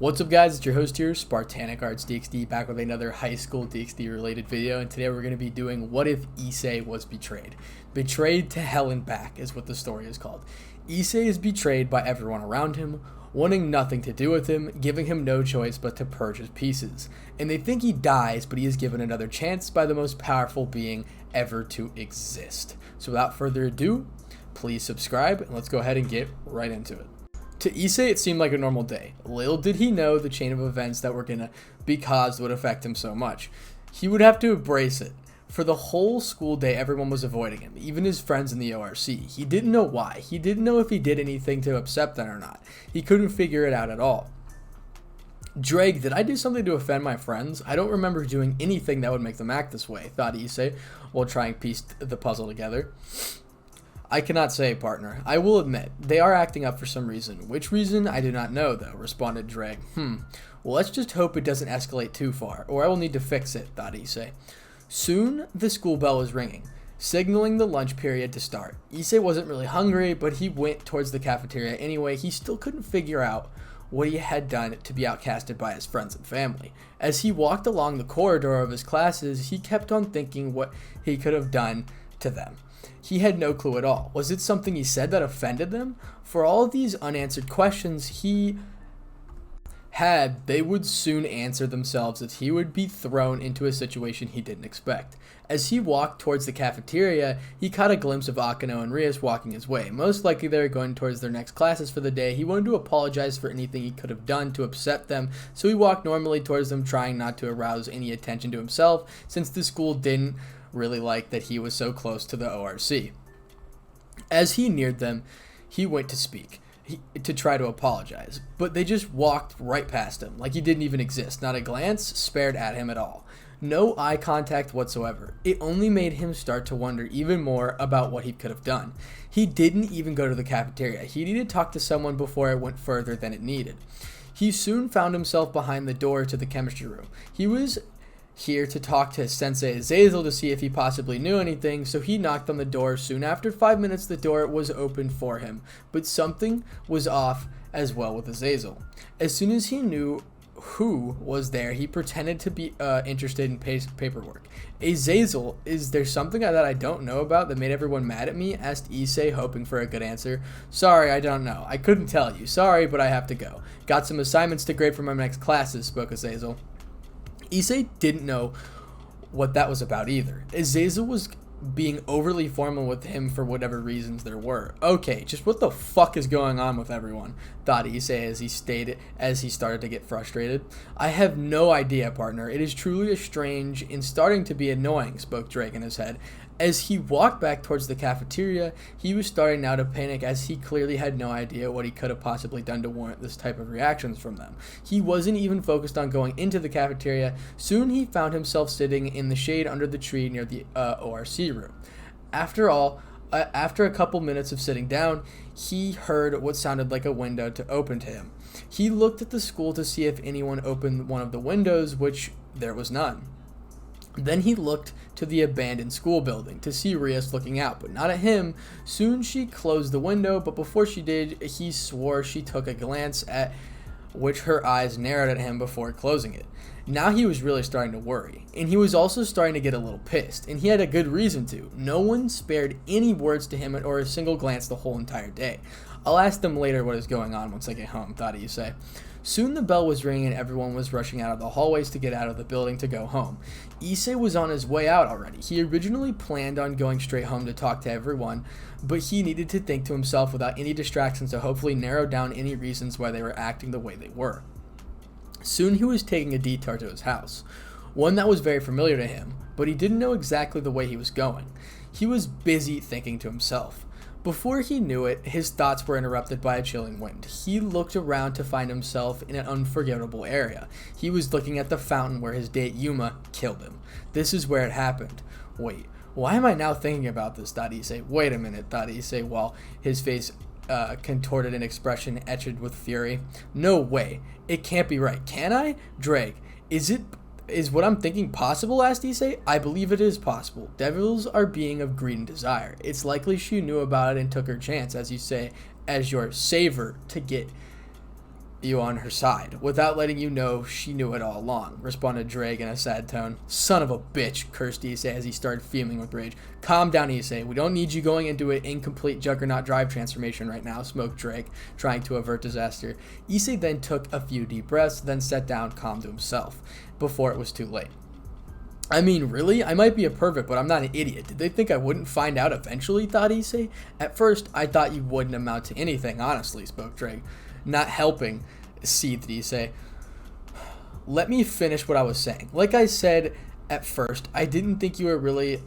What's up, guys? It's your host here, Spartanic Arts DxD, back with another high school DxD related video, and today we're going to be doing What If Issei Was Betrayed? Betrayed to hell and back is what the story is called. Issei is betrayed by everyone around him, wanting nothing to do with him, giving him no choice but to purge his pieces. And they think he dies, but he is given another chance by the most powerful being ever to exist. So without further ado, please subscribe, and let's go ahead and get right into it. To Issei, it seemed like a normal day. Little did he know the chain of events that were going to be caused would affect him so much. He would have to embrace it. For the whole school day, everyone was avoiding him, even his friends in the ORC. He didn't know why. He didn't know if he did anything to upset them or not. He couldn't figure it out at all. Drake, did I do something to offend my friends? I don't remember doing anything that would make them act this way, thought Issei, while trying to piece the puzzle together. I cannot say, partner. I will admit, they are acting up for some reason. Which reason, I do not know, though, responded Drake. Well, let's just hope it doesn't escalate too far, or I will need to fix it, thought Issei. Soon, the school bell was ringing, signaling the lunch period to start. Issei wasn't really hungry, but he went towards the cafeteria anyway. He still couldn't figure out what he had done to be outcasted by his friends and family. As he walked along the corridor of his classes, he kept on thinking what he could have done to them. He had no clue at all. Was it something he said that offended them? For all of these unanswered questions he had, they would soon answer themselves as he would be thrown into a situation he didn't expect. As he walked towards the cafeteria, he caught a glimpse of Akano and Rias walking his way. Most likely they were going towards their next classes for the day. He wanted to apologize for anything he could have done to upset them, so he walked normally towards them, trying not to arouse any attention to himself, since the school didn't really like that he was so close to the ORC. As he neared them, he went to speak, to try to apologize, but they just walked right past him, like he didn't even exist. Not a glance spared at him at all. No eye contact whatsoever. It only made him start to wonder even more about what he could have done. He didn't even go to the cafeteria. He needed to talk to someone before it went further than it needed. He soon found himself behind the door to the chemistry room. He was here to talk to his sensei Azazel to see if he possibly knew anything, so he knocked on the door. Soon after 5 minutes, the door was opened for him, but something was off as well with Azazel. As soon as he knew who was there, he pretended to be interested in paperwork. Azazel, is there something that I don't know about that made everyone mad at me? Asked Issei, hoping for a good answer. Sorry, I don't know. I couldn't tell you. Sorry, but I have to go. Got some assignments to grade for my next classes, spoke Azazel. Issei didn't know what that was about either. Azazel was being overly formal with him for whatever reasons there were. Okay, just what the fuck is going on with everyone? Thought Issei as he started to get frustrated. I have no idea, partner. It is truly strange and starting to be annoying, spoke Drake in his head. As he walked back towards the cafeteria, he was starting now to panic, as he clearly had no idea what he could have possibly done to warrant this type of reactions from them. He wasn't even focused on going into the cafeteria. Soon he found himself sitting in the shade under the tree near the ORC room. After a couple minutes of sitting down, he heard what sounded like a window to open to him. He looked at the school to see if anyone opened one of the windows, which there was none. Then he looked to the abandoned school building to see Rias looking out, but not at him. Soon she closed the window, but before she did, he swore she took a glance at which her eyes narrowed at him before closing it. Now he was really starting to worry, and he was also starting to get a little pissed, and he had a good reason to. No one spared any words to him or a single glance the whole entire day. I'll ask them later what is going on once I get home, thought Issei. Soon the bell was ringing and everyone was rushing out of the hallways to get out of the building to go home. Issei was on his way out already. He originally planned on going straight home to talk to everyone, but he needed to think to himself without any distractions to hopefully narrow down any reasons why they were acting the way they were. Soon he was taking a detour to his house, one that was very familiar to him, but he didn't know exactly the way he was going. He was busy thinking to himself. Before he knew it, his thoughts were interrupted by a chilling wind. He looked around to find himself in an unforgettable area. He was looking at the fountain where his date Yuma killed him. This is where it happened. Wait, why am I now thinking about this? Thought Issei. Wait a minute, thought Issei, while his face contorted an expression etched with fury. No way. It can't be right. Can I? Drake, is what I'm thinking possible? Asked Issei. I believe it is possible. Devils are being of greed and desire. It's likely she knew about it and took her chance, as you say, as your saver to get you on her side, without letting you know she knew it all along, responded Drake in a sad tone. Son of a bitch, cursed Issei as he started fuming with rage. Calm down, Issei. We don't need you going into an incomplete Juggernaut drive transformation right now, smoked Drake, trying to avert disaster. Issei then took a few deep breaths, then sat down, calm to himself, before it was too late. I mean, really? I might be a pervert, but I'm not an idiot. Did they think I wouldn't find out eventually, thought Issei? At first, I thought you wouldn't amount to anything, honestly, spoke Drake. Not helping, seethed Issei. Let me finish what I was saying. Like I said, at first, I didn't think you would really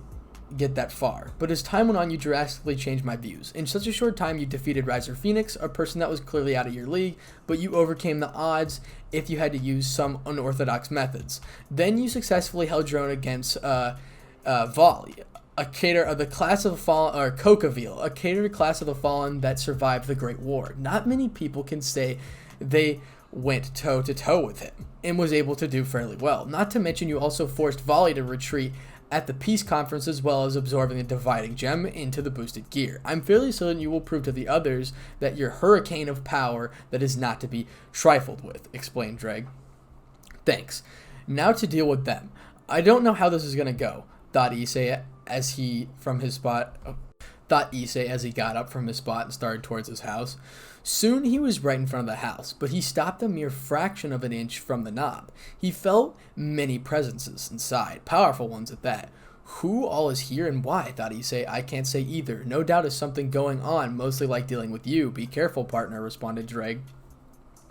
get that far, but as time went on, you drastically changed my views. In such a short time, you defeated Riser Phoenix, a person that was clearly out of your league, but you overcame the odds if you had to use some unorthodox methods. Then you successfully held your own against Volley, a cater of the class of the fallen, or Kokaville, a catered class of the fallen that survived the Great War. Not many people can say they went toe-to-toe with him and was able to do fairly well. Not to mention you also forced Volley to retreat at the peace conference, as well as absorbing the dividing gem into the boosted gear. I'm fairly certain you will prove to the others that you're a hurricane of power that is not to be trifled with, explained Drake. Thanks. Now to deal with them. I don't know how this is going to go, thought Issei as he got up from his spot and started towards his house. Soon he was right in front of the house, but he stopped a mere fraction of an inch from the knob. He felt many presences inside, powerful ones at that. Who all is here and why, thought Issei. I can't say either. No doubt is something going on, mostly like dealing with you. Be careful, partner, responded Drake.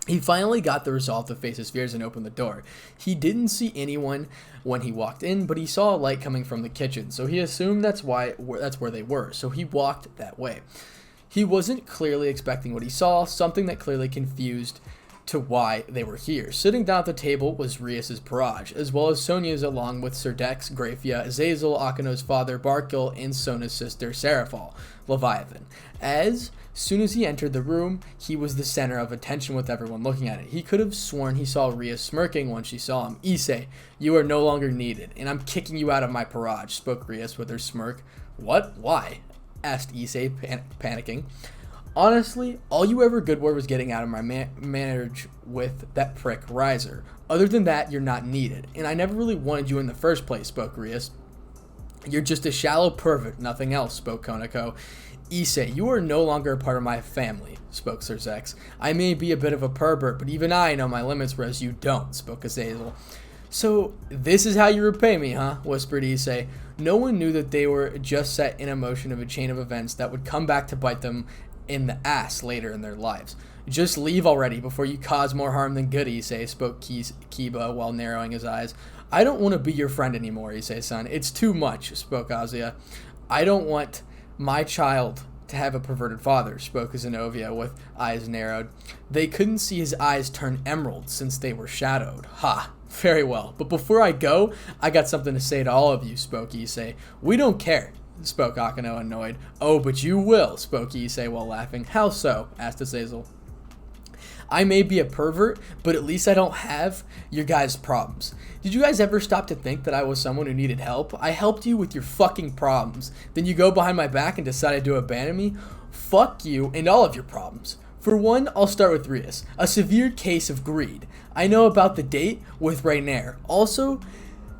He finally got the resolve to face his fears and open the door. He didn't see anyone when he walked in, but he saw a light coming from the kitchen, so he assumed that's where they were, so he walked that way. He wasn't clearly expecting what he saw, something that clearly confused to why they were here. Sitting down at the table was Rias's Purge, as well as Sonia's, along with Sir Dex, Grafia, Azazel, Akino's father, Barkil, and Sona's sister, Seraphal, Leviathan. As soon as he entered the room, he was the center of attention with everyone looking at it. He could have sworn he saw Rias smirking when she saw him. Issei, you are no longer needed, and I'm kicking you out of my Purge, spoke Rias with her smirk. What? Why? Asked Issei, panicking. Honestly, all you ever good were was getting out of my marriage with that prick Riser. Other than that, you're not needed, and I never really wanted you in the first place, spoke Rias. You're just a shallow pervert, nothing else, spoke Konako. Issei, you are no longer a part of my family, spoke Sir Zex. I may be a bit of a pervert, but even I know my limits, whereas you don't, spoke Azazel. So, this is how you repay me, huh? Whispered Issei. No one knew that they were just set in a motion of a chain of events that would come back to bite them in the ass later in their lives. Just leave already before you cause more harm than good, Issei, spoke Kiba while narrowing his eyes. I don't want to be your friend anymore, Issei-san. It's too much, spoke Azia. I don't want my child to have a perverted father, spoke Zenobia with eyes narrowed. They couldn't see his eyes turn emerald since they were shadowed. Ha! Very well. But before I go, I got something to say to all of you, spoke Issei. We don't care, spoke Akino, annoyed. Oh, but you will, spoke Issei while laughing. How so? Asked Azazel. I may be a pervert, but at least I don't have your guys' problems. Did you guys ever stop to think that I was someone who needed help? I helped you with your fucking problems. Then you go behind my back and decided to abandon me? Fuck you and all of your problems. For one, I'll start with Rias, a severe case of greed. I know about the date with Rainier. Also,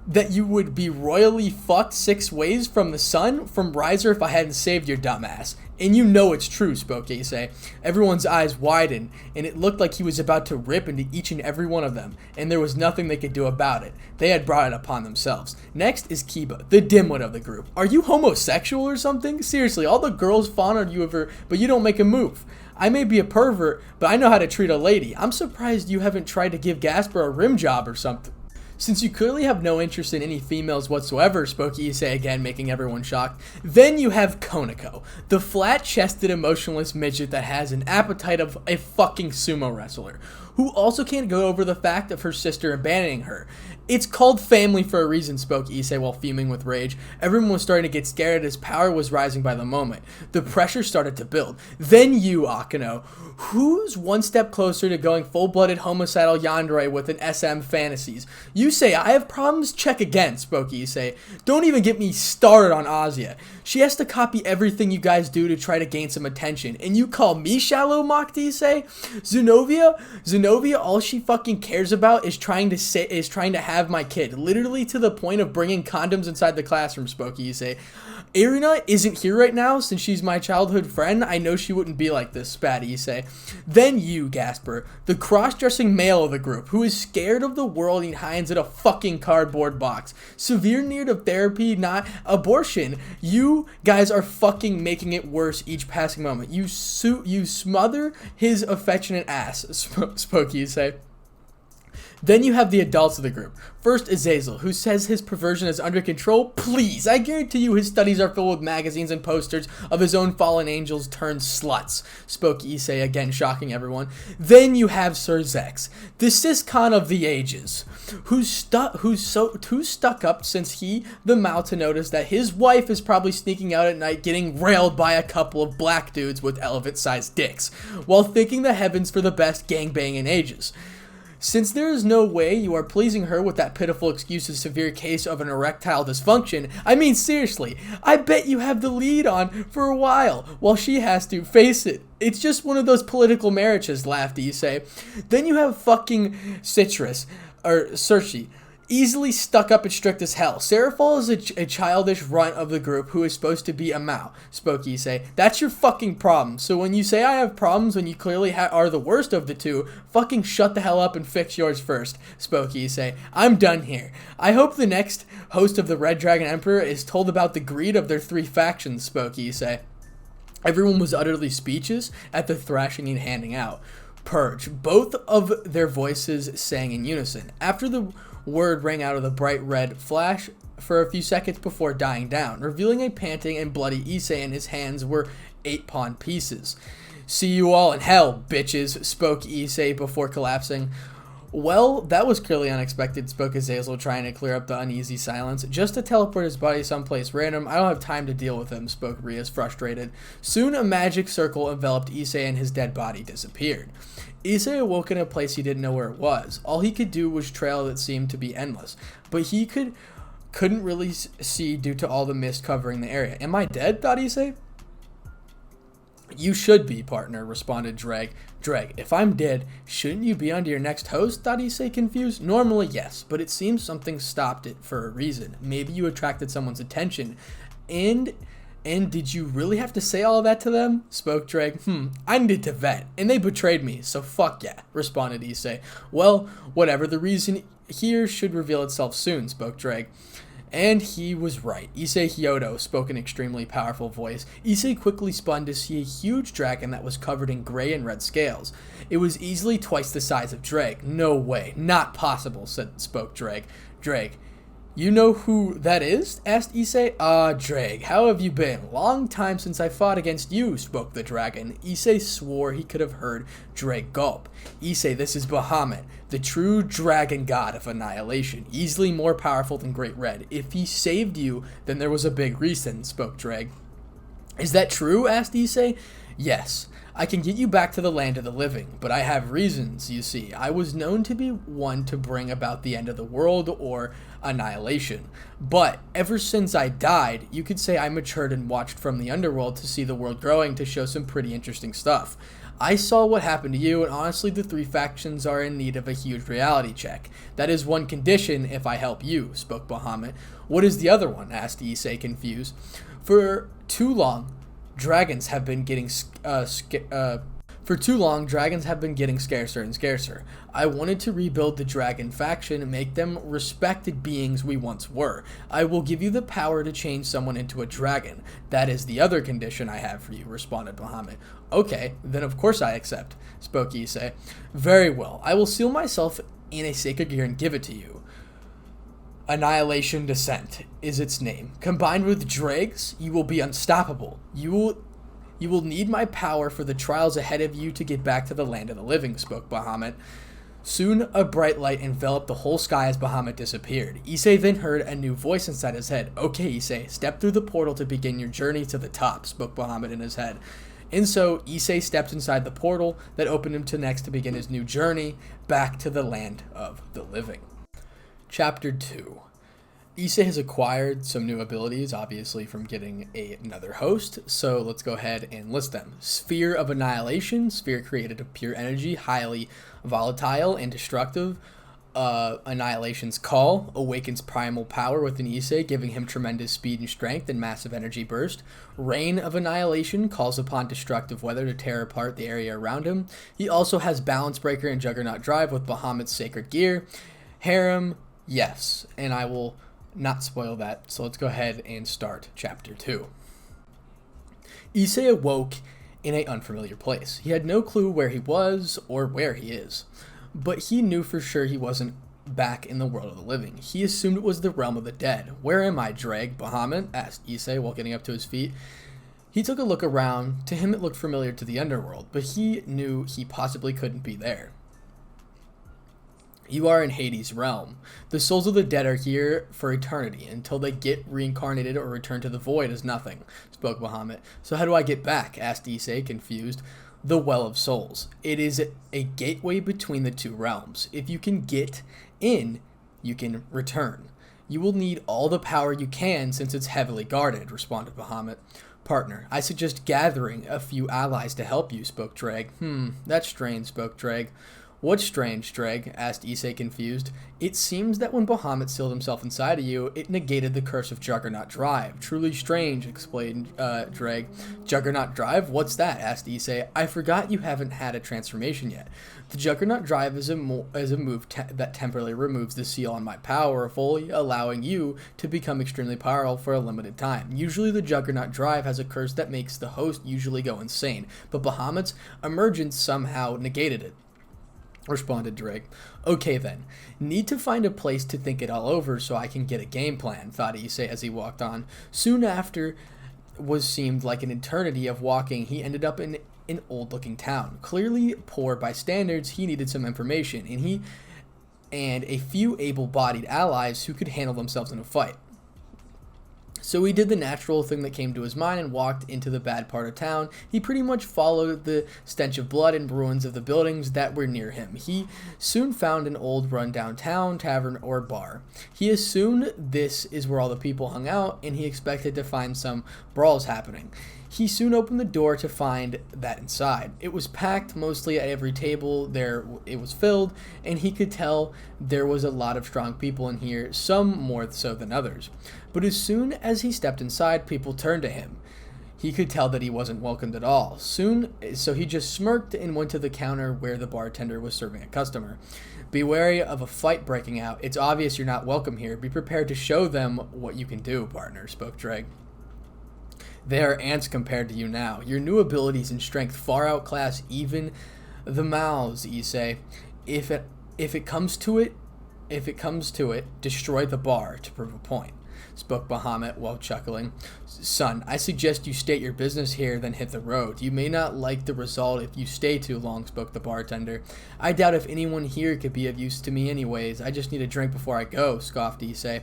that you would be royally fucked 6 ways from the sun from Riser if I hadn't saved your dumbass. And you know it's true, spoke Issei. Everyone's eyes widened, and it looked like he was about to rip into each and every one of them, and there was nothing they could do about it. They had brought it upon themselves. Next is Kiba, the dimwit of the group. Are you homosexual or something? Seriously, all the girls fawn on you over, but you don't make a move. I may be a pervert, but I know how to treat a lady. I'm surprised you haven't tried to give Gasper a rim job or something. Since you clearly have no interest in any females whatsoever, spoke Issei again, making everyone shocked. Then you have Konako, the flat-chested, emotionless midget that has an appetite of a fucking sumo wrestler, who also can't go over the fact of her sister abandoning her. It's called family for a reason, spoke Issei while fuming with rage. Everyone was starting to get scared as power was rising by the moment. The pressure started to build. Then you, Akino. Who's one step closer to going full-blooded homicidal yandere with an SM fantasies? You say I have problems? Check again, spoke Issei. Don't even get me started on Azia. She has to copy everything you guys do to try to gain some attention. And you call me shallow, mocked Issei? Zenobia Genovia, all she fucking cares about is trying to have my kid, literally to the point of bringing condoms inside the classroom, spoke Issei. Irina isn't here right now since she's my childhood friend. I know she wouldn't be like this, spat Issei. Then you, Gasper, the cross-dressing male of the group, who is scared of the world and hides in a fucking cardboard box. Severe need of therapy, not abortion. You guys are fucking making it worse each passing moment. You smother his affectionate ass, spoke Issei. Then you have the adults of the group. First is Azazel, who says his perversion is under control. Please, I guarantee you his studies are filled with magazines and posters of his own fallen angels turned sluts, spoke Issei, again shocking everyone. Then you have Sir Zex, the ciscon of the ages, who's too stuck up since the mouth to notice that his wife is probably sneaking out at night getting railed by a couple of black dudes with elephant-sized dicks, while thinking the heavens for the best gangbang in ages. Since there is no way you are pleasing her with that pitiful excuse of severe case of an erectile dysfunction, I mean seriously, I bet you have the lead on for a while she has to face it. It's just one of those political marriages, laughed Issei. Then you have fucking Cersei. Easily stuck up and strict as hell. Seraphol is a childish runt of the group who is supposed to be a Mao, spoke Issei. That's your fucking problem. So when you say I have problems when you clearly are the worst of the two, fucking shut the hell up and fix yours first, spoke Issei. I'm done here. I hope the next host of the Red Dragon Emperor is told about the greed of their three factions, spoke Issei. Everyone was utterly speechless at the thrashing and handing out. Purge. Both of their voices sang in unison. After the word rang out of the bright red flash for a few seconds before dying down, revealing a panting and bloody Issei, and his hands were 8 pawn pieces. See you all in hell, bitches, spoke Issei before collapsing. Well, that was clearly unexpected, spoke Azazel, trying to clear up the uneasy silence. Just to teleport his body someplace random, I don't have time to deal with him, spoke Rias, frustrated. Soon a magic circle enveloped Issei and his dead body disappeared. Issei awoke in a place he didn't know where it was. All he could do was trail that seemed to be endless, but he couldn't really see due to all the mist covering the area. Am I dead? Thought Issei. You should be, partner, responded Dreg. Dreg, if I'm dead, shouldn't you be onto your next host? Thought Issei, confused. Normally, yes, but it seems something stopped it for a reason. Maybe you attracted someone's attention. And did you really have to say all of that to them? Spoke Dreg. I needed to vet, and they betrayed me, so fuck yeah, responded Issei. Well, whatever, the reason here should reveal itself soon, spoke Dreg. And he was right. Issei Hyoudou spoke an extremely powerful voice. Issei quickly spun to see a huge dragon that was covered in gray and red scales. It was easily twice the size of Dreg. No way. Not possible, spoke Dreg. Dreg, you know who that is? Asked Issei. Dreg, how have you been? Long time since I fought against you, spoke the dragon. Issei swore he could have heard Dreg gulp. Issei, this is Bahamut, the true dragon god of annihilation, easily more powerful than Great Red. If he saved you, then there was a big reason, spoke Dreg. Is that true? Asked Issei. Yes. I can get you back to the land of the living, but I have reasons, you see. I was known to be one to bring about the end of the world or annihilation. But ever since I died, you could say I matured and watched from the underworld to see the world growing to show some pretty interesting stuff. I saw what happened to you, and honestly the three factions are in need of a huge reality check. That is one condition if I help you, spoke Bahamut. What is the other one? Asked Issei, confused. For too long, dragons have been getting scarcer and scarcer. I wanted to rebuild the dragon faction and make them respected beings we once were. I will give you the power to change someone into a dragon. That is the other condition I have for you, responded Bahamut. Okay, then of course I accept, spoke Issei. Very well, I will seal myself in a sacred gear and give it to you. Annihilation Descent is its name. Combined with Dreg's, you will be unstoppable. You will need my power for the trials ahead of you to get back to the land of the living, spoke Bahamut. Soon a bright light enveloped the whole sky as Bahamut disappeared. Issei then heard a new voice inside his head. Okay, Issei, step through the portal to begin your journey to the top, spoke Bahamut in his head. And so Issei stepped inside the portal that opened him to next to begin his new journey back to the land of the living. Chapter 2. Issei has acquired some new abilities, obviously from getting another host, so let's go ahead and list them. Sphere of Annihilation, sphere created of pure energy, highly volatile and destructive. Annihilation's Call awakens primal power within Issei, giving him tremendous speed and strength and massive energy burst. Reign of Annihilation calls upon destructive weather to tear apart the area around him. He also has Balance Breaker and Juggernaut Drive with Bahamut's Sacred Gear. Harem, yes, and I will not spoil that, so let's go ahead and start Chapter 2. Issei awoke in an unfamiliar place. He had no clue where he was or where he is, but he knew for sure he wasn't back in the world of the living. He assumed it was the realm of the dead. "Where am I, Dreg?" Bahamut asked Issei while getting up to his feet. He took a look around. To him it looked familiar to the underworld, but he knew he possibly couldn't be there. "You are in Hades' realm. The souls of the dead are here for eternity. Until they get reincarnated or return to the void as nothing," spoke Bahamut. "So how do I get back?" asked Issei, confused. "The Well of Souls. It is a gateway between the two realms. If you can get in, you can return. You will need all the power you can since it's heavily guarded," responded Bahamut. "Partner, I suggest gathering a few allies to help you," spoke Dreg. That's strange," spoke Dreg. "What's strange, Dreg?" asked Issei, confused. "It seems that when Bahamut sealed himself inside of you, it negated the curse of Juggernaut Drive." "Truly strange," explained Dreg. "Juggernaut Drive? What's that?" asked Issei. "I forgot you haven't had a transformation yet. The Juggernaut Drive is a move that temporarily removes the seal on my power, fully allowing you to become extremely powerful for a limited time. Usually the Juggernaut Drive has a curse that makes the host usually go insane, but Bahamut's emergence somehow negated it," responded Drake. "Okay then. Need to find a place to think it all over so I can get a game plan," thought Issei as he walked on. Soon after what seemed like an eternity of walking, he ended up in an old-looking town. Clearly poor by standards, he needed some information, and a few able-bodied allies who could handle themselves in a fight. So he did the natural thing that came to his mind and walked into the bad part of town. He pretty much followed the stench of blood and ruins of the buildings that were near him. He soon found an old run-down town, tavern, or bar. He assumed this is where all the people hung out, and he expected to find some brawls happening. He soon opened the door to find that inside. It was packed. Mostly at every table there it was filled, and he could tell there was a lot of strong people in here, some more so than others. But as soon as he stepped inside, people turned to him. He could tell that he wasn't welcomed at all. So he just smirked and went to the counter where the bartender was serving a customer. "Be wary of a fight breaking out. It's obvious you're not welcome here. Be prepared to show them what you can do, partner," spoke Dreg. "They are ants compared to you now. Your new abilities and strength far outclass even the mouths, Issei. If it comes to it, destroy the bar to prove a point," spoke Bahamut while chuckling. "Son, I suggest you state your business here, then hit the road. You may not like the result if you stay too long," spoke the bartender. "I doubt if anyone here could be of use to me anyways. I just need a drink before I go," scoffed Issei.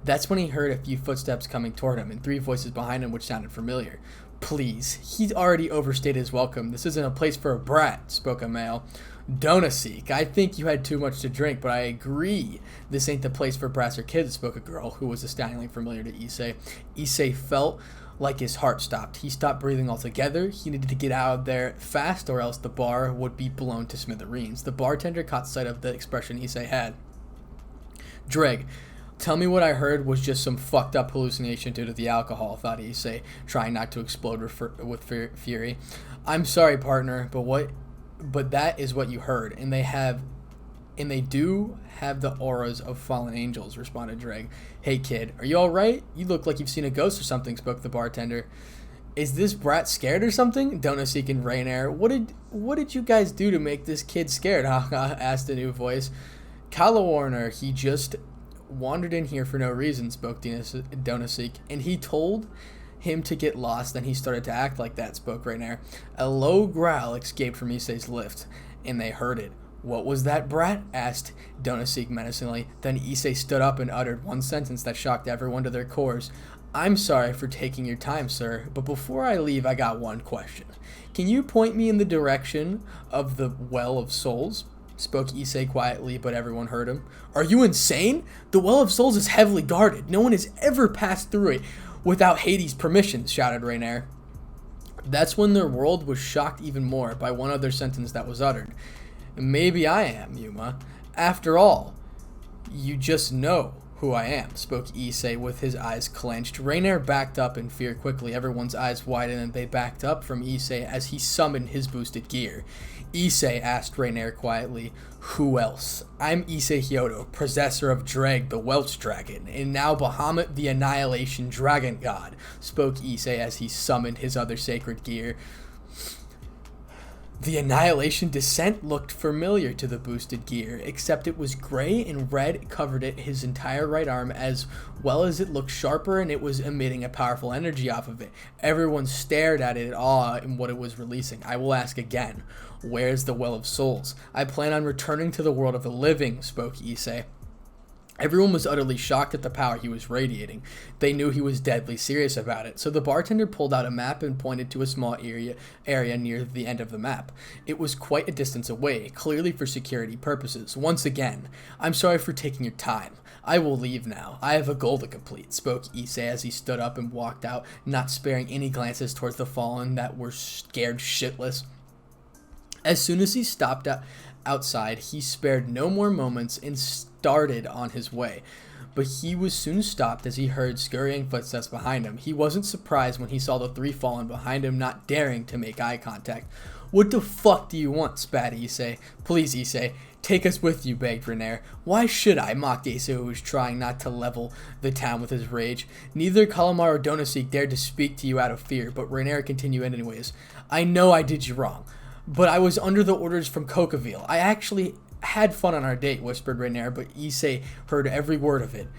That's when he heard a few footsteps coming toward him and three voices behind him which sounded familiar. "Please, he's already overstayed his welcome. This isn't a place for a brat," spoke a male. "Don't seek. I think you had too much to drink, but I agree this ain't the place for brats or kids," spoke a girl who was astoundingly familiar to Issei. Issei felt like his heart stopped. He stopped breathing altogether. He needed to get out of there fast or else the bar would be blown to smithereens. The bartender caught sight of the expression Issei had. "Dreg, tell me what I heard was just some fucked up hallucination due to the alcohol," thought Issei, trying not to explode with fury. "I'm sorry, partner, but that is what you heard, and they do have the auras of fallen angels," responded Dreg. "Hey kid, are you alright? You look like you've seen a ghost or something," spoke the bartender. "Is this brat scared or something?" Donosik and Rainair. What did you guys do to make this kid scared?" asked a new voice. "Kalawarner, he just wandered in here for no reason," spoke Donosik, "and he told him to get lost, then he started to act like that," spoke Rainair. A low growl escaped from Issei's lips, and they heard it. "What was that, brat?" asked Donosik menacingly. Then Issei stood up and uttered one sentence that shocked everyone to their cores. "I'm sorry for taking your time, sir, but before I leave I got one question. Can you point me in the direction of the Well of Souls?" spoke Issei quietly, but everyone heard him. Are you insane? The Well of Souls is heavily guarded. No one has ever passed through it without Hades' permission, shouted Rainier. That's when their world was shocked even more by one other sentence that was uttered. Maybe I am, Yuma. After all, you just know who I am, spoke Issei with his eyes clenched. Rainier backed up in fear quickly. Everyone's eyes widened and they backed up from Issei as he summoned his boosted gear. Issei asked Rainier quietly, who else? I'm Issei Hyoudou, possessor of Dreg, the Welsh dragon, and now Bahamut, the annihilation dragon god, spoke Issei as he summoned his other sacred gear. The Annihilation Descent looked familiar to the boosted gear, except it was gray and red covered it his entire right arm, as well as it looked sharper and it was emitting a powerful energy off of it. Everyone stared at it in awe in what it was releasing. I will ask again, where's the Well of Souls? I plan on returning to the world of the living, spoke Issei. Everyone was utterly shocked at the power he was radiating. They knew he was deadly serious about it, so the bartender pulled out a map and pointed to a small area near the end of the map. It was quite a distance away, clearly for security purposes. Once again, I'm sorry for taking your time. I will leave now. I have a goal to complete, spoke Issei as he stood up and walked out, not sparing any glances towards the fallen that were scared shitless. As soon as he stopped outside, he spared no more moments and started on his way, but he was soon stopped as he heard scurrying footsteps behind him. He wasn't surprised when he saw the three fallen behind him, not daring to make eye contact. What the fuck do you want? Spat Issei. Please, Issei, take us with you, begged Rainier. Why should I? Mocked Issei, who was trying not to level the town with his rage. Neither Kalamar or Donosik dared to speak to you out of fear, but Rainier continued anyways. I know I did you wrong, but I was under the orders from Kokaville. I actually had fun on our date, whispered Rainier, but Issei heard every word of it,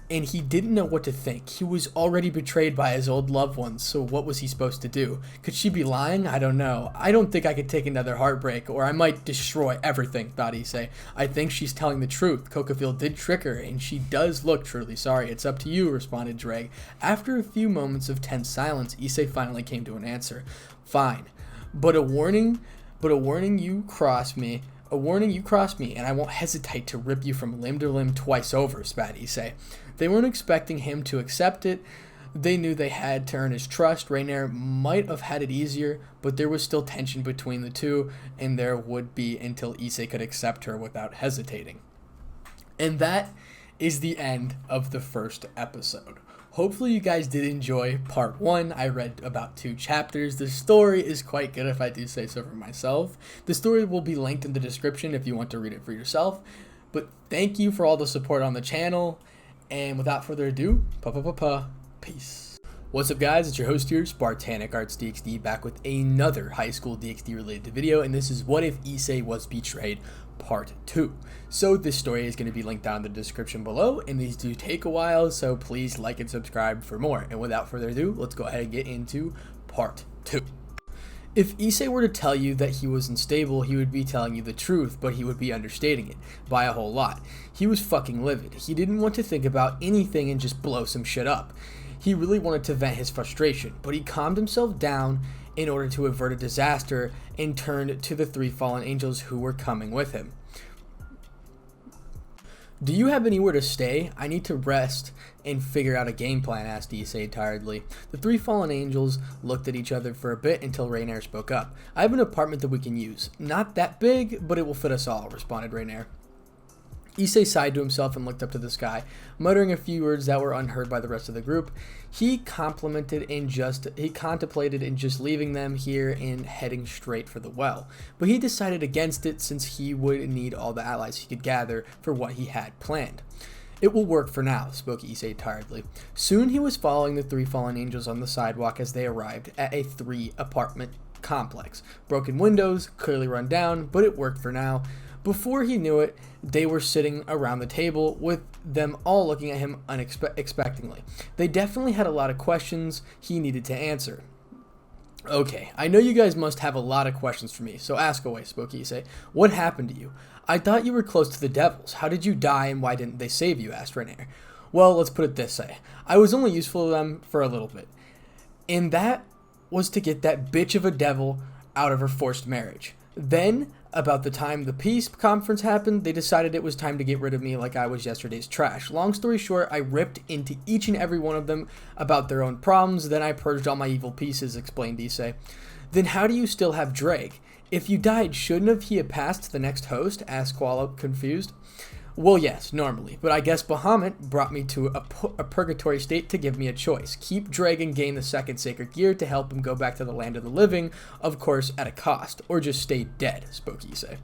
and he didn't know what to think. He was already betrayed by his old loved ones, so what was he supposed to do? Could she be lying? I don't know. I don't think I could take another heartbreak, or I might destroy everything, thought Issei. I think she's telling the truth. Kokaville did trick her, and she does look truly sorry. It's up to you, responded Dreg. After a few moments of tense silence, Issei finally came to an answer. Fine, but a warning you cross me, and I won't hesitate to rip you from limb to limb twice over, spat Issei. They weren't expecting him to accept it. They knew they had to earn his trust. Rainier might have had it easier, but there was still tension between the two, and there would be until Issei could accept her without hesitating. And that is the end of the first episode. Hopefully you guys did enjoy part 1. I read about 2 chapters. The story is quite good, if I do say so for myself. The story will be linked in the description if you want to read it for yourself. But thank you for all the support on the channel. And without further ado, peace. What's up, guys? It's your host here, Spartanic Arts DxD, back with another high school DxD related video, and this is What If Issei Was Betrayed Part 2. So this story is going to be linked down in the description below, and these do take a while, so please like and subscribe for more. And without further ado, let's go ahead and get into Part 2. If Issei were to tell you that he was unstable, he would be telling you the truth, but he would be understating it by a whole lot. He was fucking livid. He didn't want to think about anything and just blow some shit up. He really wanted to vent his frustration, but he calmed himself down in order to avert a disaster and turned to the 3 fallen angels who were coming with him. Do you have anywhere to stay? I need to rest and figure out a game plan, asked Issei tiredly. The 3 fallen angels looked at each other for a bit until Rainier spoke up. I have an apartment that we can use. Not that big, but it will fit us all, responded Rainier. Issei sighed to himself and looked up to the sky, muttering a few words that were unheard by the rest of the group. He contemplated in just leaving them here and heading straight for the well, but he decided against it since he would need all the allies he could gather for what he had planned. It will work for now, spoke Issei tiredly. Soon he was following the 3 fallen angels on the sidewalk as they arrived at a 3-apartment complex. Broken windows, clearly run down, but it worked for now. Before he knew it, they were sitting around the table with them all looking at him unexpectedly. They definitely had a lot of questions he needed to answer. Okay, I know you guys must have a lot of questions for me, so ask away, spoke Issei. What happened to you? I thought you were close to the devils. How did you die and why didn't they save you? Asked Rainier. Well, let's put it this way. I was only useful to them for a little bit. And that was to get that bitch of a devil out of her forced marriage. Then About the time the peace conference happened, they decided it was time to get rid of me like I was yesterday's trash. Long story short, I ripped into each and every one of them about their own problems, then I purged all my evil pieces, explained Issei. Then how do you still have Drake? If you died, shouldn't he have passed to the next host? Asked Koala, confused. Well, yes, normally, but I guess Bahamut brought me to a purgatory state to give me a choice. Keep Drake and gain the second sacred gear to help him go back to the land of the living, of course at a cost, or just stay dead, spoke Issei.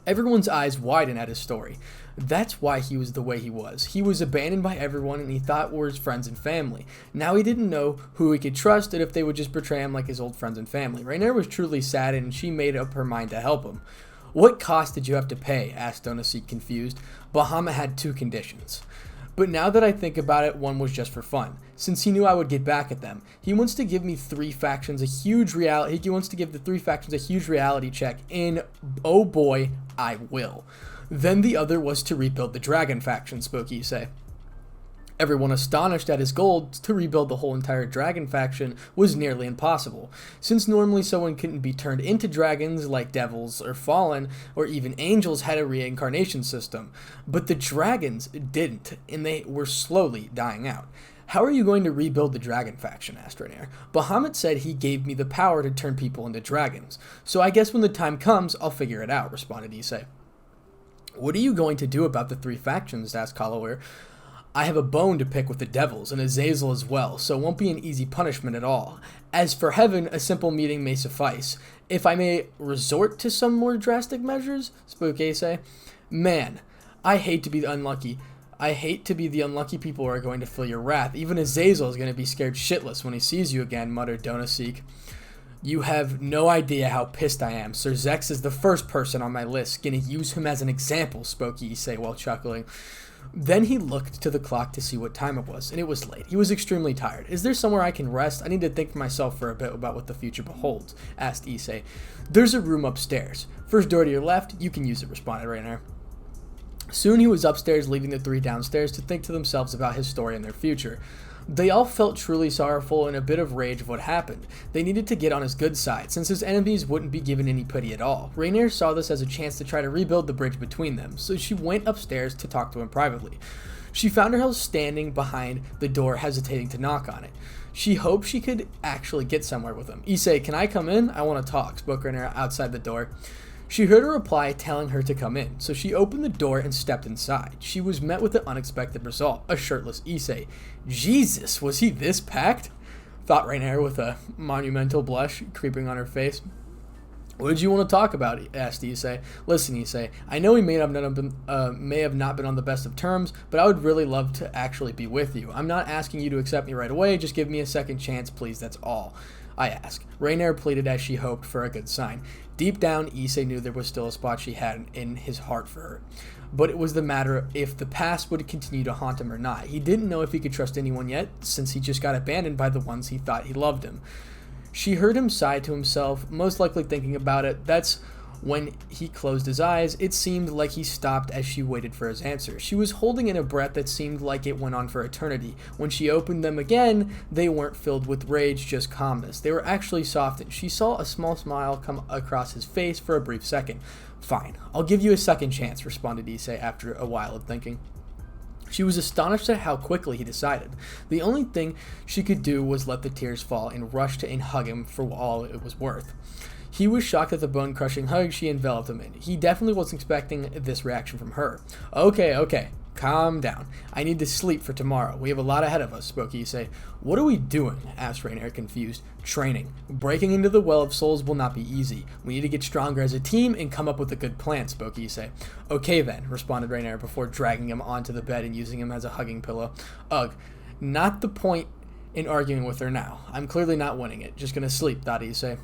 Everyone's eyes widen at his story. That's why he was the way he was. He was abandoned by everyone and he thought were his friends and family. Now he didn't know who he could trust and if they would just betray him like his old friends and family. Rainier was truly sad and she made up her mind to help him. What cost did you have to pay? Asked Donaseek, confused. Bahamut had 2 conditions. But now that I think about it, one was just for fun. Since he knew I would get back at them, he wants to give me 3 factions a huge reality. He wants to give the 3 factions a huge reality check, and oh boy, I will. Then the other was to rebuild the dragon faction, spoke Issei. Everyone astonished at his goal to rebuild the whole entire dragon faction was nearly impossible, since normally someone couldn't be turned into dragons like devils or fallen, or even angels had a reincarnation system. But the dragons didn't, and they were slowly dying out. How are you going to rebuild the dragon faction? Asked Rainier. Bahamut said he gave me the power to turn people into dragons, so I guess when the time comes, I'll figure it out, responded Issei. What are you going to do about the 3 factions? Asked Kalawir. I have a bone to pick with the devils, and Azazel as well, so it won't be an easy punishment at all. As for heaven, a simple meeting may suffice. If I may resort to some more drastic measures, spoke Issei. Man, I hate to be unlucky. I hate to be the unlucky people who are going to feel your wrath. Even Azazel is going to be scared shitless when he sees you again, muttered Donaseek. You have no idea how pissed I am. Sir Zex is the first person on my list. Gonna use him as an example, spoke Issei while chuckling. Then he looked to the clock to see what time it was, and it was late. He was extremely tired. Is there somewhere I can rest? I need to think for myself for a bit about what the future beholds, asked Issei. There's a room upstairs. First door to your left, you can use it, responded Rainier. Soon he was upstairs, leaving the 3 downstairs to think to themselves about his story and their future. They all felt truly sorrowful and a bit of rage of what happened. They needed to get on his good side, since his enemies wouldn't be given any pity at all. Rainier saw this as a chance to try to rebuild the bridge between them, so she went upstairs to talk to him privately. She found herself standing behind the door, hesitating to knock on it. She hoped she could actually get somewhere with him. Issei, can I come in? I want to talk, spoke Rainier outside the door. She heard a reply telling her to come in, so she opened the door and stepped inside. She was met with an unexpected result, a shirtless Issei. Jesus, was he this packed? Thought Rainier with a monumental blush creeping on her face. What did you want to talk about? Asked Issei. Listen, Issei, I know we may have not been on the best of terms, but I would really love to actually be with you. I'm not asking you to accept me right away, just give me a second chance, please, that's all I ask. Rainier pleaded as she hoped for a good sign. Deep down, Issei knew there was still a spot she had in his heart for her. But it was the matter if the past would continue to haunt him or not. He didn't know if he could trust anyone yet, since he just got abandoned by the ones he thought he loved him. She heard him sigh to himself, most likely thinking about it. That's when he closed his eyes. It seemed like he stopped as she waited for his answer. She was holding in a breath that seemed like it went on for eternity. When she opened them again, they weren't filled with rage, just calmness. They were actually softened. She saw a small smile come across his face for a brief second. Fine, I'll give you a second chance, responded Issei after a while of thinking. She was astonished at how quickly he decided. The only thing she could do was let the tears fall and rush to and hug him for all it was worth. He was shocked at the bone-crushing hug she enveloped him in. He definitely wasn't expecting this reaction from her. Okay, calm down. I need to sleep for tomorrow. We have a lot ahead of us, spoke Issei. What are we doing? Asked Rainier, confused. Training. Breaking into the Well of Souls will not be easy. We need to get stronger as a team and come up with a good plan, spoke Issei. Okay then, responded Rainier before dragging him onto the bed and using him as a hugging pillow. Ugh, not the point in arguing with her now. I'm clearly not winning it. Just gonna sleep, thought Issei.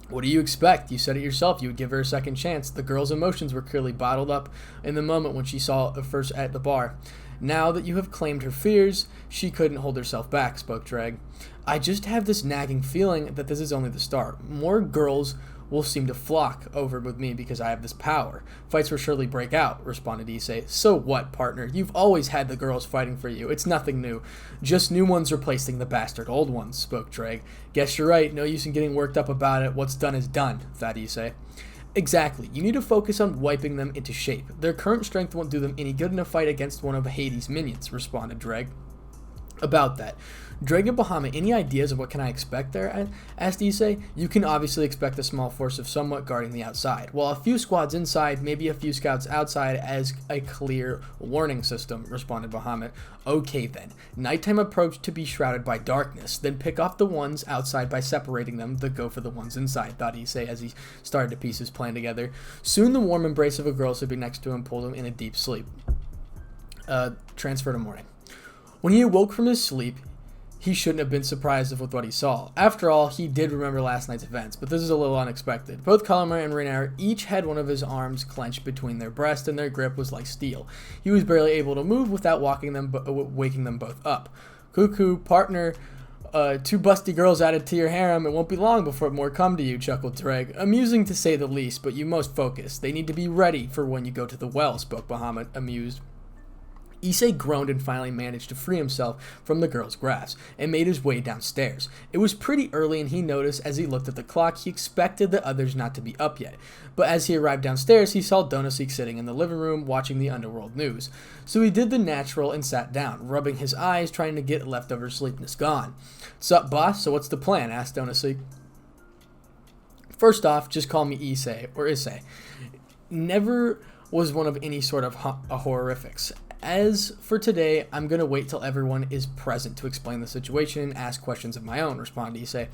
What do you expect? You said it yourself. You would give her a second chance. The girl's emotions were clearly bottled up in the moment when she saw her first at the bar. Now that you have claimed her fears, she couldn't hold herself back, spoke Dreg. I just have this nagging feeling that this is only the start. More girls will seem to flock over with me because I have this power. Fights will surely break out, responded Issei. So what, partner? You've always had the girls fighting for you. It's nothing new. Just new ones replacing the bastard old ones, spoke Dreg. Guess you're right. No use in getting worked up about it. What's done is done, thought Issei. Exactly. You need to focus on wiping them into shape. Their current strength won't do them any good in a fight against one of Hades' minions, responded Dreg. About that, Dreg and Bahamut, any ideas of what can I expect there? Asked Issei. You can obviously expect a small force of somewhat guarding the outside, while a few squads inside, maybe a few scouts outside as a clear warning system, responded Bahamut. Okay then, nighttime approach to be shrouded by darkness, then pick off the ones outside by separating them, then go for the ones inside, thought Issei as he started to piece his plan together. Soon the warm embrace of a girl sitting next to him pulled him in a deep sleep. Transfer to morning. When he awoke from his sleep, he shouldn't have been surprised with what he saw. After all, he did remember last night's events, but this is a little unexpected. Both Calamari and Reynard each had one of his arms clenched between their breasts, and their grip was like steel. He was barely able to move without waking them both up. Cuckoo, partner, 2 busty girls added to your harem. It won't be long before more come to you, chuckled Dreg. Amusing to say the least, but you most focus. They need to be ready for when you go to the well, spoke Bahamut, amused. Issei groaned and finally managed to free himself from the girl's grasp and made his way downstairs. It was pretty early, and he noticed as he looked at the clock he expected the others not to be up yet. But as he arrived downstairs, he saw Donosik sitting in the living room watching the underworld news. So he did the natural and sat down, rubbing his eyes, trying to get leftover sleepiness gone. "Sup, boss? So what's the plan?" asked Donosik. "First off, just call me Issei, or Issei. Never was one of any sort of horrifics. As for today, I'm going to wait till everyone is present to explain the situation and ask questions of my own," responded Issei.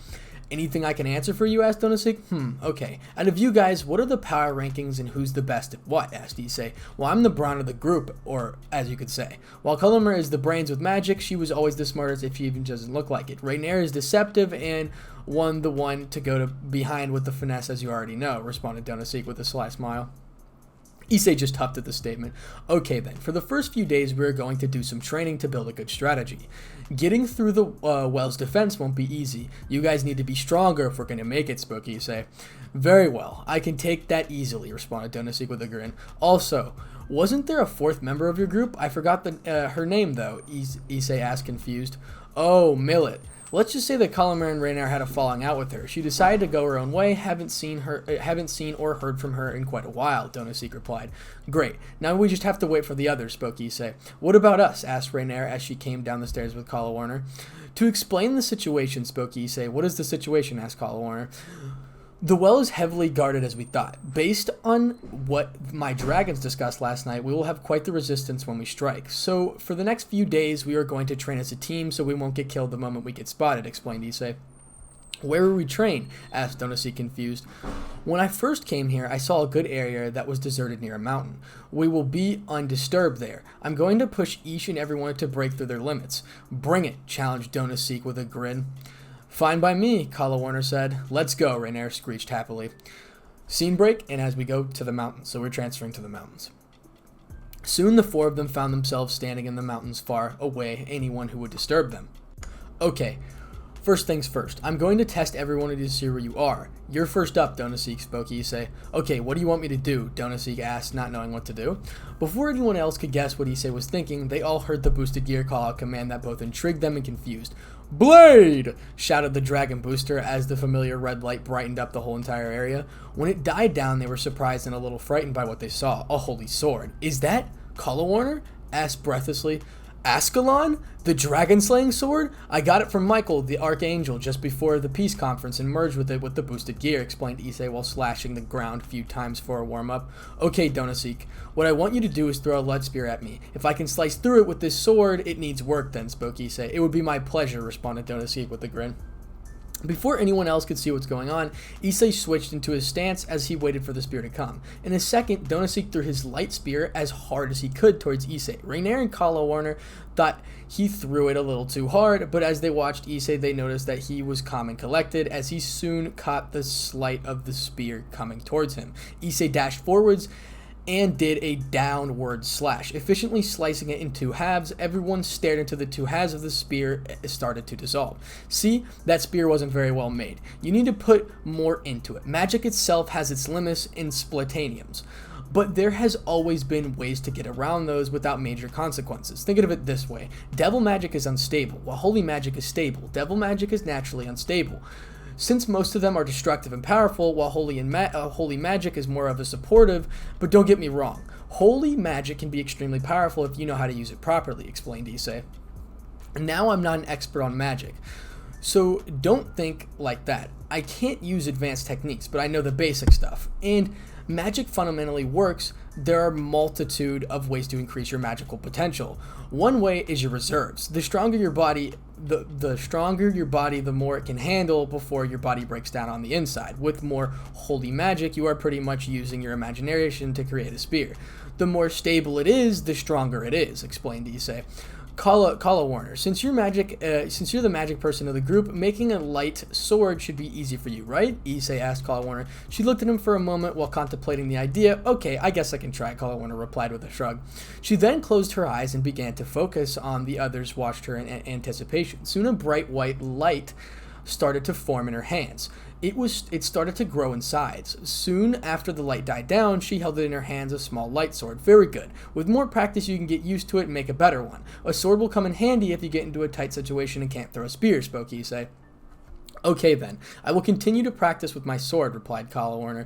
"Anything I can answer for you?" asked Donosik. Okay. Out of you guys, what are the power rankings and who's the best at what?" asked Issei. "Well, I'm the brawn of the group, or as you could say. While Calamari is the brains with magic, she was always the smartest if she even doesn't look like it. Reynard is deceptive and the one to go to behind with the finesse, as you already know," responded Donosik with a sly smile. Issei just huffed at the statement. "Okay then, for the first few days we are going to do some training to build a good strategy. Getting through the well's defense won't be easy. You guys need to be stronger if we're going to make it," spoke Issei. "Very well, I can take that easily," responded Donosik with a grin. "Also, wasn't there a 4th member of your group? I forgot her name though," Issei asked, confused. "Oh, Millet. Let's just say that Calamari and Reynard had a falling out with her. She decided to go her own way. Haven't seen or heard from her in quite a while," Donosik replied. "Great. Now we just have to wait for the others," spoke Issei. "What about us?" asked Reynard as she came down the stairs with Calamari. "To explain the situation," spoke Issei. "What is the situation?" asked Calamari. "The well is heavily guarded as we thought. Based on what my dragons discussed last night, we will have quite the resistance when we strike. So for the next few days, we are going to train as a team so we won't get killed the moment we get spotted," explained Issei. "Where will we train?" asked Donosik, confused. "When I first came here, I saw a good area that was deserted near a mountain. We will be undisturbed there. I'm going to push each and every one to break through their limits." "Bring it," challenged Donosik with a grin. "Fine by me," Calamari said. "Let's go," Reynard screeched happily. Scene break, and as we go to the mountains, so we're transferring to the mountains. Soon the 4 of them found themselves standing in the mountains far away anyone who would disturb them. "Okay, first things first. I'm going to test everyone to see where you are. You're first up," Donosik spoke Issei. "Okay, what do you want me to do?" Donosik asked, not knowing what to do. Before anyone else could guess what Issei was thinking, they all heard the boosted gear call out command that both intrigued them and confused. "Blade!" shouted the dragon booster as the familiar red light brightened up the whole entire area. When it died down, they were surprised and a little frightened by what they saw. A holy sword. "Is that Calamari?" asked breathlessly. "Ascalon? The dragon-slaying sword? I got it from Michael, the Archangel, just before the peace conference and merged with it with the boosted gear," explained Issei while slashing the ground a few times for a warm-up. "Okay, Donosik, what I want you to do is throw a lead spear at me. If I can slice through it with this sword, it needs work then," spoke Issei. "It would be my pleasure," responded Donosik with a grin. Before anyone else could see what's going on, Issei switched into his stance as he waited for the spear to come. In a second, Donosik threw his light spear as hard as he could towards Issei. Reynard and Calamari thought he threw it a little too hard, but as they watched Issei, they noticed that he was calm and collected as he soon caught the slight of the spear coming towards him. Issei dashed forwards and did a downward slash, efficiently slicing it in 2 halves. Everyone stared into the 2 halves of the spear. It started to dissolve. "See, that spear wasn't very well made. You need to put more into it. Magic itself has its limits in splitaniums, but there has always been ways to get around those without major consequences. Think of it this way. Devil magic is unstable, while holy magic is stable. Devil magic is naturally unstable. since most of them are destructive and powerful, while holy magic is more of a supportive. But don't get me wrong, holy magic can be extremely powerful if you know how to use it properly, explained Issei. Now I'm not an expert on magic, so don't think like that. I can't use advanced techniques, but I know the basic stuff. And magic fundamentally works. There are a multitude of ways to increase your magical potential. One way is your reserves. The stronger your body, the more it can handle before your body breaks down on the inside. With more holy magic, you are pretty much using your imagination to create a spear. The more stable it is, the stronger it is, explained Issei. Call Warner, since you're the magic person of the group, making a light sword should be easy for you, right? Issei asked Call Warner. She looked at him for a moment while contemplating the idea. Okay, I guess I can try, Call Warner replied with a shrug. She then closed her eyes and began to focus on the others watched her in anticipation. Soon a bright white light started to form in her hands. It started to grow in size. Soon after the light died down, she held it in her hands, a small light sword. Very good. With more practice, you can get used to it and make a better one. A sword will come in handy if you get into a tight situation and can't throw a spear, spoke Issei. Okay then, I will continue to practice with my sword, replied Kala Warner.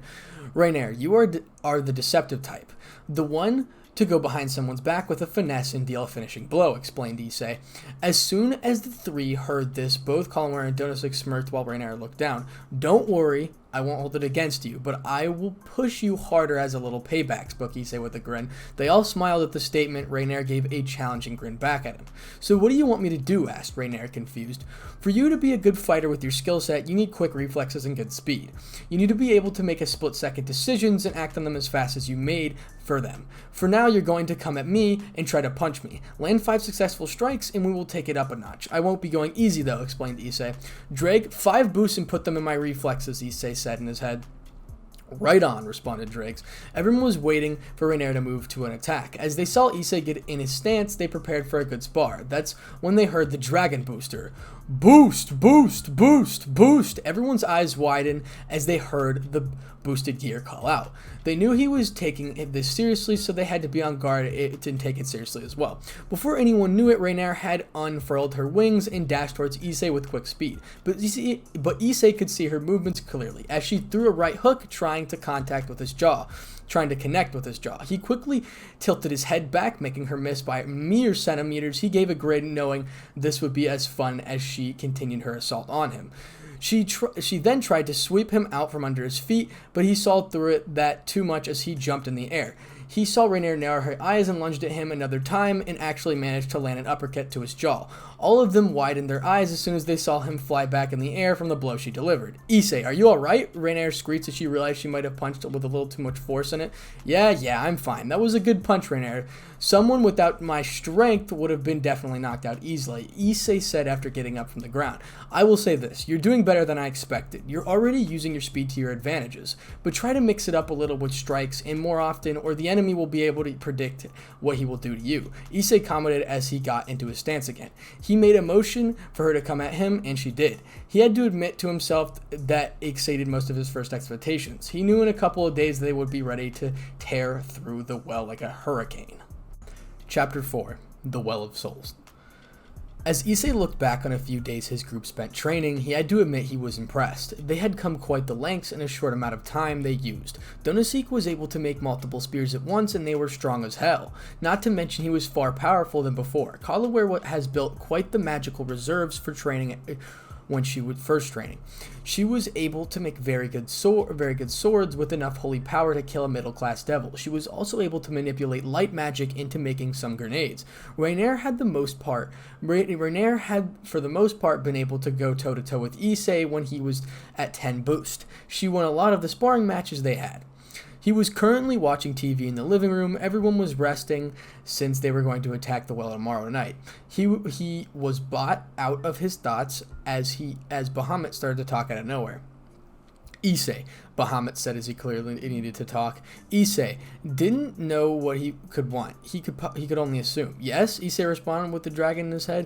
Rainier, you are the deceptive type. The one to go behind someone's back with a finesse and deal a finishing blow, explained Issei. As soon as the three heard this, both Kala Warner and Donosik smirked while Rainier looked down. Don't worry, I won't hold it against you, but I will push you harder as a little payback, spoke Issei with a grin. They all smiled at the statement. Rainier gave a challenging grin back at him. So what do you want me to do? Asked Rainier, confused. For you to be a good fighter with your skill set, you need quick reflexes and good speed. You need to be able to make a split-second decisions and act on them as fast as you made for them. For now, you're going to come at me and try to punch me. Land 5 successful strikes and we will take it up a notch. I won't be going easy though, explained Issei. Drake, 5 boosts and put them in my reflexes, Issei said in his head. Right on, responded Driggs. Everyone was waiting for Rainier to move to an attack. As they saw Issei get in his stance, they prepared for a good spar. That's when they heard the dragon booster. Boost, boost, boost, boost. Everyone's eyes widened as they heard the boosted gear call out. They knew he was taking this seriously, so they had to be on guard and take it seriously as well. Before anyone knew it, Rainier had unfurled her wings and dashed towards Issei with quick speed. But Issei could see her movements clearly as she threw a right hook, trying to connect with his jaw. He quickly tilted his head back, making her miss by mere centimeters. He gave a grin, knowing this would be as fun as she continued her assault on him. She then tried to sweep him out from under his feet, but he saw through that too much as he jumped in the air. He saw Rainier narrow her eyes and lunged at him another time and actually managed to land an uppercut to his jaw. All of them widened their eyes as soon as they saw him fly back in the air from the blow she delivered. Issei, are you alright? Rainier screeched as she realized she might have punched with a little too much force in it. Yeah, I'm fine. That was a good punch, Rainier. Someone without my strength would have been definitely knocked out easily, Issei said after getting up from the ground. I will say this, you're doing better than I expected. You're already using your speed to your advantages, but try to mix it up a little with strikes and more often, or the enemy will be able to predict what he will do to you, Issei commented as he got into his stance again. He made a motion for her to come at him, and she did. He had to admit to himself that exceeded most of his first expectations. He knew in a couple of days they would be ready to tear through the well like a hurricane. Chapter 4, The Well of Souls. As Issei looked back on a few days his group spent training, he had to admit he was impressed. They had come quite the lengths in a short amount of time they used. Donosik was able to make multiple spears at once and they were strong as hell. Not to mention he was far powerful than before. Kalaware has built quite the magical reserves for training when she was first training. She was able to make very good swords with enough holy power to kill a middle-class devil. She was also able to manipulate light magic into making some grenades. Rainier had for the most part been able to go toe-to-toe with Issei when he was at 10 boost. She won a lot of the sparring matches they had. He was currently watching TV in the living room. Everyone was resting since they were going to attack the well tomorrow night. He was brought out of his thoughts as Bahamut started to talk out of nowhere. Issei, Bahamut said as he clearly needed to talk. Issei didn't know what he could want. He could only assume. Yes, Issei responded with the dragon in his head.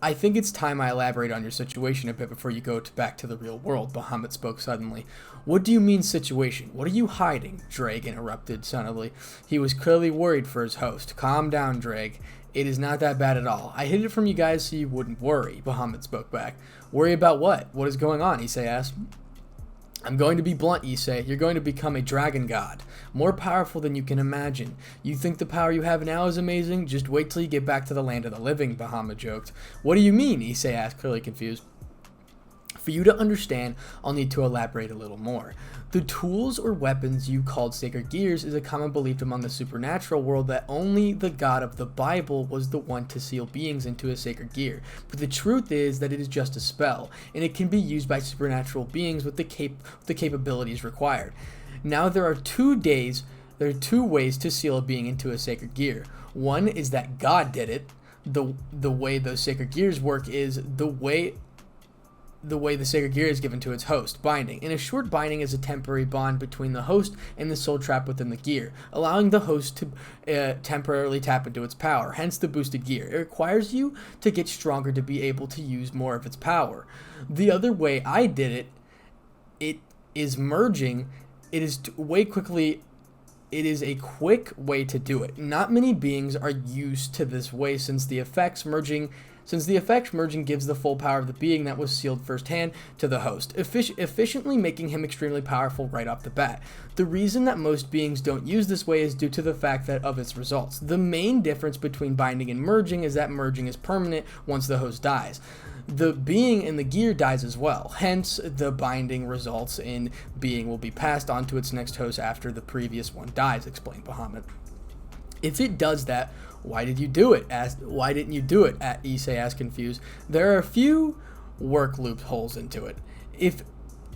I think it's time I elaborate on your situation a bit before you go back to the real world, Bahamut spoke suddenly. What do you mean situation? What are you hiding? Drake interrupted suddenly. He was clearly worried for his host. Calm down, Drake. It is not that bad at all. I hid it from you guys so you wouldn't worry, Bahamut spoke back. Worry about what? What is going on? Issei asked. I'm going to be blunt, Issei. You're going to become a dragon god. More powerful than you can imagine. You think the power you have now is amazing? Just wait till you get back to the land of the living, Bahamut joked. What do you mean? Issei asked, clearly confused. For you to understand, I'll need to elaborate a little more. The tools or weapons you called sacred gears is a common belief among the supernatural world that only the God of the Bible was the one to seal beings into a sacred gear. But the truth is that it is just a spell, and it can be used by supernatural beings with the capabilities required. Now there are two ways to seal a being into a sacred gear. One is that God did it. The way those sacred gears work is the way the sacred gear is given to its host, binding. And a short binding is a temporary bond between the host and the soul trapped within the gear, allowing the host to temporarily tap into its power, hence the boosted gear. It requires you to get stronger to be able to use more of its power. The other way I did it is merging. It is a quick way to do it. Not many beings are used to this way since the effects merging gives the full power of the being that was sealed firsthand to the host, efficiently making him extremely powerful right off the bat. The reason that most beings don't use this way is due to the fact that of its results. The main difference between binding and merging is that merging is permanent once the host dies. The being in the gear dies as well, hence the binding results in being will be passed on to its next host after the previous one dies, explained Bahamut. If it does that, why didn't you do it? Issei asked, confused. There are a few work loopholes into it. If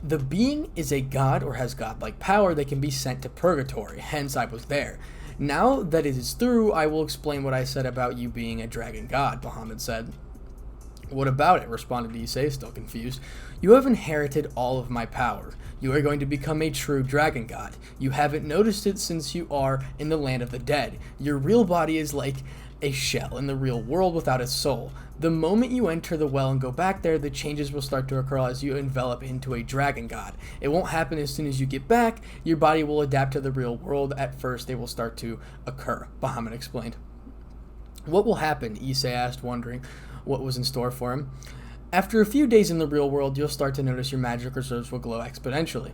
the being is a god or has godlike power, they can be sent to purgatory, hence I was there. Now that it is through, I will explain what I said about you being a dragon god, Bahamut said. What about it? Responded Issei, still confused. You have inherited all of my power. You are going to become a true dragon god. You haven't noticed it since you are in the land of the dead. Your real body is like a shell in the real world without a soul. The moment you enter the well and go back there, the changes will start to occur as you envelop into a dragon god. It won't happen as soon as you get back. Your body will adapt to the real world. At first, they will start to occur, Bahamut explained. What will happen? Issei asked, wondering what was in store for him. After a few days in the real world, you'll start to notice your magic reserves will grow exponentially.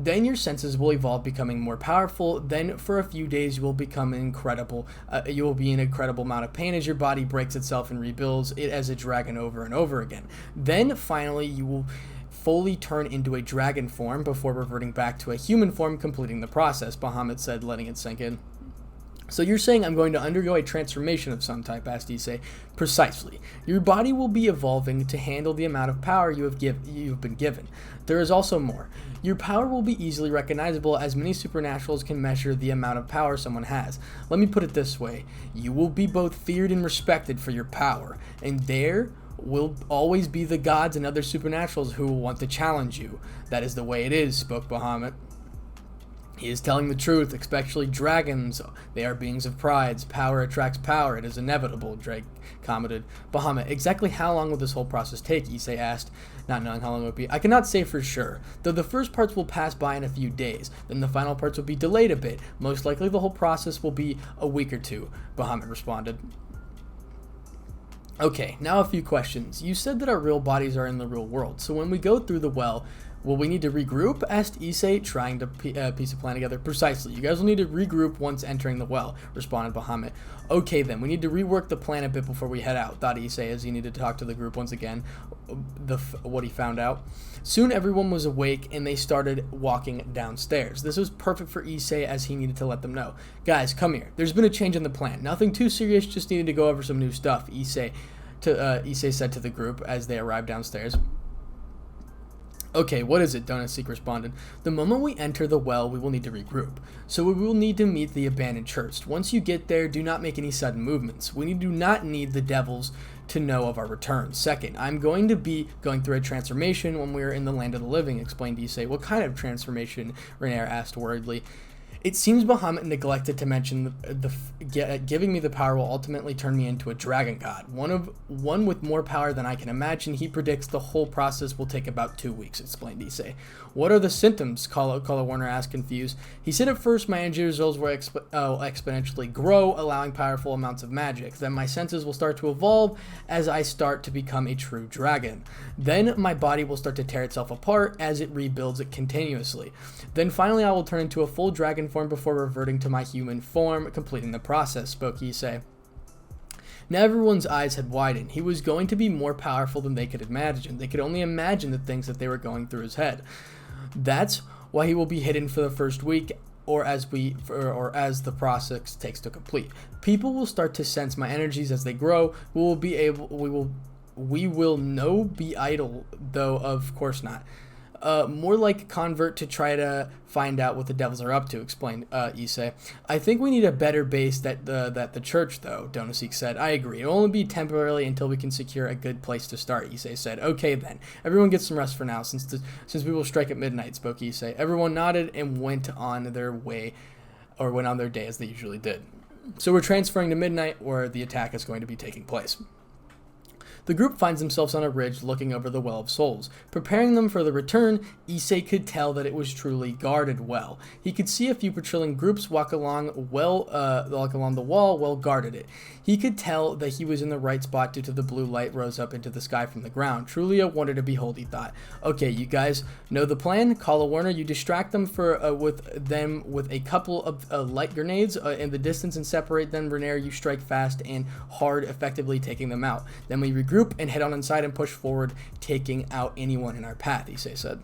Then your senses will evolve, becoming more powerful. Then for a few days, you will become incredible. You will be in an incredible amount of pain as your body breaks itself and rebuilds it as a dragon over and over again. Then finally, you will fully turn into a dragon form before reverting back to a human form, completing the process, Bahamut said, letting it sink in. So you're saying I'm going to undergo a transformation of some type, asked Issei. Precisely. Your body will be evolving to handle the amount of power you've been given. There is also more. Your power will be easily recognizable as many supernaturals can measure the amount of power someone has. Let me put it this way. You will be both feared and respected for your power, and there will always be the gods and other supernaturals who will want to challenge you. That is the way it is, spoke Bahamut. He is telling the truth, especially dragons. They are beings of pride. Power attracts power. It is inevitable, Drake commented. Bahamut, exactly how long will this whole process take? Issei asked, not knowing how long it would be. I cannot say for sure, though the first parts will pass by in a few days. Then the final parts will be delayed a bit. Most likely the whole process will be a week or two, Bahamut responded. Okay, now a few questions. You said that our real bodies are in the real world, so when we go through the well, will we need to regroup? Asked Issei, trying to piece a plan together. Precisely. You guys will need to regroup once entering the well, responded Bahamut. Okay then, we need to rework the plan a bit before we head out, thought Issei as he needed to talk to the group once again, what he found out. Soon everyone was awake and they started walking downstairs. This was perfect for Issei as he needed to let them know. Guys, come here. There's been a change in the plan. Nothing too serious, just needed to go over some new stuff, Issei said to the group as they arrived downstairs. Okay, what is it? Donut responded. The moment we enter the well, we will need to regroup. So we will need to meet the abandoned church. Once you get there, do not make any sudden movements. We do not need the devils to know of our return. Second, I'm going to be going through a transformation when we're in the land of the living, explained Issei. What kind of transformation? Renair asked worriedly. It seems Bahamut neglected to mention giving me the power will ultimately turn me into a dragon god. One with more power than I can imagine. He predicts the whole process will take about 2 weeks, explained Issei. What are the symptoms? Caller Warner asked, confused. He said at first my energy results will exponentially grow, allowing powerful amounts of magic. Then my senses will start to evolve as I start to become a true dragon. Then my body will start to tear itself apart as it rebuilds it continuously. Then finally I will turn into a full dragon form before reverting to my human form, completing the process, spoke Issei. Now everyone's eyes had widened. He was going to be more powerful than they could imagine. They could only imagine the things that they were going through his head. That's why he will be hidden for the first week, or as the process takes to complete. People will start to sense my energies as they grow. We will no be idle, though of course not. More like convert to try to find out what the devils are up to, explained Issei. I think we need a better base that the church, though, Donosik said. I agree. It'll only be temporarily until we can secure a good place to start, Issei said. Okay then. Everyone gets some rest for now, since we will strike at midnight, spoke Issei. Everyone nodded and went on their day as they usually did. So we're transferring to midnight, where the attack is going to be taking place. The group finds themselves on a ridge looking over the Well of Souls. Preparing them for the return, Issei could tell that it was truly guarded well. He could see a few patrolling groups walk along the wall, well guarded it. He could tell that he was in the right spot due to the blue light rose up into the sky from the ground. Truly a wonder to behold, he thought. Okay, you guys know the plan. Call a Warner. You distract them with a couple of light grenades in the distance and separate them. Renair, you strike fast and hard, effectively taking them out. Then we regroup and head on inside and push forward, taking out anyone in our path, Issei said.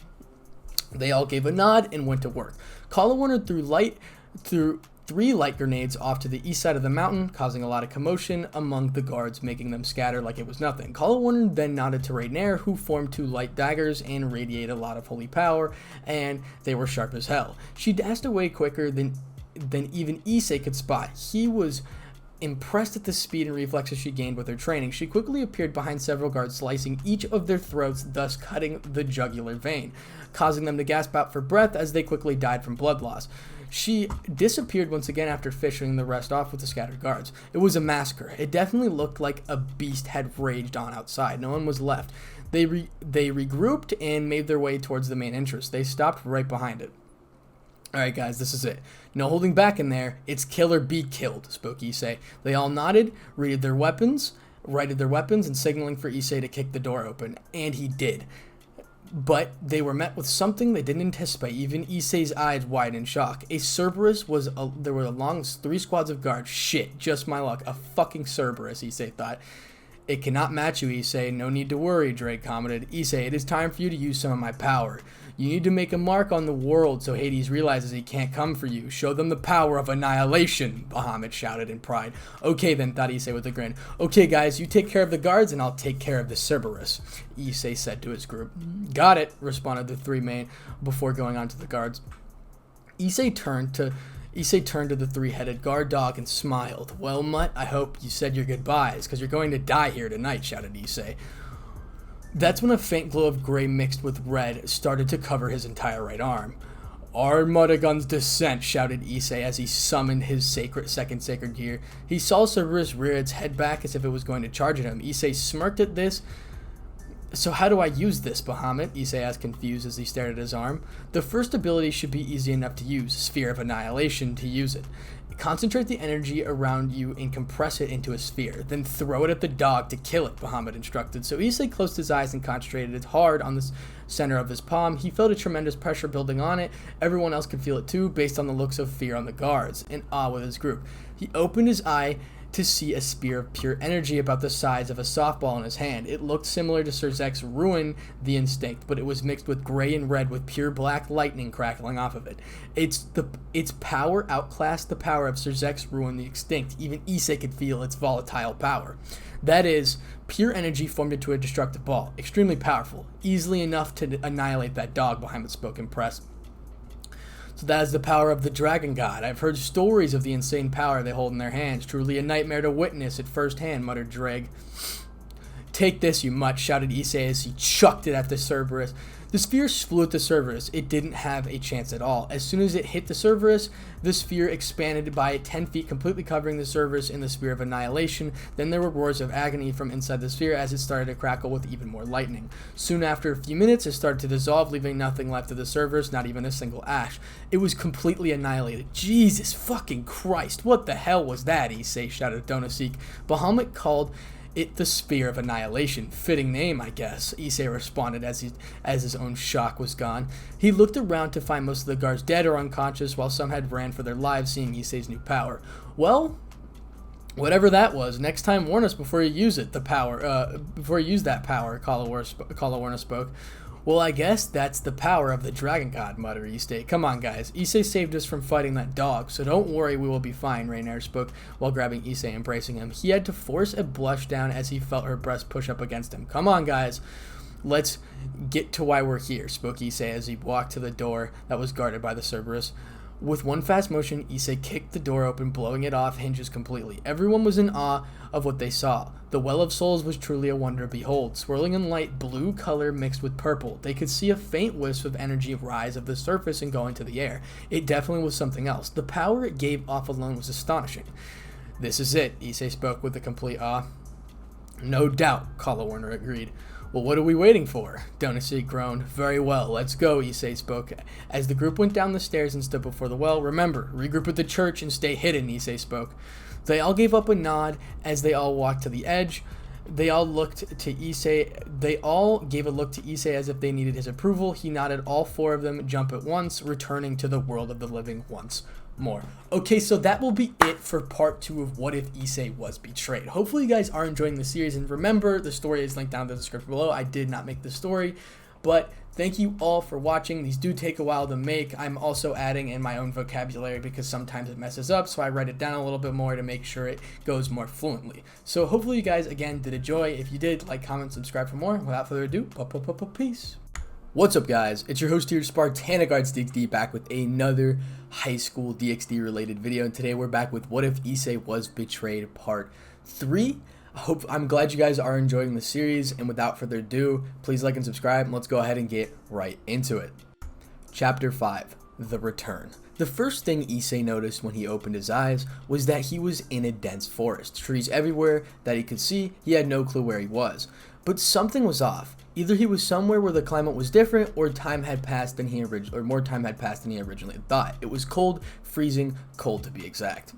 They all gave a nod and went to work. Call a Warner threw 3 light grenades off to the east side of the mountain, causing a lot of commotion among the guards, making them scatter like it was nothing. Call a Warner then nodded to Renair, who formed 2 light daggers and radiated a lot of holy power, and they were sharp as hell. She dashed away quicker than even Issei could spot. He was impressed at the speed and reflexes she gained with her training. She quickly appeared behind several guards, slicing each of their throats, thus cutting the jugular vein, causing them to gasp out for breath as they quickly died from blood loss. She disappeared once again after fishing the rest off with the scattered guards. It was a massacre. It definitely looked like a beast had raged on outside. No one was left. They regrouped and made their way towards the main entrance. They stopped right behind it. Alright guys, this is it. No holding back in there. It's kill or be killed, spoke Issei. They all nodded, righted their weapons, and signaling for Issei to kick the door open. And he did. But they were met with something they didn't anticipate. Even Issei's eyes widened in shock. A Cerberus there were along 3 squads of guards. Shit, just my luck. A fucking Cerberus, Issei thought. It cannot match you, Issei. No need to worry, Drake commented. Issei, it is time for you to use some of my power. You need to make a mark on the world so Hades realizes he can't come for you. Show them the power of annihilation, Bahamut shouted in pride. Okay then, thought Issei with a grin. Okay guys, you take care of the guards and I'll take care of the Cerberus, Issei said to his group. Got it, responded the 3 men before going on to the guards. Issei turned to the 3-headed guard dog and smiled. Well, Mutt, I hope you said your goodbyes, because you're going to die here tonight, shouted Issei. That's when a faint glow of gray mixed with red started to cover his entire right arm. Armadagon's descent, shouted Issei as he summoned his second sacred gear. He saw Cerberus rear its head back as if it was going to charge at him. Issei smirked at this. So how do I use this, Bahamut? Issei asked, confused as he stared at his arm. The first ability should be easy enough to use, Sphere of Annihilation, to use it. Concentrate the energy around you and compress it into a sphere. Then throw it at the dog to kill it, Bahamut instructed. So Issei closed his eyes and concentrated hard on the center of his palm. He felt a tremendous pressure building on it. Everyone else could feel it too, based on the looks of fear on the guards, and awe with his group. He opened his eye to see a spear of pure energy about the size of a softball in his hand. It looked similar to Cerzek's Ruin the Instinct, but it was mixed with gray and red with pure black lightning crackling off of it. Its power outclassed the power of Cerzek's Ruin the Extinct. Even Issei could feel its volatile power. That is, pure energy formed into a destructive ball. Extremely powerful. Easily enough to annihilate that dog, Bahamut spoke impressed. So that is the power of the dragon god. I've heard stories of the insane power they hold in their hands. Truly a nightmare to witness at first hand, muttered Dreg. Take this, you mutt, shouted Issei as he chucked it at the Cerberus. The sphere flew at the Cerberus. It didn't have a chance at all. As soon as it hit the Cerberus, the sphere expanded by 10 feet, completely covering the Cerberus in the sphere of annihilation. Then there were roars of agony from inside the sphere as it started to crackle with even more lightning. Soon after a few minutes, it started to dissolve, leaving nothing left of the Cerberus, not even a single ash. It was completely annihilated. Jesus fucking Christ, what the hell was that? Issei shouted at Donosik. Bahamut called it the Sphere of Annihilation. Fitting name, I guess, Issei responded as his own shock was gone. He looked around to find most of the guards dead or unconscious, while some had ran for their lives seeing Issei's new power. Well, whatever that was, next time warn us before you use it, before you use that power, Kalawarna spoke. Well, I guess that's the power of the Dragon God, muttered Issei. Come on, guys. Issei saved us from fighting that dog, so don't worry, we will be fine, Reynard spoke while grabbing Issei and embracing him. He had to force a blush down as he felt her breast push up against him. Come on, guys. Let's get to why we're here, spoke Issei as he walked to the door that was guarded by the Cerberus. With one fast motion, Issei kicked the door open, blowing it off hinges completely. Everyone was in awe of what they saw. The Well of Souls was truly a wonder to behold. Swirling in light blue color mixed with purple, they could see a faint wisp of energy rise of the surface and go into the air. It definitely was something else. The power it gave off alone was astonishing. This is it, Issei spoke with a complete awe. No doubt, Kalawarna agreed. Well, what are we waiting for? Donosik groaned. Very well, let's go, Issei spoke. As the group went down the stairs and stood before the well, remember, regroup at the church and stay hidden, Issei spoke. They all gave up a nod as they all walked to the edge. They all looked to Issei. They all gave a look to Issei as if they needed his approval. He nodded. All four of them jump at once, returning to the world of the living once more. Okay, so that will be it for part 2 of What If Issei Was Betrayed. Hopefully you guys are enjoying the series, and remember, the story is linked down in the description below. I did not make the story, but thank you all for watching. These do take a while to make. I'm also adding in my own vocabulary because sometimes it messes up, so I write it down a little bit more to make sure it goes more fluently. So hopefully you guys, again, did enjoy. If you did, like, comment, subscribe for more. Without further ado, peace. What's up, guys? It's your host here, Spartanic Arts DxD, back with another high school DxD related video, and today we're back with What If Issei Was Betrayed Part 3. I'm glad you guys are enjoying the series, and without further ado, please like and subscribe, and let's go ahead and get right into it. Chapter 5, The Return. The first thing Issei noticed when he opened his eyes was that he was in a dense forest. Trees everywhere that he could see. He had no clue where he was. But something was off. Either he was somewhere where the climate was different, or more time had passed than he originally thought. It was cold, freezing cold to be exact.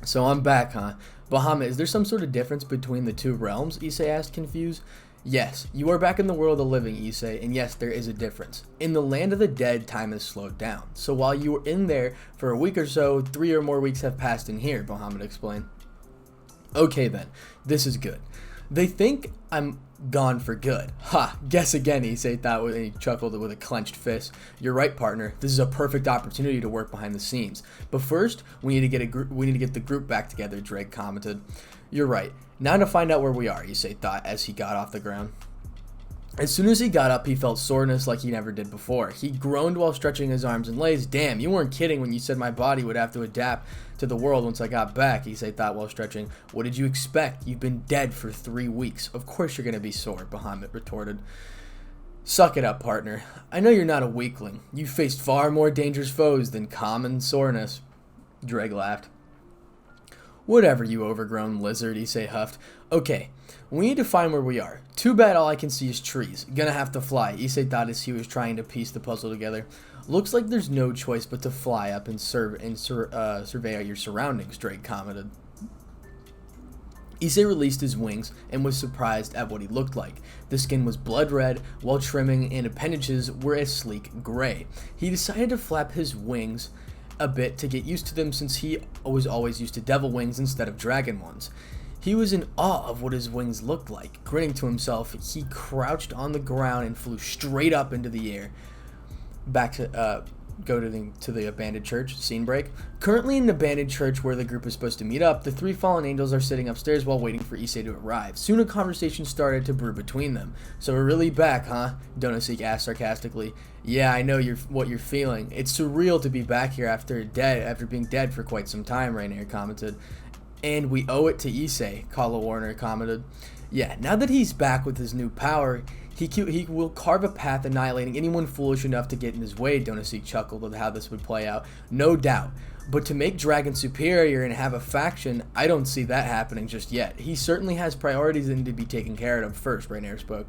So I'm back, huh? Bahamut, is there some sort of difference between the two realms? Issei asked, confused. Yes, you are back in the world of the living, Issei, and yes, there is a difference. In the land of the dead, time has slowed down. So while you were in there for a week or so, 3 or more weeks have passed in here, Bahamut explained. Okay then, this is good. They think I'm gone for good. Ha, guess again, Issei thought, and he chuckled with a clenched fist. You're right, partner. This is a perfect opportunity to work behind the scenes. But first, we need to get the group back together, Drake commented. You're right. Now to find out where we are, Issei thought as he got off the ground. As soon as he got up, he felt soreness like he never did before. He groaned while stretching his arms and legs. Damn, you weren't kidding when you said my body would have to adapt to the world once I got back, Issei thought while stretching. What did you expect? You've been dead for 3 weeks. Of course you're going to be sore, Bahamut retorted. Suck it up, partner. I know you're not a weakling. You've faced far more dangerous foes than common soreness. Drake laughed. Whatever, you overgrown lizard, Issei huffed. Okay, we need to find where we are. Too bad all I can see is trees. Gonna have to fly, Issei thought as he was trying to piece the puzzle together. Looks like there's no choice but to fly up and survey out your surroundings, Drake commented. Issei released his wings and was surprised at what he looked like. The skin was blood red, while trimming and appendages were a sleek gray. He decided to flap his wings a bit to get used to them since he was always used to devil wings instead of dragon ones. He was in awe of what his wings looked like. Grinning to himself, he crouched on the ground and flew straight up into the air. Back to go to the abandoned church. Scene break. Currently in the abandoned church where the group is supposed to meet up, the 3 fallen angels are sitting upstairs while waiting for Issei to arrive. Soon a conversation started to brew between them. So we're really back, huh? Donosik asked sarcastically. Yeah, I know what you're feeling. It's surreal to be back here after being dead for quite some time, Rainier commented. And we owe it to Issei, Kalawarna commented. Yeah, now that he's back with his new power, He will carve a path annihilating anyone foolish enough to get in his way, Donosik chuckled at how this would play out. No doubt. But to make Dragon superior and have a faction, I don't see that happening just yet. He certainly has priorities that need to be taken care of first, Rainier spoke.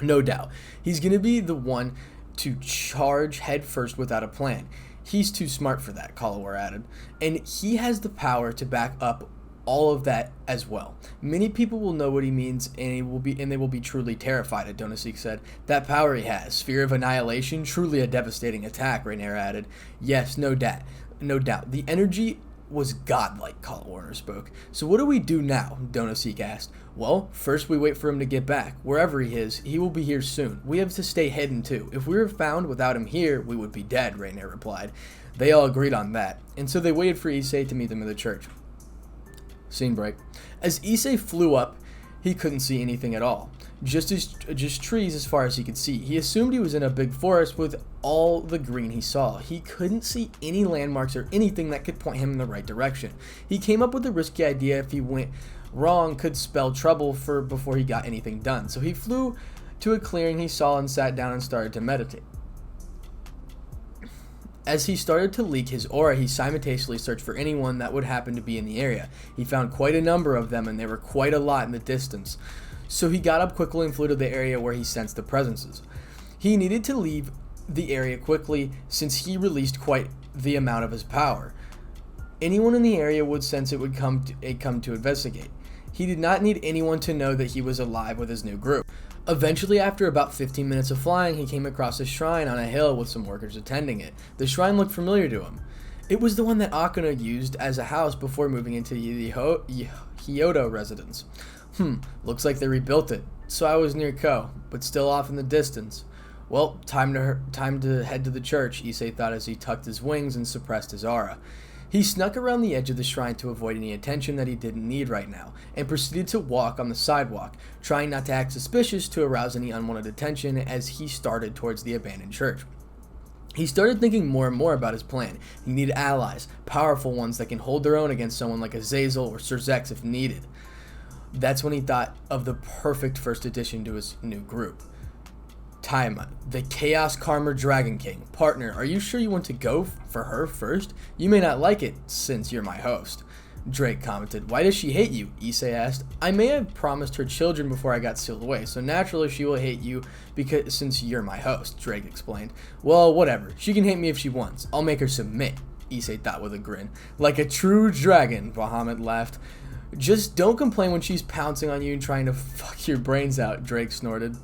No doubt. He's going to be the one to charge head first without a plan. He's too smart for that, Collowar added. And he has the power to back up all of that as well. Many people will know what he means, and they will be truly terrified, Donosik said. That power he has, sphere of annihilation, truly a devastating attack, Rainier added. Yes, no doubt. The energy was godlike, Collowar spoke. So what do we do now? Donosik asked. Well, first we wait for him to get back. Wherever he is, he will be here soon. We have to stay hidden too. If we were found without him here, we would be dead, Rainier replied. They all agreed on that, and so they waited for Issei to meet them in the church. Scene break. As Issei flew up, he couldn't see anything at all. Just trees as far as he could see. He assumed he was in a big forest with all the green he saw. He couldn't see any landmarks or anything that could point him in the right direction. He came up with a risky idea if he went wrong could spell trouble before he got anything done. So he flew to a clearing he saw and sat down and started to meditate. As he started to leak his aura, he simultaneously searched for anyone that would happen to be in the area. He found quite a number of them, and they were quite a lot in the distance. So he got up quickly and flew to the area where he sensed the presences. He needed to leave the area quickly since he released quite the amount of his power. Anyone in the area would sense it would come to investigate. He did not need anyone to know that he was alive with his new group. Eventually, after about 15 minutes of flying, he came across a shrine on a hill with some workers attending it. The shrine looked familiar to him. It was the one that Akuna used as a house before moving into the hyoudou residence. Looks like they rebuilt it. So I was near Ko, but still off in the distance. Well, time to head to the church, Issei thought as he tucked his wings and suppressed his aura. He snuck around the edge of the shrine to avoid any attention that he didn't need right now, and proceeded to walk on the sidewalk, trying not to act suspicious to arouse any unwanted attention as he started towards the abandoned church. He started thinking more and more about his plan. He needed allies, powerful ones that can hold their own against someone like Azazel or Sir Zex if needed. That's when he thought of the perfect first addition to his new group. Taima, the Chaos Karma Dragon King. Partner, are you sure you want to go for her first? You may not like it, since you're my host. Drake commented. Why does she hate you? Issei asked. I may have promised her children before I got sealed away, so naturally she will hate you since you're my host, Drake explained. Well, whatever. She can hate me if she wants. I'll make her submit, Issei thought with a grin. Like a true dragon, Bahamut laughed. Just don't complain when she's pouncing on you and trying to fuck your brains out, Drake snorted.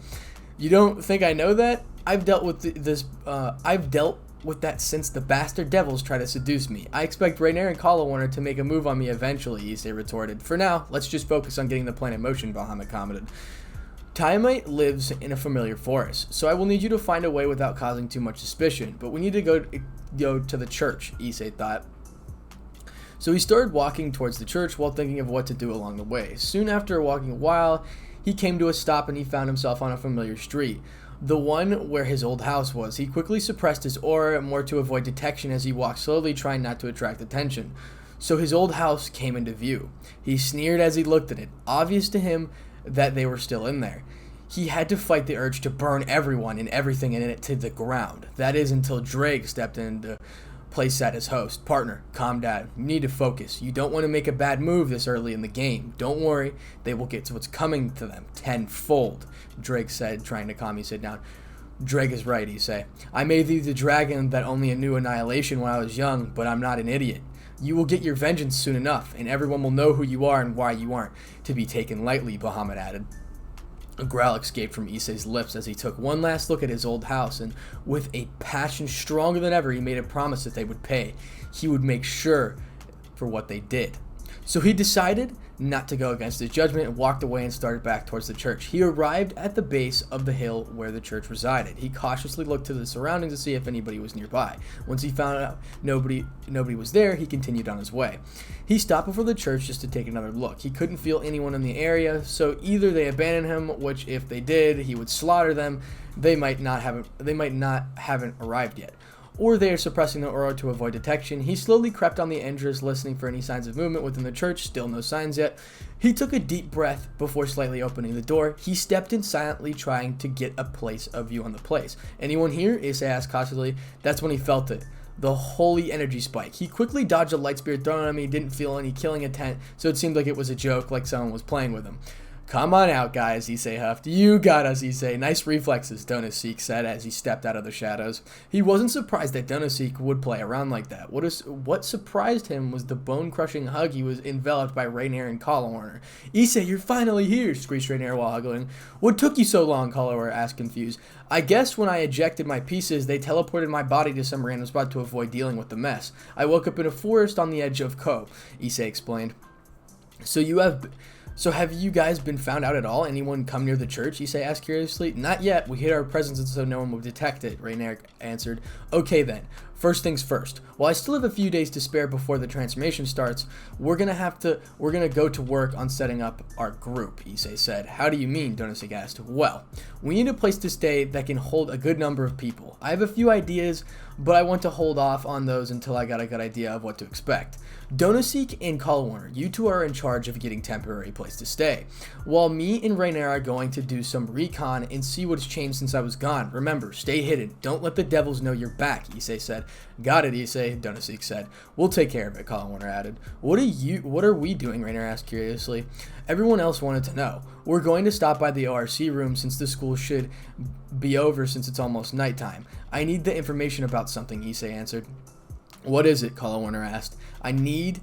You don't think I know that? I've dealt with that since the bastard devils try to seduce me. I expect Rainier and Collowar to make a move on me eventually, Issei retorted. For now, let's just focus on getting the plan in motion, Bahamut commented. Taimite lives in a familiar forest, so I will need you to find a way without causing too much suspicion, but we need to go to the church, Issei thought. So he started walking towards the church while thinking of what to do along the way. Soon after walking a while, he came to a stop and he found himself on a familiar street, the one where his old house was. He quickly suppressed his aura more to avoid detection as he walked slowly, trying not to attract attention. So his old house came into view. He sneered as he looked at it, obvious to him that they were still in there. He had to fight the urge to burn everyone and everything in it to the ground. That is until Drake stepped in to place at his host. Partner, calm down. You need to focus. You don't want to make a bad move this early in the game. Don't worry. They will get to what's coming to them tenfold, Drake said, trying to calm Issei down. Drake is right, Issei. I may be the dragon that only knew annihilation when I was young, but I'm not an idiot. You will get your vengeance soon enough, and everyone will know who you are and why you aren't to be taken lightly, Bahamut added. A growl escaped from Issei's lips as he took one last look at his old house, and with a passion stronger than ever, he made a promise that they would pay. He would make sure for what they did. So he decided not to go against his judgment and walked away and started back towards the church. He arrived at the base of the hill where the church resided. He cautiously looked to the surroundings to see if anybody was nearby. Once he found out nobody was there, he continued on his way. He stopped before the church just to take another look. He couldn't feel anyone in the area, so either they abandoned him, which if they did, he would slaughter them. They might not haven't arrived yet. or they are suppressing the aura to avoid detection. He slowly crept on the entrance, listening for any signs of movement within the church. Still no signs yet. He took a deep breath before slightly opening the door. He stepped in silently, trying to get a place of view on the place. Anyone here? Issei asked cautiously. That's when he felt it. The holy energy spike. He quickly dodged a light spirit thrown at him. He didn't feel any killing intent, so it seemed like it was a joke, like someone was playing with him. Come on out, guys, Issei huffed. You got us, Issei. Nice reflexes, Donosik said as he stepped out of the shadows. He wasn't surprised that Donosik would play around like that. What surprised him was the bone-crushing hug he was enveloped by Rainier and Collarwarner. Issei, you're finally here, screeched Rainier while hugging. What took you so long? Collarwarner asked, confused. I guess when I ejected my pieces, they teleported my body to some random spot to avoid dealing with the mess. I woke up in a forest on the edge of Ko, Issei explained. So have you guys been found out at all? Anyone come near the church? Issei asked curiously. Not yet. We hid our presence so no one would detect it, Rainier answered. Okay then. First things first. While I still have a few days to spare before the transformation starts, we're gonna go to work on setting up our group, Issei said. How do you mean? Donosik asked. Well, we need a place to stay that can hold a good number of people. I have a few ideas, but I want to hold off on those until I got a good idea of what to expect. Donosik and Collarwarner, you two are in charge of getting temporary place to stay, while me and Rainier are going to do some recon and see what's changed since I was gone. Remember, stay hidden. Don't let the devils know you're back, Issei said. Got it, Issei, Donosik said. We'll take care of it, Collarwarner added. What are we doing? Rainier asked curiously. Everyone else wanted to know. We're going to stop by the ORC room since the school should be over since it's almost nighttime. I need the information about something, Issei answered. What is it? Collarwarner asked. I need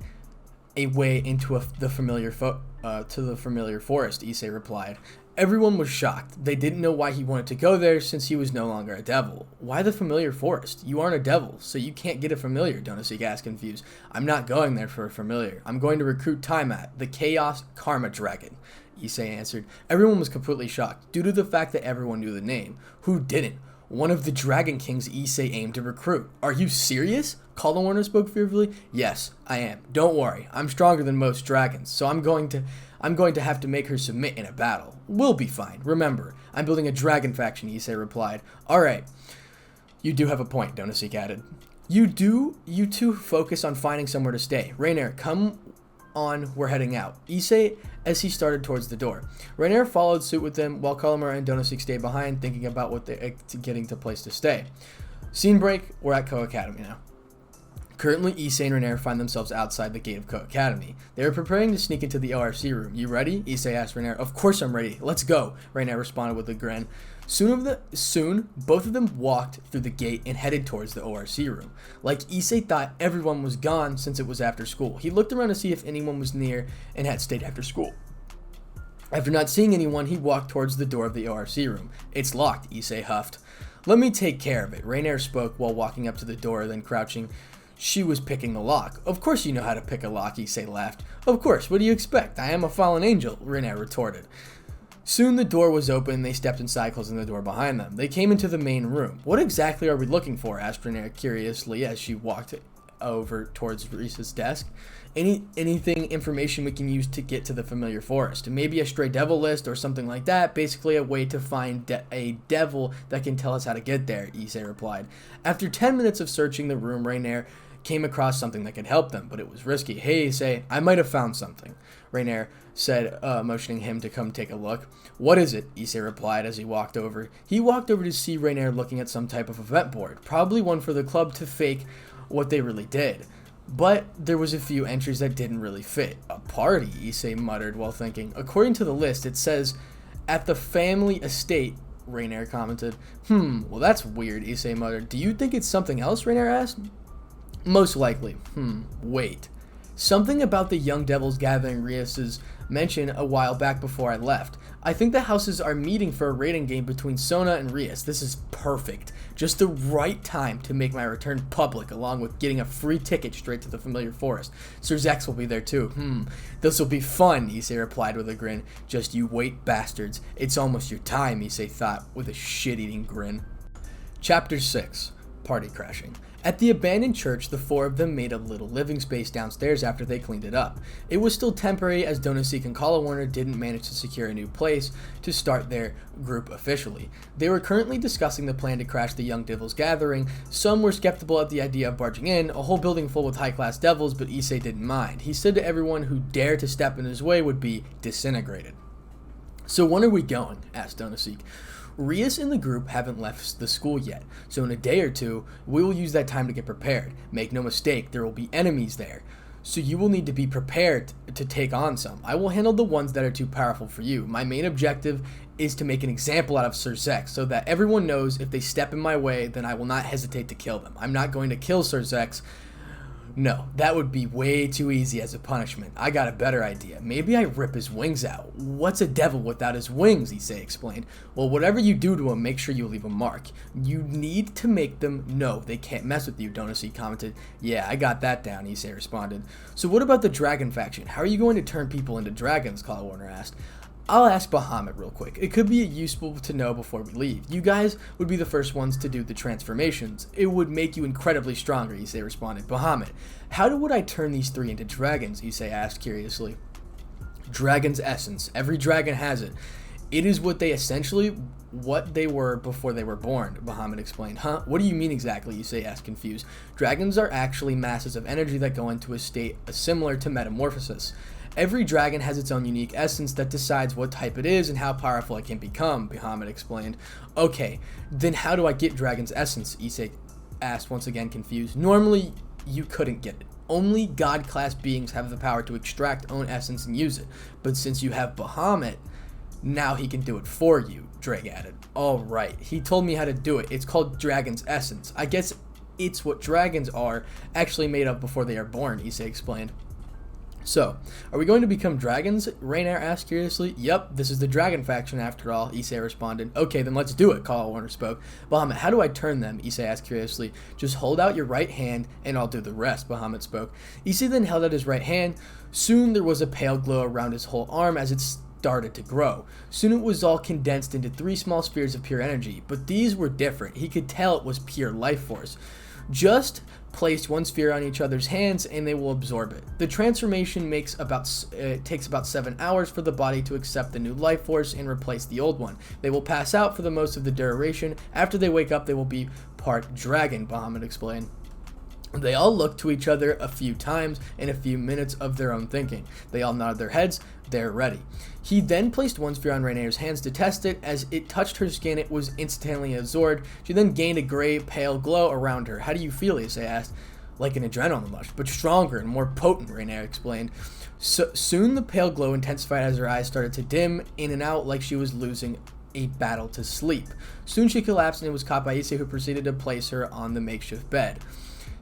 a way into the familiar forest, Issei replied. Everyone was shocked. They didn't know why he wanted to go there since he was no longer a devil. Why the familiar forest? You aren't a devil, so you can't get a familiar, Donosik asked confused. I'm not going there for a familiar. I'm going to recruit Tiamat, the Chaos Karma Dragon, Issei answered. Everyone was completely shocked, due to the fact that everyone knew the name. Who didn't? One of the Dragon Kings Issei aimed to recruit. Are you serious? Collarwarner spoke fearfully. Yes, I am. Don't worry. I'm stronger than most dragons, so I'm going to have to make her submit in a battle. We'll be fine. Remember, I'm building a dragon faction, Issei replied. Alright. You do have a point, Donosik added. You two focus on finding somewhere to stay. Rainier, come on, we're heading out, Issei as he started towards the door. Rainier followed suit with them, while Collarwarner and Donosik stayed behind, thinking about what they're getting to place to stay. Scene break, we're at Ko Academy now. Currently, Issei and Rainier find themselves outside the gate of Ko Academy. They are preparing to sneak into the ORC room. You ready? Issei asked Rainier. Of course I'm ready. Let's go, Rainier responded with a grin. Soon, both of them walked through the gate and headed towards the ORC room. Like Issei thought everyone was gone since it was after school. He looked around to see if anyone was near and had stayed after school. After not seeing anyone, he walked towards the door of the ORC room. It's locked, Issei huffed. Let me take care of it, Rainier spoke while walking up to the door, then crouching. She was picking the lock. Of course you know how to pick a lock, Issei laughed. Of course, what do you expect? I am a fallen angel, Rainier retorted. Soon the door was open and they stepped inside, closing the door behind them. They came into the main room. What exactly are we looking for? Asked Rainier curiously as she walked over towards Reese's desk. Anything information we can use to get to the familiar forest. Maybe a stray devil list or something like that. Basically a way to find a devil that can tell us how to get there, Issei replied. After 10 minutes of searching the room, Rainier came across something that could help them, but it was risky. Hey, Issei, I might have found something, Rainier said, motioning him to come take a look. What is it? Issei replied as he walked over. He walked over to see Rainier looking at some type of event board, probably one for the club to fake what they really did. But there was a few entries that didn't really fit. A party, Issei muttered while thinking. According to the list, it says, at the family estate, Rainier commented. Well that's weird, Issei muttered. Do you think it's something else, Rainier asked? Most likely. Wait. Something about the young devils gathering Rias's mentioned a while back before I left. I think the houses are meeting for a raiding game between Sona and Rias. This is perfect. Just the right time to make my return public, along with getting a free ticket straight to the familiar forest. Sir Zex will be there too. This'll be fun, Issei replied with a grin. Just you wait, bastards. It's almost your time, Issei thought with a shit-eating grin. Chapter 6. Party crashing. At the abandoned church, the four of them made a little living space downstairs after they cleaned it up. It was still temporary as Donosik and Kalawarner didn't manage to secure a new place to start their group officially. They were currently discussing the plan to crash the Young Devils gathering. Some were skeptical at the idea of barging in, a whole building full with high-class devils, but Issei didn't mind. He said to everyone who dared to step in his way would be disintegrated. "So when are we going?" asked Donosik. "Rias and the group haven't left the school yet, so in a day or two, we will use that time to get prepared. Make no mistake, there will be enemies there, so you will need to be prepared to take on some. I will handle the ones that are too powerful for you. My main objective is to make an example out of Sir Zex, so that everyone knows if they step in my way, then I will not hesitate to kill them. I'm not going to kill Sir Zex. No, that would be way too easy as a punishment. I got a better idea. Maybe I rip his wings out." "What's a devil without his wings?" Issei explained. "Well, whatever you do to him, make sure you leave a mark. You need to make them know they can't mess with you," Donosik commented. "Yeah, I got that down," Issei responded. "So what about the dragon faction? How are you going to turn people into dragons?" Kalawarner asked. "I'll ask Bahamut real quick. It could be useful to know before we leave. You guys would be the first ones to do the transformations. It would make you incredibly stronger," Issei responded. "Bahamut, how would I turn these three into dragons?" Issei asked curiously. "Dragon's essence. Every dragon has it. It is what they were before they were born," Bahamut explained. "Huh? What do you mean exactly?" Issei asked, confused. "Dragons are actually masses of energy that go into a state similar to metamorphosis. Every dragon has its own unique essence that decides what type it is and how powerful it can become," Bahamut explained. "Okay, then how do I get dragon's essence?" Issei asked, once again confused. "Normally, you couldn't get it. Only God-class beings have the power to extract own essence and use it. But since you have Bahamut, now he can do it for you," Drake added. "Alright, he told me how to do it. It's called dragon's essence. I guess it's what dragons are actually made of before they are born," Issei explained. "So, are we going to become dragons?" Rainier asked curiously. "Yup, this is the dragon faction after all," Issei responded. "Okay, then let's do it," Kalawarner spoke. "Bahamut, how do I turn them?" Issei asked curiously. "Just hold out your right hand and I'll do the rest," Bahamut spoke. Issei then held out his right hand. Soon there was a pale glow around his whole arm as it started to grow. Soon it was all condensed into 3 small spheres of pure energy, but these were different. He could tell it was pure life force. Just place one sphere on each other's hands and they will absorb it. The transformation takes about 7 hours for the body to accept the new life force and replace the old one. They will pass out for the most of the duration. After they wake up, they will be part dragon, Bahamut explained. They all looked to each other a few times in a few minutes of their own thinking. They all nodded their heads. They're ready. He then placed one sphere on Rainier's hands to test it. As it touched her skin, it was instantly absorbed. She then gained a gray, pale glow around her. "How do you feel?" Issei asked. "Like an adrenaline rush, but stronger and more potent," Rainier explained. Soon the pale glow intensified as her eyes started to dim in and out like she was losing a battle to sleep. Soon she collapsed and it was caught by Issei, who proceeded to place her on the makeshift bed.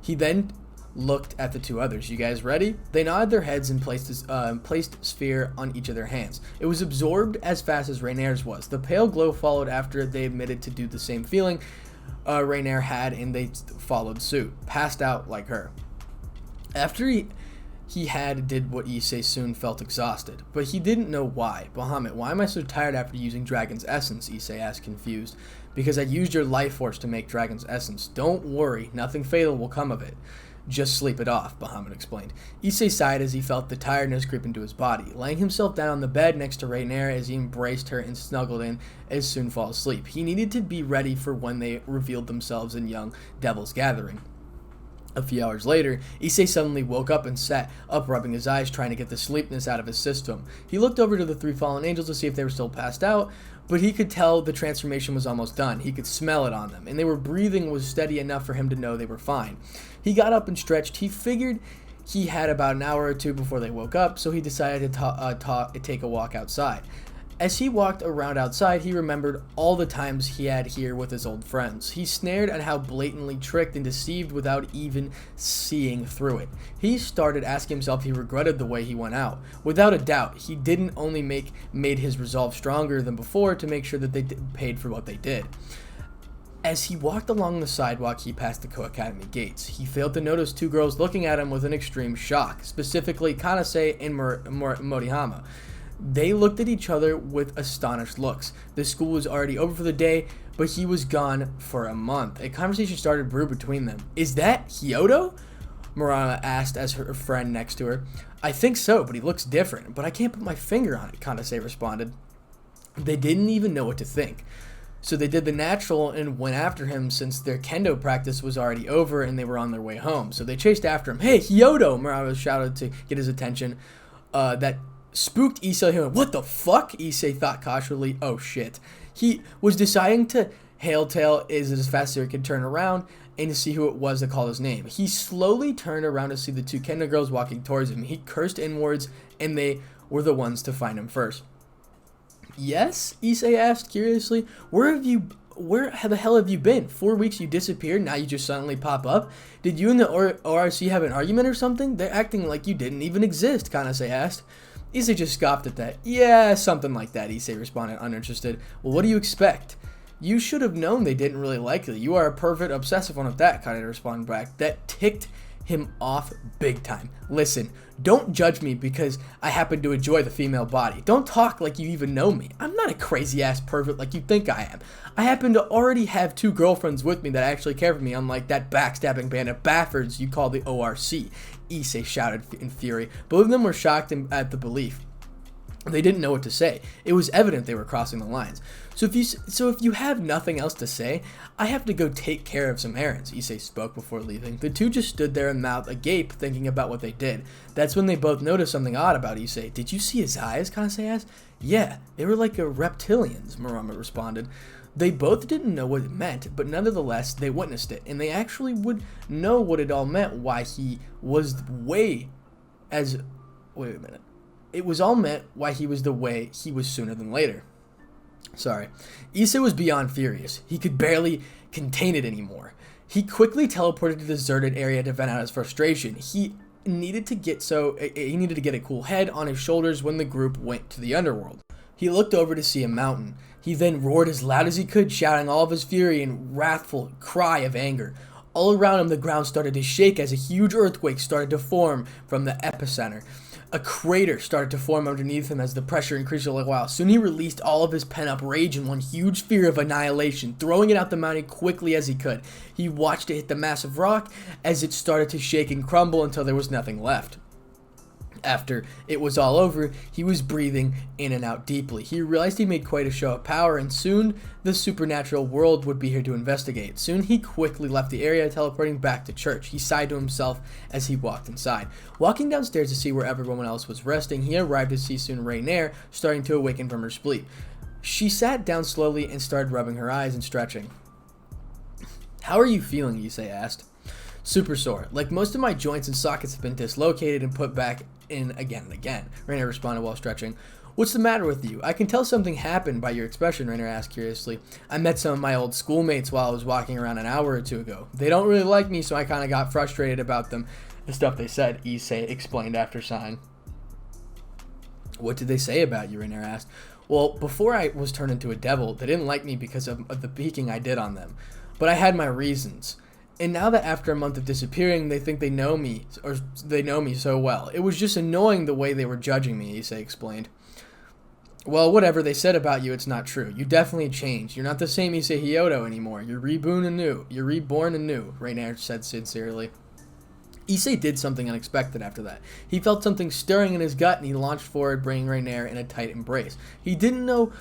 He then looked at the 2 others. "You guys ready?" They nodded their heads and placed sphere on each of their hands. It was absorbed as fast as Rainier's was. The pale glow followed after they admitted to do the same feeling Rainier had, and they followed suit, passed out like her. After he did what Issei soon felt exhausted, but he didn't know why. "Bahamut, why am I so tired after using Dragon's Essence?" Issei asked, confused. "Because I used your life force to make Dragon's Essence. Don't worry, nothing fatal will come of it. Just sleep it off," Bahamut explained. Issei sighed as he felt the tiredness creep into his body. Laying himself down on the bed next to Rainier as he embraced her and snuggled in as soon fall asleep. He needed to be ready for when they revealed themselves in Young Devil's gathering. A few hours later, Issei suddenly woke up and sat up, rubbing his eyes, trying to get the sleepiness out of his system. He looked over to the 3 fallen angels to see if they were still passed out, but he could tell the transformation was almost done. He could smell it on them, and their breathing was steady enough for him to know they were fine. He got up and stretched. He figured he had about an hour or 2 before they woke up, so he decided to take a walk outside. As he walked around outside, he remembered all the times he had here with his old friends. He snared at how blatantly tricked and deceived without even seeing through it. He started asking himself if he regretted the way he went out. Without a doubt, he didn't only made his resolve stronger than before to make sure that they paid for what they did. As he walked along the sidewalk, he passed the Co-Academy gates. He failed to notice 2 girls looking at him with an extreme shock, specifically Kanase and Morihama. They looked at each other with astonished looks. The school was already over for the day, but he was gone for a month. A conversation started brew between them. "Is that Hyoudou?" Marana asked as her friend next to her. "I think so, but he looks different, but I can't put my finger on it," Kanase responded. They didn't even know what to think. So they did the natural and went after him since their kendo practice was already over and they were on their way home. So they chased after him. "Hey, Hyoudou!" Marana shouted to get his attention. That spooked Issei. He went, "What the fuck?" Issei thought cautiously. Oh shit. He was deciding to hail tail as fast as he could turn around and to see who it was that called his name. He slowly turned around to see the two kendo girls walking towards him. He cursed inwards and they were the ones to find him first. "Yes?" Issei asked curiously. Where the hell have you been? 4 weeks you disappeared, now you just suddenly pop up? Did you and the ORC have an argument or something? They're acting like you didn't even exist," Kanase asked. Issei just scoffed at that. "Yeah, something like that," Issei responded, uninterested. "Well, what do you expect? You should have known they didn't really like you. You are a pervert obsessive one of that," Kanase responded back. That ticked him off big time. "Listen, don't judge me because I happen to enjoy the female body. Don't talk like you even know me. I'm not a crazy ass pervert like you think I am. I happen to already have 2 girlfriends with me that actually care for me, unlike that backstabbing band of baffords you call the ORC," Issei shouted in fury. Both of them were shocked at the belief. They didn't know what to say. It was evident they were crossing the lines. So if you have nothing else to say, I have to go take care of some errands," Issei spoke before leaving. The two just stood there and mouth agape, thinking about what they did. That's when they both noticed something odd about Issei. "Did you see his eyes?" Kanase asked. "Yeah, they were like a reptilians," Marama responded. They both didn't know what it meant, but nonetheless, they witnessed it, and they actually would know what it all meant, why he was It was all meant why he was the way he was sooner than later. Issei was beyond furious. He could barely contain it anymore. He quickly teleported to the deserted area to vent out his frustration. He needed to get a cool head on his shoulders when the group went to the underworld. He looked over to see a mountain. He then roared as loud as he could, shouting all of his fury and wrathful cry of anger. All around him, the ground started to shake as a huge earthquake started to form from the epicenter. A crater started to form underneath him as the pressure increased all the while. Soon he released all of his pent-up rage in one huge fear of annihilation, throwing it out the mountain quickly as he could. He watched it hit the massive rock as it started to shake and crumble until there was nothing left. After it was all over, he was breathing in and out deeply. He realized he made quite a show of power, and soon the supernatural world would be here to investigate. Soon he quickly left the area, teleporting back to church. He sighed to himself as he walked inside. Walking downstairs to see where everyone else was resting, he arrived to see soon Rainier starting to awaken from her sleep. She sat down slowly and started rubbing her eyes and stretching. "How are you feeling?" Issei asked. "Super sore. Like most of my joints and sockets have been dislocated and put back in again and again," Rainier responded while stretching. "What's the matter with you? I can tell something happened by your expression," Rainier asked curiously. "I met some of my old schoolmates while I was walking around an hour or 2 ago. They don't really like me, so I kind of got frustrated about them. The stuff they said," Issei explained after sighing. "What did they say about you?" Rainier asked. "Well, before I was turned into a devil, they didn't like me because of the peeking I did on them. But I had my reasons. And now that after a month of disappearing, they think they know me so well. It was just annoying the way they were judging me," Issei explained. "Well, whatever they said about you, it's not true. You definitely changed. You're not the same Issei Hyoudou anymore. You're reborn anew," Rainier said sincerely. Issei did something unexpected after that. He felt something stirring in his gut and he launched forward, bringing Rainier in a tight embrace. He didn't know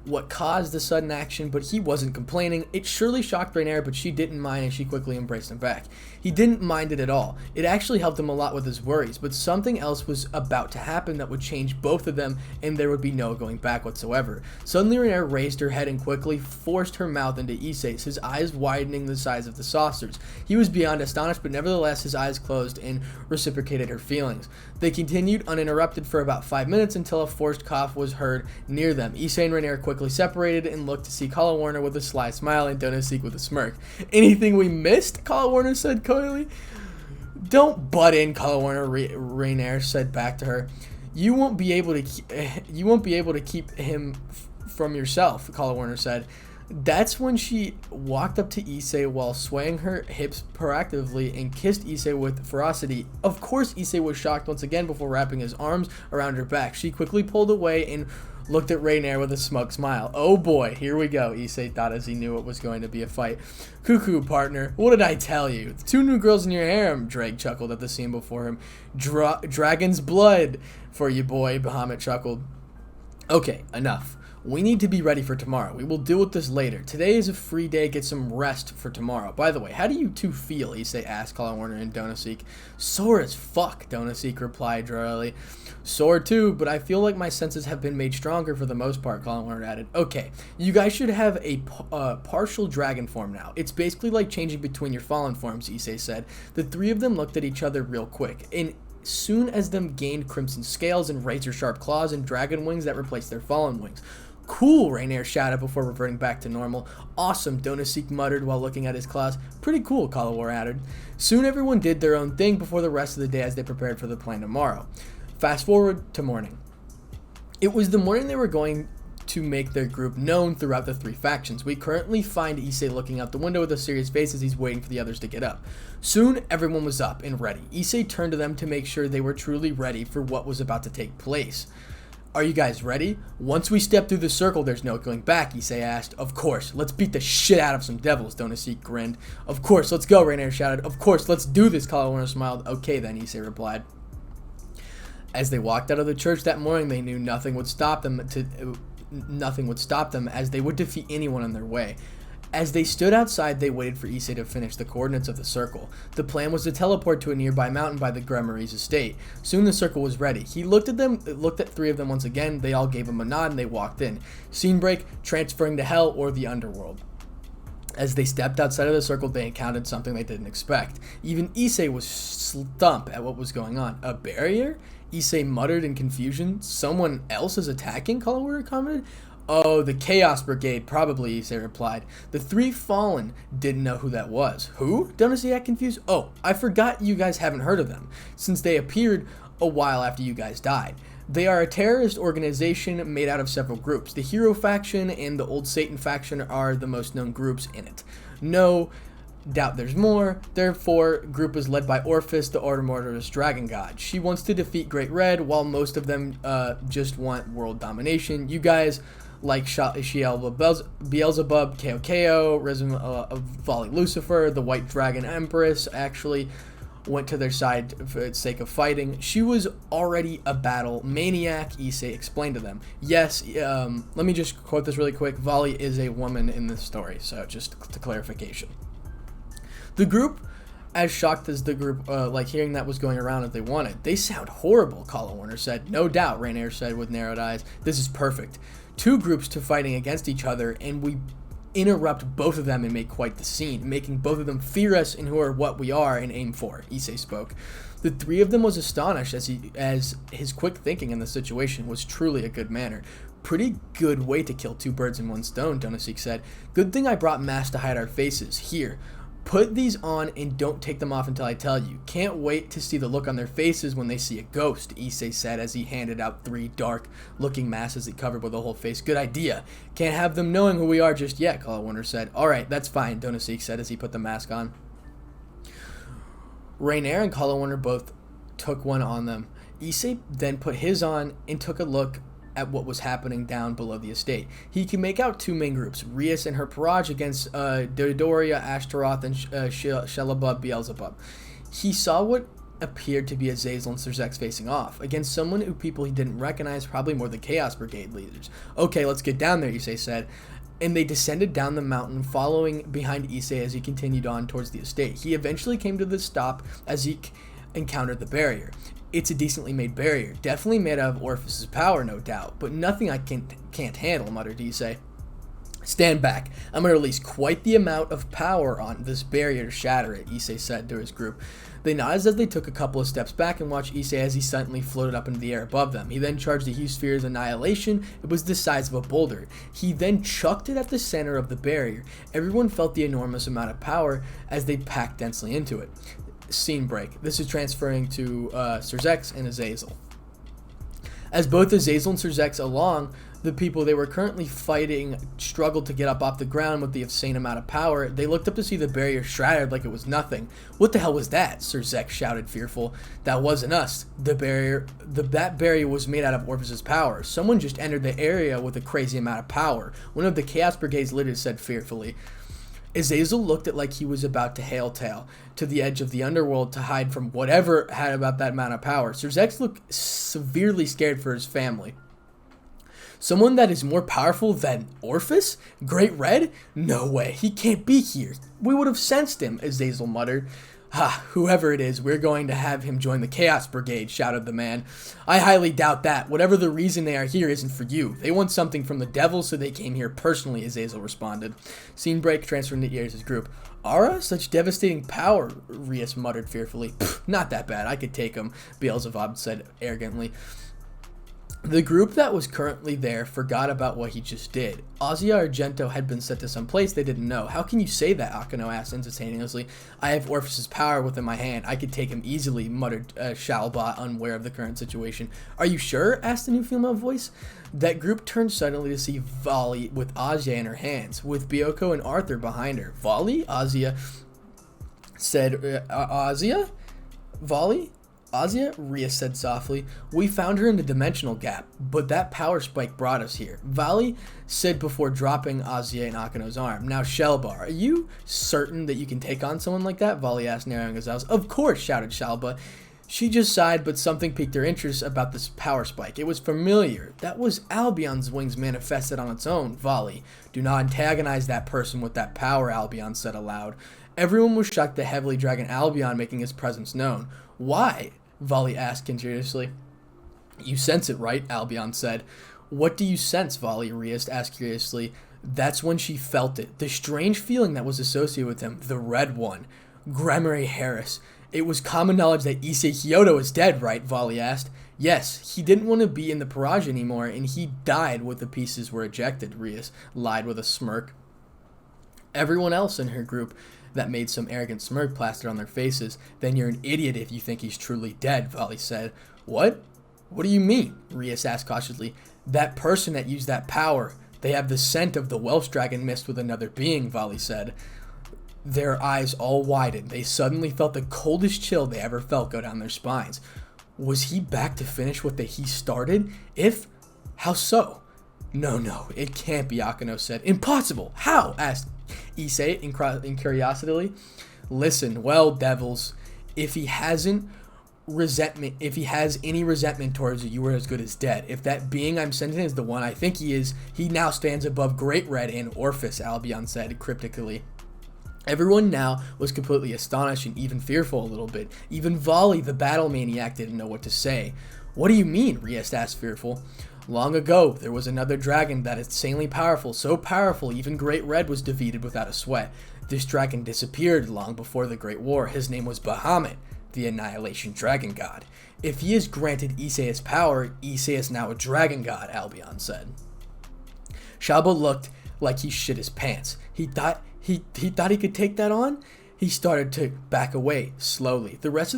what caused the sudden action, but he wasn't complaining. It surely shocked Rainier, but she didn't mind and she quickly embraced him back. He didn't mind it at all. It actually helped him a lot with his worries, but something else was about to happen that would change both of them and there would be no going back whatsoever. Suddenly Rainier raised her head and quickly forced her mouth into Issei's, his eyes widening the size of the saucers. He was beyond astonished, but nevertheless his eyes closed and reciprocated her feelings. They continued uninterrupted for about 5 minutes until a forced cough was heard near them. Issei and Rainier quickly separated and looked to see Kala Warner with a sly smile and Donaseek with a smirk. "Anything we missed?" Kala Warner said coyly. "Don't butt in," Kala Warner, Rainier said back to her. You won't be able to keep him from yourself," Kala Warner said. That's when she walked up to Issei while swaying her hips proactively and kissed Issei with ferocity. Of course, Issei was shocked once again before wrapping his arms around her back. She quickly pulled away and looked at Rainier with a smug smile. Oh boy, here we go, Issei thought as he knew it was going to be a fight. Cuckoo, partner, what did I tell you? The 2 new girls in your harem, Drake chuckled at the scene before him. Dragon's blood for you, boy, Bahamut chuckled. Okay, enough. We need to be ready for tomorrow. We will deal with this later. Today is a free day. Get some rest for tomorrow. By the way, how do you two feel? Issei asked Colin Warner and Donaseek. Sore as fuck, Donaseek replied dryly. Sore too, but I feel like my senses have been made stronger for the most part, Colin Warner added. Okay, you guys should have a partial dragon form now. It's basically like changing between your fallen forms, Issei said. The 3 of them looked at each other real quick. Soon as them gained crimson scales and razor-sharp claws and dragon wings that replaced their fallen wings. Cool, Rainier shouted before reverting back to normal. Awesome, Donaseek muttered while looking at his claws. Pretty cool, Kalawar added. Soon everyone did their own thing before the rest of the day as they prepared for the plan tomorrow. Fast forward to morning. It was the morning they were going to make their group known throughout the 3 factions. We currently find Issei looking out the window with a serious face as he's waiting for the others to get up. Soon, everyone was up and ready. Issei turned to them to make sure they were truly ready for what was about to take place. Are you guys ready? Once we step through the circle, there's no going back, Issei asked. Of course, let's beat the shit out of some devils, Donaseek grinned. Of course, let's go, Rainier shouted. Of course, let's do this, Kalawar smiled. Okay then, Issei replied. As they walked out of the church that morning, they knew nothing would stop them as they would defeat anyone in their way. As they stood outside, they waited for Issei to finish the coordinates of the circle. The plan was to teleport to a nearby mountain by the Gremory's estate. Soon the circle was ready. He looked at 3 of them once again. They all gave him a nod and they walked in. Scene break, transferring to hell or the underworld. As they stepped outside of the circle, they encountered something they didn't expect. Even Issei was stumped at what was going on. A barrier? Issei muttered in confusion. Someone else is attacking, Colin commented. Oh, the Chaos Brigade, probably, Issei replied. The 3 Fallen didn't know who that was. Who? Donaseek got confused. Oh, I forgot you guys haven't heard of them, since they appeared a while after you guys died. They are a terrorist organization made out of several groups. The Hero faction and the Old Satan faction are the most known groups in it. No doubt there's more. Therefore, group is led by Orphis, the Murderous Dragon God. She wants to defeat Great Red, while most of them just want world domination. You guys like Beelzebub, Ko, Rhythm of Volley Lucifer, the White Dragon Empress actually went to their side for the sake of fighting. She was already a battle maniac, Issei explained to them. Yes, let me just quote this really quick. Volley is a woman in this story, so just to clarification. The group, as shocked as the group, hearing that was going around as they wanted. They sound horrible, Colin Warner said. No doubt, Rainier said with narrowed eyes. This is perfect. 2 groups to fighting against each other, and we interrupt both of them and make quite the scene, making both of them fear us and who are what we are and aim for, Issei spoke. The 3 of them was astonished as his quick thinking in the situation was truly a good manner. Pretty good way to kill 2 birds in one stone, Donaseek said. Good thing I brought masks to hide our faces. Here, put these on and don't take them off until I tell you. Can't wait to see the look on their faces when they see a ghost, Issei said as he handed out 3 dark-looking masks he covered with the whole face. Good idea. Can't have them knowing who we are just yet, Colin Warner said. Alright, that's fine, Donaseek said as he put the mask on. Rainier and Colin Warner both took one on them. Issei then put his on and took a look at what was happening down below the estate. He could make out 2 main groups, Rias and her Parage against Dodoria, Ashtaroth, and Shelabub, Beelzebub. He saw what appeared to be Azazel and Serzex facing off, against someone who people he didn't recognize, probably more the Chaos Brigade leaders. Okay, let's get down there, Issei said, and they descended down the mountain, following behind Issei as he continued on towards the estate. He eventually came to the stop as he encountered the barrier. It's a decently made barrier, definitely made out of Orpheus's power, no doubt, but nothing I can't handle, muttered Issei. Stand back. I'm going to release quite the amount of power on this barrier to shatter it, Issei said to his group. They nodded as they took a couple of steps back and watched Issei as he suddenly floated up into the air above them. He then charged the Sphere's annihilation. It was the size of a boulder. He then chucked it at the center of the barrier. Everyone felt the enormous amount of power as they packed densely into it. Scene break. This is transferring to Serzex and Azazel. As both Azazel and Serzex along, the people they were currently fighting struggled to get up off the ground with the insane amount of power. They looked up to see the barrier shattered like it was nothing. What the hell was that? Serzex shouted, fearful. That wasn't us. That barrier was made out of Orpheus's power. Someone just entered the area with a crazy amount of power. One of the Chaos Brigade's leaders said fearfully. Azazel looked at like he was about to hail tail to the edge of the underworld to hide from whatever had about that amount of power. Serzex looked severely scared for his family. Someone that is more powerful than Orpheus? Great Red? No way. He can't be here. We would have sensed him, Azazel muttered. Ha, whoever it is, we're going to have him join the Chaos Brigade, shouted the man. I highly doubt that. Whatever the reason they are here isn't for you. They want something from the devil, so they came here personally, Azazel responded. Scene break, transferring to Ears' group. Ara? Such devastating power, Rias muttered fearfully. Not that bad. I could take him, Beelzebub said arrogantly. The group that was currently there forgot about what he just did. Ozzy Argento had been sent to some place they didn't know. How can you say that? Akeno asked instantaneously. I have Orpheus's power within my hand. I could take him easily, muttered Shalba, unaware of the current situation. Are you sure? Asked a new female voice. That group turned suddenly to see Volley with Azia in her hands, with Bioko and Arthur behind her. Volley? Azia said, Azia? Volley? Azia, Ria said softly. We found her in the dimensional gap, but that power spike brought us here. Vali said before dropping Azia in Akeno's arm. Now, Shelba, are you certain that you can take on someone like that? Vali asked, narrowing his eyes. Of course, shouted Shelba. She just sighed, but something piqued her interest about this power spike. It was familiar. That was Albion's wings manifested on its own. Vali, do not antagonize that person with that power, Albion said aloud. Everyone was shocked at Heavily Dragon Albion making his presence known. Why? Volley asked curiously. You sense it, right? Albion said. What do you sense? Volley Rias asked curiously. That's when she felt it. The strange feeling that was associated with him. The red one. Gremory Harris. It was common knowledge that Issei Hyoudou is dead, right? Volley asked. Yes, he didn't want to be in the Purge anymore, and he died when the pieces were ejected, Rias lied with a smirk. Everyone else in her group that made some arrogant smirk plastered on their faces. Then you're an idiot if you think he's truly dead, Volley said. What? What do you mean? Rias asked cautiously. That person that used that power. They have the scent of the Welsh dragon mixed with another being, Volley said. Their eyes all widened. They suddenly felt the coldest chill they ever felt go down their spines. Was he back to finish what he started? How so? No, it can't be, Akeno said. Impossible! How? Asked Issei in curiosity. Listen, well, devils, if he has any resentment towards you, you are as good as dead. If that being I'm sending is the one I think he is, he now stands above Great Red and Orpheus, Albion said cryptically. Everyone now was completely astonished and even fearful a little bit. Even Volley, the battle maniac, didn't know what to say. What do you mean? Rias asked fearful. Long ago, there was another dragon that is insanely powerful, so powerful even Great Red was defeated without a sweat. This dragon disappeared long before the Great War. His name was Bahamut, the Annihilation Dragon God. If he has granted Issei his power, Issei is now a dragon god, Albion said. Shaba looked like he shit his pants. He thought he could take that on? He started to back away slowly. The rest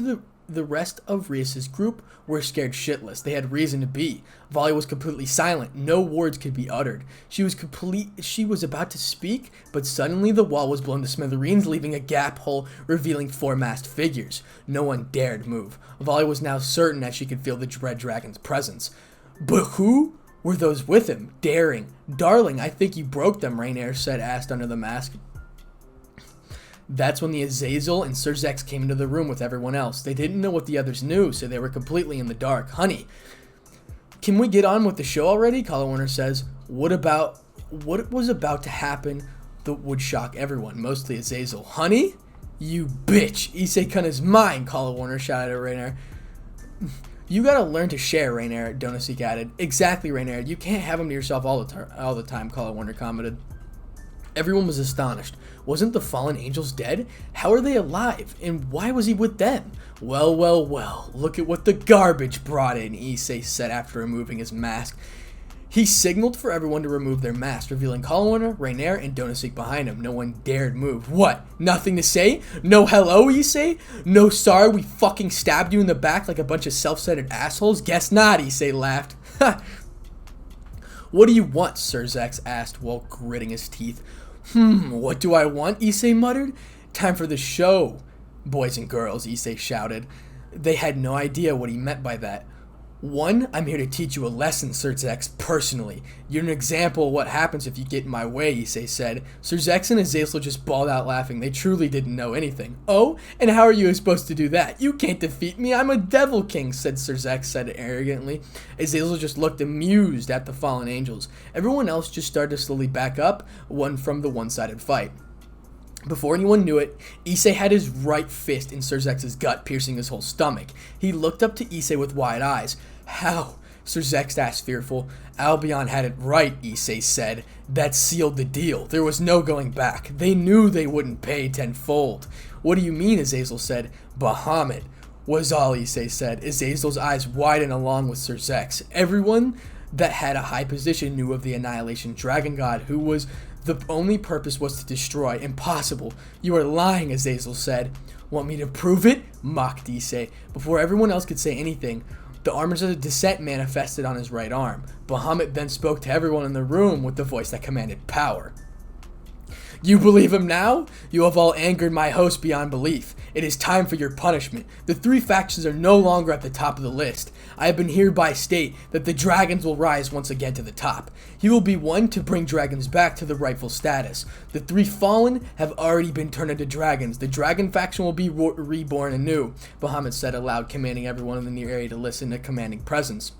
of Rias's group were scared shitless. They had reason to be. Volley was completely silent. No words could be uttered. She was about to speak, but suddenly the wall was blown to smithereens, leaving a gap hole revealing 4 masked figures. No one dared move. Volley was now certain that she could feel the Dread Dragon's presence. But who were those with him? Daring. Darling, I think you broke them, Rainier asked under the mask. That's when the Azazel and Serzex came into the room with everyone else. They didn't know what the others knew, so they were completely in the dark. Honey, can we get on with the show already? Collar Warner says. What was about to happen that would shock everyone, mostly Azazel. Honey? You bitch. Issei-kun is mine, Collar Warner shouted at Rainier. You gotta learn to share, Rainier, Donosik added. Exactly, Rainier. You can't have him to yourself all the time, Collar Warner commented. Everyone was astonished. Wasn't the fallen angels dead? How are they alive? And why was he with them? Well, look at what the garbage brought in, Issei said after removing his mask. He signaled for everyone to remove their masks, revealing Colin, Rainier, and Donosik behind him. No one dared move. What? Nothing to say? No hello, Issei? No sorry we fucking stabbed you in the back like a bunch of self-centered assholes? Guess not, Issei laughed. What do you want? Sir Zex asked while gritting his teeth. What do I want? Issei muttered. Time for the show, boys and girls, Issei shouted. They had no idea what he meant by that. One, I'm here to teach you a lesson, Sir Zex, personally. You're an example of what happens if you get in my way, Issei said. Sir Zex and Azazel just bawled out laughing. They truly didn't know anything. Oh, and how are you supposed to do that? You can't defeat me. I'm a devil king, said Sir Zex said arrogantly. Azazel just looked amused at the fallen angels. Everyone else just started to slowly back up, one from the one-sided fight. Before anyone knew it, Issei had his right fist in Sir Zex's gut, piercing his whole stomach. He looked up to Issei with wide eyes. How? Sir Zex asked fearful. Albion had it right, Issei said. That sealed the deal. There was no going back. They knew they wouldn't pay tenfold. What do you mean? Azazel said. Bahamut was all Issei said. Azazel's eyes widened along with Sir Zex. Everyone that had a high position knew of the Annihilation Dragon God, who was the only purpose was to destroy. Impossible. You are lying, Azazel said. Want me to prove it? Mocked Issei. Before everyone else could say anything, the armors of the descent manifested on his right arm. Bahamut then spoke to everyone in the room with the voice that commanded power. You believe him now? You have all angered my host beyond belief. It is time for your punishment. The three factions are no longer at the top of the list. I have been hereby state that the dragons will rise once again to the top. He will be one to bring dragons back to the rightful status. The three fallen have already been turned into dragons. The dragon faction will be reborn anew, Bahamut said aloud, commanding everyone in the near area to listen to commanding presence.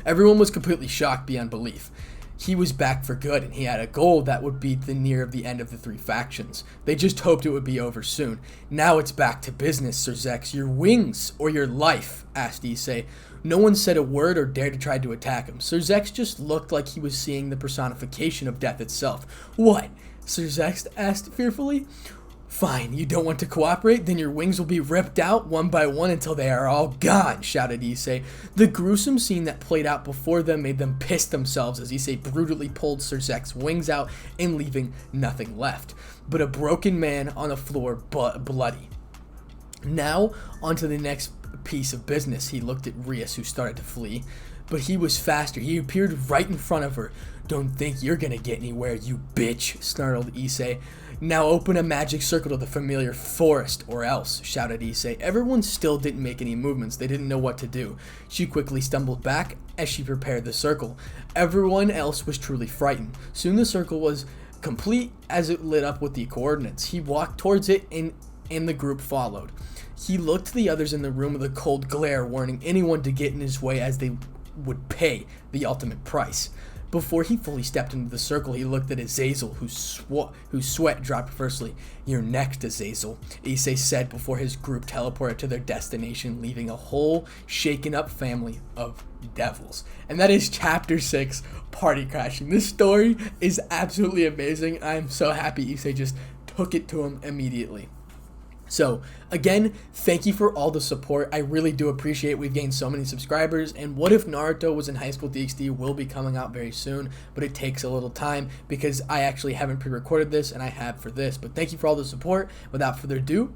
Everyone was completely shocked beyond belief. He was back for good, and he had a goal that would be the near of the end of the three factions. They just hoped it would be over soon. Now it's back to business, Sir Zex. Your wings or your life? Asked Issei. No one said a word or dared to try to attack him. Sir Zex just looked like he was seeing the personification of death itself. What? Sir Zex asked fearfully. Fine, you don't want to cooperate? Then your wings will be ripped out one by one until they are all gone, shouted Issei. The gruesome scene that played out before them made them piss themselves as Issei brutally pulled Sir Zex's wings out and leaving nothing left but a broken man on the floor, bloody. Now, on to the next piece of business. He looked at Rias, who started to flee, but he was faster. He appeared right in front of her. Don't think you're gonna get anywhere, you bitch, snarled Issei. Now open a magic circle to the familiar forest, or else, shouted Issei. Everyone still didn't make any movements. They didn't know what to do. She quickly stumbled back as she prepared the circle. Everyone else was truly frightened. Soon the circle was complete as it lit up with the coordinates. He walked towards it and the group followed. He looked to the others in the room with a cold glare, warning anyone to get in his way as they would pay the ultimate price. Before he fully stepped into the circle, he looked at Azazel, whose sweat dropped firstly. You're next, Azazel, Issei said before his group teleported to their destination, leaving a whole shaken-up family of devils. And that is Chapter 6, Party Crashing. This story is absolutely amazing. I'm so happy Issei just took it to him immediately. So, again, thank you for all the support. I really do appreciate it. We've gained so many subscribers, and What If Naruto Was in HighSchool DxD will be coming out very soon, but it takes a little time because I actually haven't pre-recorded this, and I have for this. But thank you for all the support. Without further ado,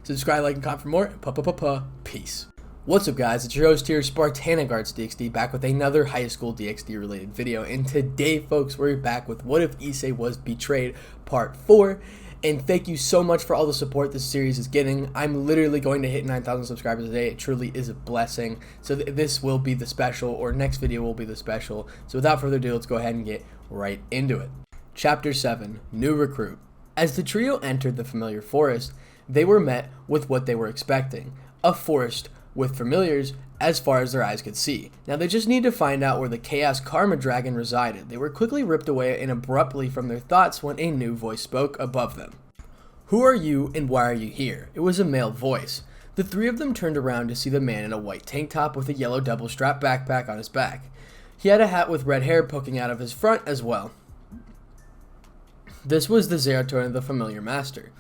subscribe, like, and comment for more. Peace. What's up, guys? It's your host here, DxD, back with another HighSchool DxD related video. And today, folks, we're back with What If Issei Was Betrayed Part 4. And thank you so much for all the support this series is getting. I'm literally going to hit 9,000 subscribers today. It truly is a blessing. So this will be the special, or next video will be the special. So without further ado, let's go ahead and get right into it. Chapter 7, New Recruit. As the trio entered the familiar forest, they were met with what they were expecting. A forest with familiars as far as their eyes could see. Now they just need to find out where the Chaos Karma Dragon resided. They were quickly ripped away and abruptly from their thoughts when a new voice spoke above them. Who are you and why are you here? It was a male voice. The three of them turned around to see the man in a white tank top with a yellow double-strap backpack on his back. He had a hat with red hair poking out of his front as well. This was the Zerator, the familiar master.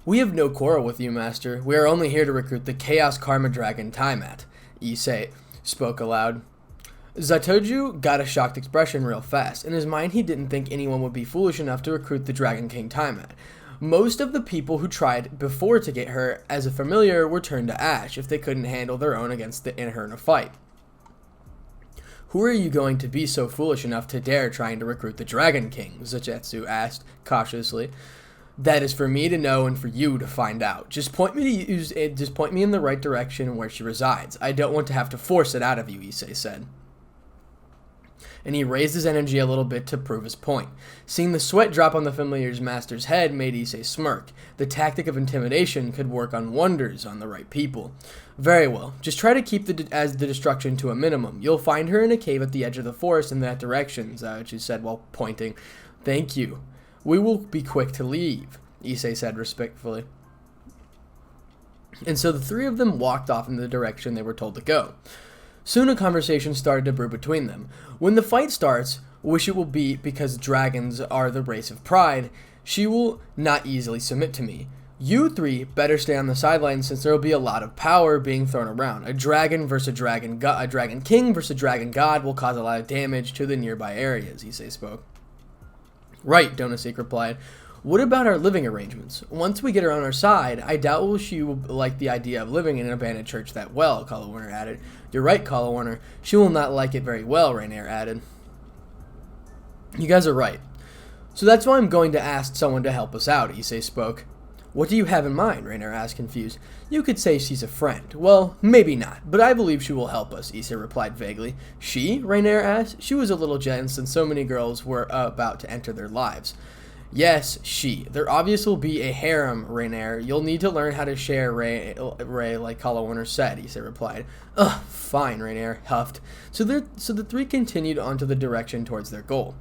We have no quarrel with you, master. We are only here to recruit the Chaos Karma Dragon Tiamat. Issei spoke aloud. Zatoju got a shocked expression real fast. In his mind, he didn't think anyone would be foolish enough to recruit the Dragon King Tiamat. Most of the people who tried before to get her as a familiar were turned to ash if they couldn't handle their own against her in a fight. Who are you going to be so foolish enough to dare trying to recruit the Dragon King? Zetsu asked, cautiously. That is for me to know and for you to find out. Just point me in the right direction where she resides. I don't want to have to force it out of you, Issei said. And he raised his energy a little bit to prove his point. Seeing the sweat drop on the familiar master's head made Issei smirk. The tactic of intimidation could work on wonders on the right people. Very well. Just try to keep the destruction to a minimum. You'll find her in a cave at the edge of the forest in that direction, Zetsu said while pointing. Thank you. We will be quick to leave, Issei said respectfully. And so the three of them walked off in the direction they were told to go. Soon a conversation started to brew between them. When the fight starts, which it will be because dragons are the race of pride, she will not easily submit to me. You three better stay on the sidelines since there will be a lot of power being thrown around. A dragon versus a dragon king versus a dragon god will cause a lot of damage to the nearby areas, Issei spoke. Right, Donasek replied. What about our living arrangements? Once we get her on our side, I doubt she will like the idea of living in an abandoned church that well, Warner added. You're right, Warner. She will not like it very well, Rainier added. You guys are right. So that's why I'm going to ask someone to help us out, Issei spoke. What do you have in mind? Rainier asked, confused. You could say she's a friend. Well, maybe not, but I believe she will help us, Issei replied vaguely. She? Rainier asked. She was a little jealous since so many girls were about to enter their lives. Yes, she. There obviously will be a harem, Rainier. You'll need to learn how to share Ray like Warner said, Issei replied. Ugh, fine, Rainier huffed. So the three continued on to the direction towards their goal.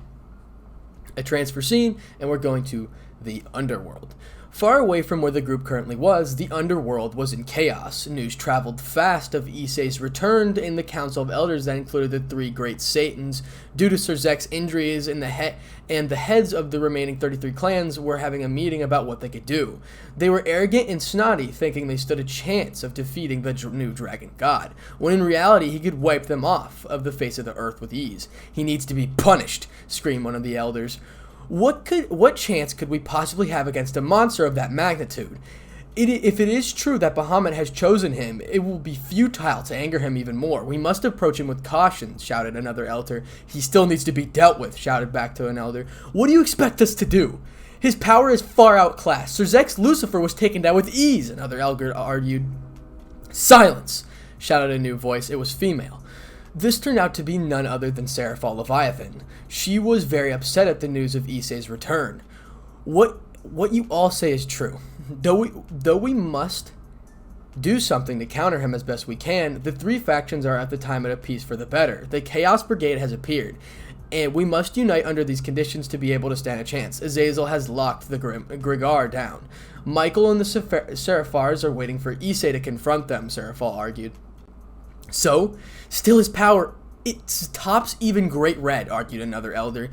A transfer scene, and we're going to the underworld. Far away from where the group currently was, the underworld was in chaos. News traveled fast of Issei's return in the Council of Elders that included the three great Satans. Due to Serzek's injuries and the heads of the remaining 33 clans were having a meeting about what they could do. They were arrogant and snotty, thinking they stood a chance of defeating the new dragon god, when in reality he could wipe them off of the face of the earth with ease. He needs to be punished, screamed one of the elders. What chance could we possibly have against a monster of that magnitude? If it is true that Bahamut has chosen him, it will be futile to anger him even more. We must approach him with caution, shouted another elder. He still needs to be dealt with, shouted back to an elder. What do you expect us to do? His power is far outclassed. Serzek's Lucifer was taken down with ease, another elder argued. Silence, shouted a new voice. It was female. This turned out to be none other than Seraphal Leviathan. She was very upset at the news of Issei's return. What you all say is true. Though we must do something to counter him as best we can, the three factions are at the time at a peace for the better. The Chaos Brigade has appeared, and we must unite under these conditions to be able to stand a chance. Azazel has locked the Grigar down. Michael and the Seraphars are waiting for Issei to confront them, Seraphal argued. So, still his power, it tops even Great Red, argued another elder.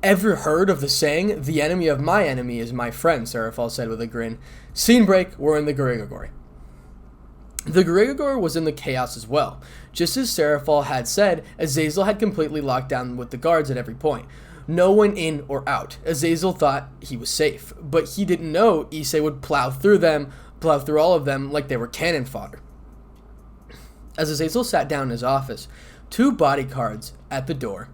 Ever heard of the saying, the enemy of my enemy is my friend, Seraphal said with a grin. Scene break, we're in the Grigor. The Grigor was in the chaos as well. Just as Seraphal had said, Azazel had completely locked down with the guards at every point. No one in or out. Azazel thought he was safe, but he didn't know Issei would plow through all of them like they were cannon fodder. As Azazel sat down in his office, two bodyguards at the door.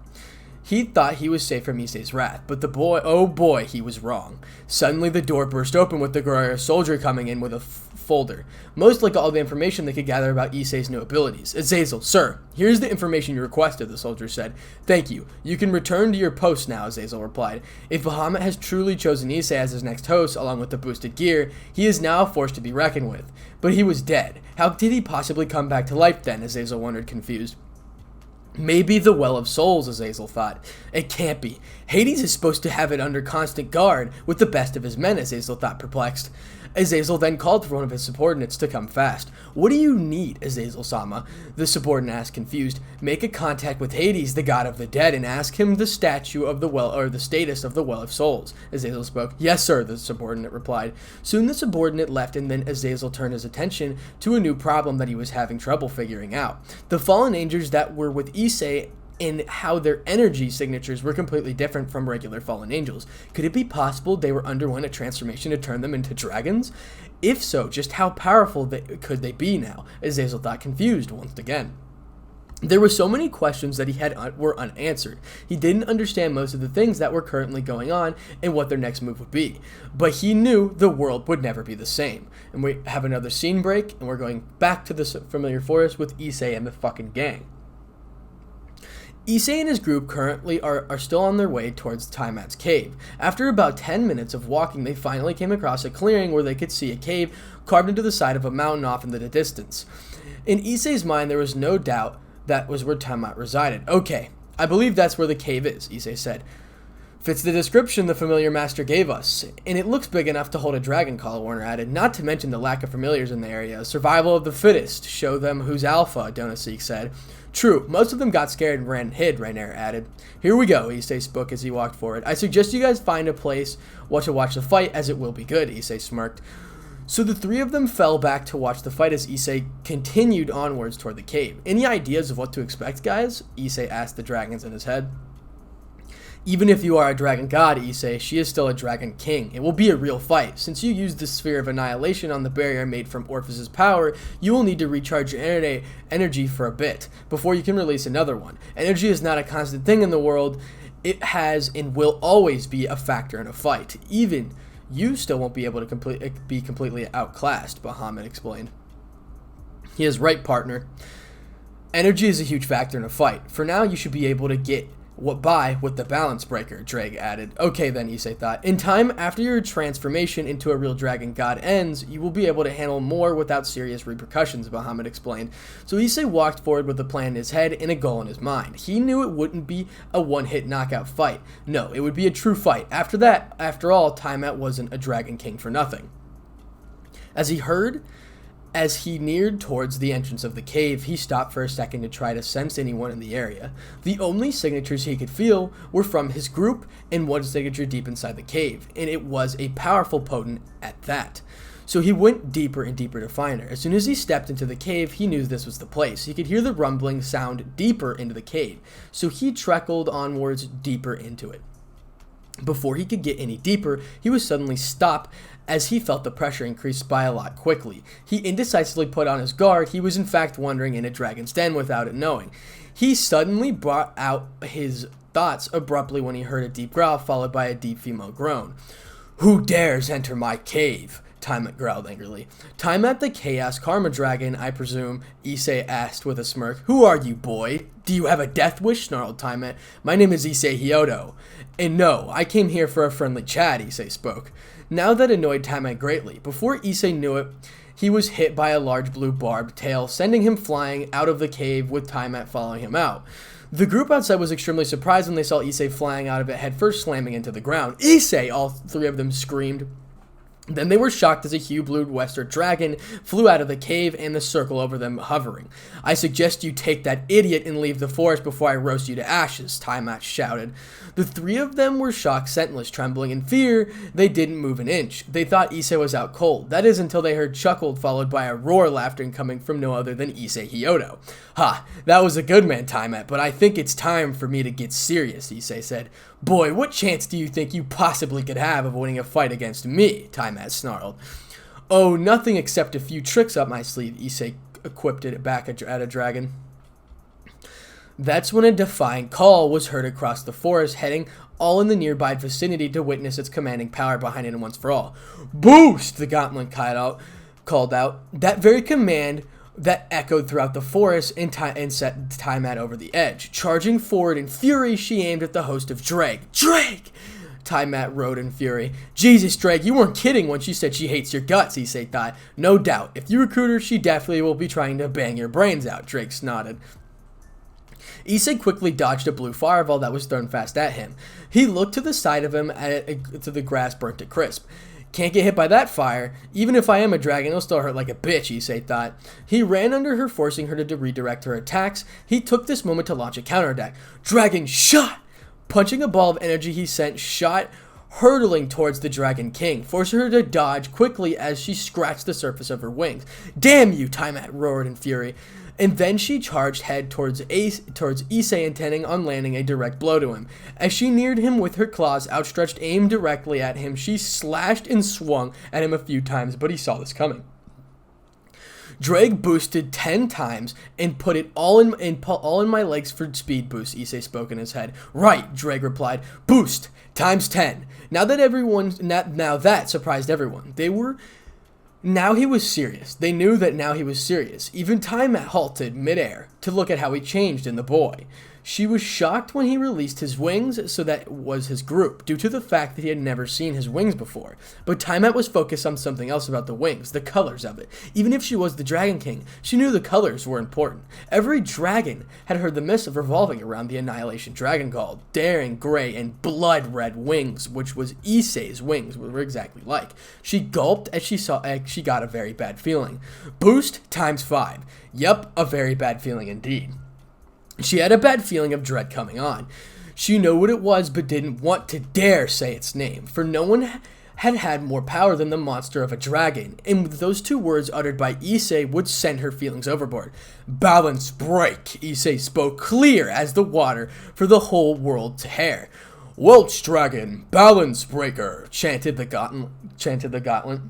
He thought he was safe from Issei's wrath, but oh boy, he was wrong. Suddenly the door burst open with the Guerrero soldier coming in with a folder, most like all the information they could gather about Issei's new abilities. Azazel, sir, here's the information you requested, the soldier said. Thank you. You can return to your post now, Azazel replied. If Bahamut has truly chosen Issei as his next host, along with the boosted gear, he is now a force to be reckoned with. But he was dead. How did he possibly come back to life then, Azazel wondered, confused. Maybe the Well of Souls, Azazel thought. It can't be. Hades is supposed to have it under constant guard with the best of his men, Azazel thought, perplexed. Azazel then called for one of his subordinates to come fast. What do you need, Azazel-sama? The subordinate asked, confused. Make a contact with Hades, the god of the dead, and ask him the statue of the well, or the status of the Well of Souls. Azazel spoke. Yes, sir, the subordinate replied. Soon the subordinate left, and then Azazel turned his attention to a new problem that he was having trouble figuring out. The fallen angels that were with Issei and how their energy signatures were completely different from regular fallen angels. Could it be possible they were underwent a transformation to turn them into dragons? If so, just how powerful could they be now? Azazel thought, confused once again. There were so many questions that were unanswered. He didn't understand most of the things that were currently going on and what their next move would be. But he knew the world would never be the same. And we have another scene break, and we're going back to the familiar forest with Issei and the fucking gang. Issei and his group currently are still on their way towards Taimat's cave. After about 10 minutes of walking, they finally came across a clearing where they could see a cave carved into the side of a mountain off in the distance. In Issei's mind, there was no doubt that was where Taimat resided. Okay, I believe that's where the cave is, Issei said. Fits the description the familiar master gave us, and it looks big enough to hold a dragon call, Warner added, not to mention the lack of familiars in the area. Survival of the fittest, show them who's alpha, Donaseek said. True, most of them got scared and hid, Rainier added. Here we go, Issei spoke as he walked forward. I suggest you guys find a place to watch the fight, as it will be good, Issei smirked. So the three of them fell back to watch the fight as Issei continued onwards toward the cave. Any ideas of what to expect, guys? Issei asked the dragons in his head. Even if you are a dragon god, Issei, she is still a dragon king. It will be a real fight. Since you used the sphere of annihilation on the barrier made from Orpheus's power, you will need to recharge your energy for a bit before you can release another one. Energy is not a constant thing in the world. It has and will always be a factor in a fight. Even you still won't be able to be completely outclassed, Bahamut explained. He is right, partner. Energy is a huge factor in a fight. For now, you should be able to get by with the balance breaker, Drake added. Okay then, Issei thought. In time, after your transformation into a real dragon god ends, you will be able to handle more without serious repercussions, Bahamut explained. So Issei walked forward with a plan in his head and a goal in his mind. He knew it wouldn't be a one-hit knockout fight. No, it would be a true fight. After all, Taimat wasn't a dragon king for nothing. As he neared towards the entrance of the cave, he stopped for a second to try to sense anyone in the area. The only signatures he could feel were from his group and one signature deep inside the cave, and it was a powerful potent at that. So he went deeper and deeper to find her. As soon as he stepped into the cave, he knew this was the place. He could hear the rumbling sound deeper into the cave, so he treckled onwards deeper into it. Before he could get any deeper, he was suddenly stopped as he felt the pressure increase by a lot quickly. He indecisively put on his guard. He was in fact wandering in a dragon's den without it knowing. He suddenly brought out his thoughts abruptly when he heard a deep growl followed by a deep female groan. Who dares enter my cave? Taimat growled angrily. Taimat the Chaos Karma Dragon, I presume, Issei asked with a smirk. Who are you, boy? Do you have a death wish? Snarled Taimat. My name is Issei Hyoudou. And no, I came here for a friendly chat, Issei spoke. Now that annoyed Taimat greatly. Before Issei knew it, he was hit by a large blue barbed tail, sending him flying out of the cave with Taimat following him out. The group outside was extremely surprised when they saw Issei flying out of it, headfirst slamming into the ground. Issei! All three of them screamed. Then they were shocked as a hue-blue western dragon flew out of the cave and the circle over them hovering. I suggest you take that idiot and leave the forest before I roast you to ashes, Taimat shouted. The three of them were shocked, sentinels, trembling in fear. They didn't move an inch. They thought Issei was out cold. That is until they heard chuckled followed by a roar laughter coming from no other than Issei Hyoudou. Ha, that was a good man, Taimat, but I think it's time for me to get serious, Issei said. Boy, what chance do you think you possibly could have of winning a fight against me? Taimat snarled. Oh, nothing except a few tricks up my sleeve, Issei quipped it back at a dragon. That's when a defiant call was heard across the forest, heading all in the nearby vicinity to witness its commanding power behind it once for all. Boost! The gauntlet called out. That very command that echoed throughout the forest and set Taimat over the edge. Charging forward in fury, she aimed at the host of Drake. Drake! Taimat rode in fury. Jesus, Drake, you weren't kidding when she said she hates your guts, Issei thought. No doubt. If you recruit her, she definitely will be trying to bang your brains out, Drake snotted. Issei quickly dodged a blue fireball that was thrown fast at him. He looked to the side of him to the grass burnt to crisp. Can't get hit by that fire. Even if I am a dragon, it'll still hurt like a bitch, Issei thought. He ran under her, forcing her to redirect her attacks. He took this moment to launch a counterattack. Dragon shot! Punching a ball of energy he sent shot hurtling towards the Dragon King, forcing her to dodge quickly as she scratched the surface of her wings. Damn you, Taimat roared in fury. And then she charged head towards Issei, intending on landing a direct blow to him. As she neared him with her claws outstretched, aimed directly at him, she slashed and swung at him a few times, but he saw this coming. Drake boosted 10 times and put it all in my legs for speed boost, Issei spoke in his head. Right, Drake replied. Boost times 10. Now that surprised everyone. Now he was serious. They knew that now he was serious. Even Time-At halted midair to look at how he changed in the boy. She was shocked when he released his wings, so that was his group, due to the fact that he had never seen his wings before. But Time-At was focused on something else about the wings, the colors of it. Even if she was the Dragon King, she knew the colors were important. Every dragon had heard the myths of revolving around the Annihilation Dragon called daring gray and blood red wings, which was Issei's wings were exactly like. She gulped as she got a very bad feeling. Boost times 5. Yep, a very bad feeling indeed. She had a bad feeling of dread coming on. She knew what it was, but didn't want to dare say its name, for no one had more power than the monster of a dragon, and those 2 words uttered by Issei would send her feelings overboard. Balance break, Issei spoke clear as the water for the whole world to hear. Welch dragon, balance breaker, chanted the gauntlet.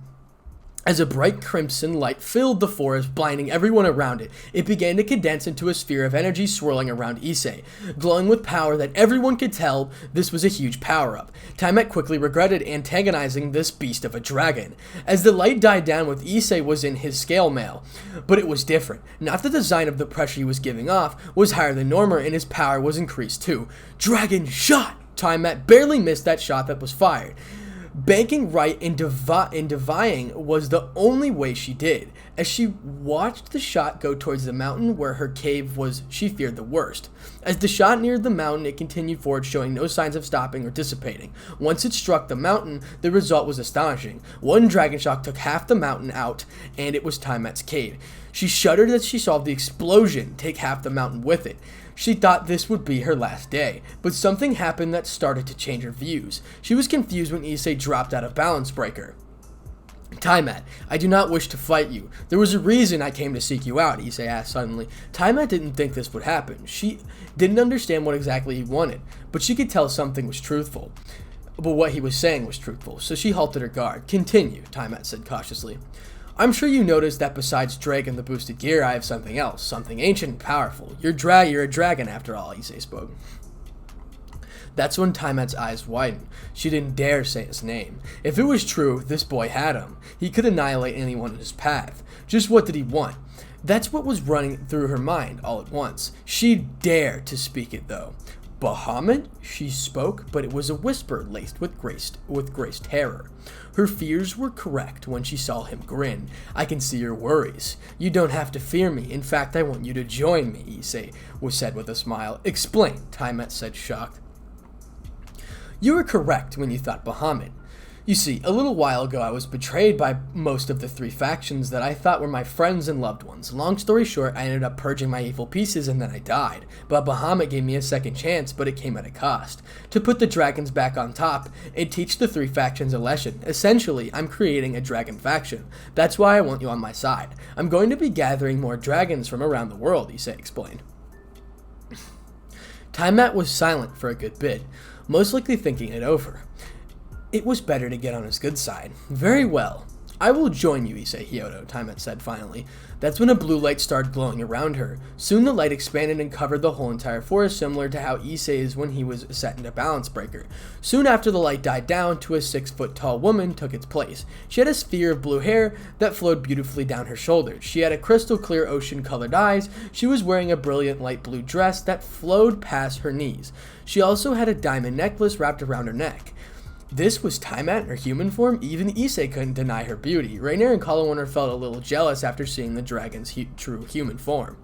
As a bright crimson light filled the forest, blinding everyone around it, it began to condense into a sphere of energy swirling around Issei, glowing with power that everyone could tell this was a huge power-up. Time-At quickly regretted antagonizing this beast of a dragon. As the light died down with Issei was in his scale mail, but it was different. Not the design of the pressure he was giving off was higher than normal, and his power was increased too. Dragon shot! Time-At barely missed that shot that was fired. Banking right and defying was the only way she did. As she watched the shot go towards the mountain where her cave was, she feared the worst. As the shot neared the mountain, it continued forward, showing no signs of stopping or dissipating. Once it struck the mountain, the result was astonishing. One dragon shock took half the mountain out, and it was Time-At's cave. She shuddered as she saw the explosion take half the mountain with it. She thought this would be her last day, but something happened that started to change her views. She was confused when Issei dropped out of Balance Breaker. Time-At, I do not wish to fight you. There was a reason I came to seek you out, Issei asked suddenly. Time-At didn't think this would happen. She didn't understand what exactly he wanted, but she could tell something was truthful. But what he was saying was truthful, so she halted her guard. Continue, Time-At said cautiously. I'm sure you noticed that besides Drake and the boosted gear, I have something else, something ancient and powerful. You're a dragon after all, Issei spoke. That's when Time-At's eyes widened. She didn't dare say his name. If it was true, this boy had him. He could annihilate anyone in his path. Just what did he want? That's what was running through her mind all at once. She dared to speak it, though. Bahamut? She spoke, but it was a whisper laced with grace terror. Her fears were correct when she saw him grin. I can see your worries. You don't have to fear me. In fact, I want you to join me, Issei was said with a smile. Explain, Time-At said, shocked. You were correct when you thought Bahamut. You see, a little while ago I was betrayed by most of the 3 factions that I thought were my friends and loved ones. Long story short, I ended up purging my evil pieces and then I died. But Bahamut gave me a second chance, but it came at a cost. To put the dragons back on top and teach the 3 factions a lesson. Essentially, I'm creating a dragon faction. That's why I want you on my side. I'm going to be gathering more dragons from around the world, Issei explained. Time-At was silent for a good bit, most likely thinking it over. It was better to get on his good side. Very well. I will join you, Issei hyoudou, Time-At said finally. That's when a blue light started glowing around her. Soon the light expanded and covered the whole entire forest, similar to how Issei's when he was set into Balance Breaker. Soon after the light died down, a 6-foot-tall woman took its place. She had a sphere of blue hair that flowed beautifully down her shoulders. She had a crystal-clear ocean-colored eyes. She was wearing a brilliant light blue dress that flowed past her knees. She also had a diamond necklace wrapped around her neck. This was Time-At in her human form. Even Issei couldn't deny her beauty. Rainier and Kalawaner felt a little jealous after seeing the dragon's true human form.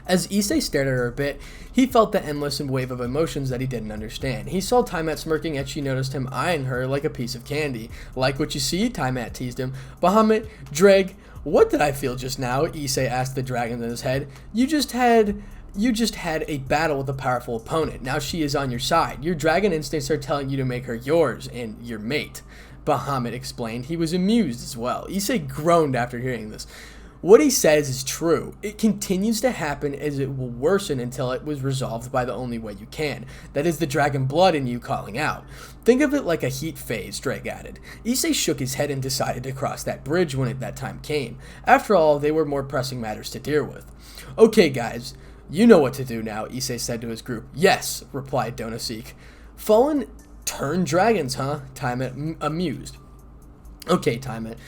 As Issei stared at her a bit, he felt the endless wave of emotions that he didn't understand. He saw Time-At smirking as she noticed him eyeing her like a piece of candy. Like what you see? Time-At teased him. Bahamut, Dreg, what did I feel just now? Issei asked the dragon in his head. You just had a battle with a powerful opponent. Now she is on your side. Your dragon instincts are telling you to make her yours and your mate. Bahamut explained. He was amused as well. Issei groaned after hearing this. What he says is true. It continues to happen as it will worsen until it was resolved by the only way you can. That is the dragon blood in you calling out. Think of it like a heat phase, Drake added. Issei shook his head and decided to cross that bridge when that time came. After all, they were more pressing matters to deal with. Okay guys, you know what to do now, Issei said to his group. Yes, replied Donosik. Fallen turned dragons, huh? Taimet amused. Okay, Taimet.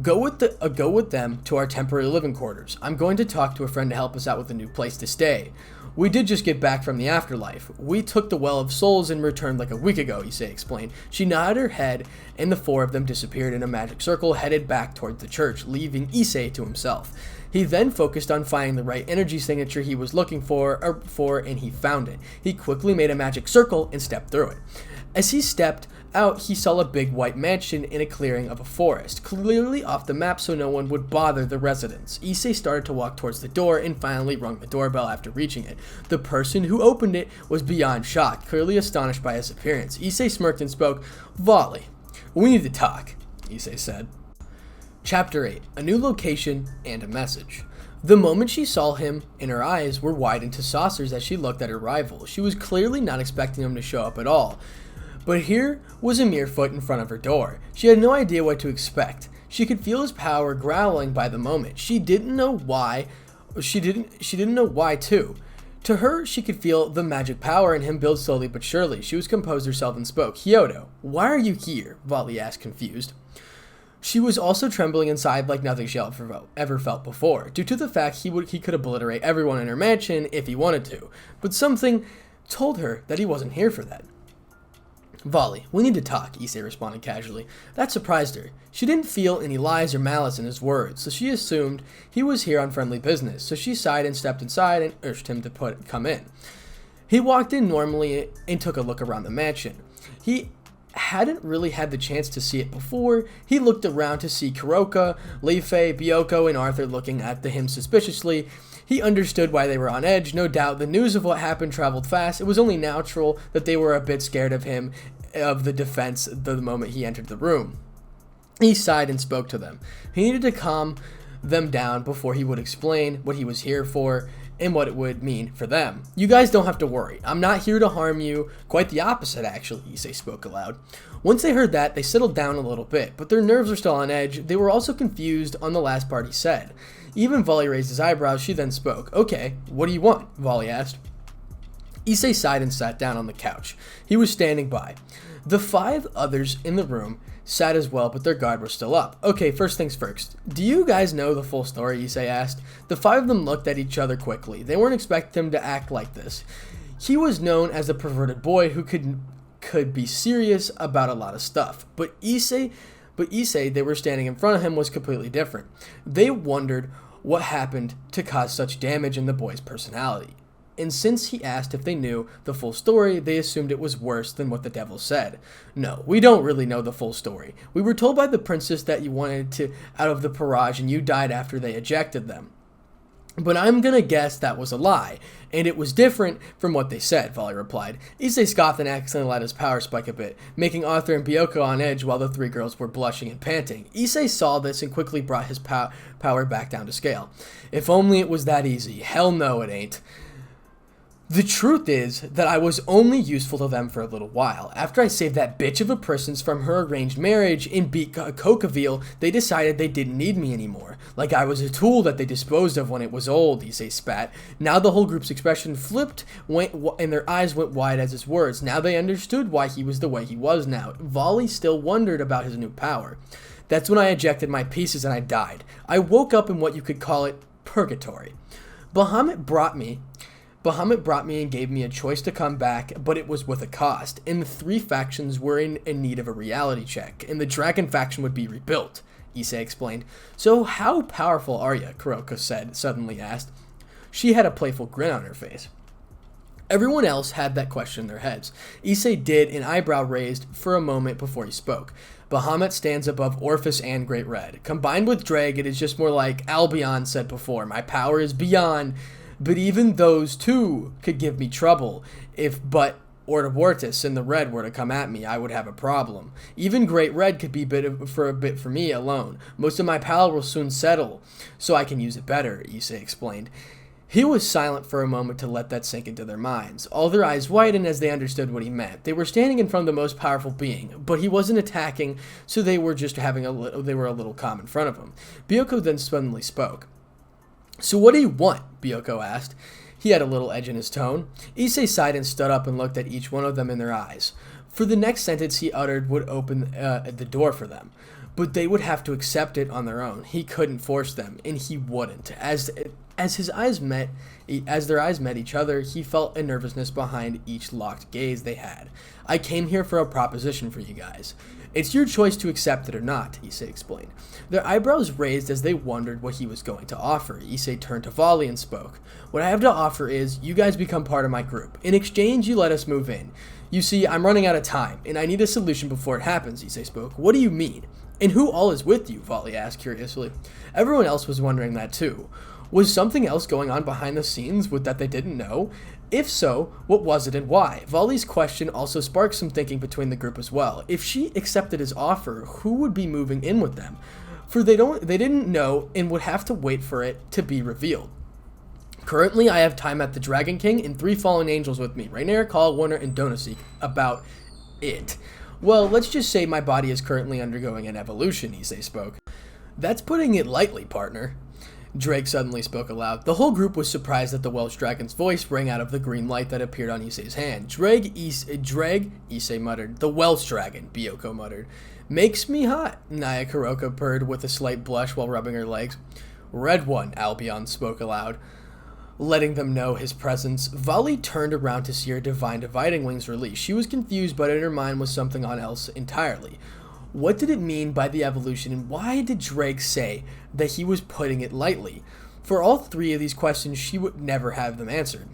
Go with them to our temporary living quarters. I'm going to talk to a friend to help us out with a new place to stay. We did just get back from the afterlife. We took the Well of Souls and returned like a week ago, Issei explained. She nodded her head, and the four of them disappeared in a magic circle, headed back towards the church, leaving Issei to himself. He then focused on finding the right energy signature he was looking for, and he found it. He quickly made a magic circle and stepped through it. As he stepped out, he saw a big white mansion in a clearing of a forest, clearly off the map so no one would bother the residents. Issei started to walk towards the door and finally rung the doorbell after reaching it. The person who opened it was beyond shocked, clearly astonished by his appearance. Issei smirked and spoke. Volley, we need to talk, Issei said. Chapter 8. A new location and a message. The moment she saw him, and her eyes were wide into saucers as she looked at her rival. She was clearly not expecting him to show up at all. But here was a mere foot in front of her door. She had no idea what to expect. She could feel his power growling by the moment. She didn't know why. She didn't know why too. To her, she could feel the magic power in him build slowly but surely. She was composed herself and spoke. Hyoudou, why are you here? Volley asked, confused. She was also trembling inside like nothing she ever felt before, due to the fact he could obliterate everyone in her mansion if he wanted to. But something told her that he wasn't here for that. Volley, we need to talk, Issei responded casually. That surprised her. She didn't feel any lies or malice in his words, so she assumed he was here on friendly business, so she sighed and stepped inside and urged him to come in. He walked in normally and took a look around the mansion. He hadn't really had the chance to see it before. He looked around to see Kuroka, Leifei, Byoko, and Arthur looking at him suspiciously. He understood why they were on edge. No doubt the news of what happened traveled fast. It was only natural that they were a bit scared of him, of the defense, the moment he entered the room. He sighed and spoke to them. He needed to calm them down before he would explain what he was here for and what it would mean for them. You guys don't have to worry. I'm not here to harm you. Quite the opposite, actually, Issei spoke aloud. Once they heard that, they settled down a little bit, but their nerves were still on edge. They were also confused on the last part he said. Even Volley raised his eyebrows. She then spoke. Okay, what do you want? Volley asked. Issei sighed and sat down on the couch. He was standing by. The 5 others in the room sat as well, but their guard was still up. Okay, first things first. Do you guys know the full story? Issei asked. The 5 of them looked at each other quickly. They weren't expecting him to act like this. He was known as a perverted boy who could be serious about a lot of stuff. But Issei, they were standing in front of him, was completely different. They wondered what happened to cause such damage in the boy's personality. And since he asked if they knew the full story, they assumed it was worse than what the devil said. No, we don't really know the full story. We were told by the princess that you wanted out of the purge and you died after they ejected them. But I'm gonna guess that was a lie, and it was different from what they said, Volley replied. Issei scoffed and accidentally let his power spike a bit, making Arthur and Byoko on edge while the 3 girls were blushing and panting. Issei saw this and quickly brought his power back down to scale. If only it was that easy. Hell no, it ain't. The truth is that I was only useful to them for a little while. After I saved that bitch of a princess from her arranged marriage and beat Kokaville, they decided they didn't need me anymore. Like I was a tool that they disposed of when it was old, Issei spat. Now the whole group's expression flipped and their eyes went wide at his words. Now they understood why he was the way he was now. Volley still wondered about his new power. That's when I ejected my pieces and I died. I woke up in what you could call it purgatory. Bahamut brought me and gave me a choice to come back, but it was with a cost, and the 3 factions were in need of a reality check, and the dragon faction would be rebuilt, Issei explained. So how powerful are you? Kuroka suddenly asked. She had a playful grin on her face. Everyone else had that question in their heads. Issei did, an eyebrow raised for a moment before he spoke. Bahamut stands above Orpheus and Great Red. Combined with Drag, it is just more like Albion said before. My power is beyond... But even those 2 could give me trouble, but Ourobortus and the Red were to come at me, I would have a problem. Even Great Red could be a bit for me alone. Most of my power will soon settle, so I can use it better, Issei explained. He was silent for a moment to let that sink into their minds. All their eyes widened as they understood what he meant. They were standing in front of the most powerful being, but he wasn't attacking, so they were just having a little calm in front of him. Byoko then suddenly spoke. So what do you want? Byoko asked. He had a little edge in his tone. Issei sighed and stood up and looked at each one of them in their eyes. For the next sentence he uttered would open the door for them, but they would have to accept it on their own. He couldn't force them, and he wouldn't. As their eyes met each other, he felt a nervousness behind each locked gaze they had. I came here for a proposition for you guys. It's your choice to accept it or not, Issei explained. Their eyebrows raised as they wondered what he was going to offer. Issei turned to Volley and spoke. What I have to offer is, you guys become part of my group. In exchange, you let us move in. You see, I'm running out of time, and I need a solution before it happens, Issei spoke. What do you mean? And who all is with you? Volley asked curiously. Everyone else was wondering that too. Was something else going on behind the scenes that they didn't know? If so, what was it and why? Volley's question also sparked some thinking between the group as well. If she accepted his offer, who would be moving in with them? For they didn't know and would have to wait for it to be revealed. Currently, I have time at the Dragon King and 3 fallen angels with me, Rainier, Call, Warner, and Donosik. About it. Well, let's just say my body is currently undergoing an evolution, Issei spoke. That's putting it lightly, partner. Drake suddenly spoke aloud. The whole group was surprised that the Welsh Dragon's voice rang out of the green light that appeared on Issei's hand. Dreg, Issei muttered. The Welsh Dragon, Byoko muttered. Makes me hot, Naya Kuroka purred with a slight blush while rubbing her legs. Red one, Albion spoke aloud, letting them know his presence. Volley turned around to see her divine dividing wings release. She was confused, but in her mind was something else entirely. What did it mean by the evolution, and why did Drake say that he was putting it lightly? For all 3 of these questions, she would never have them answered.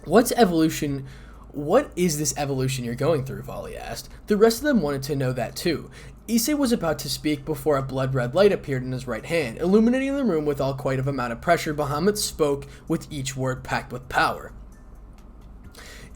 What's evolution? What is this evolution you're going through? Volley asked. The rest of them wanted to know that too. Issei was about to speak before a blood-red light appeared in his right hand, illuminating the room with quite an amount of pressure. Bahamut spoke with each word packed with power.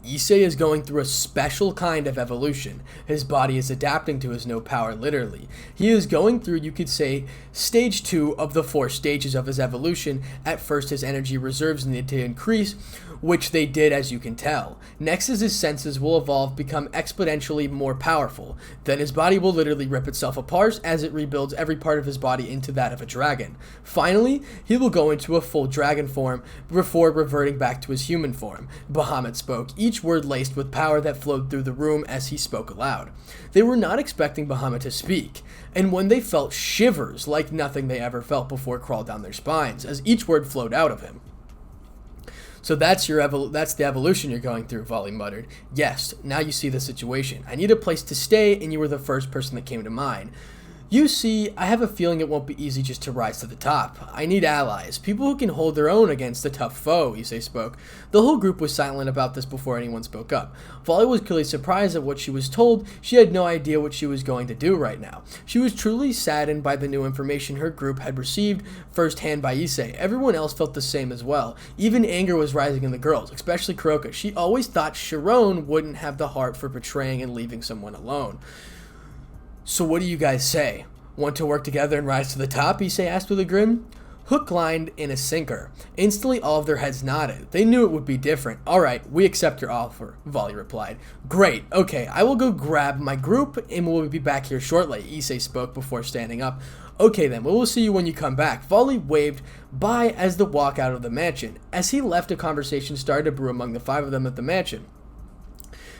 Issei is going through a special kind of evolution. His body is adapting to his no power, literally. He is going through, you could say, stage 2 of the 4 stages of his evolution. At first, his energy reserves needed to increase, which they did, as you can tell. Next, as his senses will evolve, become exponentially more powerful. Then his body will literally rip itself apart as it rebuilds every part of his body into that of a dragon. Finally, he will go into a full dragon form before reverting back to his human form. Bahamut spoke, each word laced with power that flowed through the room as he spoke aloud. They were not expecting Bahamut to speak, and when they felt shivers like nothing they ever felt before crawled down their spines as each word flowed out of him. So that's the evolution you're going through, Volley muttered. Yes, now you see the situation. I need a place to stay, and you were the first person that came to mind. You see, I have a feeling it won't be easy just to rise to the top. I need allies, people who can hold their own against a tough foe, Issei spoke. The whole group was silent about this before anyone spoke up. Volley was clearly surprised at what she was told. She had no idea what she was going to do right now. She was truly saddened by the new information her group had received firsthand by Issei. Everyone else felt the same as well. Even anger was rising in the girls, especially Kuroka. She always thought Sharon wouldn't have the heart for betraying and leaving someone alone. So what do you guys say? Want to work together and rise to the top? Issei asked with a grin. Hook, line, and a sinker. Instantly, all of their heads nodded. They knew it would be different. All right, we accept your offer, Volley replied. Great. Okay, I will go grab my group, and we'll be back here shortly, Issei spoke before standing up. Okay then, we will see you when you come back. Volley waved bye as they walked out of the mansion. As he left, a conversation started to brew among the 5 of them at the mansion.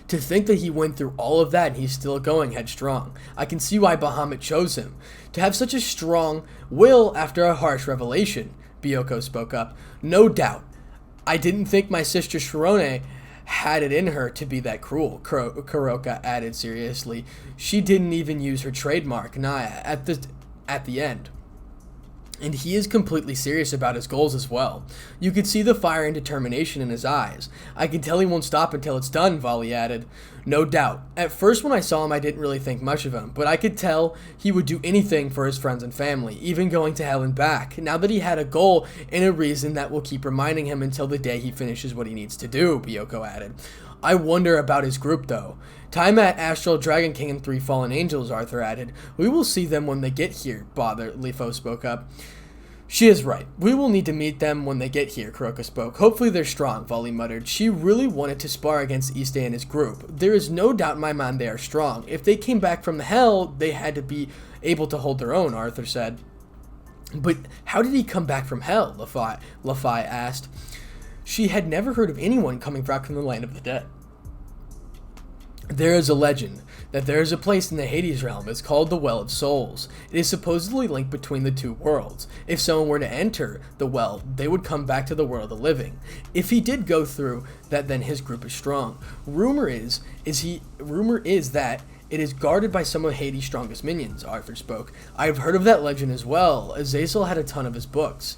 To think that he went through all of that and he's still going headstrong. I can see why Bahamut chose him. To have such a strong will after a harsh revelation, Byoko spoke up. No doubt. I didn't think my sister Sharon had it in her to be that cruel, Kuroka added seriously. She didn't even use her trademark, Naya, at the end. And he is completely serious about his goals as well. You could see the fire and determination in his eyes. I can tell he won't stop until it's done, Volley added. No doubt. At first when I saw him I didn't really think much of him, but I could tell he would do anything for his friends and family, even going to hell and back. Now that he had a goal and a reason that will keep reminding him until the day he finishes what he needs to do, Byoko added. I wonder about his group, though. Time at Astral Dragon King and 3 Fallen Angels, Arthur added. We will see them when they get here, Lifo spoke up. She is right. We will need to meet them when they get here, Kuroka spoke. Hopefully they're strong, Volley muttered. She really wanted to spar against Issei and his group. There is no doubt in my mind they are strong. If they came back from the hell, they had to be able to hold their own, Arthur said. But how did he come back from hell? Lafai asked. She had never heard of anyone coming back from the land of the dead. There is a legend that there is a place in the Hades realm. It's called the Well of Souls. It is supposedly linked between the two worlds. If someone were to enter the well, they would come back to the world of the living. If he did go through that, then his group is strong. Rumor is that it is guarded by some of Hades' strongest minions, Arthur spoke. I have heard of that legend as well. Azazel had a ton of his books.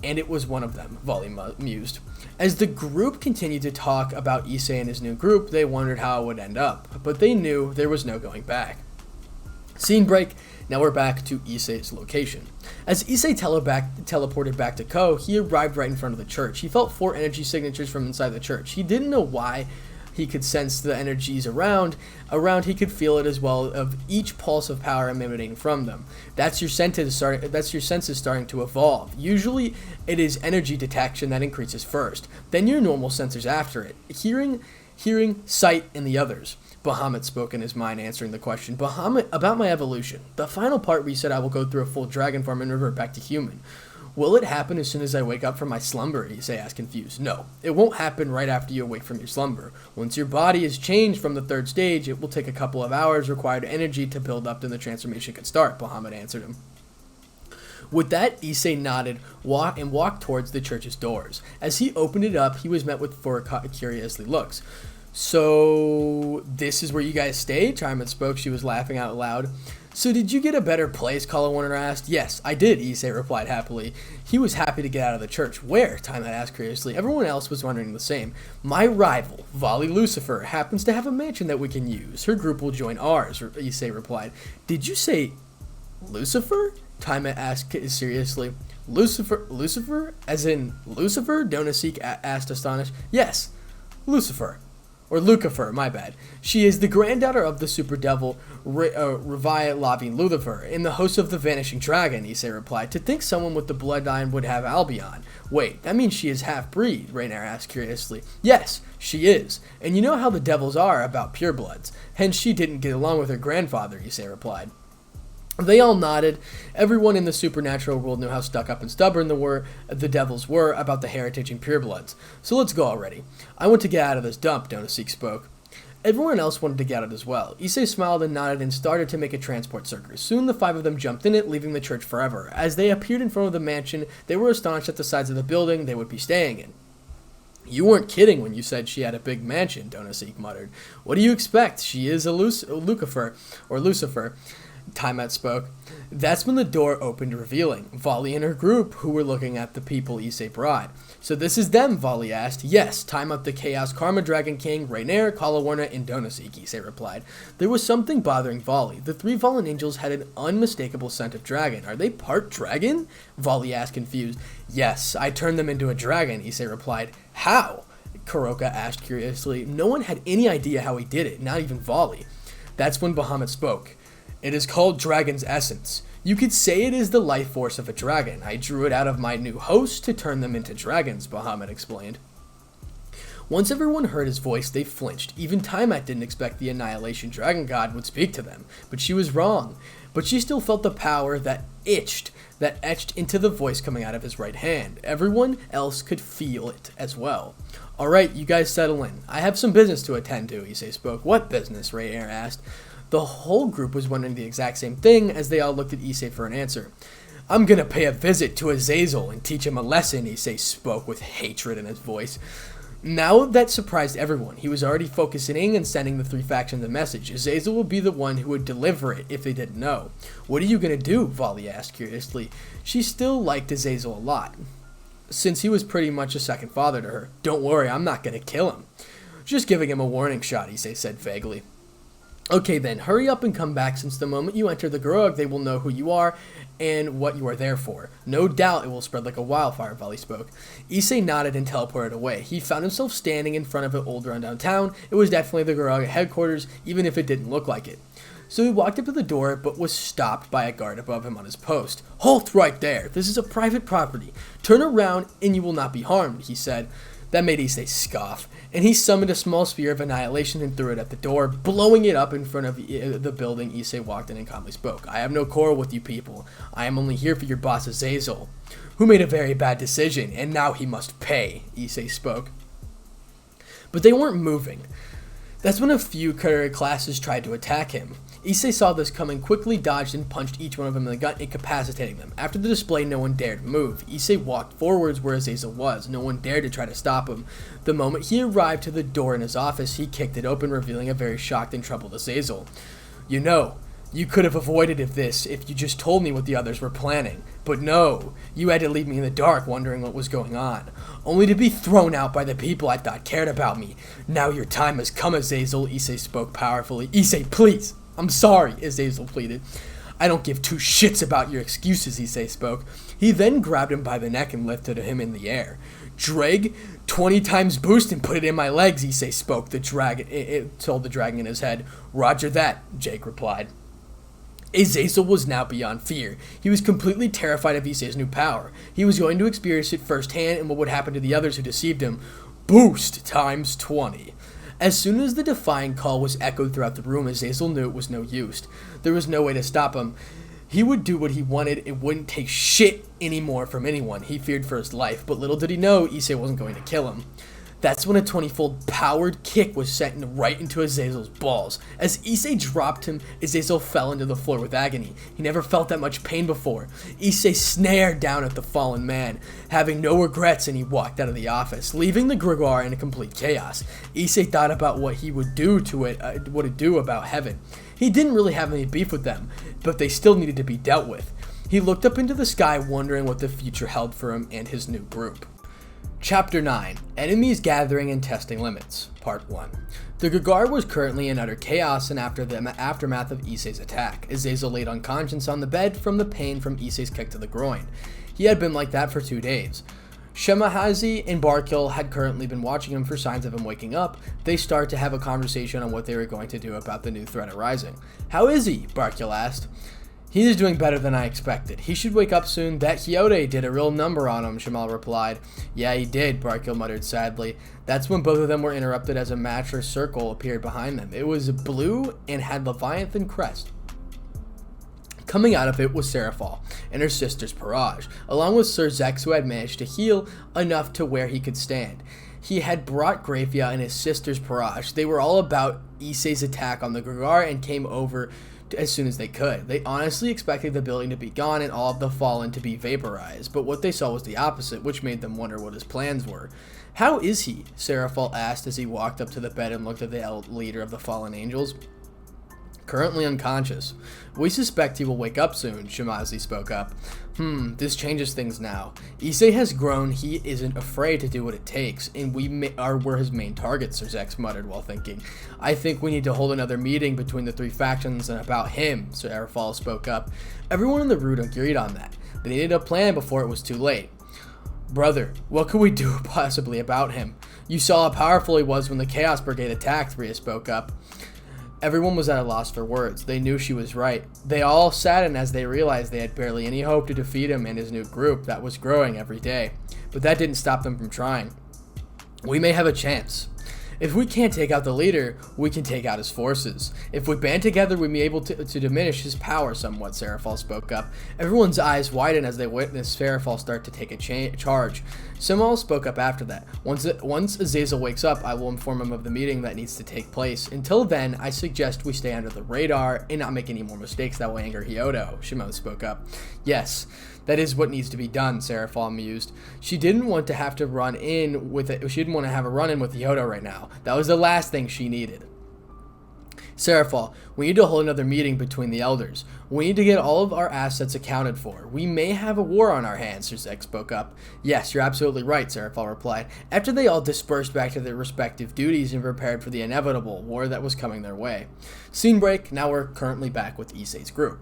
And it was one of them, Volley mused. As the group continued to talk about Issei and his new group, they wondered how it would end up, but they knew there was no going back. Scene break, now we're back to Issei's location. As Issei teleported back to Ko, he arrived right in front of the church. He felt 4 energy signatures from inside the church. He didn't know why. He could sense the energies around. He could feel it as well of each pulse of power emanating from them. That's your senses starting to evolve. Usually, it is energy detection that increases first, then your normal sensors after it. Hearing, sight, and the others. Bahamut spoke in his mind, answering the question. Bahamut, about my evolution. The final part where you said I will go through a full dragon form and revert back to human. Will it happen as soon as I wake up from my slumber? Issei asked, confused. No, it won't happen right after you awake from your slumber. Once your body is changed from the 3rd stage, it will take a couple of hours required energy to build up, then the transformation can start, Bahamut answered him. With that, Issei nodded and walked towards the church's doors. As he opened it up, he was met with 4 curiously looks. So, this is where you guys stay? Charmin spoke. She was laughing out loud. So did you get a better place? Warner asked. Yes, I did, Issei replied happily. He was happy to get out of the church. Where? Time had asked curiously. Everyone else was wondering the same. My rival, Volley Lucifer, happens to have a mansion that we can use. Her group will join ours, Issei replied. Did you say Lucifer? Time asked seriously. Lucifer? As in Lucifer? Donasik asked astonished. Yes, Lucifer. Or Lucifer, my bad. She is the granddaughter of the super devil Revai Lavin Lucifer, and the host of the Vanishing Dragon, Issei replied. To think someone with the bloodline would have Albion. Wait, that means she is half-breed, Rainier asked curiously. Yes, she is. And you know how the devils are about purebloods. Hence she didn't get along with her grandfather, Issei replied. They all nodded. Everyone in the supernatural world knew how stuck up and stubborn the devils were about the heritage and purebloods. So let's go already. I want to get out of this dump, Donasik spoke. Everyone else wanted to get out as well. Issei smiled and nodded and started to make a transport circus. Soon the 5 of them jumped in it, leaving the church forever. As they appeared in front of the mansion, they were astonished at the size of the building they would be staying in. You weren't kidding when you said she had a big mansion, Donasik muttered. What do you expect? She is a Lucifer. Tiamat spoke. That's when the door opened, revealing Volley and her group, who were looking at the people Issei brought. So this is them, Volley asked. Yes, Tiamat the Chaos Karma Dragon King, Rainier, Kalawarna, and Donasik, Issei replied. There was something bothering Volley. The 3 fallen angels had an unmistakable scent of dragon. Are they part dragon? Volley asked, confused. Yes, I turned them into a dragon, Issei replied. How? Kuroka asked curiously. No one had any idea how he did it, not even Volley. That's when Bahamut spoke. It is called Dragon's Essence. You could say it is the life force of a dragon. I drew it out of my new host to turn them into dragons, Bahamut explained. Once everyone heard his voice, they flinched. Even Tiamat didn't expect the Annihilation Dragon God would speak to them, but she was wrong. But she still felt the power that etched into the voice coming out of his right hand. Everyone else could feel it as well. Alright, you guys settle in. I have some business to attend to, Issei spoke. What business? Rainier asked. The whole group was wondering the exact same thing as they all looked at Issei for an answer. I'm gonna pay a visit to Azazel and teach him a lesson, Issei spoke with hatred in his voice. Now that surprised everyone. He was already focusing and sending the 3 factions a message. Azazel would be the one who would deliver it if they didn't know. What are you gonna do? Volley asked curiously. She still liked Azazel a lot, since he was pretty much a second father to her. Don't worry, I'm not gonna kill him. Just giving him a warning shot, Issei said vaguely. Okay then, hurry up and come back, since the moment you enter the garage, they will know who you are and what you are there for. No doubt it will spread like a wildfire, Vali spoke. Issei nodded and teleported away. He found himself standing in front of an old rundown town. It was definitely the garage headquarters, even if it didn't look like it. So he walked up to the door, but was stopped by a guard above him on his post. "Halt right there! This is a private property. Turn around and you will not be harmed," he said. That made Issei scoff, and he summoned a small spear of annihilation and threw it at the door, blowing it up in front of the building. Issei walked in and calmly spoke. "I have no quarrel with you people. I am only here for your boss Azazel, who made a very bad decision, and now he must pay," Issei spoke. But they weren't moving. That's when a few career classes tried to attack him. Issei saw this coming, quickly dodged and punched each one of them in the gut, incapacitating them. After the display, no one dared move. Issei walked forwards where Azazel was. No one dared to try to stop him. The moment he arrived to the door in his office, he kicked it open, revealing a very shocked and troubled Azazel. "You know, you could have avoided this if you just told me what the others were planning. But no, you had to leave me in the dark wondering what was going on, only to be thrown out by the people I thought cared about me. Now your time has come, Azazel," Issei spoke powerfully. "Issei, please! I'm sorry," Azazel pleaded. "I don't give two shits about your excuses," Issei spoke. He then grabbed him by the neck and lifted him in the air. "Drag 20 times boost and put it in my legs," Issei spoke. It told the dragon in his head. "Roger that," Jake replied. Azazel was now beyond fear. He was completely terrified of Issei's new power. He was going to experience it firsthand and what would happen to the others who deceived him. Boost times 20. As soon as the defying call was echoed throughout the room, Azazel knew it was no use. There was no way to stop him. He would do what he wanted. It wouldn't take shit anymore from anyone. He feared for his life, but little did he know Issei wasn't going to kill him. That's when a 20-fold powered kick was sent right into Azazel's balls. As Issei dropped him, Azazel fell into the floor with agony. He never felt that much pain before. Issei snared down at the fallen man, having no regrets, and he walked out of the office, leaving the Gregor in a complete chaos. Issei thought about what he would do to it, what it'd do about heaven. He didn't really have any beef with them, but they still needed to be dealt with. He looked up into the sky, wondering what the future held for him and his new group. Chapter 9. Enemies Gathering and Testing Limits. Part 1. The Gregor was currently in utter chaos, and after the aftermath of Issei's attack, Azazel laid unconscious on the bed from the pain from Issei's kick to the groin. He had been like that for 2 days. Shemahazi and Barkil had currently been watching him for signs of him waking up. They start to have a conversation on what they were going to do about the new threat arising. "How is he?" Barkil asked. "He is doing better than I expected. He should wake up soon. That hyoudou did a real number on him," Shamal replied. "Yeah, he did," Barkil muttered sadly. That's when both of them were interrupted as a mattress circle appeared behind them. It was blue and had Leviathan crest. Coming out of it was Seraphal and her sister's Purge, along with Sir Zex, who had managed to heal enough to where he could stand. He had brought Grafia and his sister's Purge. They were all about Issei's attack on the Gregor and came over as soon as they could. They honestly expected the building to be gone and all of the fallen to be vaporized, but what they saw was the opposite, which made them wonder what his plans were. "How is he?" Seraphal asked as he walked up to the bed and looked at the leader of the fallen angels. "Currently unconscious. We suspect he will wake up soon," Shemazi spoke up. This changes things now. Issei has grown. He isn't afraid to do what it takes, and we're his main targets," Sir Zex muttered while thinking. "I think we need to hold another meeting between the three factions and about him," Seraphal spoke up. Everyone in the room agreed on that. They needed a plan before it was too late. "Brother, what could we do possibly about him? You saw how powerful he was when the Chaos Brigade attacked," Rhea spoke up. Everyone was at a loss for words. They knew she was right. They all saddened as they realized they had barely any hope to defeat him and his new group that was growing every day. But that didn't stop them from trying. "We may have a chance. If we can't take out the leader, we can take out his forces. If we band together, we may be able to diminish his power somewhat," Seraphal spoke up. Everyone's eyes widened as they witnessed Seraphal start to take a charge. Simal spoke up after that. Once Azazel wakes up, I will inform him of the meeting that needs to take place. Until then, I suggest we stay under the radar and not make any more mistakes that will anger hyoudou," Shimon spoke up. "Yes, that is what needs to be done," Seraphal mused. She didn't want to have a run-in with hyoudou right now. That was the last thing she needed. Seraphol, we need to hold another meeting between the elders. We need to get all of our assets accounted for. We may have a war on our hands, Zek spoke up. Yes, you're absolutely right, Seraphol replied. After they all dispersed back to their respective duties and prepared for the inevitable war that was coming their way. Scene break, now we're currently back with Issei's group.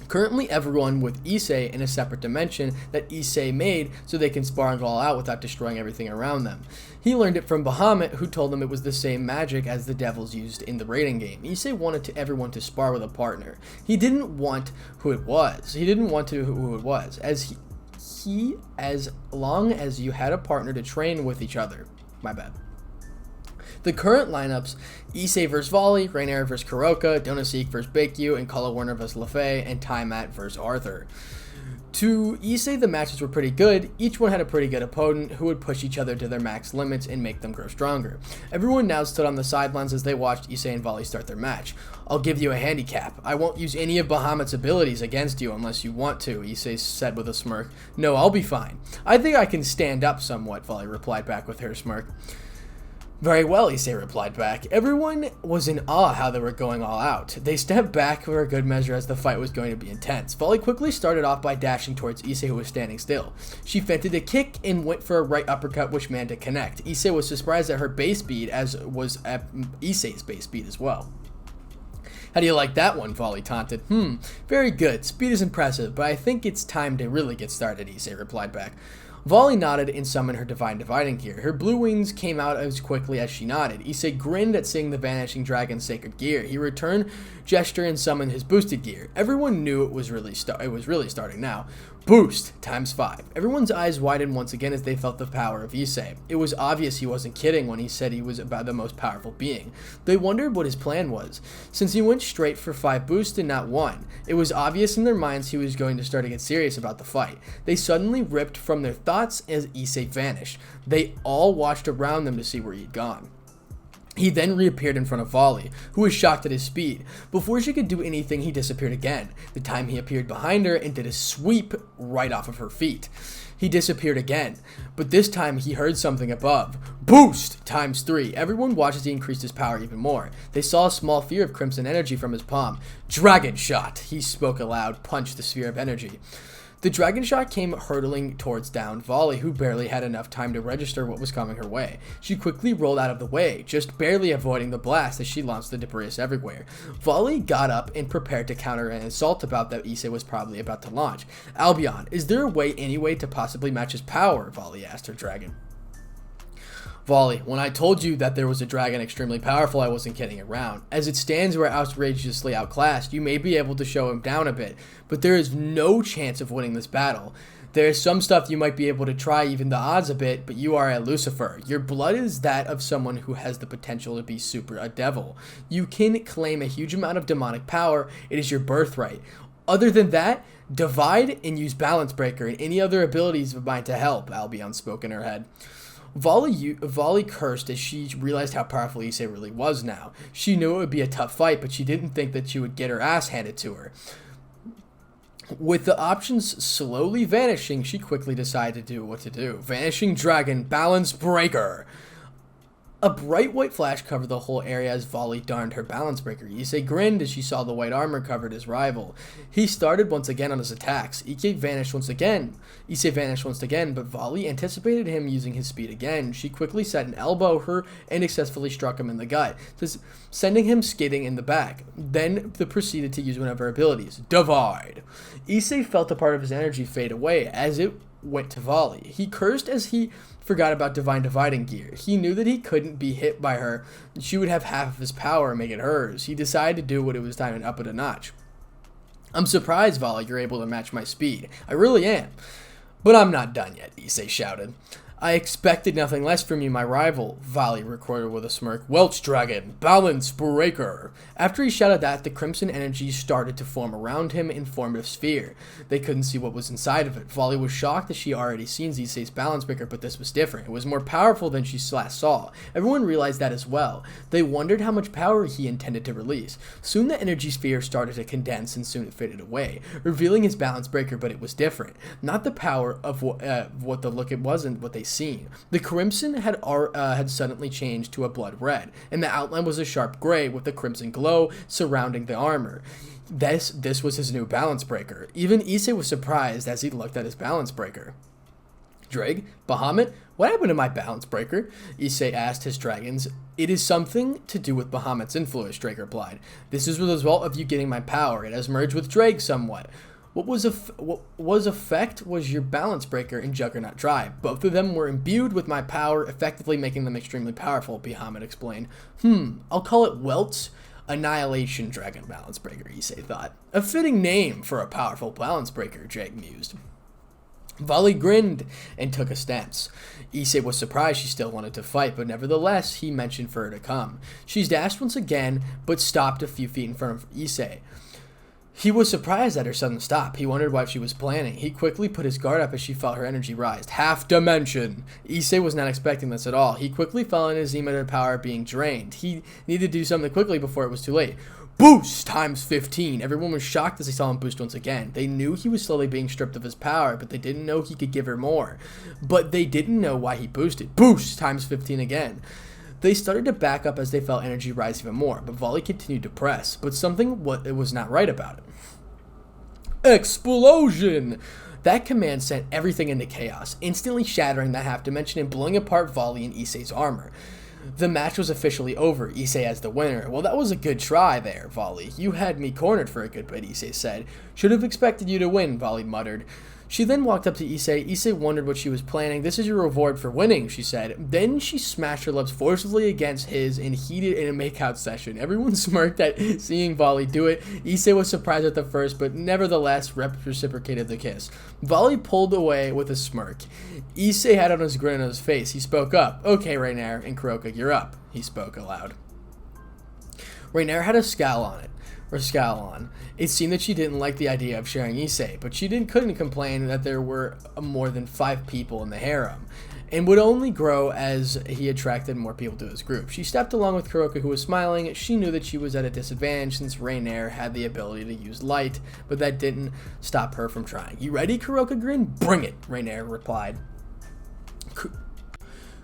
Currently everyone with Issei in a separate dimension that Issei made so they can spar and go all out without destroying everything around them. He learned it from Bahamut, who told them it was the same magic as the devils used in the raiding game. Issei wanted everyone to spar with a partner. He didn't want who it was. As long as you had a partner to train with each other. My bad. The current lineups, Issei vs. Volley, Rainier vs. Kuroka, Donosik vs. Baekgyu, and Kala Warner vs. Lefay, and Taimat vs. Arthur. To Issei, the matches were pretty good. Each one had a pretty good opponent who would push each other to their max limits and make them grow stronger. Everyone now stood on the sidelines as they watched Issei and Volley start their match. I'll give you a handicap. I won't use any of Bahamut's abilities against you unless you want to, Issei said with a smirk. No, I'll be fine. I think I can stand up somewhat, Volley replied back with her smirk. Very well, Issei replied back. Everyone was in awe how they were going all out. They stepped back for a good measure as the fight was going to be intense. Volley quickly started off by dashing towards Issei, who was standing still. She feinted a kick and went for a right uppercut, which managed to connect. Issei was surprised at her base speed, as was at Issei's base speed as well. How do you like that one? Volley taunted. Very good. Speed is impressive, but I think it's time to really get started, Issei replied back. Volley nodded and summoned her Divine Dividing Gear. Her blue wings came out as quickly as she nodded. Issei grinned at seeing the Vanishing Dragon's sacred gear. He returned gesture and summoned his boosted gear. Everyone knew it was really starting now. Boost times 5. Everyone's eyes widened once again as they felt the power of Issei. It was obvious he wasn't kidding when he said he was about the most powerful being. They wondered what his plan was, since he went straight for 5 boosts and not 1. It was obvious in their minds he was going to start to get serious about the fight. They suddenly ripped from their thoughts as Issei vanished. They all watched around them to see where he'd gone. He then reappeared in front of Volley, who was shocked at his speed. Before she could do anything, he disappeared again. The time he appeared behind her and did a sweep right off of her feet. He disappeared again, but this time he heard something above. Boost times 3. Everyone watched as he increased his power even more. They saw a small sphere of crimson energy from his palm. Dragon shot, he spoke aloud, punched the sphere of energy. The dragon shot came hurtling towards down Volley, who barely had enough time to register what was coming her way. She quickly rolled out of the way, just barely avoiding the blast as she launched the debris everywhere. Volley got up and prepared to counter an assault about that Issei was probably about to launch. Albion, is there a way anyway to possibly match his power? Volley asked her dragon. Volley, when I told you that there was a dragon extremely powerful, I wasn't kidding around. As it stands, we're outrageously outclassed. You may be able to show him down a bit, but there is no chance of winning this battle. There is some stuff you might be able to try even the odds a bit, but you are a Lucifer. Your blood is that of someone who has the potential to be a devil. You can claim a huge amount of demonic power. It is your birthright. Other than that, divide and use Balance Breaker and any other abilities of mine to help, Albion spoke in her head. Volley cursed as she realized how powerful Issei really was now. She knew it would be a tough fight, but she didn't think that she would get her ass handed to her. With the options slowly vanishing, she quickly decided to do what to do. Vanishing Dragon, Balance Breaker. A bright white flash covered the whole area as Volley darned her Balance Breaker. Issei grinned as she saw the white armor covered his rival. He started once again on his attacks. Issei vanished once again, but Volley anticipated him using his speed again. She quickly set an elbow her and successfully struck him in the gut, sending him skidding in the back. Then proceeded to use one of her abilities, Divide. Issei felt a part of his energy fade away as it went to Volley. He cursed as he forgot about Divine Dividing Gear. He knew that he couldn't be hit by her. She would have half of his power and make it hers. He decided to do what it was time and up it a notch. I'm surprised, Volley, you're able to match my speed. I really am. But I'm not done yet, Issei shouted. I expected nothing less from you, my rival, Volley recorded with a smirk. Welch Dragon, Balance Breaker. After he shouted that, the crimson energy started to form around him and formed a sphere. They couldn't see what was inside of it. Volley was shocked that she already seen Issei's Balance Breaker, but this was different. It was more powerful than she last saw. Everyone realized that as well. They wondered how much power he intended to release. Soon the energy sphere started to condense and soon it faded away, revealing his Balance Breaker, but it was different. Not the power of what the look it wasn't what they seen. The crimson had suddenly changed to a blood red, and the outline was a sharp gray with a crimson glow surrounding the armor. This was his new balance breaker. Even Issei was surprised as he looked at his balance breaker. Drake, Bahamut, what happened to my balance breaker? Issei asked his dragons. It is something to do with Bahamut's influence, Drake replied. This is the result of you getting my power. It has merged with Drake somewhat. What was effect was your balance breaker and Juggernaut Drive. Both of them were imbued with my power, effectively making them extremely powerful, Bahamut explained. I'll call it Welt's Annihilation Dragon Balance Breaker, Issei thought. A fitting name for a powerful balance breaker, Drake mused. Volley grinned and took a stance. Issei was surprised she still wanted to fight, but nevertheless, he mentioned for her to come. She dashed once again, but stopped a few feet in front of Issei. He was surprised at her sudden stop. He wondered what she was planning. He quickly put his guard up as she felt her energy rise. Half dimension! Issei was not expecting this at all. He quickly felt his emitted power being drained. He needed to do something quickly before it was too late. Boost times 15. Everyone was shocked as they saw him boost once again. They knew he was slowly being stripped of his power, but they didn't know he could give her more. But they didn't know why he boosted. Boost times 15 again. They started to back up as they felt energy rise even more, but Volley continued to press. But something was not right about it. Explosion! That command sent everything into chaos, instantly shattering the half dimension and blowing apart Volley and Issei's armor. The match was officially over, Issei as the winner. Well, that was a good try there, Volley. You had me cornered for a good bit, Issei said. Should have expected you to win, Volley muttered. She then walked up to Issei. Issei wondered what she was planning. This is your reward for winning, she said. Then she smashed her lips forcibly against his and heated in a makeout session. Everyone smirked at seeing Volley do it. Issei was surprised at the first, but nevertheless reciprocated the kiss. Volley pulled away with a smirk. Issei had on his grin on his face. He spoke up. Okay, Rainier and Kuroka, you're up, he spoke aloud. Rainier had a scowl on. It seemed that she didn't like the idea of sharing Issei, but she couldn't complain that there were more than 5 people in the harem, and would only grow as he attracted more people to his group. She stepped along with Kuroka, who was smiling. She knew that she was at a disadvantage since Rainier had the ability to use light, but that didn't stop her from trying. You ready? Kuroka grinned. Bring it, Rainier replied.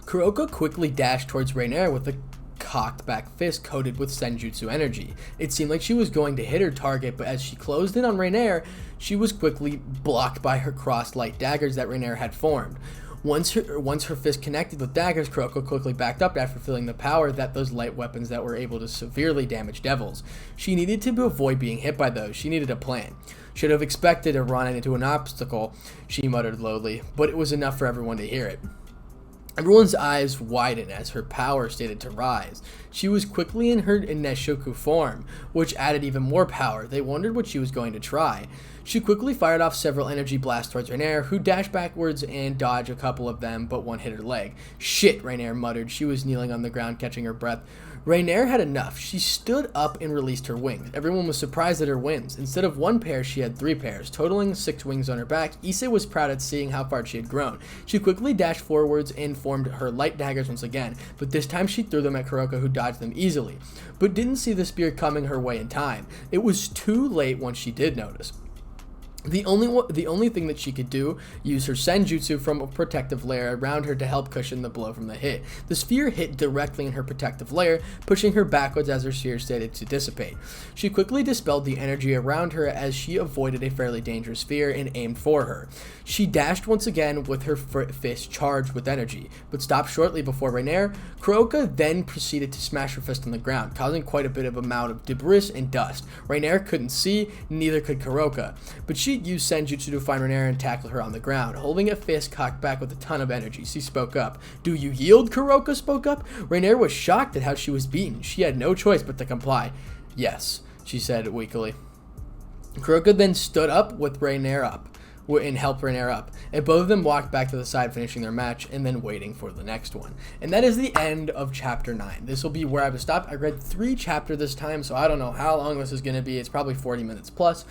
Kuroka quickly dashed towards Rainier with a cocked back fist coated with senjutsu energy. It seemed like she was going to hit her target, but as she closed in on Rainier, she was quickly blocked by her crossed light daggers that Rainier had formed. Once her fist connected with daggers, Kuroka quickly backed up after feeling the power that those light weapons that were able to severely damage devils. She needed to avoid being hit by those. She needed a plan. Should have expected to run into an obstacle, she muttered lowly, but it was enough for everyone to hear it. Everyone's eyes widened as her power started to rise. She was quickly in her Neshoku form, which added even more power. They wondered what she was going to try. She quickly fired off several energy blasts towards Rainier, who dashed backwards and dodged a couple of them, but one hit her leg. Shit, Rainier muttered. She was kneeling on the ground, catching her breath. Rainier had enough. She stood up and released her wings. Everyone was surprised at her wings. Instead of 1 pair, she had 3 pairs, totaling 6 wings on her back. Issei was proud at seeing how far she had grown. She quickly dashed forwards and formed her light daggers once again, but this time she threw them at Kuroka, who dodged them easily, but didn't see the spear coming her way in time. It was too late once she did notice. The only thing that she could do, use her senjutsu from a protective layer around her to help cushion the blow from the hit. The sphere hit directly in her protective layer, pushing her backwards as her sphere started to dissipate. She quickly dispelled the energy around her as she avoided a fairly dangerous sphere and aimed for her. She dashed once again with her fist charged with energy, but stopped shortly before Rainier. Kuroka then proceeded to smash her fist on the ground, causing quite a bit of amount of debris and dust. Rainier couldn't see, neither could Kuroka, but she used senjutsu to find Rainier and tackle her on the ground, holding a fist cocked back with a ton of energy. She spoke up. Do you yield? Kuroka spoke up. Rainier was shocked at how she was beaten. She had no choice but to comply. Yes, she said weakly. Kuroka then stood up with Rainier up and helped Rainier up, and both of them walked back to the side, finishing their match and then waiting for the next one. And that is the end of chapter 9. This will be where I would stop. I read 3 chapters this time, so I don't know how long this is going to be. It's probably 40 minutes plus.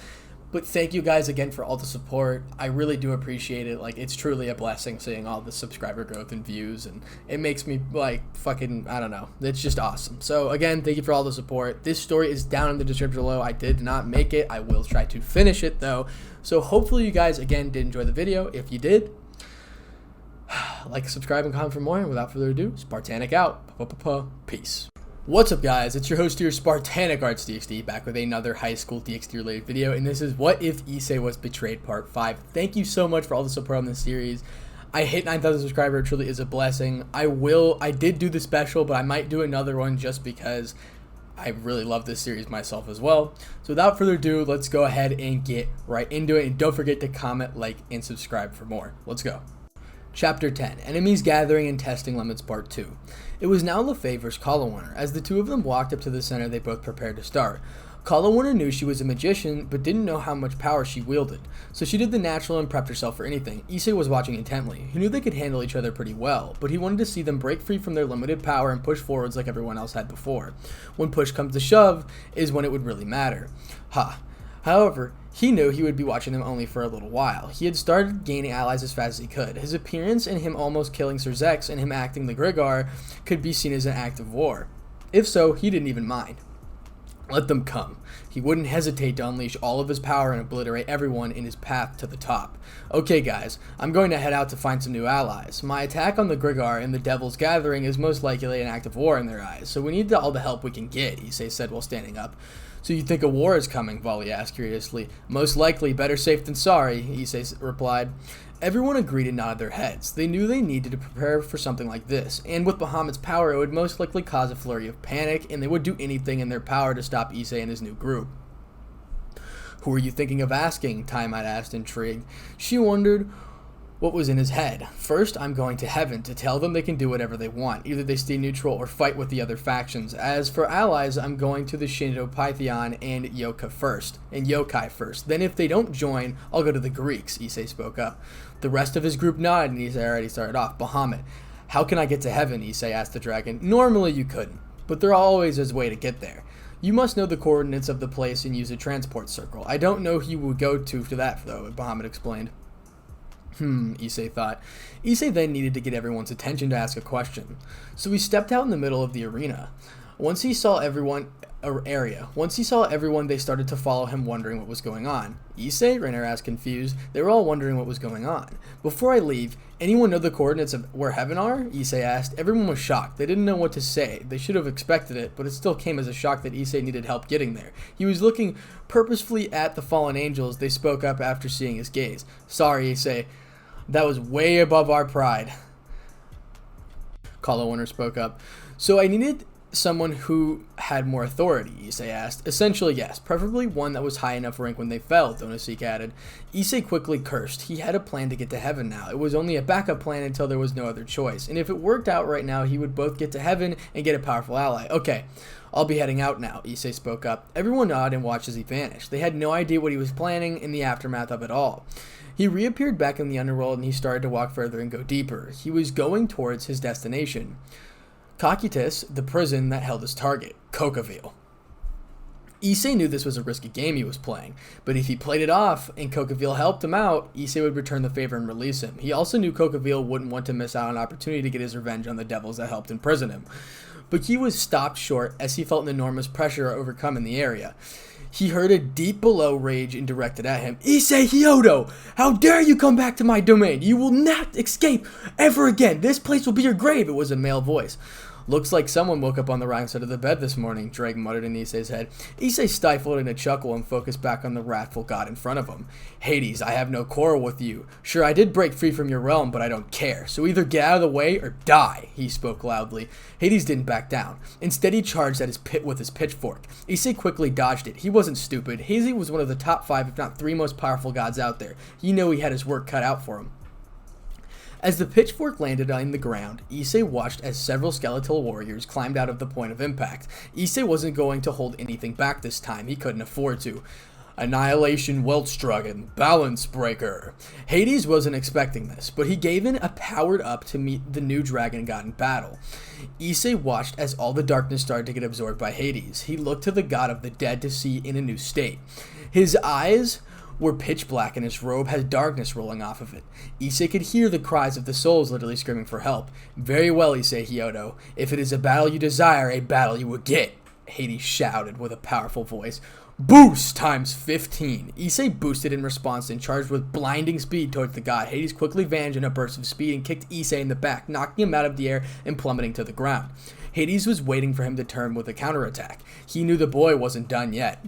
But thank you guys again for all the support. I really do appreciate it. Like, it's truly a blessing seeing all the subscriber growth and views, and it makes me, like, fucking, I don't know. It's just awesome. So, again, thank you for all the support. This story is down in the description below. I did not make it. I will try to finish it, though. So, hopefully you guys, again, did enjoy the video. If you did, Like, subscribe, and comment for more. And without further ado, Spartanic out. Peace. What's up, guys? It's your host here, Spartanic DxD, back with another high school DxD related video, and this is What If Issei Was Betrayed Part 5. Thank you so much for all the support on this series. I hit 9,000 subscribers. It truly is a blessing. I did do the special, but I might do another one just because I really love this series myself as well. So without further ado, let's go ahead and get right into it, and don't forget to comment, like, and subscribe for more. Let's go. Chapter 10, Enemies Gathering and Testing Limits Part 2. It was now LaFay versus Kalawarner. As the two of them walked up to the center, they both prepared to start. Kalawarner knew she was a magician, but didn't know how much power she wielded, so she did the natural and prepped herself for anything. Issei was watching intently. He knew they could handle each other pretty well, but he wanted to see them break free from their limited power and push forwards like everyone else had before. When push comes to shove is when it would really matter. However, he knew he would be watching them only for a little while. He had started gaining allies as fast as he could. His appearance and him almost killing Sir Zex and him acting the Grigar could be seen as an act of war. If so, he didn't even mind. Let them come. He wouldn't hesitate to unleash all of his power and obliterate everyone in his path to the top. Okay guys, I'm going to head out to find some new allies. My attack on the Grigar and the Devil's Gathering is most likely an act of war in their eyes, so we need all the help we can get, Issei said while standing up. So you think a war is coming? Volley asked curiously. Most likely, better safe than sorry, Issei replied. Everyone agreed and nodded their heads. They knew they needed to prepare for something like this, and with Bahamut's power, it would most likely cause a flurry of panic, and they would do anything in their power to stop Issei and his new group. Who are you thinking of asking? Tiamat asked, intrigued. She wondered what was in his head. First, I'm going to Heaven to tell them they can do whatever they want. Either they stay neutral or fight with the other factions. As for allies, I'm going to the Shindo Pythion and Yokai first. Then if they don't join, I'll go to the Greeks, Issei spoke up. The rest of his group nodded, and Issei already started off. Bahamut, how can I get to Heaven? Issei asked the dragon. Normally you couldn't, but there always is a way to get there. You must know the coordinates of the place and use a transport circle. I don't know who you would go to for that, though, Bahamut explained. Issei thought. Issei then needed to get everyone's attention to ask a question. So he stepped out in the middle of the arena. Once he saw everyone, they started to follow him, wondering what was going on. Issei? Rainer asked, confused. They were all wondering what was going on. Before I leave, anyone know the coordinates of where Heaven are? Issei asked. Everyone was shocked. They didn't know what to say. They should have expected it, but it still came as a shock that Issei needed help getting there. He was looking purposefully at the fallen angels. They spoke up after seeing his gaze. Sorry, Issei. That was way above our pride. Kalawarner spoke up. So I needed someone who had more authority, Issei asked. Essentially, yes. Preferably one that was high enough rank when they fell, Donosik added. Issei quickly cursed. He had a plan to get to Heaven now. It was only a backup plan until there was no other choice. And if it worked out right now, he would both get to Heaven and get a powerful ally. Okay, I'll be heading out now, Issei spoke up. Everyone nodded and watched as he vanished. They had no idea what he was planning in the aftermath of it all. He reappeared back in the underworld, and he started to walk further and go deeper. He was going towards his destination. Cocytus, the prison that held his target, Coqueville. Issei knew this was a risky game he was playing, but if he played it off and Coqueville helped him out, Issei would return the favor and release him. He also knew Coqueville wouldn't want to miss out on an opportunity to get his revenge on the devils that helped imprison him. But he was stopped short as he felt an enormous pressure overcome in the area. He heard a deep below rage and directed at him. Issei hyoudou! How dare you come back to my domain! You will not escape ever again! This place will be your grave! It was a male voice. Looks like someone woke up on the wrong side of the bed this morning, Drake muttered in Issei's head. Issei stifled in a chuckle and focused back on the wrathful god in front of him. Hades, I have no quarrel with you. Sure, I did break free from your realm, but I don't care. So either get out of the way or die, he spoke loudly. Hades didn't back down. Instead, he charged at his pit with his pitchfork. Issei quickly dodged it. He wasn't stupid. Hades was one of the top 5, if not 3 most powerful gods out there. He knew he had his work cut out for him. As the pitchfork landed on the ground, Issei watched as several skeletal warriors climbed out of the point of impact. Issei wasn't going to hold anything back this time. He couldn't afford to. Annihilation Weltstragen, Balance Breaker. Hades wasn't expecting this, but he gave in a powered up to meet the new dragon god in battle. Issei watched as all the darkness started to get absorbed by Hades. He looked to the god of the dead to see in a new state. His eyes were pitch black and his robe had darkness rolling off of it. Issei could hear the cries of the souls literally screaming for help. Very well, Issei hyoudou. If it is a battle you desire, a battle you will get, Hades shouted with a powerful voice. Boost times 15. Issei boosted in response and charged with blinding speed towards the god. Hades quickly vanished in a burst of speed and kicked Issei in the back, knocking him out of the air and plummeting to the ground. Hades was waiting for him to turn with a counterattack. He knew the boy wasn't done yet.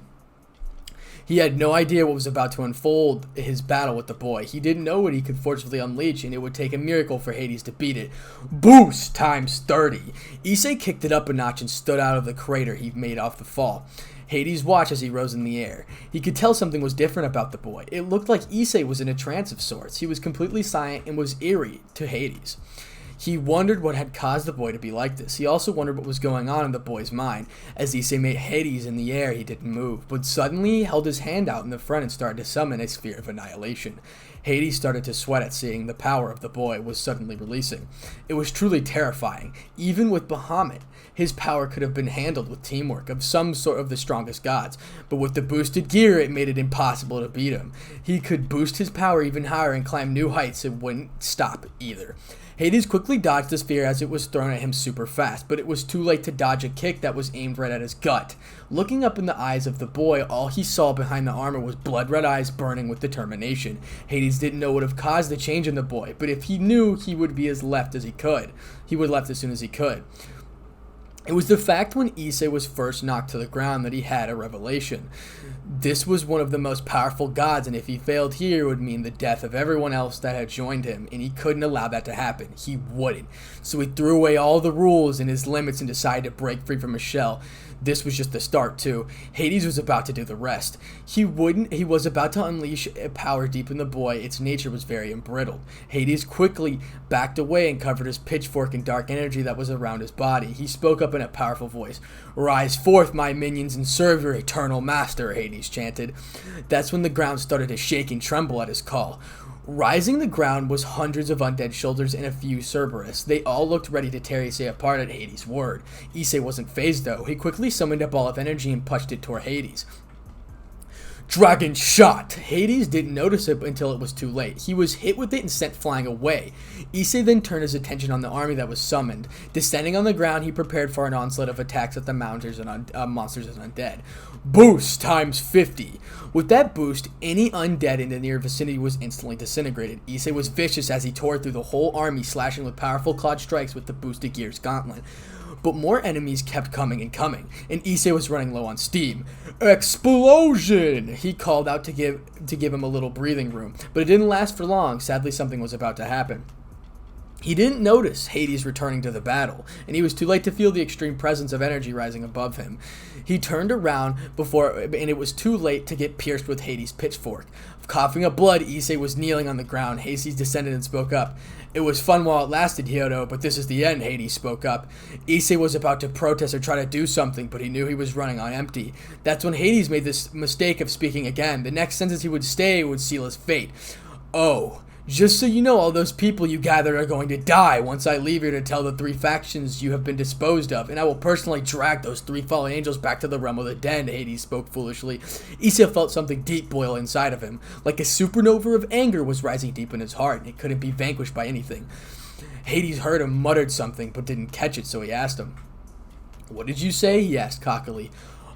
He had no idea what was about to unfold his battle with the boy. He didn't know what he could forcibly unleash, and it would take a miracle for Hades to beat it. Boost times 30. Issei kicked it up a notch and stood out of the crater he made off the fall. Hades watched as he rose in the air. He could tell something was different about the boy. It looked like Issei was in a trance of sorts. He was completely silent and was eerie to Hades. He wondered what had caused the boy to be like this. He also wondered what was going on in the boy's mind. As Issei made Hades in the air, he didn't move, but suddenly he held his hand out in the front and started to summon a sphere of annihilation. Hades started to sweat at seeing the power of the boy was suddenly releasing. It was truly terrifying. Even with Bahamut, his power could have been handled with teamwork of some sort of the strongest gods, but with the boosted gear, it made it impossible to beat him. He could boost his power even higher and climb new heights and wouldn't stop either. Hades quickly dodged the sphere as it was thrown at him super fast, but it was too late to dodge a kick that was aimed right at his gut. Looking up in the eyes of the boy, all he saw behind the armor was blood-red eyes burning with determination. Hades didn't know what would have caused the change in the boy, but if he knew, he would be as left as he could. He would left as soon as he could. It was the fact when Issei was first knocked to the ground that he had a revelation. This was one of the most powerful gods, and if he failed here, it would mean the death of everyone else that had joined him, and he couldn't allow that to happen. He wouldn't. So he threw away all the rules and his limits and decided to break free from his shell. This was just the start, too. Hades was about to do the rest. He was about to unleash a power deep in the boy. Its nature was very embrittled. Hades quickly backed away and covered his pitchfork in dark energy that was around his body. He spoke up in a powerful voice. "Rise forth, my minions, and serve your eternal master," Hades chanted. That's when the ground started to shake and tremble at his call. Rising the ground was hundreds of undead shoulders and a few Cerberus. They all looked ready to tear Issei apart at Hades' word. Issei wasn't phased though. He quickly summoned a ball of energy and punched it toward Hades. Dragon shot! Hades didn't notice it until it was too late. He was hit with it and sent flying away. Issei then turned his attention on the army that was summoned. Descending on the ground, he prepared for an onslaught of attacks at the monsters and undead. Boost times 50. With that boost, any undead in the near vicinity was instantly disintegrated. Issei was vicious as he tore through the whole army, slashing with powerful clawed strikes with the boosted gear's gauntlet. But more enemies kept coming and coming, and Issei was running low on steam. Explosion! He called out to give him a little breathing room, but it didn't last for long. Sadly, something was about to happen. He didn't notice Hades returning to the battle, and he was too late to feel the extreme presence of energy rising above him. He turned around and it was too late to get pierced with Hades' pitchfork. Coughing up blood, Issei was kneeling on the ground. Hades descended and spoke up. "It was fun while it lasted, hyoudou, but this is the end," Hades spoke up. Issei was about to protest or try to do something, but he knew he was running on empty. That's when Hades made this mistake of speaking again. The next sentence he would say would seal his fate. "Oh, just so you know, all those people you gathered are going to die once I leave here to tell the 3 factions you have been disposed of, and I will personally drag those 3 fallen angels back to the realm of the dead," Hades spoke foolishly. Issei felt something deep boil inside of him. Like a supernova of anger was rising deep in his heart, and it couldn't be vanquished by anything. Hades heard him muttered something, but didn't catch it, so he asked him. "What did you say?" he asked cockily.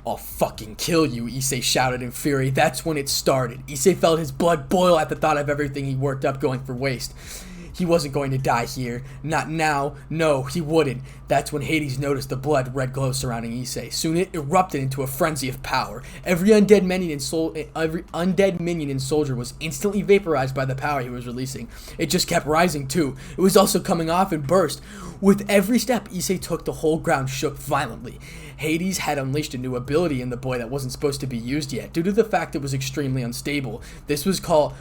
"I'll fucking kill you," Issei shouted in fury. That's when it started. Issei felt his blood boil at the thought of everything he worked up going for waste. He wasn't going to die here. Not now. No, he wouldn't. That's when Hades noticed the blood-red glow surrounding Issei. Soon it erupted into a frenzy of power. Every undead minion and soldier was instantly vaporized by the power he was releasing. It just kept rising too. It was also coming off in bursts. With every step Issei took, the whole ground shook violently. Hades had unleashed a new ability in the boy that wasn't supposed to be used yet, due to the fact it was extremely unstable. This was called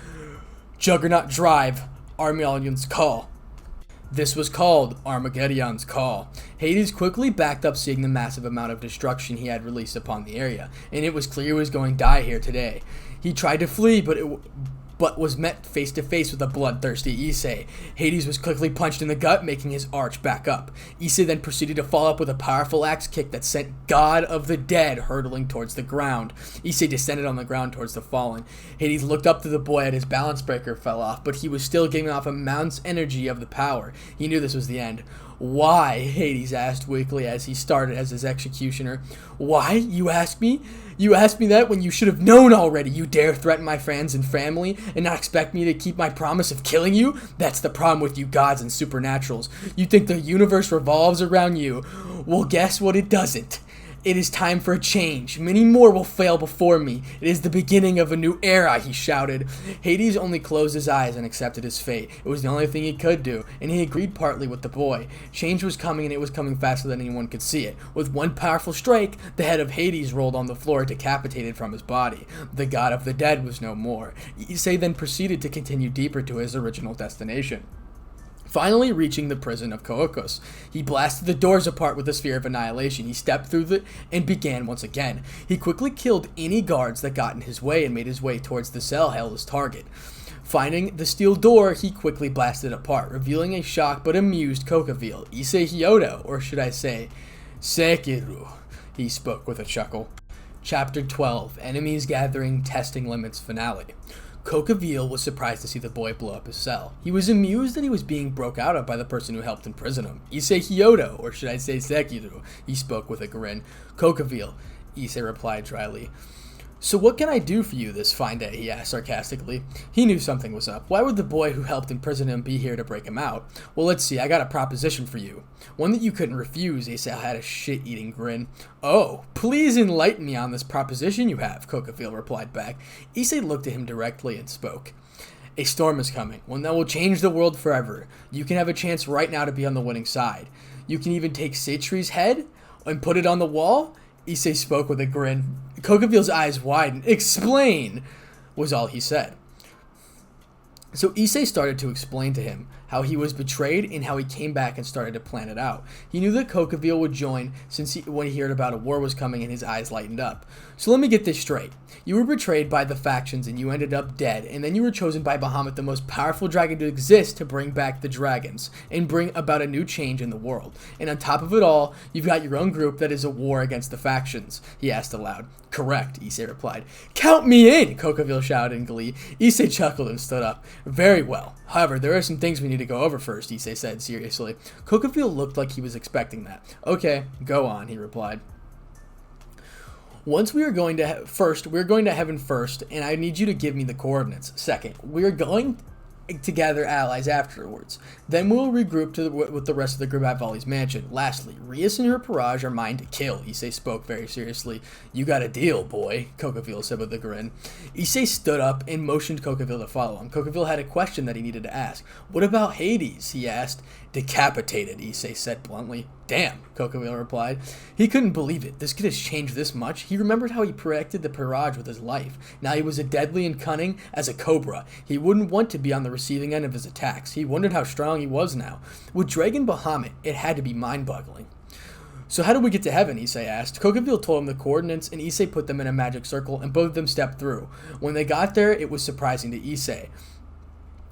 Juggernaut Drive, Armageddon's Call. This was called Armageddon's Call. Hades quickly backed up, seeing the massive amount of destruction he had released upon the area, and it was clear he was going to die here today. He tried to flee, but was met face to face with a bloodthirsty Issei. Hades was quickly punched in the gut, making his arch back up. Issei then proceeded to follow up with a powerful axe kick that sent God of the Dead hurtling towards the ground. Issei descended on the ground towards the fallen. Hades looked up to the boy as his balance breaker fell off, but he was still giving off immense energy of the power. He knew this was the end. Why? Hades asked weakly as he started as his executioner. Why? You ask me? You asked me that when you should have known already. You dare threaten my friends and family and not expect me to keep my promise of killing you? That's the problem with you gods and supernaturals. You think the universe revolves around you. Well, guess what? It doesn't. It is time for a change. Many more will fail before me. It is the beginning of a new era, he shouted. Hades only closed his eyes and accepted his fate. It was the only thing he could do, and he agreed partly with the boy. Change was coming, and it was coming faster than anyone could see it. With one powerful strike, the head of Hades rolled on the floor, decapitated from his body. The god of the dead was no more. Issei then proceeded to continue deeper to his original destination. Finally reaching the prison of Kookos, he blasted the doors apart with a sphere of annihilation. He stepped through it and began once again. He quickly killed any guards that got in his way and made his way towards the cell held as target. Finding the steel door, he quickly blasted it apart, revealing a shocked but amused Kokaville. Issei hyoudou, or should I say, Sekiru, he spoke with a chuckle. Chapter 12, Enemies Gathering, Testing Limits Finale. Kokaville was surprised to see the boy blow up his cell. He was amused that he was being broke out of by the person who helped imprison him. Issei hyoudou, or should I say Sekiru, he spoke with a grin. Kokaville, Issei replied dryly. So what can I do for you this fine day, he asked sarcastically. He knew something was up. Why would the boy who helped imprison him be here to break him out? Well, let's see, I got a proposition for you. One that you couldn't refuse, Issei had a shit-eating grin. Oh, please enlighten me on this proposition you have, Kokaville replied back. Issei looked at him directly and spoke. A storm is coming, one that will change the world forever. You can have a chance right now to be on the winning side. You can even take Seitri's head and put it on the wall. Issei spoke with a grin. Kokaville's eyes widened. Explain, was all he said. So Issei started to explain to him how he was betrayed and how he came back and started to plan it out. He knew that Kokaville would join when he heard about a war was coming, and his eyes lightened up. So let me get this straight. You were betrayed by the factions and you ended up dead, and then you were chosen by Bahamut, the most powerful dragon to exist, to bring back the dragons and bring about a new change in the world. And on top of it all, you've got your own group that is at war against the factions, he asked aloud. Correct, Issei replied. Count me in, Kokaville shouted in glee. Issei chuckled and stood up. Very well. However, there are some things we need to go over first, Issei said seriously. Kokaville looked like he was expecting that. Okay, go on, he replied. Once we are going to we're going to heaven first, and I need you to give me the coordinates. Second, we are going to gather allies afterwards. Then we'll regroup with the rest of the group at Vali's mansion. Lastly, Rias and her Purge are mine to kill, Issei spoke very seriously. You got a deal, boy, Kokaville said with a grin. Issei stood up and motioned Kokaville to follow him. Kokaville had a question that he needed to ask. What about Hades, he asked. Decapitated, Issei said bluntly. Damn, Kokaville replied. He couldn't believe it. This kid has changed this much. He remembered how he protected the Purge with his life. Now he was as deadly and cunning as a cobra. He wouldn't want to be on the receiving end of his attacks. He wondered how strong he was now. With Dragon Bahamut, it had to be mind-boggling. So how did we get to heaven, Issei asked. Kokaville told him the coordinates, and Issei put them in a magic circle, and both of them stepped through. When they got there, it was surprising to Issei.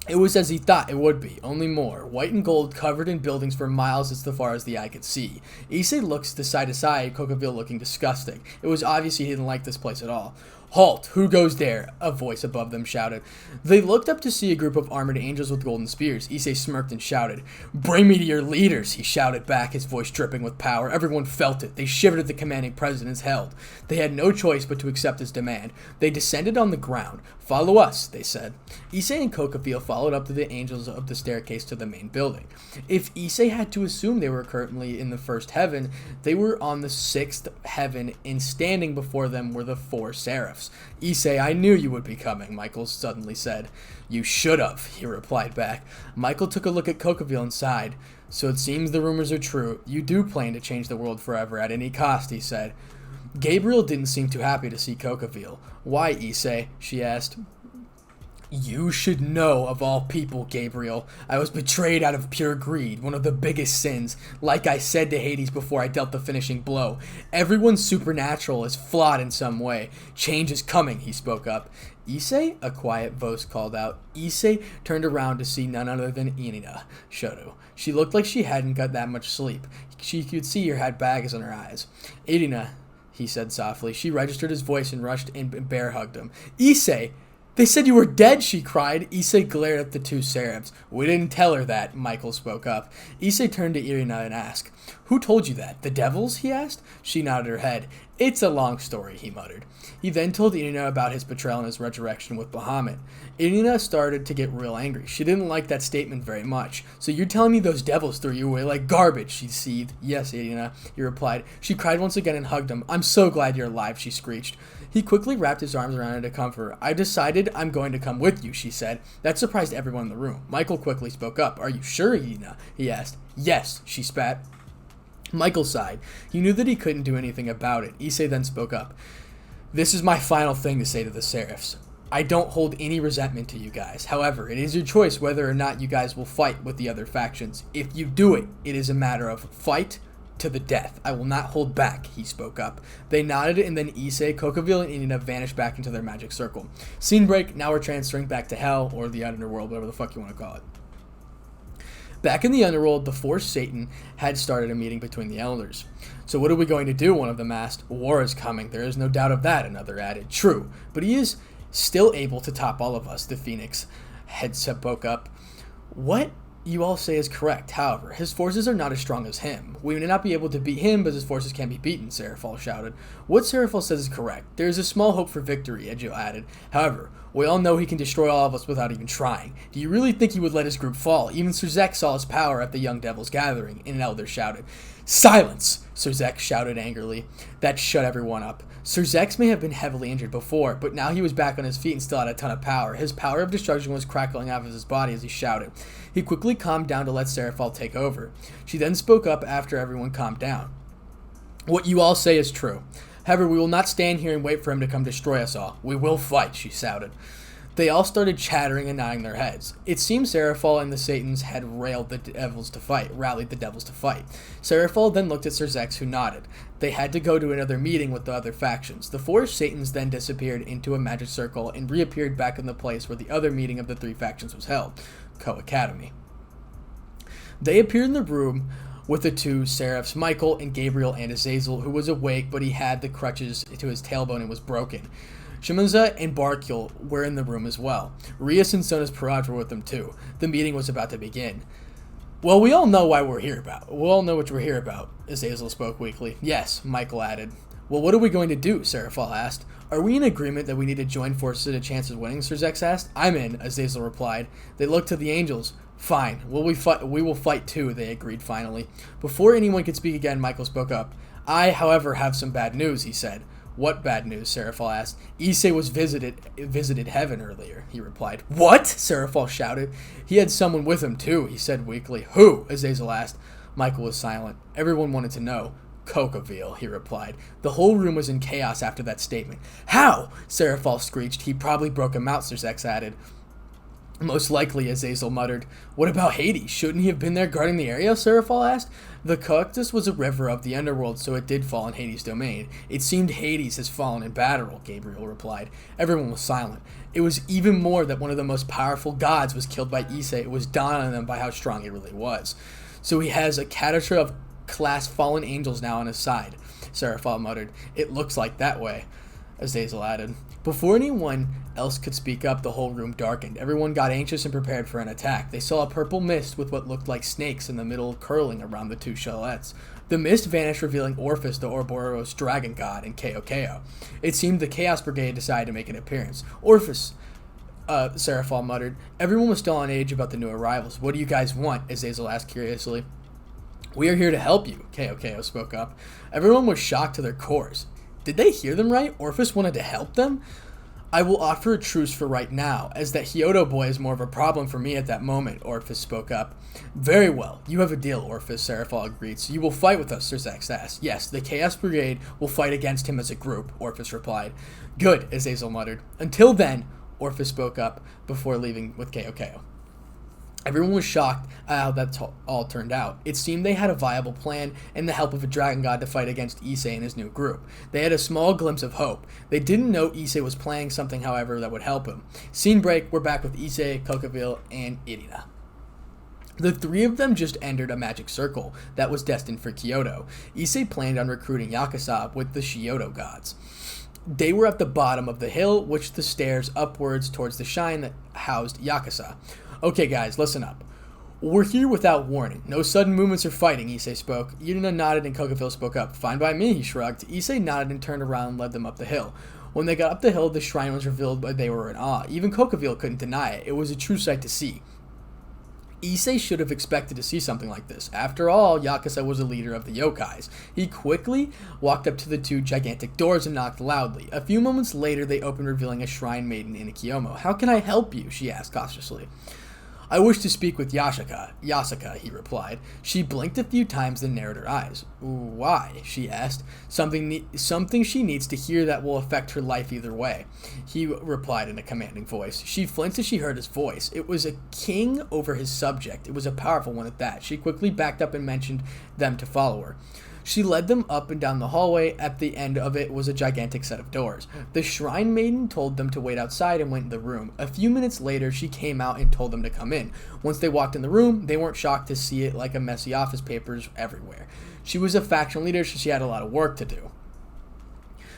It was as he thought it would be, only more. White and gold covered in buildings for miles as far as the eye could see. Issei looks to side, Kokaville looking disgusting. It was obvious he didn't like this place at all. Halt! Who goes there? A voice above them shouted. They looked up to see a group of armored angels with golden spears. Issei smirked and shouted. Bring me to your leaders, he shouted back, his voice dripping with power. Everyone felt it. They shivered at the commanding president's held. They had no choice but to accept his demand. They descended on the ground. Follow us, they said. Issei and Kokaville followed up to the angels up the staircase to the main building. If Issei had to assume they were currently in the first heaven, they were on the sixth heaven, and standing before them were the four seraphs. Issei, I knew you would be coming, Michael suddenly said. You should have, he replied back. Michael took a look at Kokaville and sighed. So it seems the rumors are true. You do plan to change the world forever at any cost, he said. Gabriel didn't seem too happy to see Kokaville. Why, Issei? She asked. You should know, of all people, Gabriel. I was betrayed out of pure greed, one of the biggest sins. Like I said to Hades before I dealt the finishing blow, everyone supernatural is flawed in some way. Change is coming, he spoke up. Issei? A quiet voice called out. Issei turned around to see none other than Inina Shoto. She looked like she hadn't got that much sleep. She could see her had bags in her eyes. Inina, he said softly. She registered his voice and rushed and bear hugged him. Issei! They said you were dead, she cried. Issei glared at the two seraphs. We didn't tell her that, Michael spoke up. Issei turned to Irina and asked, Who told you that? The devils? He asked. She nodded her head. It's a long story, he muttered. He then told Irina about his betrayal and his resurrection with Bahamut. Irina started to get real angry. She didn't like that statement very much. So you're telling me those devils threw you away like garbage, she seethed. Yes, Irina, he replied. She cried once again and hugged him. I'm so glad you're alive, she screeched. He quickly wrapped his arms around her to comfort her. I decided I'm going to come with you, she said. That surprised everyone in the room. Michael quickly spoke up. Are you sure, Irina? He asked. Yes, she spat. Michael sighed. He knew that he couldn't do anything about it. Issei then spoke up. This is my final thing to say to the Seraphs. I don't hold any resentment to you guys. However, it is your choice whether or not you guys will fight with the other factions. If you do it, it is a matter of fight to the death. I will not hold back, he spoke up. They nodded, and then Issei, Kokaville, and Irina vanished back into their magic circle. Scene break, now we're transferring back to Hell, or the Underworld, whatever the fuck you want to call it. Back in the Underworld, the Force Satan had started a meeting between the elders. So what are we going to do? One of them asked. War is coming. There is no doubt of that, another added. True, but he is still able to top all of us, the Phoenix head spoke up. What you all say is correct. However, his forces are not as strong as him. We may not be able to beat him, but his forces can be beaten, Seraphal shouted. What Seraphal says is correct. There is a small hope for victory, Edgio added. However, we all know he can destroy all of us without even trying. Do you really think he would let his group fall? Even Sir Zek saw his power at the Young Devils gathering, and an elder shouted. Silence! Sir Zek shouted angrily. That shut everyone up. Sir Zek may have been heavily injured before, but now he was back on his feet and still had a ton of power. His power of destruction was crackling out of his body as he shouted. He quickly calmed down to let Seraphal take over. She then spoke up after everyone calmed down. What you all say is true. However, we will not stand here and wait for him to come destroy us all. We will fight, she shouted. They all started chattering and nodding their heads. It seemed Seraphal and the Satans had rallied the devils to fight. Seraphal then looked at Sir Zex, who nodded. They had to go to another meeting with the other factions. The four Satans then disappeared into a magic circle and reappeared back in the place where the other meeting of the three factions was held, Co-Academy. They appeared in the room with the two Seraphs, Michael and Gabriel and Azazel, who was awake, but he had the crutches to his tailbone and was broken. Shimaza and Barkil were in the room as well. Rias and Sona's Paraj were with them too. The meeting was about to begin. Well, we all know why we're here about. We all know what we're here about, Azazel spoke weakly. Yes, Michael added. Well, what are we going to do? Seraphal asked. Are we in agreement that we need to join forces at a chance of winning? Sir Zex asked. I'm in, Azazel replied. They looked to the angels. Fine. We will fight too, they agreed finally. Before anyone could speak again, Michael spoke up. I, however, have some bad news, he said. What bad news? Seraphal asked. Issei was visited heaven earlier, he replied. What? Seraphal shouted. He had someone with him too, he said weakly. Who? Azazel asked. Michael was silent. Everyone wanted to know. Kokaville, he replied. The whole room was in chaos after that statement. How? Seraphal screeched. He probably broke him out, Sir Zex added. Most likely, Azazel muttered. What about Hades? Shouldn't he have been there guarding the area? Seraphal asked. The Cactus was a river of the underworld, so it did fall in Hades' domain. It seemed Hades has fallen in battle, Gabriel replied. Everyone was silent. It was even more that one of the most powerful gods was killed by Issei. It was dawned on them by how strong he really was. So he has a cadre of class fallen angels now on his side, Seraphal muttered. It looks like that way, Azazel added. Before anyone else could speak up, the whole room darkened. Everyone got anxious and prepared for an attack. They saw a purple mist with what looked like snakes in the middle curling around the two chalettes. The mist vanished, revealing Orpheus, the Ouroboros dragon god, and Ko. It seemed the Chaos Brigade decided to make an appearance. Orpheus, Seraphal muttered. Everyone was still on edge about the new arrivals. What do you guys want? Azazel asked curiously. We are here to help you, Ko spoke up. Everyone was shocked to their cores. Did they hear them right? Orpheus wanted to help them? I will offer a truce for right now, as that hyoudou boy is more of a problem for me at that moment, Orpheus spoke up. Very well. You have a deal, Orpheus, Seraphal agreed. So you will fight with us, Sir Zex asked. Yes, the Chaos Brigade will fight against him as a group, Orpheus replied. Good, Azazel muttered. Until then, Orpheus spoke up before leaving with Ko. Everyone was shocked at how that all turned out. It seemed they had a viable plan and the help of a dragon god to fight against Issei and his new group. They had a small glimpse of hope. They didn't know Issei was planning something, however, that would help him. Scene break, we're back with Issei, Kokaville, and Irina. The three of them just entered a magic circle that was destined for Kyoto. Issei planned on recruiting Yakuza with the Hyoudou gods. They were at the bottom of the hill, which the stairs upwards towards the shrine that housed Yakuza. Okay guys, listen up. We're here without warning. No sudden movements or fighting, Issei spoke. Irina nodded and Kokaville spoke up. Fine by me, he shrugged. Issei nodded and turned around and led them up the hill. When they got up the hill, the shrine was revealed, but they were in awe. Even Kokaville couldn't deny it. It was a true sight to see. Issei should have expected to see something like this. After all, Yakuza was a leader of the yokais. He quickly walked up to the two gigantic doors and knocked loudly. A few moments later, they opened, revealing a shrine maiden in a Kiyomo. How can I help you? She asked cautiously. I wish to speak with Yasuka, he replied. She blinked a few times, then narrowed her eyes. Why? She asked. Something she needs to hear that will affect her life either way, he replied in a commanding voice. She flinched as she heard his voice. It was a king over his subject. It was a powerful one at that. She quickly backed up and motioned them to follow her. She led them up and down the hallway. At the end of it was a gigantic set of doors. The shrine maiden told them to wait outside and went in the room. A few minutes later, she came out and told them to come in. Once they walked in the room, they weren't shocked to see it like a messy office, papers everywhere. She was a faction leader, so she had a lot of work to do.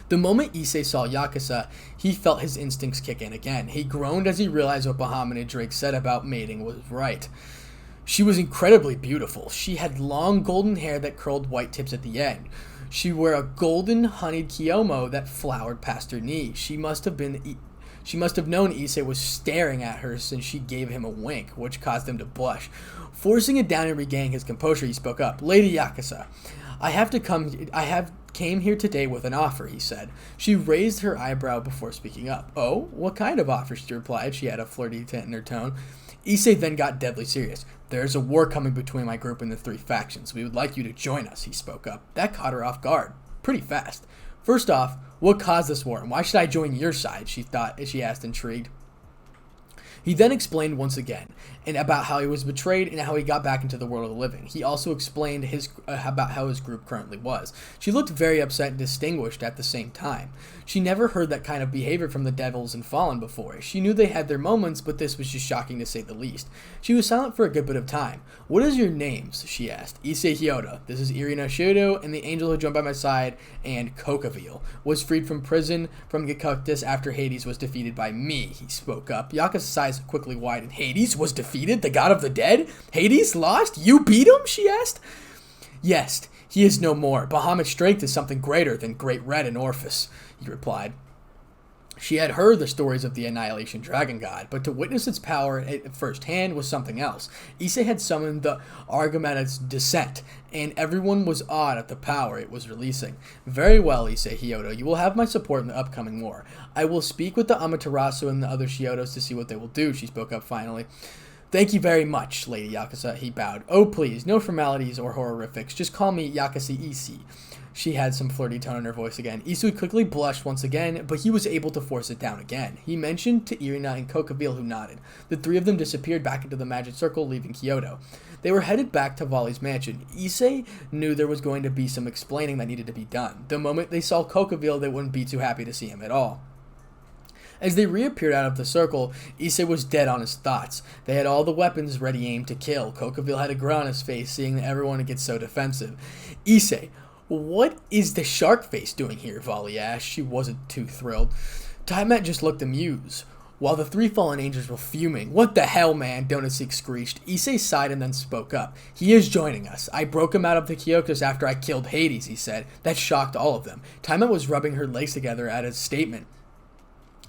The moment Issei saw Yakuza, he felt his instincts kick in again. He groaned as he realized what Bahamut and Drake said about mating was right. She was incredibly beautiful. She had long golden hair that curled white tips at the end. She wore a golden honeyed kiyomo that flowered past her knee. She must have known Issei was staring at her since she gave him a wink, which caused him to blush. Forcing it down and regaining his composure, he spoke up. Lady Yakuza, I came here today with an offer, he said. She raised her eyebrow before speaking up. Oh, what kind of offer? She replied. She had a flirty tint in her tone. Issei then got deadly serious. There's a war coming between my group and the three factions. We would like you to join us, he spoke up. That caught her off guard pretty fast. First off, what caused this war, and why should I join your side? She asked, intrigued. He then explained once again and about how he was betrayed and how he got back into the world of the living. He also explained about how his group currently was. She looked very upset and distinguished at the same time. She never heard that kind of behavior from the Devils and Fallen before. She knew they had their moments, but this was just shocking to say the least. She was silent for a good bit of time. What is your names? She asked. Issei Hyoudou. This is Irina Hyoudou, and the angel who joined by my side, and Kokaville was freed from prison from Gekuctus after Hades was defeated by me, he spoke up. Yakuza's eyes quickly widened. Hades was defeated? The god of the dead? Hades lost? You beat him? She asked. Yes, he is no more. Bahamut's strength is something greater than Great Red and Orpheus, he replied. She had heard the stories of the Annihilation Dragon God, but to witness its power at first hand was something else. Issei had summoned the Argomatic's descent, and everyone was awed at the power it was releasing. Very well, Issei Hyoudou, you will have my support in the upcoming war. I will speak with the Amaterasu and the other Shiodos to see what they will do, she spoke up finally. Thank you very much, Lady Yakuza, he bowed. Oh, please, no formalities or horrifics. Just call me Yakuza Issei. She had some flirty tone in her voice again. Issei quickly blushed once again, but he was able to force it down again. He mentioned to Irina and Kokaville, who nodded. The three of them disappeared back into the magic circle, leaving Kyoto. They were headed back to Vali's mansion. Issei knew there was going to be some explaining that needed to be done. The moment they saw Kokaville, they wouldn't be too happy to see him at all. As they reappeared out of the circle, Issei was dead on his thoughts. They had all the weapons ready aimed to kill. Kokaville had a grin on his face, seeing that everyone gets so defensive. Issei, what is the shark face doing here? Vali asked. She wasn't too thrilled. Taimat just looked amused. While the three fallen angels were fuming. What the hell, man? Donasik screeched. Issei sighed and then spoke up. He is joining us. I broke him out of the Kyokus after I killed Hades, he said. That shocked all of them. Taimat was rubbing her legs together at his statement.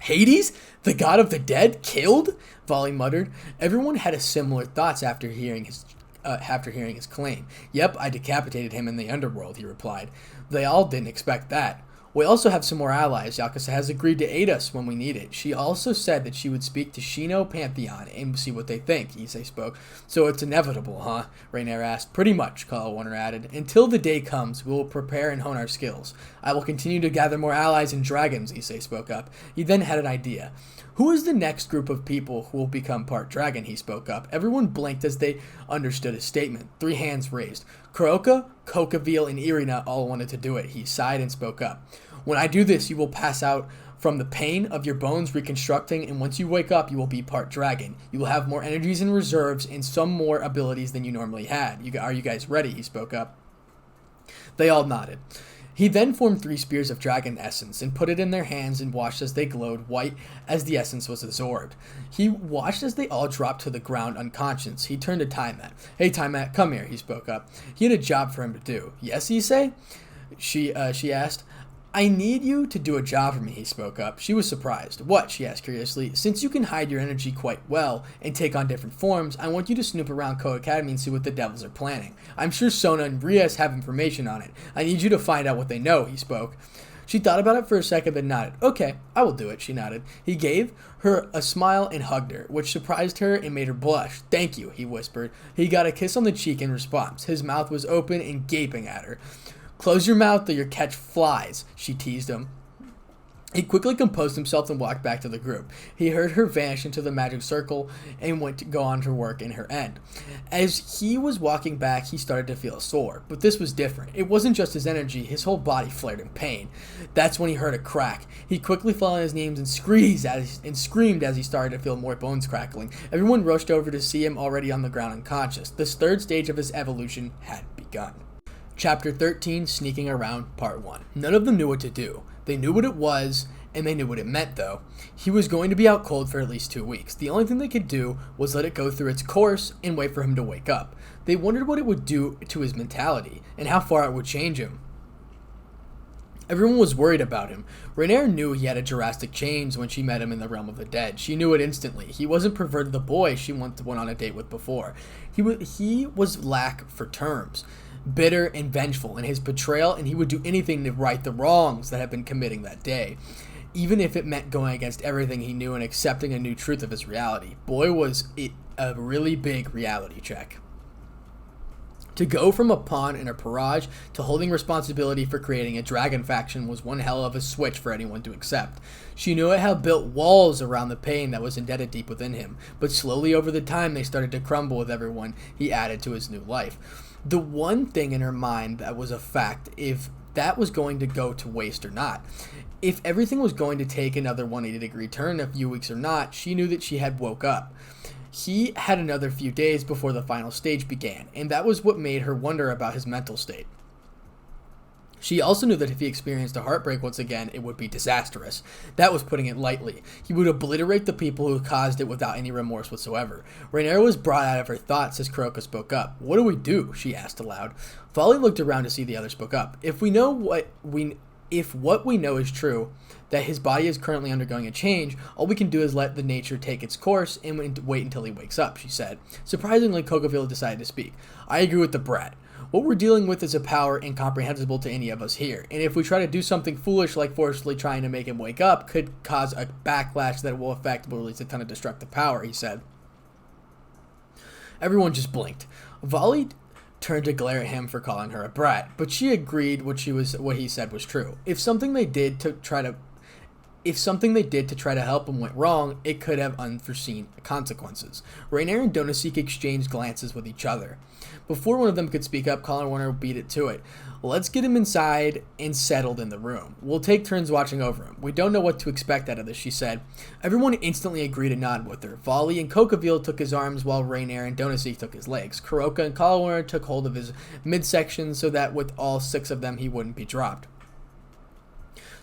Hades? The god of the dead? Killed? Vali muttered. Everyone had a similar thoughts after hearing his claim. Yep, I decapitated him in the underworld, he replied. They all didn't expect that. We also have some more allies. Yakuza has agreed to aid us when we need it. She also said that she would speak to Shino Pantheon and see what they think, Issei spoke. So it's inevitable, huh? Rainier asked. Pretty much, Kalawarner added. Until the day comes, we will prepare and hone our skills. I will continue to gather more allies and dragons, Issei spoke up. He then had an idea. Who is the next group of people who will become part dragon, he spoke up. Everyone blinked as they understood his statement. 3 hands raised. Kuroka, Kokaville, and Irina all wanted to do it. He sighed and spoke up. When I do this, you will pass out from the pain of your bones reconstructing, and once you wake up, you will be part dragon. You will have more energies and reserves and some more abilities than you normally had. Are you guys ready? He spoke up. They all nodded. He then formed 3 spears of dragon essence and put it in their hands and watched as they glowed white as the essence was absorbed. He watched as they all dropped to the ground unconscious. He turned to Taimat. "Hey Taimat, come here," he spoke up. He had a job for him to do. "Yes, Issei?" She asked. "I need you to do a job for me," he spoke up. She was surprised. "What?" she asked curiously. "Since you can hide your energy quite well and take on different forms, I want you to snoop around Code Academy and see what the devils are planning. I'm sure Sona and Rias have information on it. I need you to find out what they know," he spoke. She thought about it for a second, then nodded. "Okay, I will do it," she nodded. He gave her a smile and hugged her, which surprised her and made her blush. "Thank you," he whispered. He got a kiss on the cheek in response. His mouth was open and gaping at her. "Close your mouth or you'll catch flies," she teased him. He quickly composed himself and walked back to the group. He heard her vanish into the magic circle and went to go on to work in her end. As he was walking back, he started to feel sore, but this was different. It wasn't just his energy, his whole body flared in pain. That's when he heard a crack. He quickly fell on his knees and screamed as he started to feel more bones crackling. Everyone rushed over to see him already on the ground unconscious. This 3rd stage of his evolution had begun. Chapter 13, Sneaking Around, Part 1. None of them knew what to do. They knew what it was, and they knew what it meant, though. He was going to be out cold for at least 2 weeks. The only thing they could do was let it go through its course and wait for him to wake up. They wondered what it would do to his mentality, and how far it would change him. Everyone was worried about him. Rainier knew he had a drastic change when she met him in the realm of the dead. She knew it instantly. He wasn't perverted the boy she went on a date with before. He was lack for terms. Bitter and vengeful in his betrayal, and he would do anything to right the wrongs that had been committing that day, even if it meant going against everything he knew and accepting a new truth of his reality. Boy, was it a really big reality check. To go from a pawn in a purge to holding responsibility for creating a dragon faction was one hell of a switch for anyone to accept. She knew it had built walls around the pain that was embedded deep within him, but slowly over the time they started to crumble with everyone he added to his new life. The one thing in her mind that was a fact, if that was going to go to waste or not. If everything was going to take another 180-degree turn in a few weeks or not, she knew that she had woke up. He had another few days before the final stage began, and that was what made her wonder about his mental state. She also knew that if he experienced a heartbreak once again, it would be disastrous. That was putting it lightly. He would obliterate the people who caused it without any remorse whatsoever. Rainier was brought out of her thoughts as Kuroka spoke up. "What do we do?" she asked aloud. Volley looked around to see the others spoke up. If what we know is true, that his body is currently undergoing a change, all we can do is let the nature take its course and wait until he wakes up, she said. Surprisingly, Kokaville decided to speak. "I agree with the brat. What we're dealing with is a power incomprehensible to any of us here, and if we try to do something foolish like forcefully trying to make him wake up, could cause a backlash that will release a ton of destructive power," he said. Everyone just blinked. Volley turned to glare at him for calling her a brat, but she agreed what he said was true. If something they did to try to help him went wrong, it could have unforeseen consequences. Rainier and Donosik exchanged glances with each other. Before one of them could speak up, Colin Warner beat it to it. "Let's get him inside and settled in the room. We'll take turns watching over him. We don't know what to expect out of this," she said. Everyone instantly agreed and nodded with her. Volley and Kokaville took his arms while Rainier and Donosik took his legs. Kuroka and Colin Warner took hold of his midsection so that with all 6 of them he wouldn't be dropped.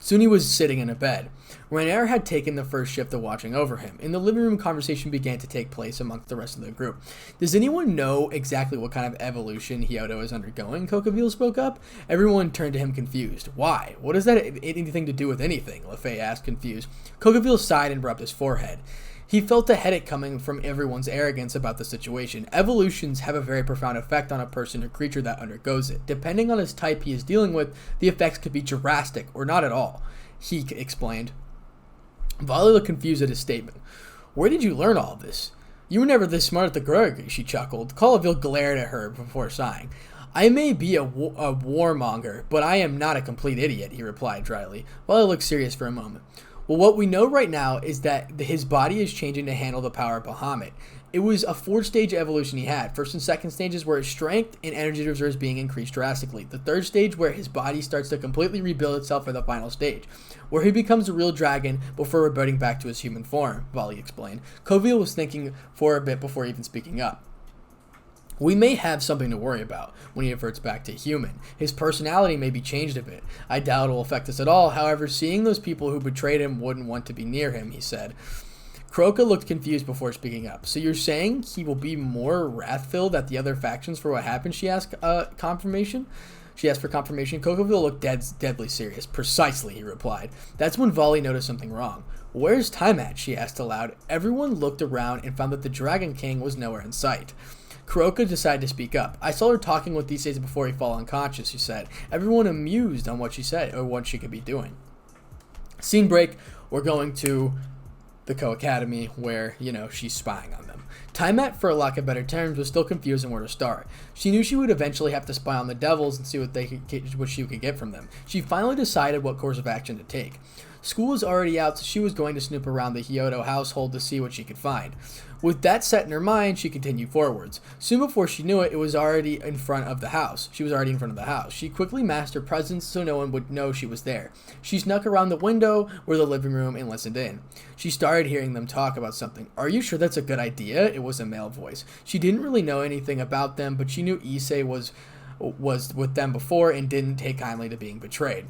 Soon he was sitting in a bed. Rainier had taken the first shift of watching over him. In the living room, conversation began to take place amongst the rest of the group. "Does anyone know exactly what kind of evolution hyoudou is undergoing?" Kokaville spoke up. Everyone turned to him confused. "Why? What does that anything to do with anything?" LeFay asked, confused. Kokaville sighed and rubbed his forehead. He felt a headache coming from everyone's arrogance about the situation. Evolutions have a very profound effect on a person or creature that undergoes it. Depending on his type he is dealing with, the effects could be drastic or not at all, he explained. Volley looked confused at his statement. "Where did you learn all of this? You were never this smart at the Grug," she chuckled. Colville glared at her before sighing. "I may be a warmonger, but I am not a complete idiot," he replied dryly. Volley looked serious for a moment. "Well, what we know right now is that his body is changing to handle the power of Bahamut. It was a 4-stage evolution he had. First and second stages where his strength and energy reserves being increased drastically. The 3rd stage where his body starts to completely rebuild itself for the final stage, where he becomes a real dragon before reverting back to his human form," Volley explained. Kovil was thinking for a bit before even speaking up. We may have something to worry about when he reverts back to human. His personality may be changed a bit. I doubt it will affect us at all. However, seeing those people who betrayed him wouldn't want to be near him, he said. Kroka looked confused before speaking up. So you're saying he will be more wrath-filled at the other factions for what happened? She asked confirmation. She asked for confirmation. Kokaville looked deadly serious. Precisely, he replied. That's when Volley noticed something wrong. Where's Time at? She asked aloud. Everyone looked around and found that the Dragon King was nowhere in sight. Kuroka decided to speak up. I saw her talking with Issei before he fell unconscious, she said. Everyone amused on what she said or what she could be doing. Scene break. We're going to the Co-Academy where, she's spying on them. Tiamat, for lack of better terms, was still confused on where to start. She knew she would eventually have to spy on the devils and see what she could get from them. She finally decided what course of action to take. School was already out, so she was going to snoop around the hyoudou household to see what she could find. With that set in her mind, she continued forwards. Soon before she knew it, she was already in front of the house. She quickly masked her presence so no one would know she was there. She snuck around the window or the living room and listened in. She started hearing them talk about something. Are you sure that's a good idea? It was a male voice. She didn't really know anything about them, but she knew Issei was with them before and didn't take kindly to being betrayed.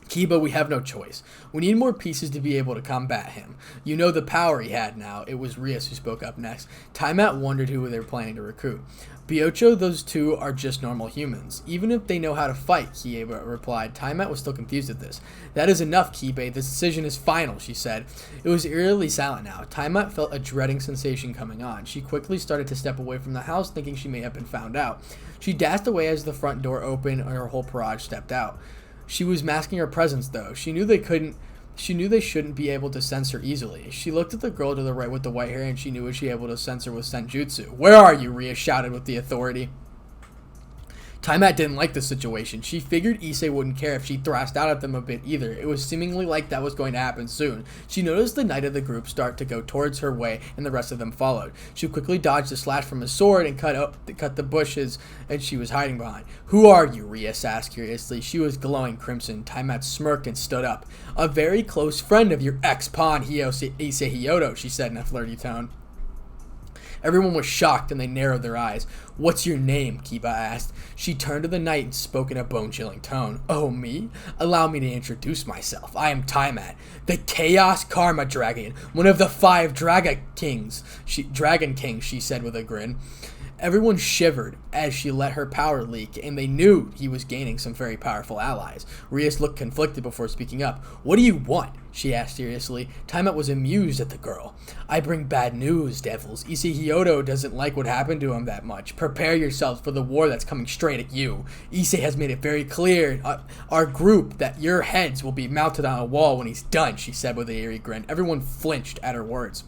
Kiba, we have no choice. We need more pieces to be able to combat him. You know the power he had now. It was Rias who spoke up next. Tiamat wondered who they were planning to recruit. Biocho, those two are just normal humans. Even if they know how to fight, Kiba replied. Tiamat was still confused at this. That is enough, Kiba. This decision is final, she said. It was eerily silent now. Tiamat felt a dreading sensation coming on. She quickly started to step away from the house, thinking she may have been found out. She dashed away as the front door opened and her whole purge stepped out. She was masking her presence, though. She knew they shouldn't be able to sense her easily. She looked at the girl to the right with the white hair, and she knew what she was able to sense her with senjutsu. Where are you? Ria shouted with the authority. Tiamat didn't like the situation. She figured Issei wouldn't care if she thrashed out at them a bit either. It was seemingly like that was going to happen soon. She noticed the knight of the group start to go towards her way, and the rest of them followed. She quickly dodged a slash from his sword and cut the bushes and she was hiding behind. Who are you? Rias asked curiously. She was glowing crimson. Tiamat smirked and stood up. A very close friend of your ex-pawn, Issei Hyoudou, she said in a flirty tone. Everyone was shocked and they narrowed their eyes. What's your name? Kiba asked. She turned to the knight and spoke in a bone-chilling tone. Oh, me? Allow me to introduce myself. I am Tiamat, the Chaos Karma Dragon, one of the 5 Dragon Kings, she said with a grin. Everyone shivered as she let her power leak, and they knew he was gaining some very powerful allies. Rias looked conflicted before speaking up. What do you want? She asked seriously. Tiamat was amused at the girl. I bring bad news, devils. Issei Hyoudou doesn't like what happened to him that much. Prepare yourselves for the war that's coming straight at you. Issei has made it very clear, our group, that your heads will be mounted on a wall when he's done, she said with an eerie grin. Everyone flinched at her words.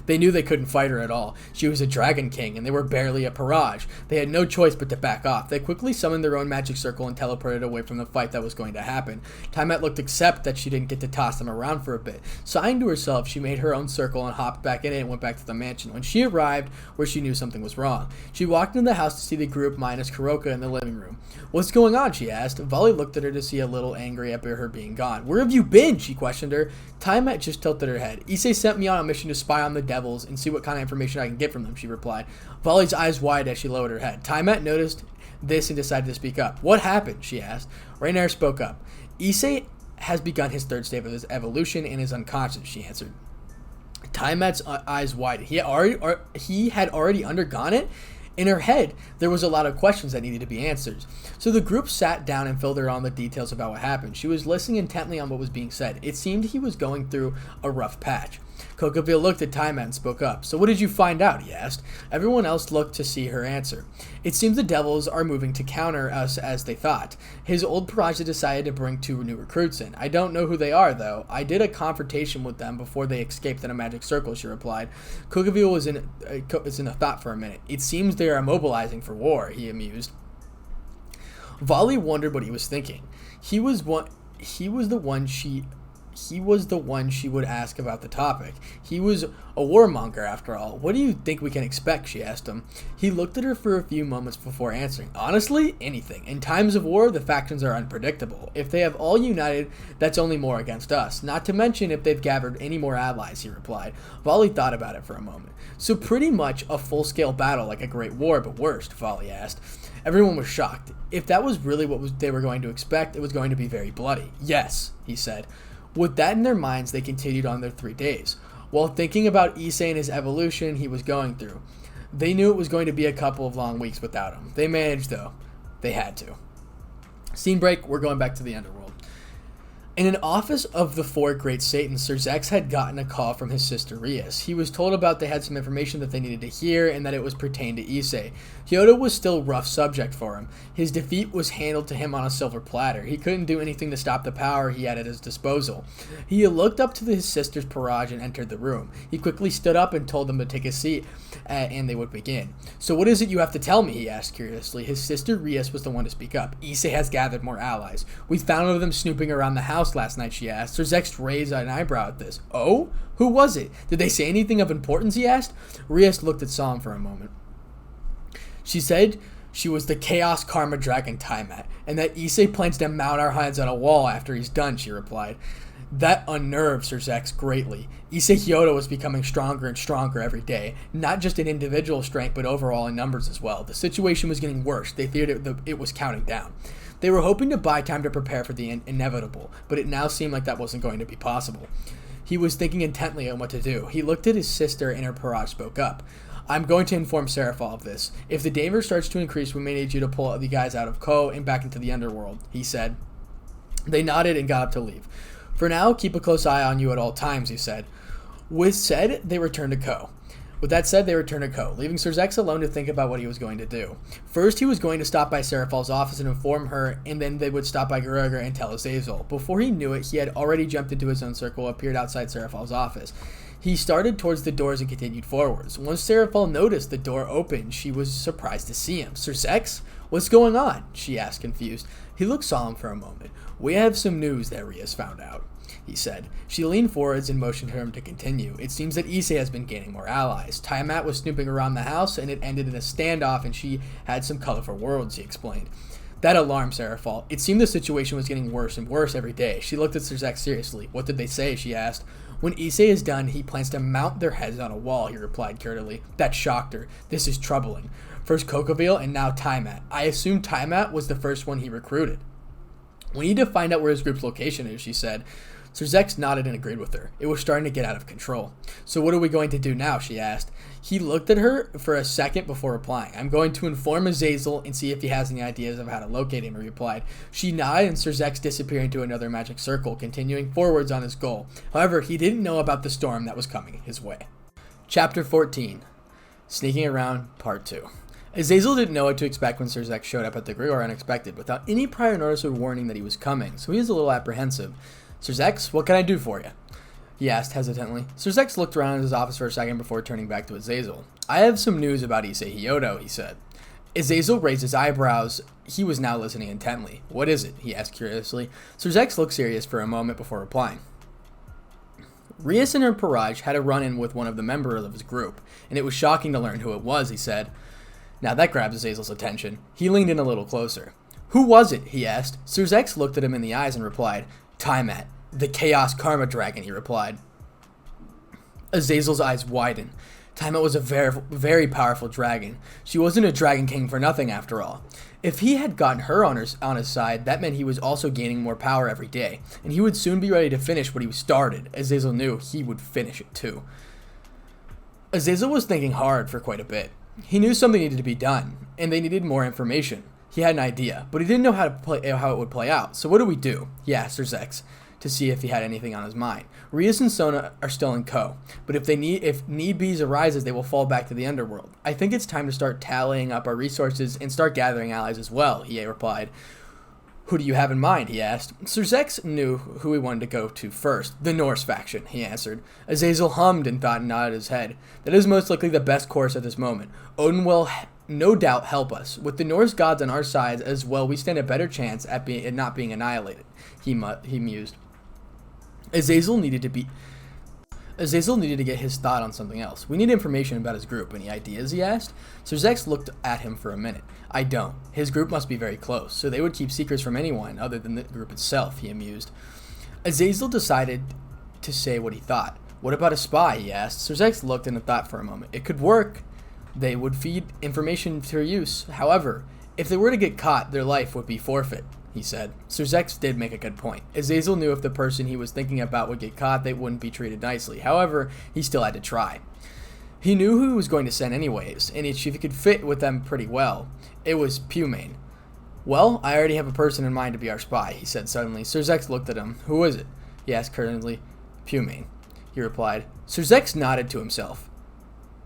They knew they couldn't fight her at all. She was a Dragon King, and they were barely a purge. They had no choice but to back off. They quickly summoned their own magic circle and teleported away from the fight that was going to happen. Tiamat looked upset that she didn't get to toss them around for a bit. Sighing to herself, she made her own circle and hopped back in it and went back to the mansion. When she arrived where she knew something was wrong, she walked into the house to see the group minus Kuroka in the living room. What's going on? She asked. Volley looked at her to see a little angry at her being gone. Where have you been? She questioned her. Tiamat just tilted her head. Issei sent me on a mission to spy on the devils and see what kind of information I can get from them, she replied. Volley's eyes wide as she lowered her head. Tiamat noticed this and decided to speak up. What happened? She asked. Rainier spoke up. Issei has begun his 3rd stage of his evolution and is unconscious, she answered. Tiamat's eyes widened. He had already undergone it? In her head, there was a lot of questions that needed to be answered. So the group sat down and filled her on the details about what happened. She was listening intently on what was being said. It seemed he was going through a rough patch. Kokaville looked at Tiamat and spoke up. So what did you find out? He asked. Everyone else looked to see her answer. It seems the devils are moving to counter us as they thought. His old Paraja decided to bring 2 new recruits in. I don't know who they are, though. I did a confrontation with them before they escaped in a magic circle, she replied. Kokaville was in a thought for a minute. It seems they are mobilizing for war, he amused. Volley wondered what he was thinking. He was the one he was the one she would ask about the topic. He was a warmonger, after all. What do you think we can expect, she asked him. He looked at her for a few moments before answering. Honestly, anything. In times of war, the factions are unpredictable. If they have all united, that's only more against us. Not to mention if they've gathered any more allies, he replied. Volley thought about it for a moment. So pretty much a full-scale battle like a great war, but worse, Volley asked. Everyone was shocked. If that was really what they were going to expect, it was going to be very bloody. Yes, he said. With that in their minds, they continued on their 3 days. While thinking about Issei and his evolution he was going through, they knew it was going to be a couple of long weeks without him. They managed, though. They had to. Scene break, we're going back to the underworld. In an office of the Four Great Satans, Sir Zex had gotten a call from his sister Rias. He was told about they had some information that they needed to hear and that it was pertained to Issei. Hyoudou was still rough subject for him. His defeat was handled to him on a silver platter. He couldn't do anything to stop the power he had at his disposal. He looked up to his sister's purge and entered the room. He quickly stood up and told them to take a seat, and they would begin. So what is it you have to tell me, he asked curiously. His sister Rias was the one to speak up. Issei has gathered more allies. We found one of them snooping around the house last night, she asked. Sir Zex raised an eyebrow at this. Oh? Who was it? Did they say anything of importance, he asked. Rias looked at Psalm for a moment. She said she was the Chaos Karma Dragon Tiamat, and that Issei plans to mount our heads on a wall after he's done, she replied. That unnerved Sir Zex greatly. Issei Hyoudou was becoming stronger and stronger every day, not just in individual strength, but overall in numbers as well. The situation was getting worse. They feared it was counting down. They were hoping to buy time to prepare for the inevitable, but it now seemed like that wasn't going to be possible. He was thinking intently on what to do. He looked at his sister and her purge spoke up. I'm going to inform Seraphal of this. If the danger starts to increase, we may need you to pull the guys out of Ko and back into the underworld, he said. They nodded and got up to leave. For now, keep a close eye on you at all times, he said. With said, they returned to Ko. Leaving Sir Zex alone to think about what he was going to do. First, he was going to stop by Seraphal's office and inform her, and then they would stop by Garuga and tell Azazel. Before he knew it, he had already jumped into his own circle, appeared outside Seraphal's office. He started towards the doors and continued forwards. Once Seraphal noticed the door open, she was surprised to see him. Sir Zex? What's going on? She asked, confused. He looked solemn for a moment. We have some news that Rias found out, he said. She leaned forwards and motioned for him to continue. It seems that Issei has been gaining more allies. Tiamat was snooping around the house, and it ended in a standoff, and she had some colorful words, he explained. That alarmed Seraphal. It seemed the situation was getting worse and worse every day. She looked at Sir Zex seriously. What did they say? She asked. When Issei is done, he plans to mount their heads on a wall, he replied curtly. That shocked her. This is troubling. First Kokaville and now Tiamat. I assume Tiamat was the first one he recruited. We need to find out where his group's location is, she said. Sir Zex nodded and agreed with her. It was starting to get out of control. So what are we going to do now, she asked. He looked at her for a second before replying. I'm going to inform Azazel and see if he has any ideas of how to locate him, he replied. She nodded and Sir Zex disappeared into another magic circle, continuing forwards on his goal. However, he didn't know about the storm that was coming his way. Chapter 14. Sneaking Around, Part 2. Azazel didn't know what to expect when Sir Zex showed up at the Grigor unexpected, without any prior notice or warning that he was coming, so he was a little apprehensive. Sir Zex, what can I do for you? He asked hesitantly. Sir Zex looked around his office for a second before turning back to Azazel. I have some news about Issei Hyoudou, he said. Azazel raised his eyebrows. He was now listening intently. What is it? He asked curiously. Sir Zex looked serious for a moment before replying. Rias and her purge had a run-in with one of the members of his group, and it was shocking to learn who it was, he said. Now that grabbed Azazel's attention. He leaned in a little closer. Who was it? He asked. Sir Zex looked at him in the eyes and replied, Tiamat, the Chaos Karma Dragon, he replied. Azazel's eyes widened. Tiamat was a very powerful dragon. She wasn't a dragon king for nothing, after all. If he had gotten her on his side, that meant he was also gaining more power every day, and he would soon be ready to finish what he started. Azazel knew he would finish it too. Azazel was thinking hard for quite a bit. He knew something needed to be done, and they needed more information. He had an idea, but he didn't know how it would play out. So what do we do? He asked Sir Zex to see if he had anything on his mind. Rias and Sona are still in Ko, but if need be arises, they will fall back to the underworld. I think it's time to start tallying up our resources and start gathering allies as well, he replied. Who do you have in mind? He asked. Sir Zex knew who he wanted to go to first. The Norse faction, he answered. Azazel hummed and thought and nodded his head. That is most likely the best course at this moment. Odin will no doubt help us. With the Norse gods on our side as well, we stand a better chance at not being annihilated, he mused. Azazel needed to be Azazel needed to get his thought on something else. We need information about his group. Any ideas, he asked? Sir Zex looked at him for a minute. I don't. His group must be very close, so they would keep secrets from anyone other than the group itself, he amused. Azazel decided to say what he thought. What about a spy, he asked. Sir Zex looked and thought for a moment. It could work. They would feed information to their use. However, if they were to get caught, their life would be forfeit, he said. Sir Zex did make a good point. Azazel knew if the person he was thinking about would get caught, they wouldn't be treated nicely. However, he still had to try. He knew who he was going to send anyways, and if he could fit with them pretty well. It was Pumane. Well, I already have a person in mind to be our spy, he said suddenly. Sir Zex looked at him. Who is it? He asked curtly. Pumane, he replied. Sir Zex nodded to himself.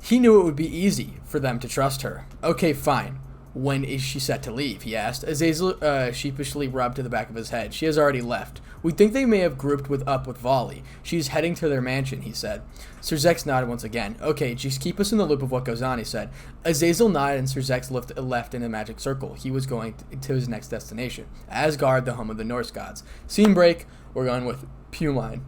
He knew it would be easy for them to trust her. Okay, fine. When is she set to leave? He asked. Azazel sheepishly rubbed to the back of his head. She has already left. We think they may have grouped up with Volley. She's heading to their mansion, he said. Sir Zex nodded once again. Okay, just keep us in the loop of what goes on, he said. Azazel nodded and Sir Zex left in a magic circle. He was going to his next destination. Asgard, the home of the Norse gods. Scene break. We're going with Pumane.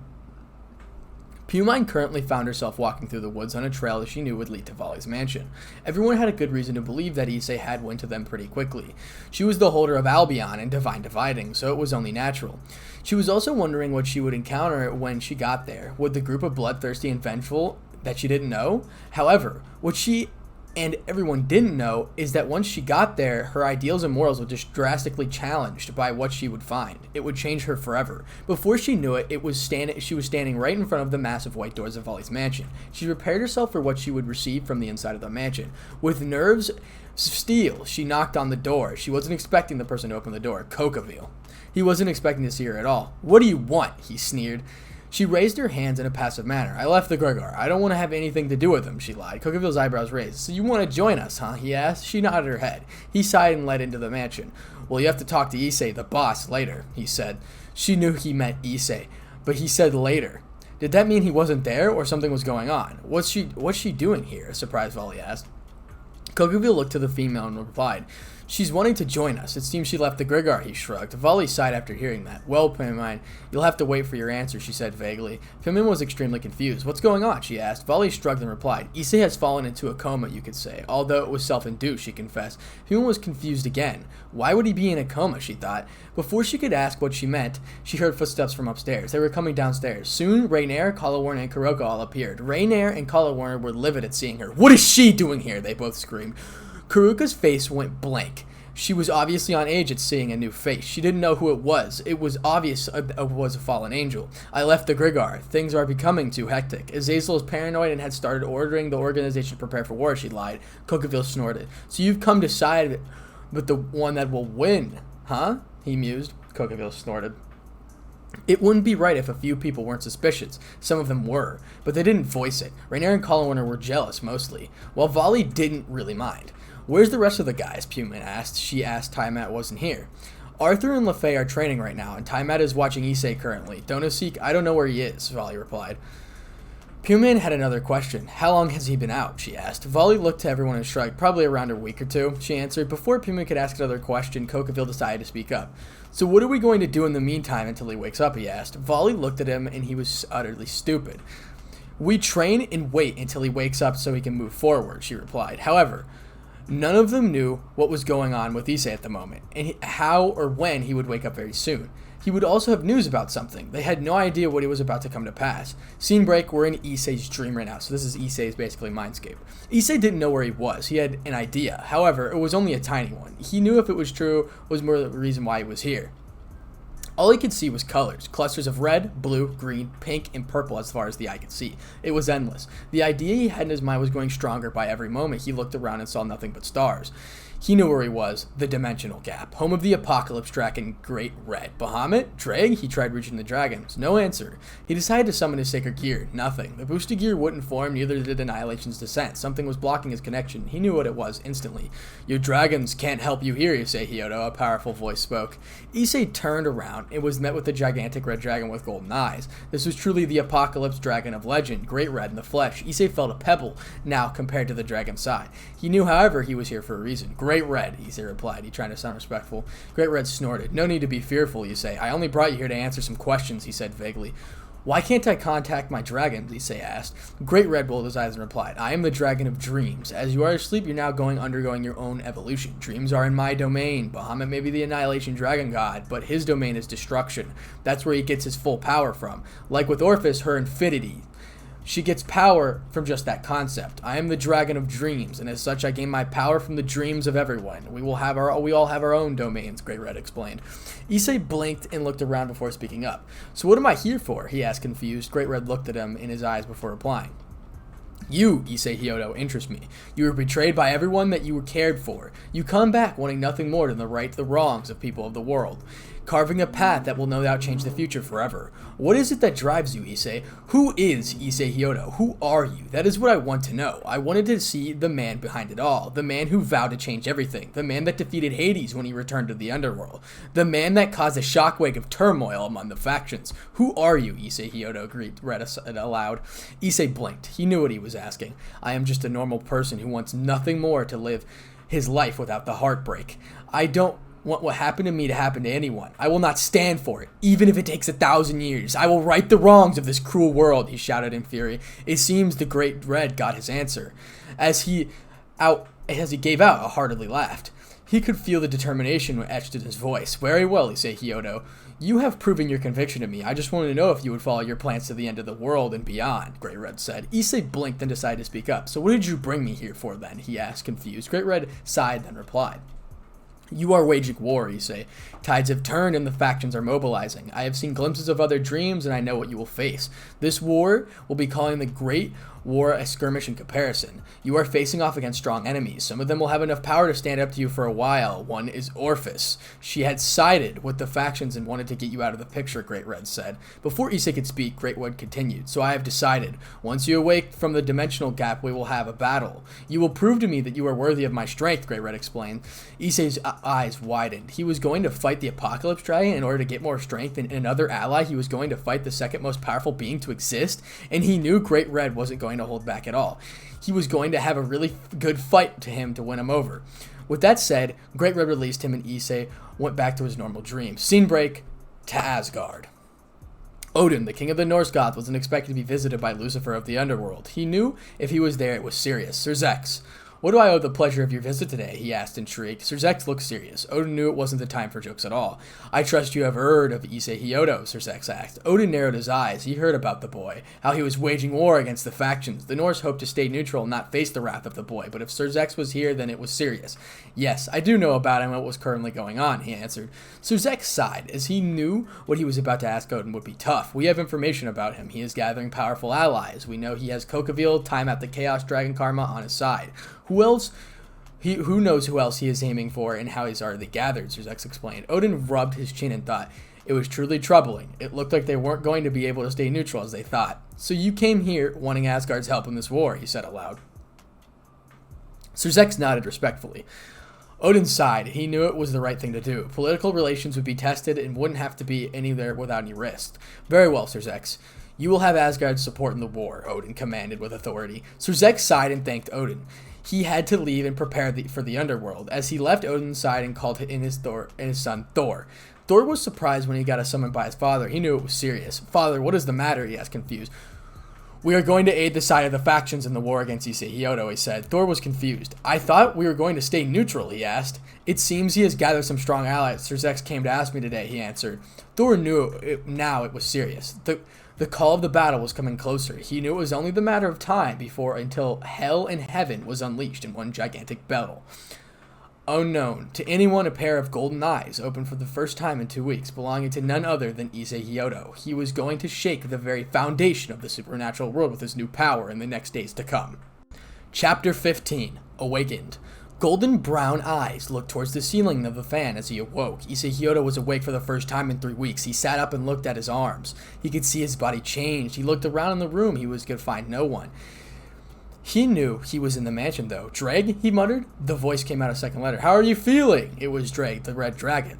Pumane currently found herself walking through the woods on a trail that she knew would lead to Volley's mansion. Everyone had a good reason to believe that Issei had went to them pretty quickly. She was the holder of Albion and Divine Dividing, so it was only natural. She was also wondering what she would encounter when she got there. Would the group of bloodthirsty and vengeful that she didn't know? However, what she and everyone didn't know is that once she got there, her ideals and morals were just drastically challenged by what she would find. It would change her forever. Before she knew it, she was standing right in front of the massive white doors of Volley's mansion. She prepared herself for what she would receive from the inside of the mansion. With nerves of steel, she knocked on the door. She wasn't expecting the person to open the door. Cocaville. He wasn't expecting to see her at all. What do you want? He sneered. She raised her hands in a passive manner. I left the Gregor. I don't want to have anything to do with him, she lied. Cocaville's eyebrows raised. So you want to join us, huh? He asked. She nodded her head. He sighed and led into the mansion. Well, you have to talk to Issei, the boss, later, he said. She knew he meant Issei, but he said later. Did that mean he wasn't there or something was going on? What's she doing here? Surprised Volley asked. Cocaville looked to the female and replied, She's wanting to join us. It seems she left the Gregor, he shrugged. Volley sighed after hearing that. Well, Pimine, you'll have to wait for your answer, she said vaguely. Pimine was extremely confused. What's going on, she asked. Volley shrugged and replied, Issei has fallen into a coma, you could say, although it was self-induced, she confessed. Pimine was confused again. Why would he be in a coma, she thought. Before she could ask what she meant, she heard footsteps from upstairs. They were coming downstairs. Soon, Rainier, Kalawarn, and Kuroko all appeared. Rainier and Kalawarn were livid at seeing her. What is she doing here? They both screamed. Kuruka's face went blank. She was obviously on edge at seeing a new face. She didn't know who it was. It was obvious it was a fallen angel. I left the Gregor. Things are becoming too hectic. Azazel is paranoid and had started ordering the organization to prepare for war, she lied. Cocaville snorted. So you've come to side with the one that will win, huh? He mused. Cocaville snorted. It wouldn't be right if a few people weren't suspicious. Some of them were, but they didn't voice it. Rainier and Kalawarn were jealous, mostly, while Volley didn't really mind. Where's the rest of the guys? Pumane asked. She asked. Tiamat wasn't here. Arthur and LaFay are training right now, and Tiamat is watching Issei currently. Donosik, I don't know where he is, Volley replied. Pumane had another question. How long has he been out? She asked. Volley looked to everyone and shrugged. Probably around a week or two, she answered. Before Pumane could ask another question, Cocaville decided to speak up. So what are we going to do in the meantime until he wakes up, he asked. Volley looked at him, and he was utterly stupid. We train and wait until he wakes up so he can move forward, she replied. However, none of them knew what was going on with Issei at the moment, and how or when he would wake up very soon. He would also have news about something. They had no idea what it was about to come to pass. Scene break, we're in Issei's dream right now, so this is Issei's basically mindscape. Issei didn't know where he was. He had an idea. However, it was only a tiny one. He knew if it was true, was more the reason why he was here. All he could see was colors, clusters of red, blue, green, pink, and purple as far as the eye could see. It was endless. The idea he had in his mind was growing stronger by every moment. He looked around and saw nothing but stars. He knew where he was, the dimensional gap, home of the apocalypse dragon Great Red. Bahamut? Drag? He tried reaching the dragons. No answer. He decided to summon his sacred gear. Nothing. The boosted gear wouldn't form, neither did Annihilation's descent. Something was blocking his connection. He knew what it was instantly. Your dragons can't help you here, Issei, hyoudou, a powerful voice spoke. Issei turned around and was met with a gigantic red dragon with golden eyes. This was truly the apocalypse dragon of legend, Great Red in the flesh. Issei felt a pebble now compared to the dragon's side. He knew, however, he was here for a reason. Great Red, Issei replied. He tried to sound respectful. Great Red snorted. No need to be fearful, Issei. I only brought you here to answer some questions, he said vaguely. Why can't I contact my dragon? Issei asked. Great Red rolled his eyes and replied, I am the dragon of dreams. As you are asleep, you're now undergoing your own evolution. Dreams are in my domain. Bahamut may be the annihilation dragon god, but his domain is destruction. That's where he gets his full power from. Like with Orphis, her infinity. She gets power from just that concept. I am the dragon of dreams, and as such I gain my power from the dreams of everyone. We all have our own domains, Great Red explained. Issei blinked and looked around before speaking up. So what am I here for? He asked confused. Great Red looked at him in his eyes before replying. You, Issei Hyoudou, interest me. You were betrayed by everyone that you were cared for. You come back wanting nothing more than the right the wrongs of people of the world, carving a path that will no doubt change the future forever. What is it that drives you, Issei? Who is Issei Hyoudou? Who are you? That is what I want to know. I wanted to see the man behind it all, the man who vowed to change everything, the man that defeated Hades when he returned to the underworld, the man that caused a shockwave of turmoil among the factions. Who are you, Issei Hyoudou? Read aloud. Issei blinked. He knew what he was asking. I am just a normal person who wants nothing more to live his life without the heartbreak. I don't want what happened to me to happen to anyone. I will not stand for it, even if it takes 1,000 years. I will right the wrongs of this cruel world, he shouted in fury. It seems the Great Red got his answer. As he gave out a heartily laughed. He could feel the determination etched in his voice. Very well, Issei Hyoudou. You have proven your conviction to me. I just wanted to know if you would follow your plans to the end of the world and beyond, Great Red said. Issei blinked and decided to speak up. So what did you bring me here for then? He asked, confused. Great Red sighed, then replied. You are waging war, Issei. Tides have turned and the factions are mobilizing. I have seen glimpses of other dreams and I know what you will face. This war will be calling the Great War a skirmish in comparison. You are facing off against strong enemies. Some of them will have enough power to stand up to you for a while. One is Orphis. She had sided with the factions and wanted to get you out of the picture, Great Red said. Before Issei could speak, Great Red continued. So I have decided. Once you awake from the dimensional gap, we will have a battle. You will prove to me that you are worthy of my strength, Great Red explained. Issei's eyes widened. He was going to fight the Apocalypse Dragon in order to get more strength, and another ally he was going to fight the second most powerful being to exist, and he knew Great Red wasn't going to hold back at all. He was going to have a really good fight to him to win him over. With that said, Great Red released him and Issei went back to his normal dream. Scene break to Asgard. Odin, the king of the Norse gods, wasn't expected to be visited by Lucifer of the underworld. He knew if he was there it was serious. Sir Zex, what do I owe the pleasure of your visit today? He asked, intrigued. Sir Zex looked serious. Odin knew it wasn't the time for jokes at all. I trust you have heard of Issei Hyoudou, Sir Zex asked. Odin narrowed his eyes. He heard about the boy, how he was waging war against the factions. The Norse hoped to stay neutral and not face the wrath of the boy, but if Sir Zex was here, then it was serious. Yes, I do know about him and what was currently going on, he answered. Sir Zex sighed, as he knew what he was about to ask Odin would be tough. We have information about him. He is gathering powerful allies. We know he has Kokavil, Time at the Chaos Dragon Karma on his side. Who knows who else he is aiming for and how he's already gathered, Sir Zex explained. Odin rubbed his chin and thought. It was truly troubling. It looked like they weren't going to be able to stay neutral as they thought. So you came here wanting Asgard's help in this war, he said aloud. Sir Zex nodded respectfully. Odin sighed. He knew it was the right thing to do. Political relations would be tested and wouldn't have to be anywhere without any risk. Very well, Sir Zex. You will have Asgard's support in the war, Odin commanded with authority. Sir Zex sighed and thanked Odin. He had to leave and prepare for the underworld. As he left Odin's side and called in his son Thor. Thor was surprised when he got a summon by his father. He knew it was serious. Father, what is the matter? He asked, confused. We are going to aid the side of the factions in the war against Issei Hyoudou, he said. Thor was confused. I thought we were going to stay neutral, he asked. It seems he has gathered some strong allies. Sir Zex came to ask me today, he answered. Thor knew now it was serious. The call of the battle was coming closer. He knew it was only the matter of time until hell and heaven was unleashed in one gigantic battle. Unknown to anyone, a pair of golden eyes opened for the first time in 2 weeks, belonging to none other than Issei Hyoudou. He was going to shake the very foundation of the supernatural world with his new power in the next days to come. Chapter 15. Awakened. Golden brown eyes looked towards the ceiling of the fan as he awoke. Issei Hyoudou was awake for the first time in 3 weeks. He sat up and looked at his arms. He could see his body change. He looked around in the room. He was going to find no one. He knew he was in the mansion, though. Dreg, he muttered. The voice came out a second later. How are you feeling? It was Dreg, the red dragon.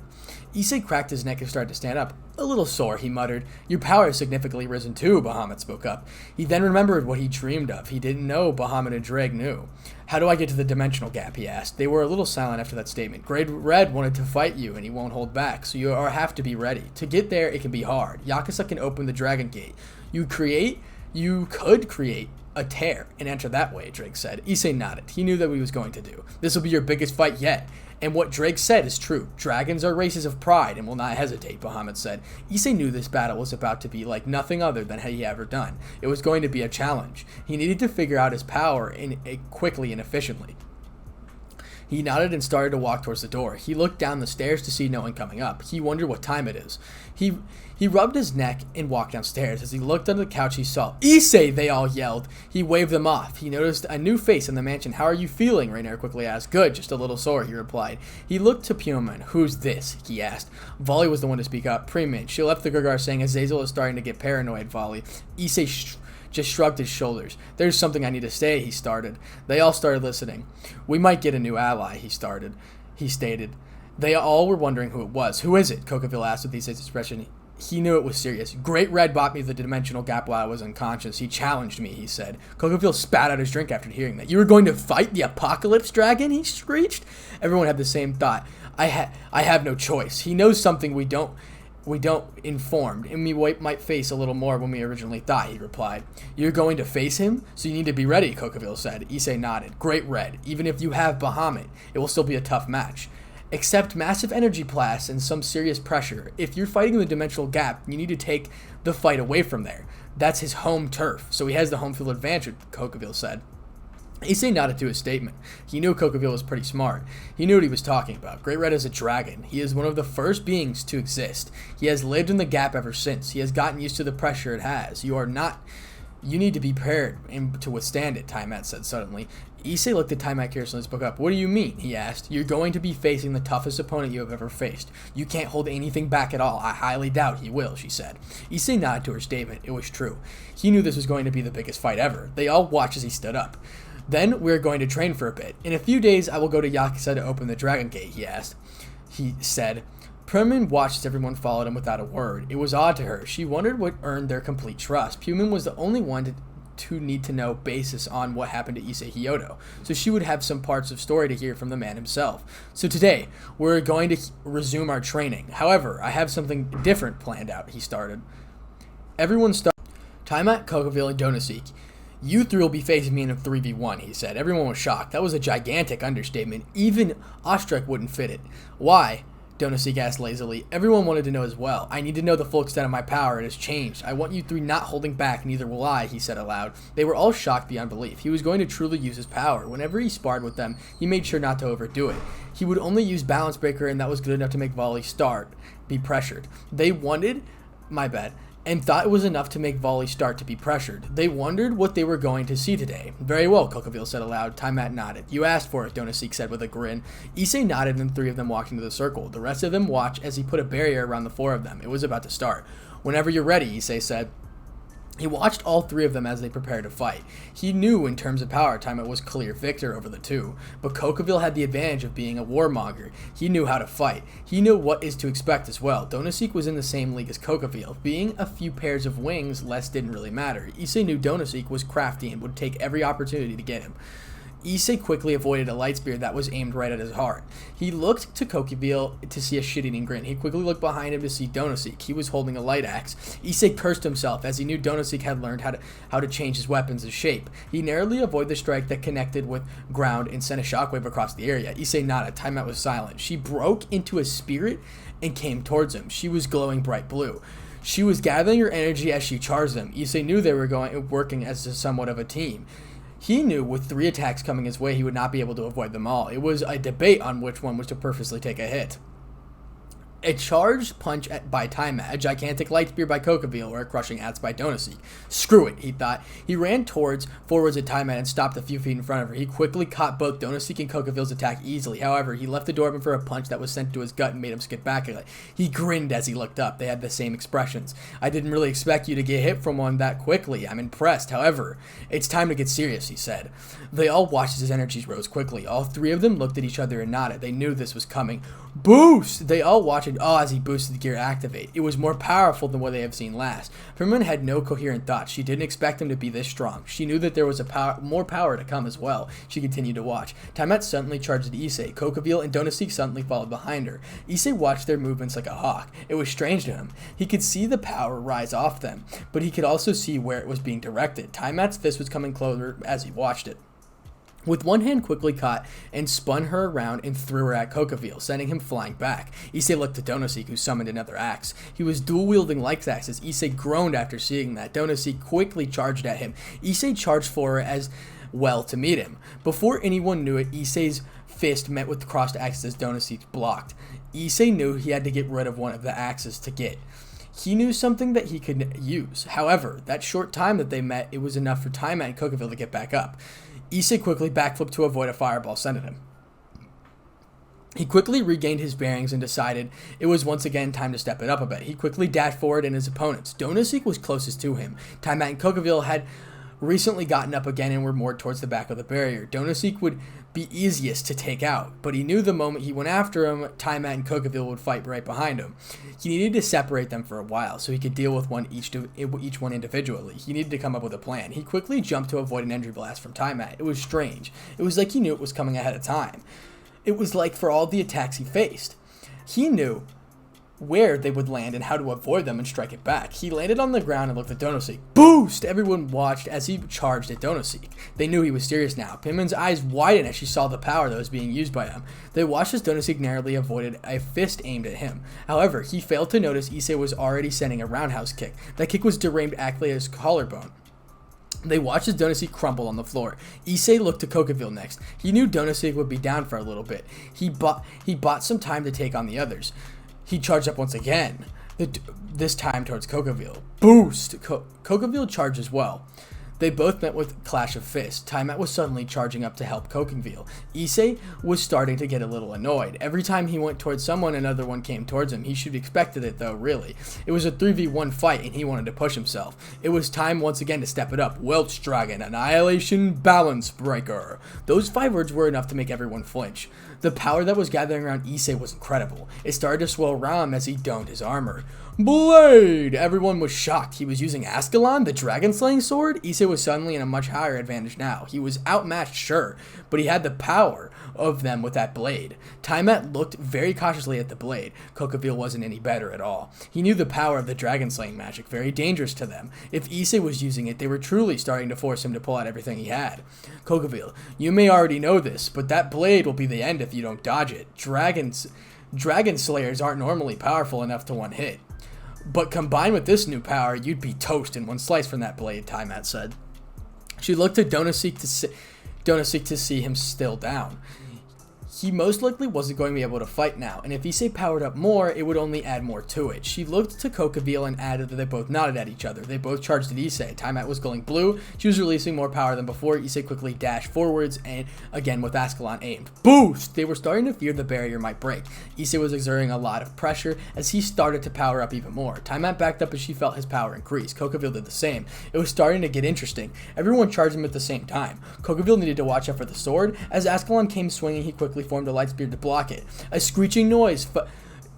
Issei cracked his neck and started to stand up. A little sore, he muttered. Your power has significantly risen too, Bahamut spoke up. He then remembered what he dreamed of. He didn't know Bahamut and Dreg knew. How do I get to the dimensional gap, he asked. They were a little silent after that statement. Great Red wanted to fight you, and he won't hold back, so you have to be ready. To get there, it can be hard. Yakuza can open the Dragon Gate. You could create a tear and enter that way, Drake said. Issei nodded. He knew that what he was going to do. This will be your biggest fight yet. And what Drake said is true. Dragons are races of pride and will not hesitate, Bahamut said. Issei knew this battle was about to be like nothing other than he ever done. It was going to be a challenge. He needed to figure out his power quickly and efficiently. He nodded and started to walk towards the door. He looked down the stairs to see no one coming up. He wondered what time it is. He rubbed his neck and walked downstairs. As he looked under the couch, he saw Issei, they all yelled. He waved them off. He noticed a new face in the mansion. How are you feeling? Rainier quickly asked. Good, just a little sore, he replied. He looked to Puman. Who's this? He asked. Volley was the one to speak up. Premin. She left the Gurgar saying Azazel is starting to get paranoid, Volley. Issei just shrugged his shoulders. There's something I need to say, he started. They all started listening. We might get a new ally, he stated. They all were wondering who it was. Who is it? Kokaville asked with Issei's expression. He knew it was serious. Great Red bought me the dimensional gap while I was unconscious. He challenged me, he said. Kokaville spat out his drink after hearing that. You were going to fight the Apocalypse Dragon? He screeched. Everyone had the same thought. I have no choice. He knows something we don't informed, and we might face a little more when we originally thought, he replied. You're going to face him? So you need to be ready, Kokaville said. Issei nodded. Great Red. Even if you have Bahamut, it will still be a tough match. Accept massive energy blasts and some serious pressure. If you're fighting in the dimensional gap, you need to take the fight away from there. That's his home turf, so he has the home field advantage, Kokaville said. Issei nodded to his statement. He knew Kokaville was pretty smart. He knew what he was talking about. Great Red is a dragon. He is one of the first beings to exist. He has lived in the gap ever since. He has gotten used to the pressure it has. You need to be prepared to withstand it, Taimat said suddenly. Issei looked at Taimat curiously and spoke up. What do you mean? He asked. You're going to be facing the toughest opponent you have ever faced. You can't hold anything back at all. I highly doubt he will, she said. Issei nodded to her statement. It was true. He knew this was going to be the biggest fight ever. They all watched as he stood up. Then we're going to train for a bit. In a few days, I will go to Yakuza to open the Dragon Gate, he said. Puman watched as everyone followed him without a word. It was odd to her. She wondered what earned their complete trust. Puman was the only one to need to know basis on what happened to Issei hyoudou, so she would have some parts of story to hear from the man himself. So today, we're going to resume our training. However, I have something different planned out, he started. Everyone started. Taimat, Kokaville, and Donosik. You three will be facing me in a 3v1, he said. Everyone was shocked. That was a gigantic understatement. Even Ostrek wouldn't fit it. Why? Donosik asked lazily. Everyone wanted to know as well. I need to know the full extent of my power. It has changed. I want you three not holding back, neither will I, he said aloud. They were all shocked beyond belief. He was going to truly use his power. Whenever he sparred with them, he made sure not to overdo it. He would only use Balance Breaker, and that was good enough to make Volley be pressured. They wanted, and thought it was enough to make Volley start to be pressured. They wondered what they were going to see today. Very well, Kokaville said aloud. Taimat nodded. You asked for it, Donosik said with a grin. Issei nodded and the three of them walked into the circle. The rest of them watched as he put a barrier around the four of them. It was about to start. Whenever you're ready, Issei said. He watched all three of them as they prepared to fight. He knew in terms of power, Taimat was clear victor over the two, but Kokaville had the advantage of being a warmonger. He knew how to fight. He knew what is to expect as well. Donosik was in the same league as Kokaville. Being a few pairs of wings less didn't really matter. Issei knew Donosik was crafty and would take every opportunity to get him. Issei quickly avoided a light spear that was aimed right at his heart. He looked to Kokaville to see a shit-eating grin. He quickly looked behind him to see Donosik. He was holding a light axe. Issei cursed himself as he knew Donosik had learned how to change his weapons' shape. He narrowly avoided the strike that connected with ground and sent a shockwave across the area. Issei nodded. Taimat was silent. She broke into a spirit and came towards him. She was glowing bright blue. She was gathering her energy as she charged them. Issei knew they were working as somewhat of a team. He knew with 3 attacks coming his way, he would not be able to avoid them all. It was a debate on which one was to purposely take a hit. A charged punch by Taimat, a gigantic light spear by Kokaville, or a crushing axe by Donosik. Screw it, he thought. He ran forwards at Taimat and stopped a few feet in front of her. He quickly caught both Donosik and Kokaville's attack easily. However, he left the door open for a punch that was sent to his gut and made him skip back at it. He grinned as he looked up. They had the same expressions. I didn't really expect you to get hit from one that quickly. I'm impressed. However, it's time to get serious, he said. They all watched as his energies rose quickly. All 3 of them looked at each other and nodded. They knew this was coming. Boost! They all watched in awe as he boosted gear activate. It was more powerful than what they have seen last. Firmin had no coherent thoughts. She didn't expect him to be this strong. She knew that there was more power to come as well. She continued to watch. Taimat suddenly charged at Issei. Kokaville and Donosik suddenly followed behind her. Issei watched their movements like a hawk. It was strange to him. He could see the power rise off them, but he could also see where it was being directed. Taimat's fist was coming closer as he watched it. With one hand quickly caught and spun her around and threw her at Kokaville, sending him flying back. Issei looked to Donosik, who summoned another axe. He was dual-wielding light axes. Issei groaned after seeing that. Donosik quickly charged at him. Issei charged for her as well to meet him. Before anyone knew it, Issei's fist met with the crossed axes Donosik blocked. Issei knew he had to get rid of one of the axes to get. He knew something that he could use. However, that short time that they met, it was enough for Taimat and Kokaville to get back up. Issei quickly backflipped to avoid a fireball sent at him. He quickly regained his bearings and decided it was once again time to step it up a bit. He quickly dashed forward in his opponents. Donosik was closest to him. Taimat and Kokaville had recently gotten up again and were more towards the back of the barrier. Donosik would be easiest to take out, but he knew the moment he went after him, Taimat and Kokaville would fight right behind him. He needed to separate them for a while so he could deal with each one individually. He needed to come up with a plan. He quickly jumped to avoid an entry blast from Taimat. It was strange. It was like he knew it was coming ahead of time. It was like for all the attacks he faced. He knew where they would land and how to avoid them and strike it back. He landed on the ground and looked at Donosik. Boost! Everyone watched as he charged at Donosik. They knew he was serious now. Pimen's eyes widened as she saw the power that was being used by him. They watched as Donosik narrowly avoided a fist aimed at him. However, he failed to notice Issei was already sending a roundhouse kick. That kick was deraimed actually at his collarbone. They watched as Donosik crumpled on the floor. Issei looked to Kokaville next. He knew Donosik would be down for a little bit. He bought some time to take on the others. He charged up once again, this time towards Kokaville. Boost! Kokaville charged as well. They both met with clash of fists. Taimat was suddenly charging up to help Kokaville. Issei was starting to get a little annoyed. Every time he went towards someone, another one came towards him. He should have expected it though, really. It was a 3v1 fight and he wanted to push himself. It was time once again to step it up. Welch Dragon, Annihilation, Balance Breaker. Those 5 words were enough to make everyone flinch. The power that was gathering around Issei was incredible. It started to swell around him as he donned his armor. Blade! Everyone was shocked. He was using Ascalon, the dragon-slaying sword? Issei was suddenly in a much higher advantage now. He was outmatched, sure, but he had the power of them with that blade. Taimat looked very cautiously at the blade. Kokaville wasn't any better at all. He knew the power of the dragon-slaying magic, very dangerous to them. If Issei was using it, they were truly starting to force him to pull out everything he had. Kokaville, you may already know this, but that blade will be the end if you don't dodge it. Dragon slayers aren't normally powerful enough to one hit. But combined with this new power, you'd be toast in one slice from that blade, Taimat said. She looked at Donosik to see him still down. He most likely wasn't going to be able to fight now, and if Issei powered up more, it would only add more to it. She looked to Kokaville and added that they both nodded at each other. They both charged at Issei. Taimat was glowing blue. She was releasing more power than before. Issei quickly dashed forwards and again with Ascalon aimed. Boost! They were starting to fear the barrier might break. Issei was exerting a lot of pressure as he started to power up even more. Taimat backed up as she felt his power increase. Kokaville did the same. It was starting to get interesting. Everyone charged him at the same time. Kokaville needed to watch out for the sword. As Ascalon came swinging, he quickly formed a light spear to block it. A screeching noise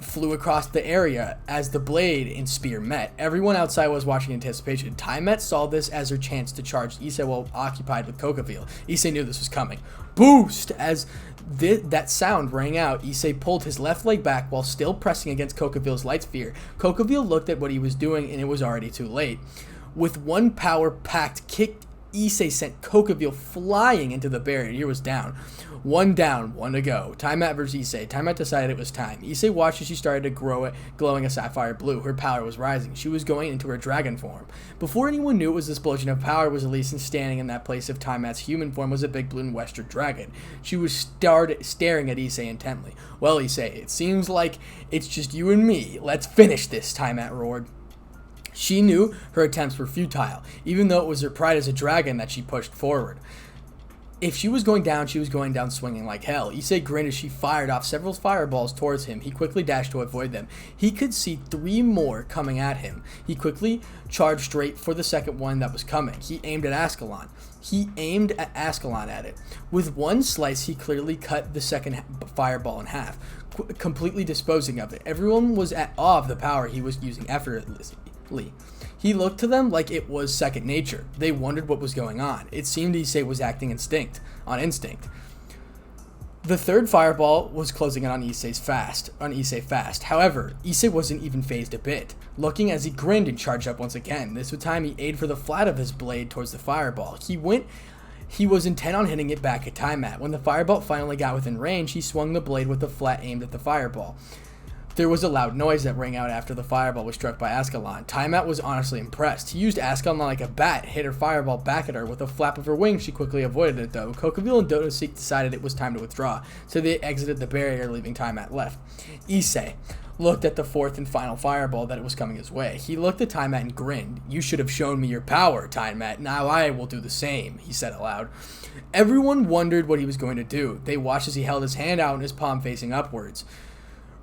flew across the area as the blade and spear met. Everyone outside was watching in anticipation. Taimat saw this as her chance to charge Issei while occupied with Kokaville. Issei knew this was coming. Boost! As that sound rang out, Issei pulled his left leg back while still pressing against Kokaville's light spear. Kokaville looked at what he was doing and it was already too late. With one power-packed kick, Issei sent Kokaville flying into the barrier. He was down. One down, one to go. Taimat versus Issei. Taimat decided it was time. Issei watched as she started to grow it, glowing a sapphire blue. Her power was rising. She was going into her dragon form. Before anyone knew it was this explosion of power was released, and standing in that place of Taimat's human form was a big blue and western dragon. She was staring at Issei intently. Well, Issei, it seems like it's just you and me. Let's finish this, Taimat roared. She knew her attempts were futile, even though it was her pride as a dragon that she pushed forward. If she was going down, she was going down swinging like hell. Issei grinned as she fired off several fireballs towards him. He quickly dashed to avoid them. He could see 3 more coming at him. He quickly charged straight for the second one that was coming. He aimed at Ascalon. At it. With one slice, he clearly cut the second fireball in half, completely disposing of it. Everyone was at awe of the power he was using effortlessly. He looked to them like it was second nature. They wondered what was going on. It seemed Issei was acting on instinct. The third fireball was closing in on Issei fast. However, Issei wasn't even phased a bit, looking as he grinned and charged up once again. This time he aimed for the flat of his blade towards the fireball. He was intent on hitting it back at Time-At. When the fireball finally got within range, he swung the blade with the flat aimed at the fireball. There was a loud noise that rang out after the fireball was struck by Ascalon. Time-At was honestly impressed. He used Ascalon like a bat, hit her fireball back at her. With a flap of her wings, she quickly avoided it though. Kokaville and Dodoseek decided it was time to withdraw, so they exited the barrier, leaving Time-At left. Issei looked at the fourth and final fireball that was coming his way. He looked at Time-At and grinned. "You should have shown me your power, Time-At. Now I will do the same," he said aloud. Everyone wondered what he was going to do. They watched as he held his hand out and his palm facing upwards.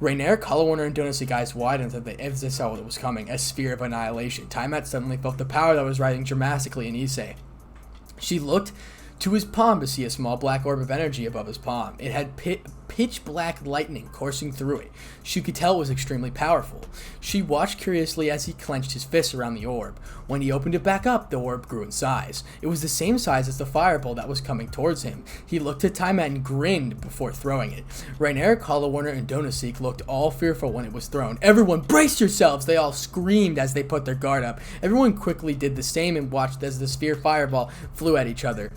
Rainier, Colorwarner, and Donoseek eyes widened as they saw what was coming, a sphere of annihilation. Time-At suddenly felt the power that was rising dramatically in Issei. She looked to his palm to see a small black orb of energy above his palm. It had pitch black lightning coursing through it. She could tell it was extremely powerful. She watched curiously as he clenched his fists around the orb. When he opened it back up, the orb grew in size. It was the same size as the fireball that was coming towards him. He looked at Time-At and grinned before throwing it. Rainier, Colorwarner, and Donoseek looked all fearful when it was thrown. "Everyone, brace yourselves!" They all screamed as they put their guard up. Everyone quickly did the same and watched as the sphere fireball flew at each other.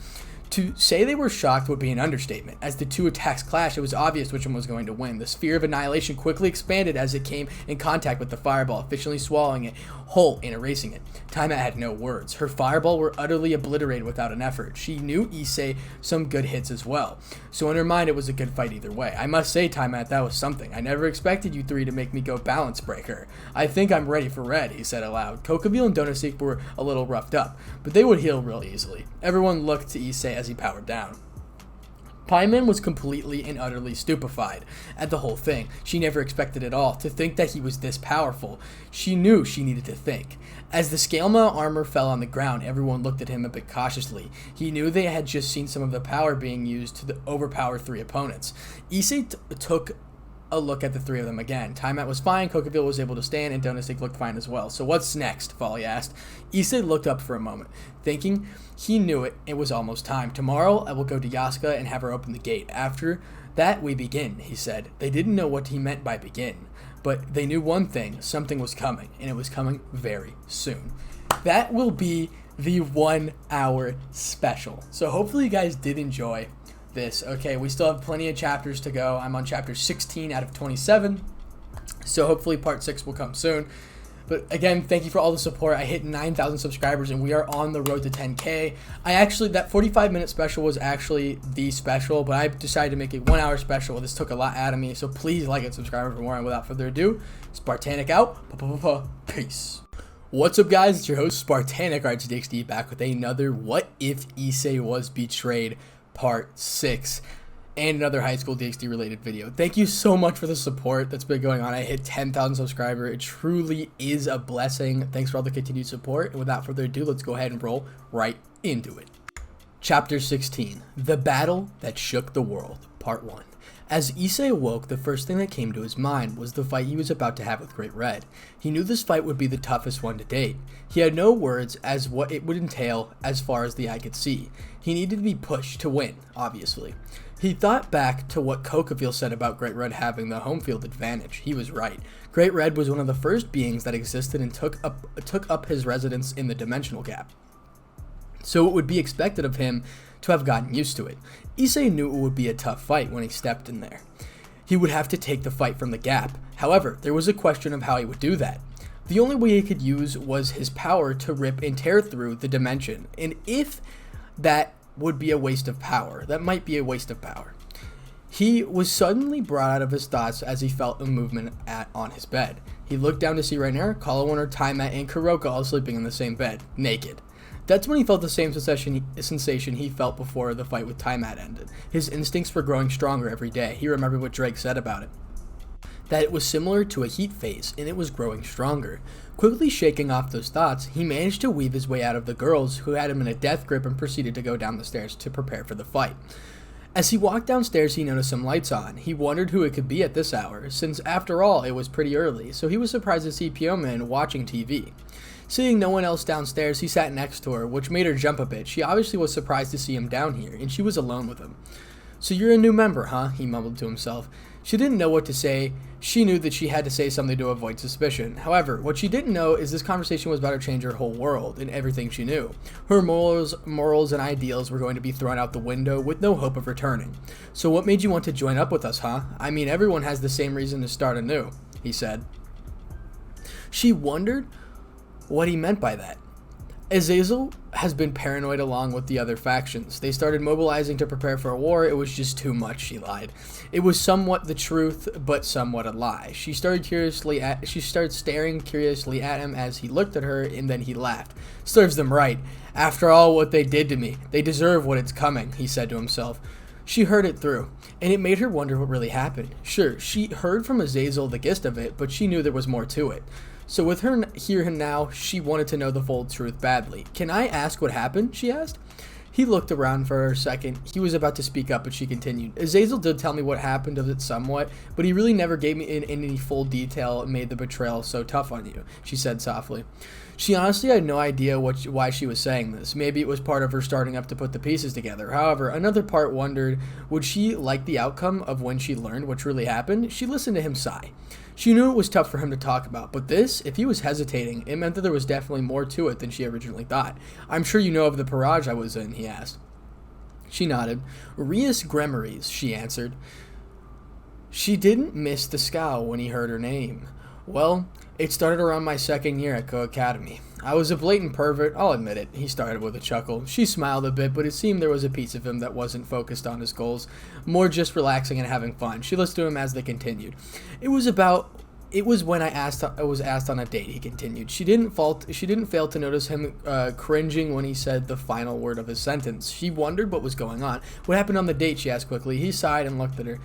To say they were shocked would be an understatement. As the two attacks clashed, it was obvious which one was going to win. The sphere of annihilation quickly expanded as it came in contact with the fireball, efficiently swallowing it whole and erasing it. Time-At had no words. Her fireball were utterly obliterated without an effort. She knew Issei some good hits as well, so in her mind it was a good fight either way. "I must say, Time-At, that was something. I never expected you three to make me go balance breaker. I think I'm ready for red," he said aloud. Kokaville and Donoseek were a little roughed up, but they would heal real easily. Everyone looked to Issei as he powered down. Paimon was completely and utterly stupefied at the whole thing. She never expected at all to think that he was this powerful. She knew she needed to think. As the scale-mail armor fell on the ground, everyone looked at him a bit cautiously. He knew they had just seen some of the power being used to overpower 3 opponents. Issei took a look at the 3 of them again. Time-At was fine, Kokaville was able to stand, and Donoseek looked fine as well. "So what's next?" Folly asked. Issei looked up for a moment, thinking he knew it was almost time. "Tomorrow I will go to Yasuka and have her open the gate. After that we begin," he said. They didn't know what he meant by begin, but they knew one thing: something was coming, and it was coming very soon. That will be the 1-hour special. So hopefully you guys did enjoy this. Okay, we still have plenty of chapters to go. I'm on chapter 16 out of 27, so hopefully part 6 will come soon. But again, thank you for all the support. I hit 9,000 subscribers and we are on the road to 10K. That 45-minute special was actually the special, but I decided to make a 1-hour special. This took a lot out of me, so please like and subscribe for more. And without further ado, Spartanic out. Peace. What's up, guys? It's your host Spartanic DxD back with another What If Issei Was Betrayed Part 6 and another High School DxD related video. Thank you so much for the support that's been going on. I hit 10,000 subscribers. It truly is a blessing. Thanks for all the continued support. And without further ado, let's go ahead and roll right into it. Chapter 16, The Battle That Shook the World, Part 1. As Issei awoke, the first thing that came to his mind was the fight he was about to have with Great Red. He knew this fight would be the toughest one to date. He had no words as what it would entail as far as the eye could see. He needed to be pushed to win, obviously. He thought back to what Kokaville said about Great Red having the home field advantage. He was right. Great Red was one of the first beings that existed and took up his residence in the dimensional gap. So it would be expected of him to have gotten used to it. Issei knew it would be a tough fight when he stepped in there. He would have to take the fight from the gap. However, there was a question of how he would do that. The only way he could use was his power to rip and tear through the dimension. And if that would be a waste of power, that might be a waste of power. He was suddenly brought out of his thoughts as he felt a movement on his bed. He looked down to see Rainier, Colorwarner, Time-At, and Kuroka all sleeping in the same bed, naked. That's when he felt the same sensation he felt before the fight with Tiamat ended. His instincts were growing stronger every day. He remembered what Drake said about it, that it was similar to a heat phase, and it was growing stronger. Quickly shaking off those thoughts, he managed to weave his way out of the girls who had him in a death grip and proceeded to go down the stairs to prepare for the fight. As he walked downstairs, he noticed some lights on. He wondered who it could be at this hour, since after all, it was pretty early, so he was surprised to see Pyomin watching TV. Seeing no one else downstairs, he sat next to her, which made her jump a bit. She obviously was surprised to see him down here, and she was alone with him. "So you're a new member, huh?" he mumbled to himself. She didn't know what to say. She knew that she had to say something to avoid suspicion. However, what she didn't know is this conversation was about to change her whole world and everything she knew. Her morals and ideals were going to be thrown out the window with no hope of returning. "So what made you want to join up with us, huh? I mean, everyone has the same reason to start anew," he said. She wondered what he meant by that. Azazel has been paranoid along with the other factions. They started mobilizing to prepare for a war. It was just too much, she lied. It was somewhat the truth, but somewhat a lie. She started staring curiously at him as he looked at her, and then he laughed. "Serves them right. After all what they did to me, they deserve what is coming," he said to himself. She heard it through, and it made her wonder what really happened. Sure, she heard from Azazel the gist of it, but she knew there was more to it. So with her here and now, she wanted to know the full truth badly. "Can I ask what happened?" she asked. He looked around for a second. He was about to speak up, but she continued. "Azazel did tell me what happened of it somewhat, but he really never gave me in any full detail and made the betrayal so tough on you," she said softly. She honestly had no idea why she was saying this. Maybe it was part of her starting up to put the pieces together. However, another part wondered, would she like the outcome of when she learned what truly happened? She listened to him sigh. She knew it was tough for him to talk about, but this, if he was hesitating, it meant that there was definitely more to it than she originally thought. "I'm sure you know of the purge I was in," he asked. She nodded. "Rias Gremories," she answered. She didn't miss the scowl when he heard her name. "Well, it started around my second year at Go Academy. I was a blatant pervert, I'll admit it," he started with a chuckle. She smiled a bit, but it seemed there was a piece of him that wasn't focused on his goals, more just relaxing and having fun. She listened to him as they continued. It was when I was asked on a date," he continued. She didn't fail to notice him cringing when he said the final word of his sentence. She wondered what was going on. "What happened on the date?" she asked quickly. He sighed and looked at her.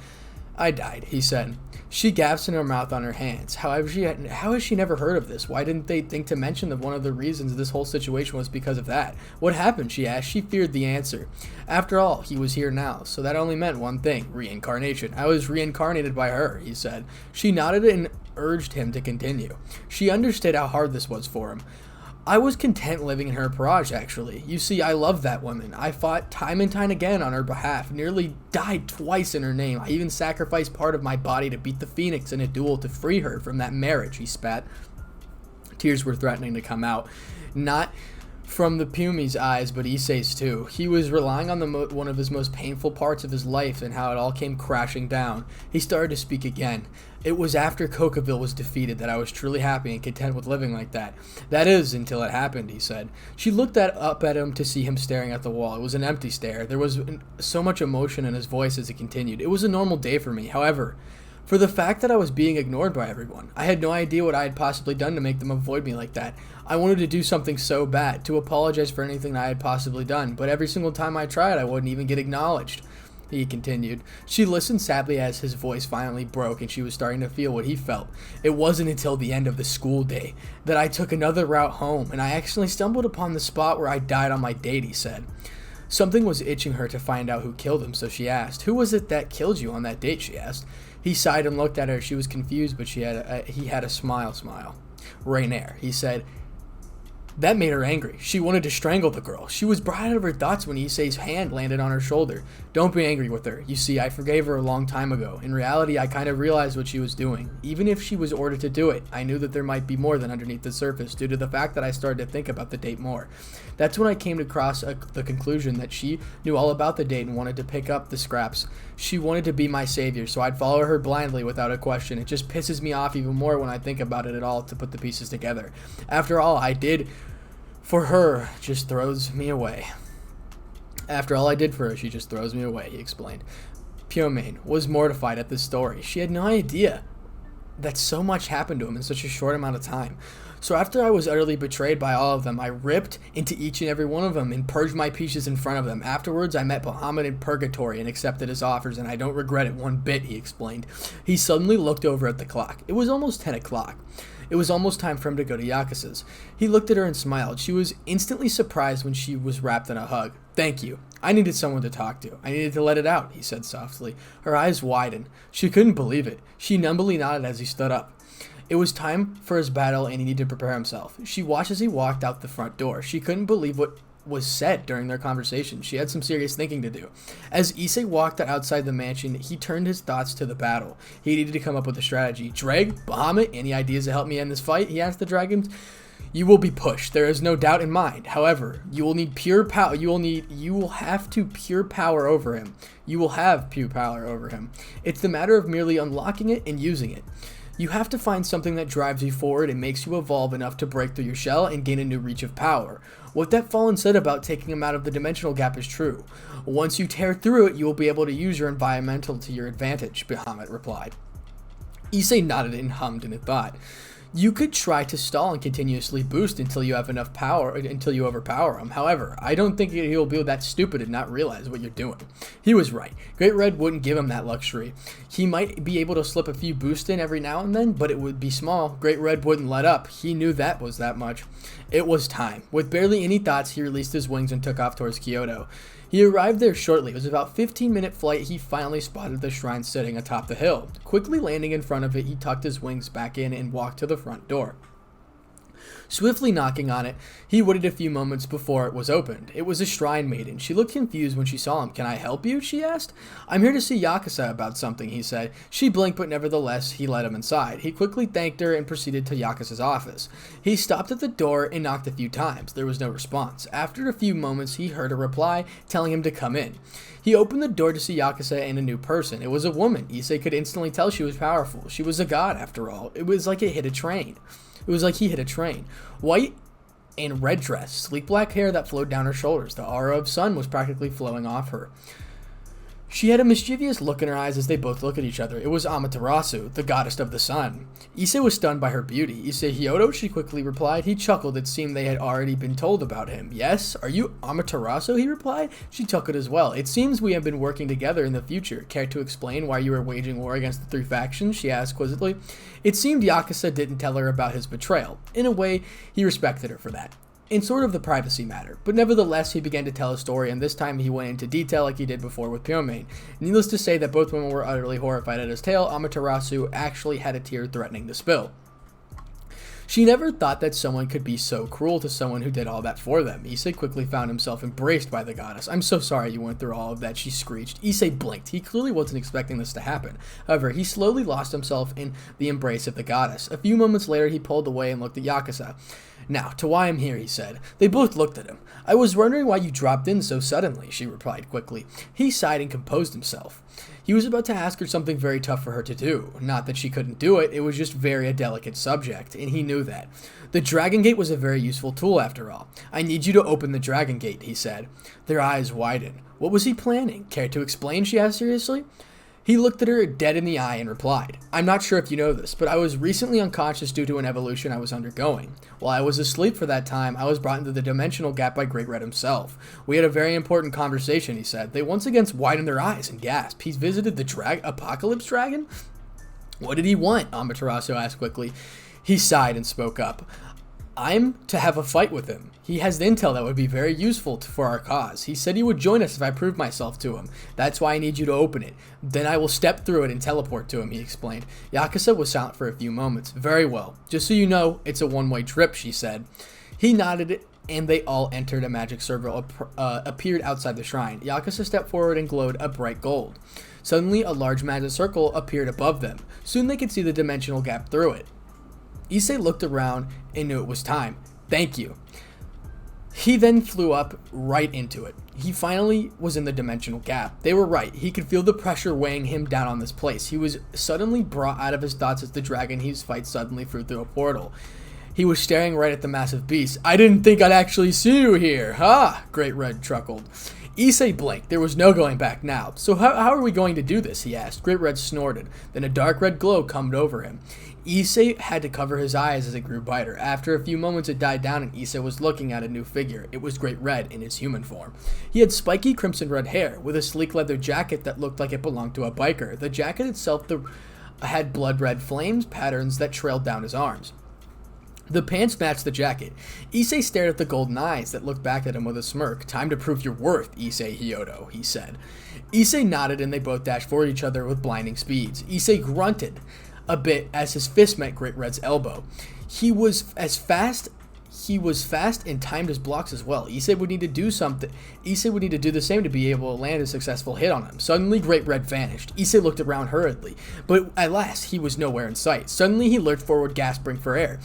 "I died," he said. She gasped in her mouth on her hands. How has she never heard of this? Why didn't they think to mention that one of the reasons this whole situation was because of that? "What happened?" she asked. She feared the answer. After all, he was here now, so that only meant one thing: reincarnation. "I was reincarnated by her," he said. She nodded and urged him to continue. She understood how hard this was for him. "I was content living in her purge, actually. You see, I loved that woman. I fought time and time again on her behalf, nearly died twice in her name. I even sacrificed part of my body to beat the Phoenix in a duel to free her from that marriage," he spat. Tears were threatening to come out. Not from the Pumi's eyes, but Issei's too. He was relying on one of his most painful parts of his life and how it all came crashing down. He started to speak again. "It was after Cocaville was defeated that I was truly happy and content with living like that. That is, until it happened," he said. She looked up at him to see him staring at the wall. It was an empty stare. There was so much emotion in his voice as he continued. "It was a normal day for me. However, for the fact that I was being ignored by everyone. I had no idea what I had possibly done to make them avoid me like that. I wanted to do something so bad, to apologize for anything that I had possibly done, but every single time I tried, I wouldn't even get acknowledged," he continued. She listened sadly as his voice finally broke and she was starting to feel what he felt. "It wasn't until the end of the school day that I took another route home, and I accidentally stumbled upon the spot where I died on my date," he said. Something was itching her to find out who killed him, so she asked. "Who was it that killed you on that date?" she asked. He sighed and looked at her. She was confused, but he had a smile. "Rainier," he said. That made her angry. She wanted to strangle the girl. She was brought out of her thoughts when Issei's hand landed on her shoulder. "Don't be angry with her. You see, I forgave her a long time ago. In reality, I kind of realized what she was doing. Even if she was ordered to do it, I knew that there might be more than underneath the surface due to the fact that I started to think about the date more. That's when I came across the conclusion that she knew all about the date and wanted to pick up the scraps. She wanted to be my savior, so I'd follow her blindly without a question. It just pisses me off even more when I think about it at all to put the pieces together. After all I did for her, just throws me away. After all I did for her, she just throws me away," he explained. Pyomin was mortified at this story. She had no idea that so much happened to him in such a short amount of time. So after I was utterly betrayed by all of them, I ripped into each and every one of them and purged my pieces in front of them. Afterwards, I met Bahamut in Purgatory and accepted his offers, and I don't regret it one bit, he explained. He suddenly looked over at the clock. It was almost 10 o'clock. It was almost time for him to go to Yakuza's. He looked at her and smiled. She was instantly surprised when she was wrapped in a hug. Thank you. I needed someone to talk to. I needed to let it out, he said softly. Her eyes widened. She couldn't believe it. She numbly nodded as he stood up. It was time for his battle, and he needed to prepare himself. She watched as he walked out the front door. She couldn't believe what was said during their conversation. She had some serious thinking to do. As Issei walked outside the mansion, he turned his thoughts to the battle. He needed to come up with a strategy. Dreg, Bahamut, any ideas to help me end this fight? He asked the dragons. You will be pushed. There is no doubt in mind. However, you will need pure power. You will have to pure power over him. You will have pure power over him. It's the matter of merely unlocking it and using it. You have to find something that drives you forward and makes you evolve enough to break through your shell and gain a new reach of power. What that Fallen said about taking him out of the dimensional gap is true. Once you tear through it, you will be able to use your environmental to your advantage, Bahamut replied. Issei nodded and hummed in a thought. You could try to stall and continuously boost until you have enough power, until you overpower him. However, I don't think he'll be that stupid and not realize what you're doing. He was right. Great Red wouldn't give him that luxury. He might be able to slip a few boosts in every now and then, but it would be small. Great Red wouldn't let up. He knew that was that much. It was time. With barely any thoughts, he released his wings and took off towards Hyoudou. He arrived there shortly. It was about a 15-minute flight. He finally spotted the shrine sitting atop the hill. Quickly landing in front of it, he tucked his wings back in and walked to the front door. Swiftly knocking on it, he waited a few moments before it was opened. It was a shrine maiden. She looked confused when she saw him. Can I help you? She asked. I'm here to see Yakuza about something, he said. She blinked, but nevertheless, he let him inside. He quickly thanked her and proceeded to Yakuza's office. He stopped at the door and knocked a few times. There was no response. After a few moments, he heard a reply telling him to come in. He opened the door to see Yakuza and a new person. It was a woman. Issei could instantly tell she was powerful. She was a god, after all. It was like he hit a train. White and red dress, sleek black hair that flowed down her shoulders. The aura of sun was practically flowing off her. She had a mischievous look in her eyes as they both looked at each other. It was Amaterasu, the goddess of the sun. Issei was stunned by her beauty. Issei hyoudou, she quickly replied. He chuckled. It seemed they had already been told about him. Yes? Are you Amaterasu? He replied. She chuckled as well. It seems we have been working together in the future. Care to explain why you were waging war against the three factions? She asked quizzically. It seemed Yakuza didn't tell her about his betrayal. In a way, he respected her for that. In sort of the privacy matter, but nevertheless he began to tell a story, and this time he went into detail like he did before with Pyomane. Needless to say that both women were utterly horrified at his tale. Amaterasu actually had a tear threatening to spill. She never thought that someone could be so cruel to someone who did all that for them. Issei quickly found himself embraced by the goddess. I'm so sorry you went through all of that, she screeched. Issei blinked. He clearly wasn't expecting this to happen. However, he slowly lost himself in the embrace of the goddess. A few moments later, he pulled away and looked at Yakuza. Now, to why I'm here, he said. They both looked at him. I was wondering why you dropped in so suddenly, she replied quickly. He sighed and composed himself. He was about to ask her something very tough for her to do. Not that she couldn't do it, it was just a delicate subject, and he knew that. The Dragon Gate was a very useful tool after all. I need you to open the Dragon Gate, he said. Their eyes widened. What was he planning? Care to explain, she asked seriously. He looked at her dead in the eye and replied, I'm not sure if you know this, but I was recently unconscious due to an evolution I was undergoing. While I was asleep for that time, I was brought into the dimensional gap by Great Red himself. We had a very important conversation, he said. They once again widened their eyes and gasped. He's visited the Apocalypse Dragon? What did he want? Amaterasu asked quickly. He sighed and spoke up. I'm to have a fight with him. He has the intel that would be very useful for our cause. He said he would join us if I proved myself to him. That's why I need you to open it. Then I will step through it and teleport to him, he explained. Yakuza was silent for a few moments. Very well. Just so you know, it's a one-way trip, she said. He nodded and they all entered. A magic circle appeared outside the shrine. Yakuza stepped forward and glowed a bright gold. Suddenly, a large magic circle appeared above them. Soon they could see the dimensional gap through it. Issei looked around and knew it was time. Thank you. He then flew up right into it. He finally was in the dimensional gap. They were right. He could feel the pressure weighing him down on this place. He was suddenly brought out of his thoughts as the dragon he's fight suddenly flew through a portal. He was staring right at the massive beast. I didn't think I'd actually see you here. Ha! Great Red chuckled. Issei blinked. There was no going back now. So how are we going to do this, he asked. Great Red snorted. Then a dark red glow comed over him. Issei had to cover his eyes as it grew brighter. After a few moments it died down and Issei was looking at a new figure. It was Great Red in his human form. He had spiky crimson red hair with a sleek leather jacket that looked like it belonged to a biker. The jacket itself had blood red flames patterns that trailed down his arms. The pants matched the jacket. Issei stared at the golden eyes that looked back at him with a smirk. Time to prove your worth, Issei hyoudou, he said. Issei nodded and they both dashed for each other with blinding speeds. Issei grunted a bit as his fist met Great Red's elbow. He was fast and timed his blocks as well. Issei would need to do the same to be able to land a successful hit on him. Suddenly, Great Red vanished. Issei looked around hurriedly, but at last he was nowhere in sight. Suddenly, he lurched forward, gasping for air.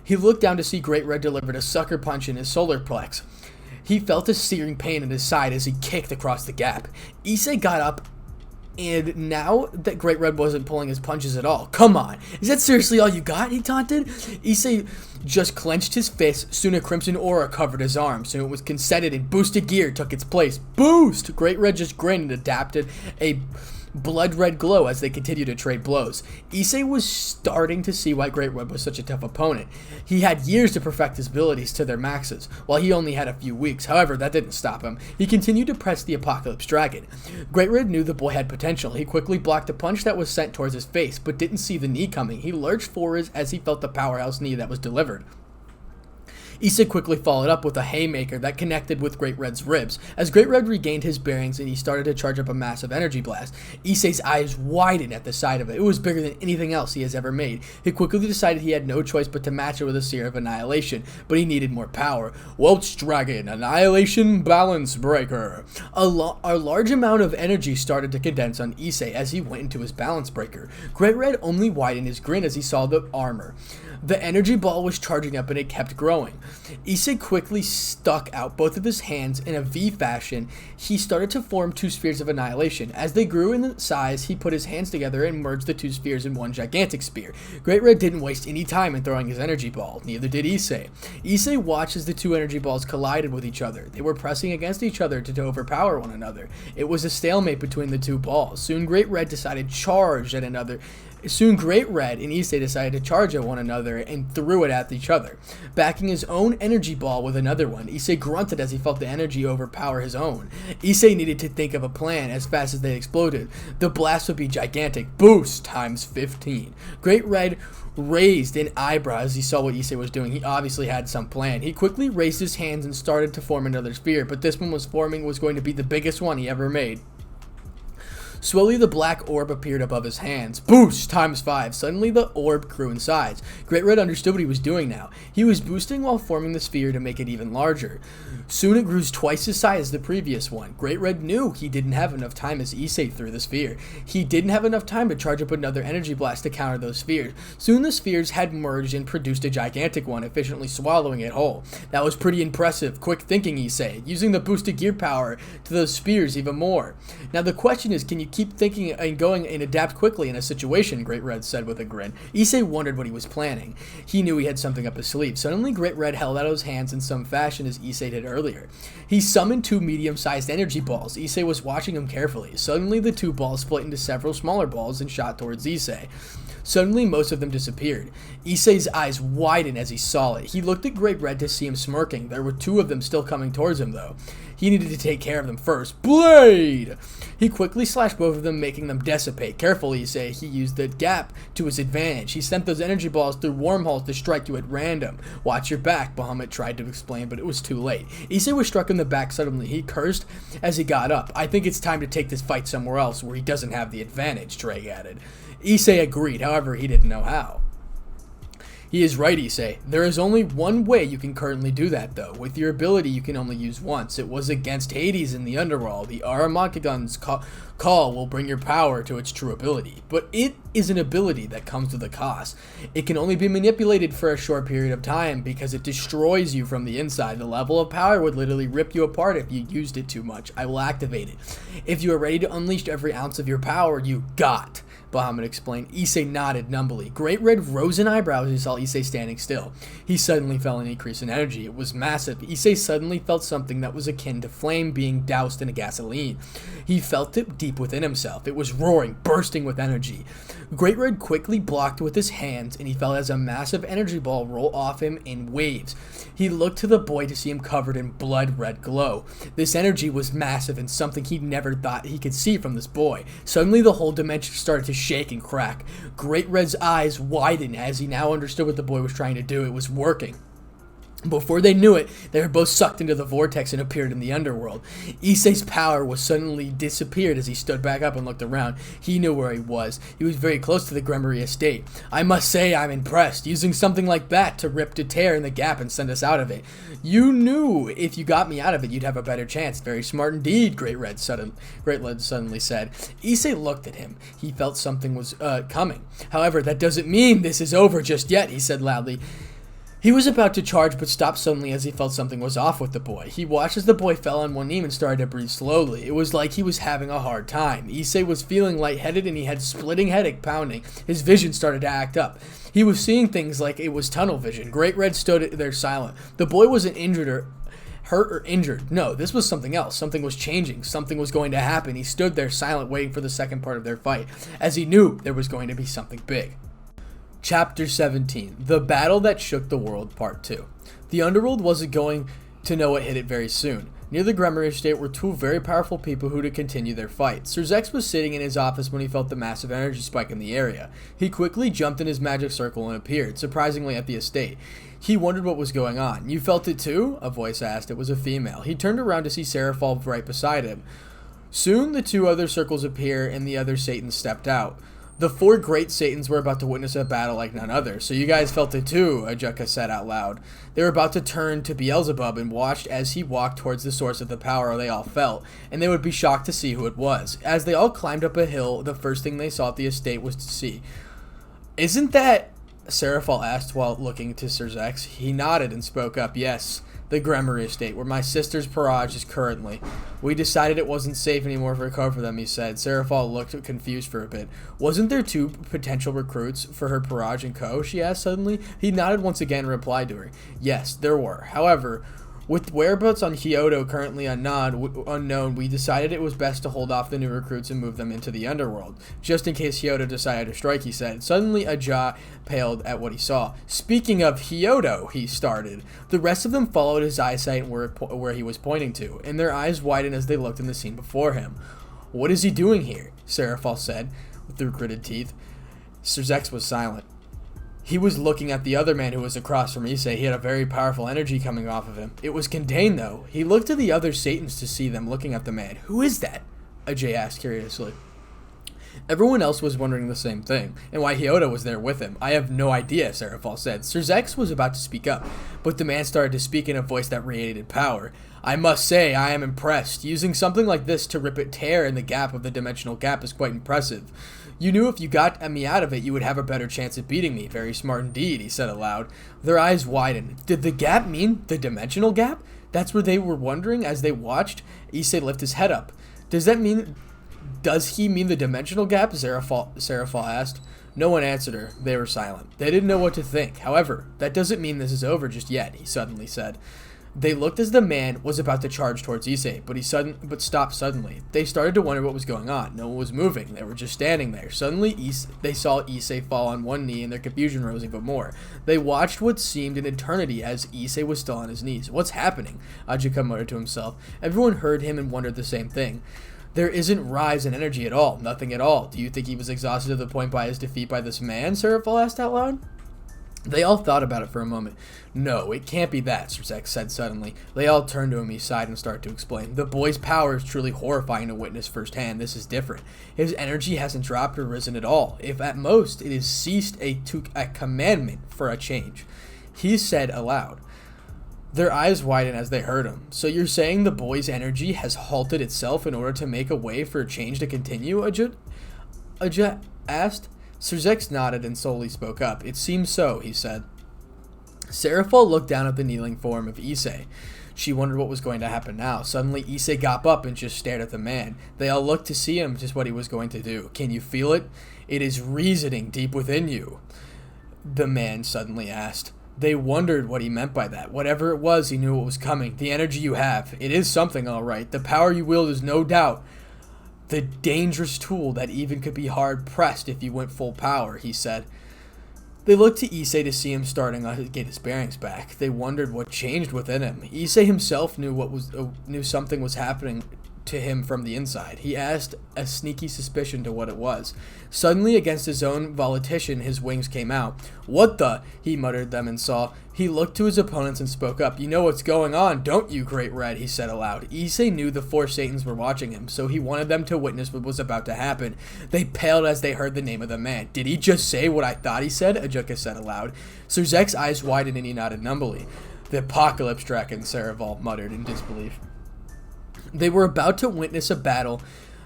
He looked down to see Great Red delivered a sucker punch in his solar plex. He felt a searing pain in his side as he kicked across the gap. Issei got up, and now that Great Red wasn't pulling his punches at all. Come on, is that seriously all you got? He taunted. Issei just clenched his fist. Soon a crimson aura covered his arm. Soon it was consented and boosted gear took its place. Boost! Great Red just grinned and adapted a blood red glow as they continued to trade blows. Issei was starting to see why Great Red was such a tough opponent. He had years to perfect his abilities to their maxes, while he only had a few weeks. However, that didn't stop him. He continued to press the Apocalypse Dragon. Great Red knew the boy had potential. He quickly blocked a punch that was sent towards his face, but didn't see the knee coming. He lurched forward as he felt the powerhouse knee that was delivered. Issei quickly followed up with a haymaker that connected with Great Red's ribs. As Great Red regained his bearings and he started to charge up a massive energy blast, Issei's eyes widened at the sight of it. It was bigger than anything else he has ever made. He quickly decided he had no choice but to match it with a Seer of Annihilation, but he needed more power. Welch Dragon, Annihilation Balance Breaker. A large amount of energy started to condense on Issei as he went into his Balance Breaker. Great Red only widened his grin as he saw the armor. The energy ball was charging up and it kept growing. Issei quickly stuck out both of his hands in a V fashion. He started to form two spheres of annihilation. As they grew in size, he put his hands together and merged the two spheres in one gigantic spear. Great Red didn't waste any time in throwing his energy ball. Neither did Issei. Issei watched as the two energy balls collided with each other. They were pressing against each other to overpower one another. It was a stalemate between the two balls. Soon Great Red and Issei decided to charge at one another and threw it at each other, backing his own energy ball with another one. Issei grunted as he felt the energy overpower his own. Issei needed to think of a plan as fast as they exploded. The blast would be gigantic. Boost times 15. Great Red raised an eyebrow as he saw what Issei was doing. He obviously had some plan. He quickly raised his hands and started to form another sphere, but this one was going to be the biggest one he ever made. Slowly, the black orb appeared above his hands. Boost times 5. Suddenly, the orb grew in size. Great Red understood what he was doing now. He was boosting while forming the sphere to make it even larger. Soon, it grew twice his size as the previous one. Great Red knew he didn't have enough time as Issei threw the sphere. He didn't have enough time to charge up another energy blast to counter those spheres. Soon, the spheres had merged and produced a gigantic one, efficiently swallowing it whole. That was pretty impressive. Quick thinking, Issei, using the boosted gear power to those spheres even more. Now, the question is, can you keep thinking and going and adapt quickly in a situation? Great Red said with a grin. Issei wondered what he was planning. He knew he had something up his sleeve. Suddenly, Great Red held out his hands in some fashion as Issei did earlier. He summoned two medium-sized energy balls. Issei was watching him carefully. Suddenly, the two balls split into several smaller balls and shot towards Issei. Suddenly, most of them disappeared. Issei's eyes widened as he saw it. He looked at Great Red to see him smirking. There were two of them still coming towards him, though. He needed to take care of them first. Blade! He quickly slashed both of them, making them dissipate. Carefully, Issei, he used the gap to his advantage. He sent those energy balls through wormholes to strike you at random. Watch your back, Bahamut tried to explain, but it was too late. Issei was struck in the back suddenly. He cursed as he got up. I think it's time to take this fight somewhere else where he doesn't have the advantage, Drake added. Issei agreed, however, he didn't know how. He is right, Issei. There is only one way you can currently do that, though. With your ability, you can only use once. It was against Hades in the underworld. The Aramageddon's call will bring your power to its true ability. But it is an ability that comes with a cost. It can only be manipulated for a short period of time because it destroys you from the inside. The level of power would literally rip you apart if you used it too much. I will activate it. If you are ready to unleash every ounce of your power, you got. Bahamut explained. Issei nodded numbly. Great Red rose in eyebrows as he saw Issei standing still. He suddenly felt an increase in energy. It was massive. Issei suddenly felt something that was akin to flame being doused in a gasoline. He felt it deep within himself. It was roaring, bursting with energy. Great Red quickly blocked with his hands, and he felt as a massive energy ball roll off him in waves. He looked to the boy to see him covered in blood-red glow. This energy was massive and something he never thought he could see from this boy. Suddenly, the whole dimension started to shake and crack. Great Red's eyes widened as he now understood what the boy was trying to do. It was working. Before they knew it, they were both sucked into the vortex and appeared in the underworld. Issei's power was suddenly disappeared as he stood back up and looked around. He knew where he was. He was very close to the Gremory estate. I must say I'm impressed. Using something like that to rip to tear in the gap and send us out of it. You knew if you got me out of it, you'd have a better chance. Very smart indeed, Great Red suddenly said. Issei looked at him. He felt something was coming. However, that doesn't mean this is over just yet, he said loudly. He was about to charge but stopped suddenly as he felt something was off with the boy. He watched as the boy fell on one knee and started to breathe slowly. It was like he was having a hard time. Issei was feeling lightheaded and he had splitting headache pounding. His vision started to act up. He was seeing things like it was tunnel vision. Great Red stood there silent. The boy wasn't hurt or injured. No, this was something else. Something was changing. Something was going to happen. He stood there silent waiting for the second part of their fight as he knew there was going to be something big. Chapter 17, The Battle That Shook the World, Part 2. The underworld wasn't going to know what hit it very soon. Near the Gremory estate were two very powerful people who to continue their fight. Sir Zex was sitting in his office when he felt the massive energy spike in the area. He quickly jumped in his magic circle and appeared, surprisingly, at the estate. He wondered what was going on. You felt it too? A voice asked. It was a female. He turned around to see Sarah fall right beside him. Soon the two other circles appeared and the other Satans stepped out. The four great Satans were about to witness a battle like none other. So you guys felt it too, Ajuka said out loud. They were about to turn to Beelzebub and watched as he walked towards the source of the power they all felt, and they would be shocked to see who it was. As they all climbed up a hill, the first thing they saw at the estate was to see. Isn't that... Seraphol asked while looking to Sir Zex. He nodded and spoke up. Yes, the Gremory estate, where my sister's Purge is currently. We decided it wasn't safe anymore for them, he said. Seraphol looked confused for a bit. Wasn't there two potential recruits for her Purge and co? She asked suddenly. He nodded once again and replied to her. Yes, there were. However, with whereabouts on hyoudou currently unknown, we decided it was best to hold off the new recruits and move them into the underworld, just in case hyoudou decided to strike, he said. Suddenly, Ajah paled at what he saw. Speaking of hyoudou, he started. The rest of them followed his eyesight where he was pointing to, and their eyes widened as they looked in the scene before him. What is he doing here? Seraphol said, through gritted teeth. Sir Zex was silent. He was looking at the other man who was across from Issei. He had a very powerful energy coming off of him. It was contained, though. He looked at the other Satans to see them looking at the man. Who is that? Ajay asked curiously. Everyone else was wondering the same thing, and why hyoudou was there with him. I have no idea, Seraphol said. Sir Zex was about to speak up, but the man started to speak in a voice that radiated power. I must say, I am impressed. Using something like this to rip it tear in the gap of the dimensional gap is quite impressive. You knew if you got me out of it, you would have a better chance at beating me. Very smart indeed, he said aloud. Their eyes widened. Did the gap mean the dimensional gap? That's what they were wondering as they watched Issei lift his head up. Does he mean the dimensional gap? Seraphol asked. No one answered her. They were silent. They didn't know what to think. However, that doesn't mean this is over just yet, he suddenly said. They looked as the man was about to charge towards Issei, but stopped suddenly. They started to wonder what was going on. No one was moving. They were just standing there. Suddenly, they saw Issei fall on one knee, and their confusion rose even more. They watched what seemed an eternity as Issei was still on his knees. What's happening? Ajuka muttered to himself. Everyone heard him and wondered the same thing. There isn't rise in energy at all. Nothing at all. Do you think he was exhausted to the point by his defeat by this man? Seraphol asked out loud. They all thought about it for a moment. No, it can't be that, Sir Zex said suddenly. They all turned to him, he sighed and started to explain. The boy's power is truly horrifying to witness firsthand. This is different. His energy hasn't dropped or risen at all. If at most, it has ceased a commandment for a change. He said aloud. Their eyes widened as they heard him. So you're saying the boy's energy has halted itself in order to make a way for a change to continue? Ajah asked. Serzex nodded and slowly spoke up. It seems so, he said. Seraphol looked down at the kneeling form of Issei. She wondered what was going to happen now. Suddenly, Issei got up and just stared at the man. They all looked to see him, just what he was going to do. Can you feel it? It is reasoning deep within you, the man suddenly asked. They wondered what he meant by that. Whatever it was, he knew what was coming. The energy you have. It is something, all right. The power you wield is no doubt the dangerous tool that even could be hard-pressed if you went full power, he said. They looked to Issei to see him starting to get his bearings back. They wondered what changed within him. Issei himself knew something was happening to him from the inside. He asked a sneaky suspicion to what it was. Suddenly, against his own volition, his wings came out. What the? He muttered them and saw. He looked to his opponents and spoke up. You know what's going on, don't you, Great Red? He said aloud. Issei knew the four Satans were watching him, so he wanted them to witness what was about to happen. They paled as they heard the name of the man. Did he just say what I thought he said? Ajuka said aloud. Serzek's eyes widened and he nodded numbly. The Apocalypse Dragon, Seraphol muttered in disbelief. They were about to witness a battle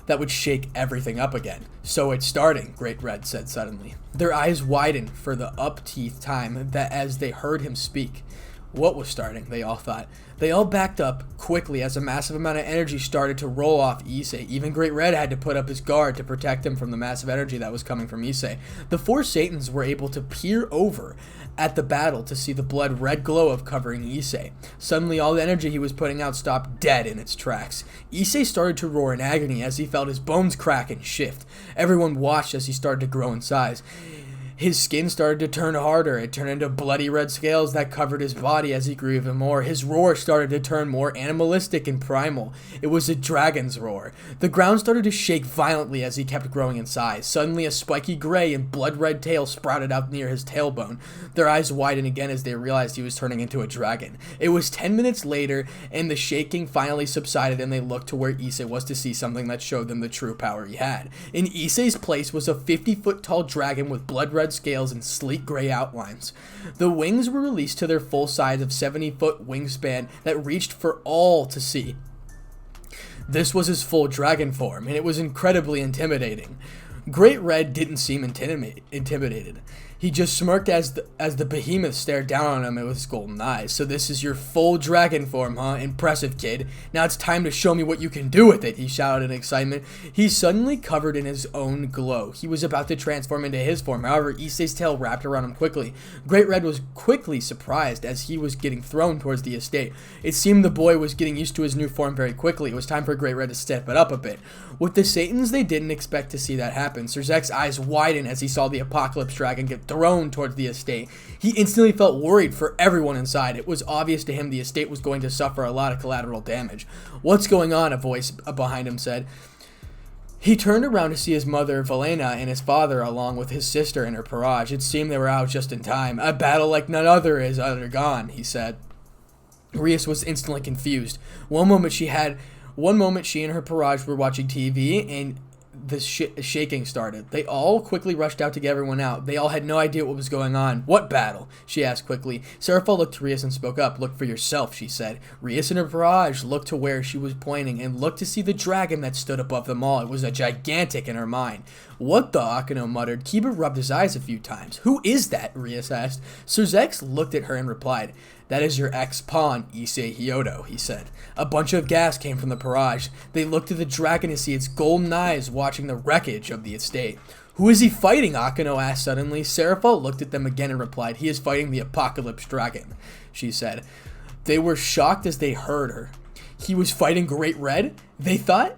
that would shake everything up again. So it's starting, Great Red said suddenly. Their eyes widened for the up-teeth time that as they heard him speak. What was starting, they all thought. They all backed up quickly as a massive amount of energy started to roll off Issei. Even Great Red had to put up his guard to protect him from the massive energy that was coming from Issei. The four Satans were able to peer over at the battle to see the blood red glow of covering Issei. Suddenly all the energy he was putting out stopped dead in its tracks. Issei started to roar in agony as he felt his bones crack and shift. Everyone watched as he started to grow in size. His skin started to turn harder. It turned into bloody red scales that covered his body as he grew even more. His roar started to turn more animalistic and primal. It was a dragon's roar. The ground started to shake violently as he kept growing in size. Suddenly, a spiky gray and blood-red tail sprouted out near his tailbone. Their eyes widened again as they realized he was turning into a dragon. It was 10 minutes later, and the shaking finally subsided, and they looked to where Issei was to see something that showed them the true power he had. In Issei's place was a 50-foot-tall dragon with blood-red scales and sleek gray outlines. The wings were released to their full size of 70-foot wingspan that reached for all to see. This was his full dragon form, and it was incredibly intimidating. Great Red didn't seem intimidated. He just smirked as the behemoth stared down on him with his golden eyes. So this is your full dragon form, huh? Impressive, kid. Now it's time to show me what you can do with it, he shouted in excitement. He suddenly covered in his own glow. He was about to transform into his form. However, Issei's tail wrapped around him quickly. Great Red was quickly surprised as he was getting thrown towards the estate. It seemed the boy was getting used to his new form very quickly. It was time for Great Red to step it up a bit. With the Satans, they didn't expect to see that happen. Serzek's eyes widened as he saw the Apocalypse Dragon get thrown towards the estate. He instantly felt worried for everyone inside. It was obvious to him the estate was going to suffer a lot of collateral damage. What's going on? A voice behind him said. He turned around to see his mother, Valena, and his father, along with his sister and her Purge. It seemed they were out just in time. A battle like none other is undergone, he said. Rias was instantly confused. One moment she and her Purge were watching TV, and the shaking started. They all quickly rushed out to get everyone out. They all had no idea what was going on. What battle? She asked quickly. Seraphol looked to Rias and spoke up. Look for yourself, she said. Rias and her barrage looked to where she was pointing and looked to see the dragon that stood above them all. It was a gigantic in her mind. What the? Akino muttered. Kiba rubbed his eyes a few times. Who is that? Rias asked. Serzex looked at her and replied. That is your ex-pawn, Issei Hyoudou, he said. A bunch of gas came from the barrage. They looked at the dragon to see its golden eyes watching the wreckage of the estate. Who is he fighting? Akino asked suddenly. Seraphol looked at them again and replied, he is fighting the Apocalypse Dragon, she said. They were shocked as they heard her. He was fighting Great Red? They thought?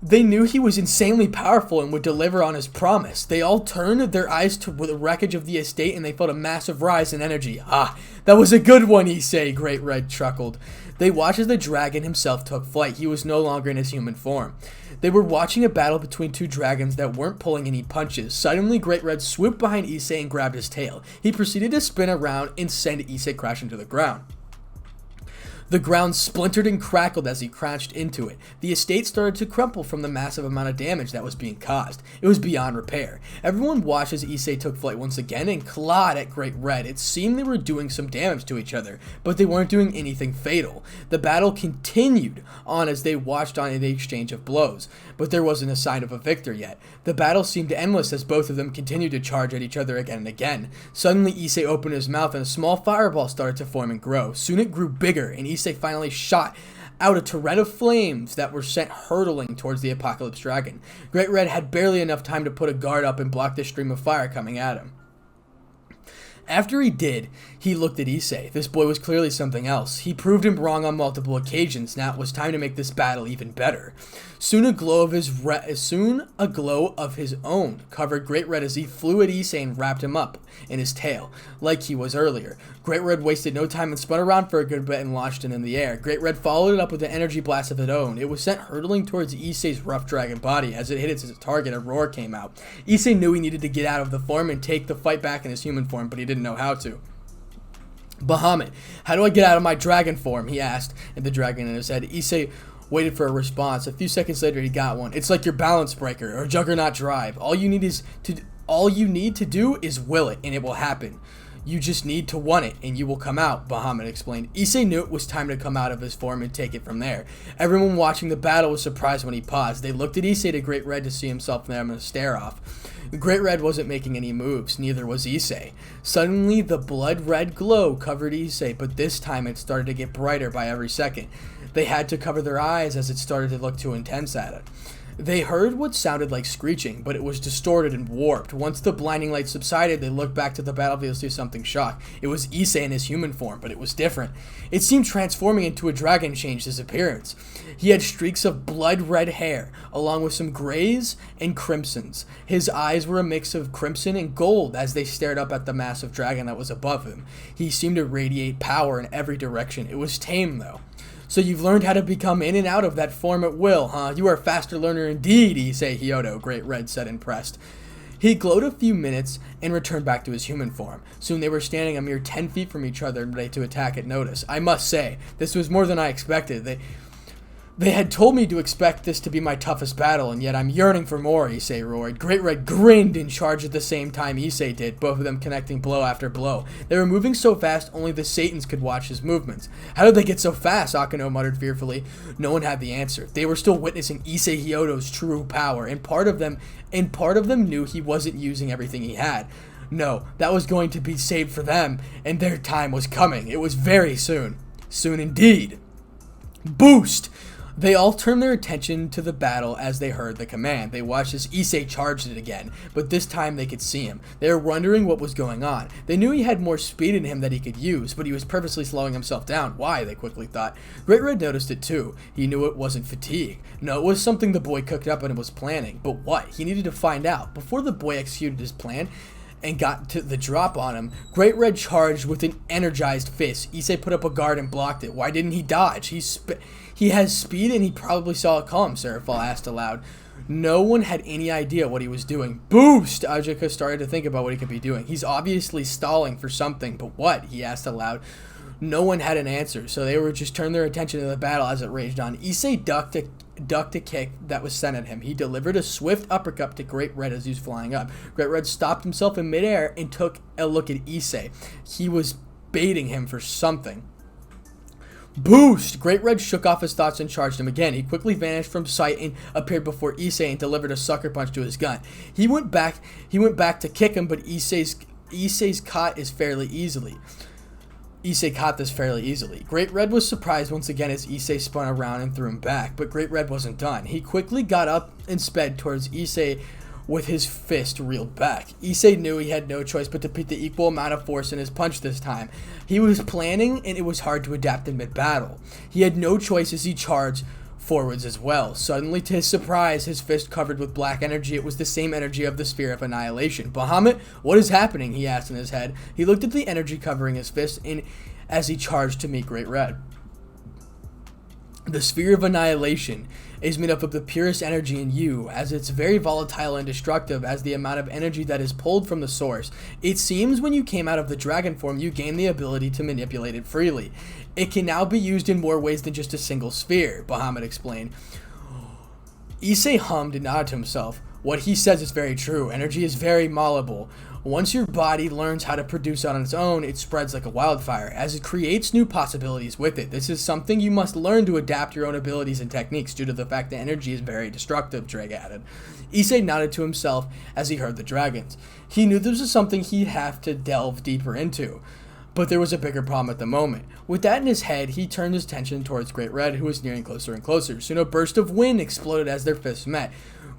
They knew he was insanely powerful and would deliver on his promise. They all turned their eyes to the wreckage of the estate and they felt a massive rise in energy. Ah, that was a good one, Issei, Great Red chuckled. They watched as the dragon himself took flight. He was no longer in his human form. They were watching a battle between two dragons that weren't pulling any punches. Suddenly, Great Red swooped behind Issei and grabbed his tail. He proceeded to spin around and send Issei crashing to the ground. The ground splintered and crackled as he crashed into it. The estate started to crumple from the massive amount of damage that was being caused. It was beyond repair. Everyone watched as Issei took flight once again and clawed at Great Red. It seemed they were doing some damage to each other, but they weren't doing anything fatal. The battle continued on as they watched on the exchange of blows, but there wasn't a sign of a victor yet. The battle seemed endless as both of them continued to charge at each other again and again. Suddenly, Issei opened his mouth and a small fireball started to form and grow. Soon it grew bigger, and Issei finally shot out a torrent of flames that were sent hurtling towards the Apocalypse Dragon. Great Red had barely enough time to put a guard up and block the stream of fire coming at him. After he did, he looked at Issei. This boy was clearly something else. He proved him wrong on multiple occasions. Now it was time to make this battle even better. Soon a glow of his own covered Great Red as he flew at Issei and wrapped him up in his tail, like he was earlier. Great Red wasted no time and spun around for a good bit and launched it in the air. Great Red followed it up with an energy blast of its own. It was sent hurtling towards Issei's rough dragon body. As it hit its target, a roar came out. Issei knew he needed to get out of the form and take the fight back in his human form, but he didn't know how to. Bahamut, how do I get out of my dragon form? He asked, and the dragon in his head. Issei waited for a response. A few seconds later, he got one. It's like your balance breaker or juggernaut drive. All you need to do is will it, and it will happen. You just need to want it, and you will come out, Bahamut explained. Issei knew it was time to come out of his form and take it from there. Everyone watching the battle was surprised when he paused. They looked at Issei to Great Red to see himself and them in a stare-off. Great Red wasn't making any moves, neither was Issei. Suddenly, the blood-red glow covered Issei, but this time it started to get brighter by every second. They had to cover their eyes as it started to look too intense at it. They heard what sounded like screeching, but it was distorted and warped. Once the blinding light subsided, they looked back to the battlefield to see something shocked. It was Issei in his human form, but it was different. It seemed transforming into a dragon changed his appearance. He had streaks of blood-red hair, along with some grays and crimsons. His eyes were a mix of crimson and gold as they stared up at the massive dragon that was above him. He seemed to radiate power in every direction. It was tame, though. So you've learned how to become in and out of that form at will, huh? You are a faster learner indeed, Issei hyoudou, Great Red said, impressed. He glowed a few minutes and returned back to his human form. Soon they were standing a mere 10 feet from each other and ready to attack at notice. I must say, this was more than I expected. They had told me to expect this to be my toughest battle, and yet I'm yearning for more, Issei roared. Great Red grinned and charged at the same time Issei did, both of them connecting blow after blow. They were moving so fast, only the Satans could watch his movements. How did they get so fast? Akeno muttered fearfully. No one had the answer. They were still witnessing Issei Hyoudou's true power, and part of them knew he wasn't using everything he had. No, that was going to be saved for them, and their time was coming. It was very soon. Soon indeed. Boost! They all turned their attention to the battle as they heard the command. They watched as Issei charged it again, but this time they could see him. They were wondering what was going on. They knew he had more speed in him that he could use, but he was purposely slowing himself down. Why, they quickly thought. Great Red noticed it too. He knew it wasn't fatigue. No, it was something the boy cooked up and was planning. But what? He needed to find out. Before the boy executed his plan and got to the drop on him, Great Red charged with an energized fist. Issei put up a guard and blocked it. Why didn't he dodge? He has speed and he probably saw it come, Serafal asked aloud. No one had any idea what he was doing. Boost! Ajika started to think about what he could be doing. He's obviously stalling for something, but what? He asked aloud. No one had an answer, so they were just turned their attention to the battle as it raged on. Issei ducked a kick that was sent at him. He delivered a swift uppercut to Great Red as he was flying up. Great Red stopped himself in midair and took a look at Issei. He was baiting him for something. Boost! Great Red shook off his thoughts and charged him again. He quickly vanished from sight and appeared before Issei and delivered a sucker punch to his gun. He went back to kick him, but Issei caught this fairly easily. Great Red was surprised once again as Issei spun around and threw him back, but Great Red wasn't done. He quickly got up and sped towards Issei with his fist reeled back. Issei knew he had no choice but to put the equal amount of force in his punch this time. He was planning, and it was hard to adapt in mid-battle. He had no choice as he charged forwards as well. Suddenly, to his surprise, his fist covered with black energy. It was the same energy of the Sphere of Annihilation. Bahamut, what is happening? He asked in his head. He looked at the energy covering his fist as he charged to meet Great Red. The sphere of annihilation is made up of the purest energy in you, as it's very volatile and destructive as the amount of energy that is pulled from the source. It seems when you came out of the dragon form, you gained the ability to manipulate it freely. It can now be used in more ways than just a single sphere, Bahamut explained. Issei hummed and nodded to himself. What he says is very true. Energy is very malleable. Once your body learns how to produce it on its own, it spreads like a wildfire, as it creates new possibilities with it. This is something you must learn to adapt your own abilities and techniques due to the fact that energy is very destructive, Drake added. Issei nodded to himself as he heard the dragons. He knew this was something he'd have to delve deeper into. But there was a bigger problem at the moment. With that in his head, he turned his attention towards Great Red, who was nearing closer and closer. Soon a burst of wind exploded as their fists met.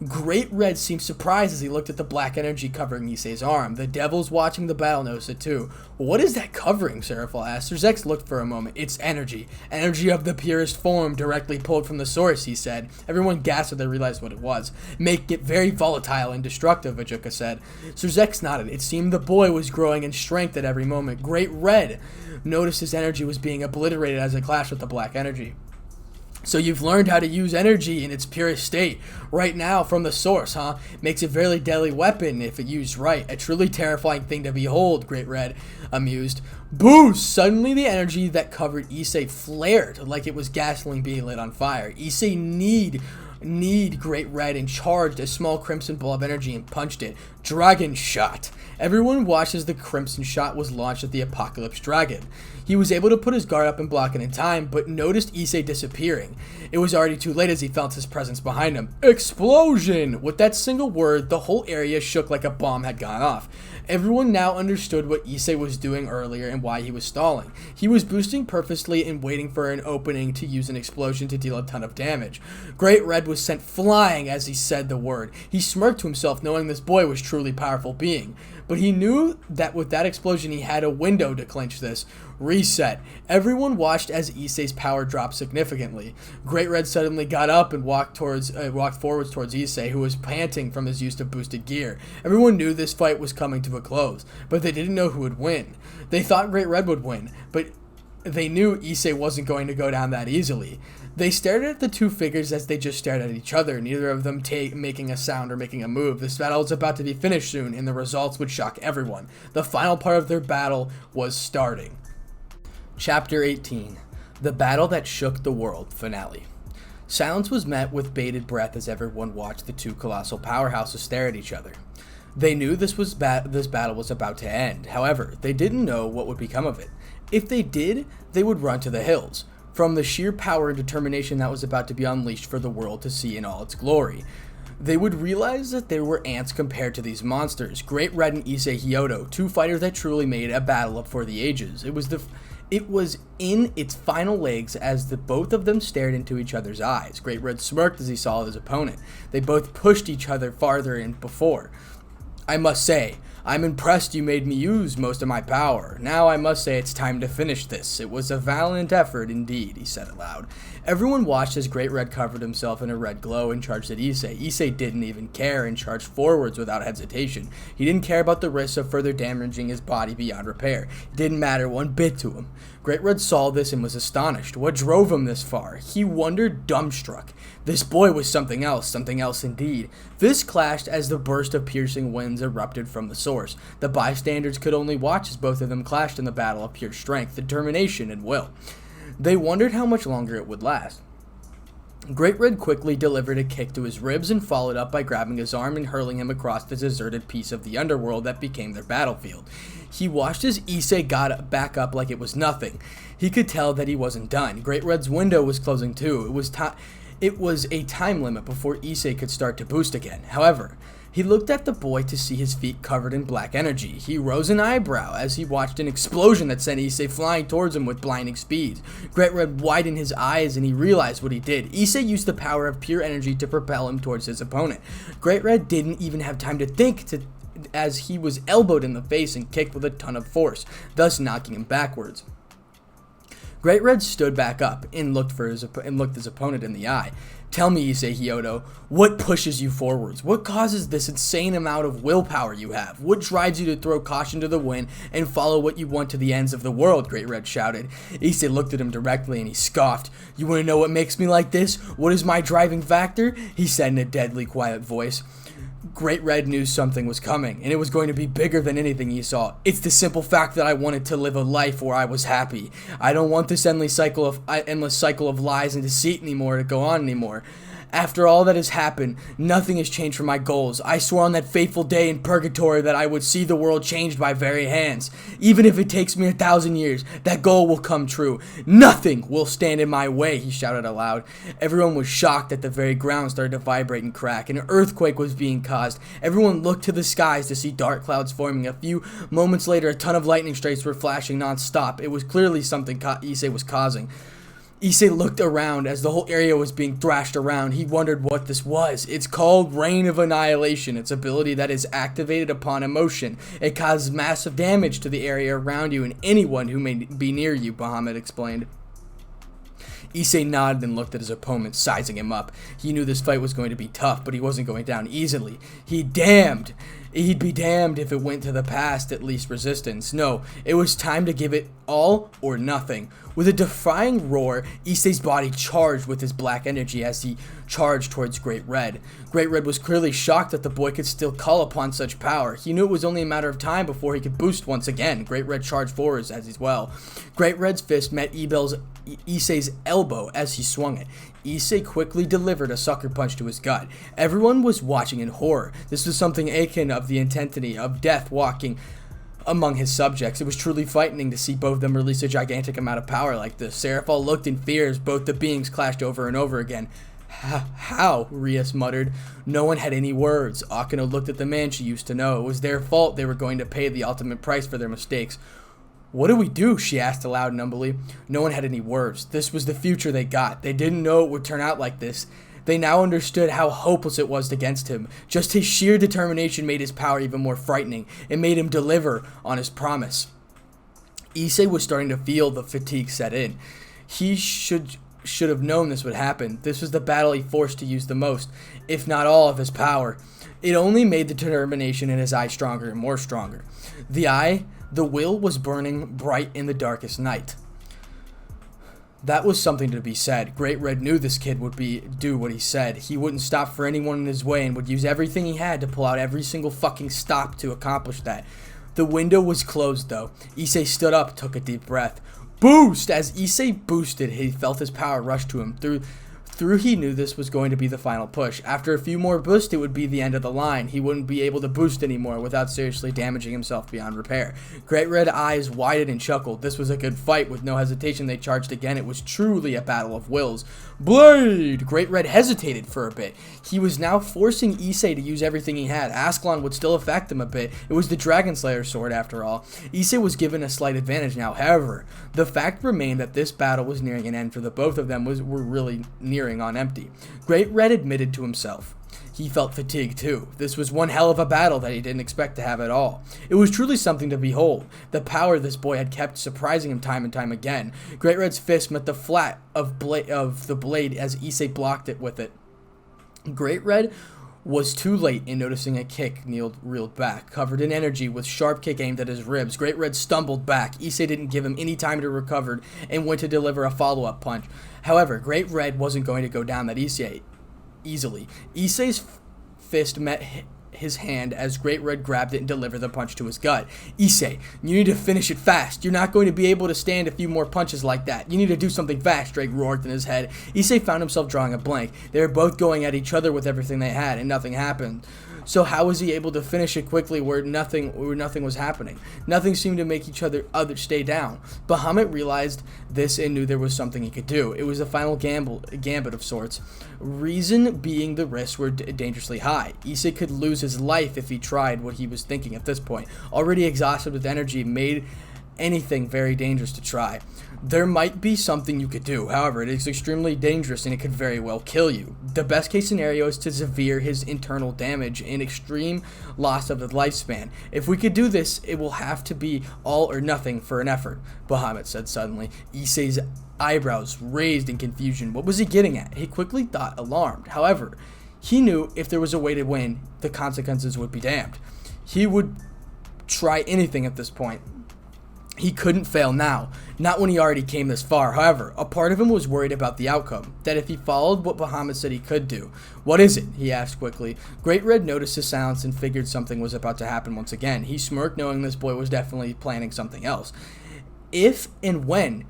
Great Red seemed surprised as he looked at the black energy covering Issei's arm. The devils watching the battle noticed it too. What is that covering? Seraphil asked. Sir Zex looked for a moment. It's energy. Energy of the purest form, directly pulled from the source, he said. Everyone gasped when they realized what it was. Make it very volatile and destructive, Ajuka said. Sir Zex nodded. It seemed the boy was growing in strength at every moment. Great Red noticed his energy was being obliterated as it clashed with the black energy. So you've learned how to use energy in its purest state right now from the source, huh? Makes it a very deadly weapon if it used right. A truly terrifying thing to behold, Great Red amused. Boost! Suddenly the energy that covered Issei flared like it was gasoline being lit on fire. Issei need Great Red and charged a small crimson ball of energy and punched it. Dragon shot. Everyone watched as the crimson shot was launched at the Apocalypse Dragon. He was able to put his guard up and block it in time, but noticed Issei disappearing. It was already too late as he felt his presence behind him. Explosion! With that single word, the whole area shook like a bomb had gone off. Everyone now understood what Issei was doing earlier and why he was stalling. He was boosting purposely and waiting for an opening to use an explosion to deal a ton of damage. Great Red was sent flying as he said the word. He smirked to himself, knowing this boy was truly powerful being. But he knew that with that explosion he had a window to clinch this. Reset. Everyone watched as Issei's power dropped significantly. Great Red suddenly got up and walked forwards towards Issei, who was panting from his use of boosted gear. Everyone knew this fight was coming to a close, but they didn't know who would win. They thought Great Red would win, but they knew Issei wasn't going to go down that easily. They stared at the two figures as they just stared at each other, neither of them making a sound or making a move. This battle was about to be finished soon, and the results would shock everyone. The final part of their battle was starting. Chapter 18. The Battle That Shook the World, Finale. Silence was met with bated breath as everyone watched the two colossal powerhouses stare at each other. They knew this battle was about to end. However, they didn't know what would become of it. If they did, they would run to the hills, from the sheer power and determination that was about to be unleashed for the world to see in all its glory. They would realize that they were ants compared to these monsters. Great Red and Issei Hyoudou, two fighters that truly made a battle up for the ages. It was in its final legs as the both of them stared into each other's eyes. Great Red smirked as he saw his opponent. They both pushed each other farther than before. I must say, I'm impressed you made me use most of my power. Now I must say it's time to finish this. It was a valiant effort indeed, he said aloud. Everyone watched as Great Red covered himself in a red glow and charged at Issei. Issei didn't even care and charged forwards without hesitation. He didn't care about the risks of further damaging his body beyond repair. It didn't matter one bit to him. Great Red saw this and was astonished. What drove him this far? He wondered, dumbstruck. This boy was something else indeed. This clashed as the burst of piercing winds erupted from the source. The bystanders could only watch as both of them clashed in the battle of pure strength, determination, and will. They wondered how much longer it would last. Great Red quickly delivered a kick to his ribs and followed up by grabbing his arm and hurling him across the deserted piece of the underworld that became their battlefield. He watched as Issei got back up like it was nothing. He could tell that he wasn't done. Great Red's window was closing too. It was a time limit before Issei could start to boost again. However, he looked at the boy to see his feet covered in black energy. He rose an eyebrow as he watched an explosion that sent Issei flying towards him with blinding speed. Great Red widened his eyes and he realized what he did. Issei used the power of pure energy to propel him towards his opponent. Great Red didn't even have time to think as he was elbowed in the face and kicked with a ton of force, thus knocking him backwards. Great Red stood back up and looked his opponent in the eye. Tell me, Issei Hyoudou, what pushes you forwards? What causes this insane amount of willpower you have? What drives you to throw caution to the wind and follow what you want to the ends of the world? Great Red shouted. Issei looked at him directly and he scoffed. You want to know what makes me like this? What is my driving factor? He said in a deadly quiet voice. Great Red knew something was coming, and it was going to be bigger than anything he saw. It's the simple fact that I wanted to live a life where I was happy. I don't want this endless cycle of lies and deceit anymore to go on anymore. After all that has happened, nothing has changed for my goals. I swore on that fateful day in purgatory that I would see the world changed by very hands. Even if it takes me 1,000 years, that goal will come true. Nothing will stand in my way, he shouted aloud. Everyone was shocked that the very ground started to vibrate and crack. An earthquake was being caused. Everyone looked to the skies to see dark clouds forming. A few moments later, a ton of lightning strikes were flashing non-stop. It was clearly something Issei was causing. Issei looked around as the whole area was being thrashed around. He wondered what this was. It's called Rain of Annihilation. It's ability that is activated upon emotion. It causes massive damage to the area around you and anyone who may be near you, Bahamut explained. Issei nodded and looked at his opponent, sizing him up. He knew this fight was going to be tough, but he wasn't going down easily. He'd be damned if it went to the past, at least resistance. No, it was time to give it all or nothing. With a defying roar, Issei's body charged with his black energy as he charged towards Great Red. Great Red was clearly shocked that the boy could still call upon such power. He knew it was only a matter of time before he could boost once again. Great Red charged forwards as well. Great Red's fist met Issei's elbow as he swung it. Issei quickly delivered a sucker punch to his gut. Everyone was watching in horror. This was something akin of the intensity of death walking among his subjects. It was truly frightening to see both of them release a gigantic amount of power like this. Seraphol looked in fear as both the beings clashed over and over again. How? Rias muttered. No one had any words. Akeno looked at the man she used to know. It was their fault. They were going to pay the ultimate price for their mistakes. What do we do? She asked aloud and humbly. No one had any words. This was the future they got. They didn't know it would turn out like this. They now understood how hopeless it was against him. Just his sheer determination made his power even more frightening. It made him deliver on his promise. Issei was starting to feel the fatigue set in. He should have known this would happen. This was the battle he forced to use the most, if not all of his power. It only made the determination in his eye stronger and more stronger. The will was burning bright in the darkest night. That was something to be said. Great Red knew this kid would do what he said. He wouldn't stop for anyone in his way and would use everything he had to pull out every single fucking stop to accomplish that. The window was closed though. Issei stood up, took a deep breath. Boost! As Issei boosted, he felt his power rush to him. Through he knew this was going to be the final push. After a few more boosts, it would be the end of the line. He wouldn't be able to boost anymore without seriously damaging himself beyond repair. Great Red eyes widened and chuckled. This was a good fight. With no hesitation, they charged again. It was truly a battle of wills. Blade! Great Red hesitated for a bit. He was now forcing Issei to use everything he had. Ascalon would still affect him a bit. It was the Dragon Slayer sword after all. Issei was given a slight advantage now. However, the fact remained that this battle was nearing an end for the both of them were really nearing on empty. Great Red admitted to himself. He felt fatigued too. This was one hell of a battle that he didn't expect to have at all. It was truly something to behold. The power this boy had kept surprising him time and time again. Great Red's fist met the flat of the blade as Issei blocked it with it. Great Red was too late in noticing a kick reeled back, covered in energy with sharp kick aimed at his ribs. Great Red stumbled back. Issei didn't give him any time to recover and went to deliver a follow-up punch. However, Great Red wasn't going to go down that easily. Issei's fist met his hand as Great Red grabbed it and delivered the punch to his gut. Issei, you need to finish it fast. You're not going to be able to stand a few more punches like that. You need to do something fast, Drake roared in his head. Issei found himself drawing a blank. They were both going at each other with everything they had, and nothing happened. So how was he able to finish it quickly where nothing was happening? Nothing seemed to make each other stay down. Bahamut realized this and knew there was something he could do. It was a final gambit of sorts. Reason being the risks were dangerously high. Issei could lose his life if he tried what he was thinking at this point. Already exhausted with energy, made anything very dangerous to try. There might be something you could do, however, it is extremely dangerous and it could very well kill you. The best case scenario is to severe his internal damage and extreme loss of the lifespan. If we could do this, it will have to be all or nothing for an effort, Bahamut said suddenly. Issei's eyebrows raised in confusion. What was he getting at? He quickly thought alarmed. However, he knew if there was a way to win, the consequences would be damned. He would try anything at this point. He couldn't fail now, not when he already came this far. However, a part of him was worried about the outcome, that if he followed what Bahamut said he could do. What is it? He asked quickly. Great Red noticed his silence and figured something was about to happen once again. He smirked, knowing this boy was definitely planning something else. If and when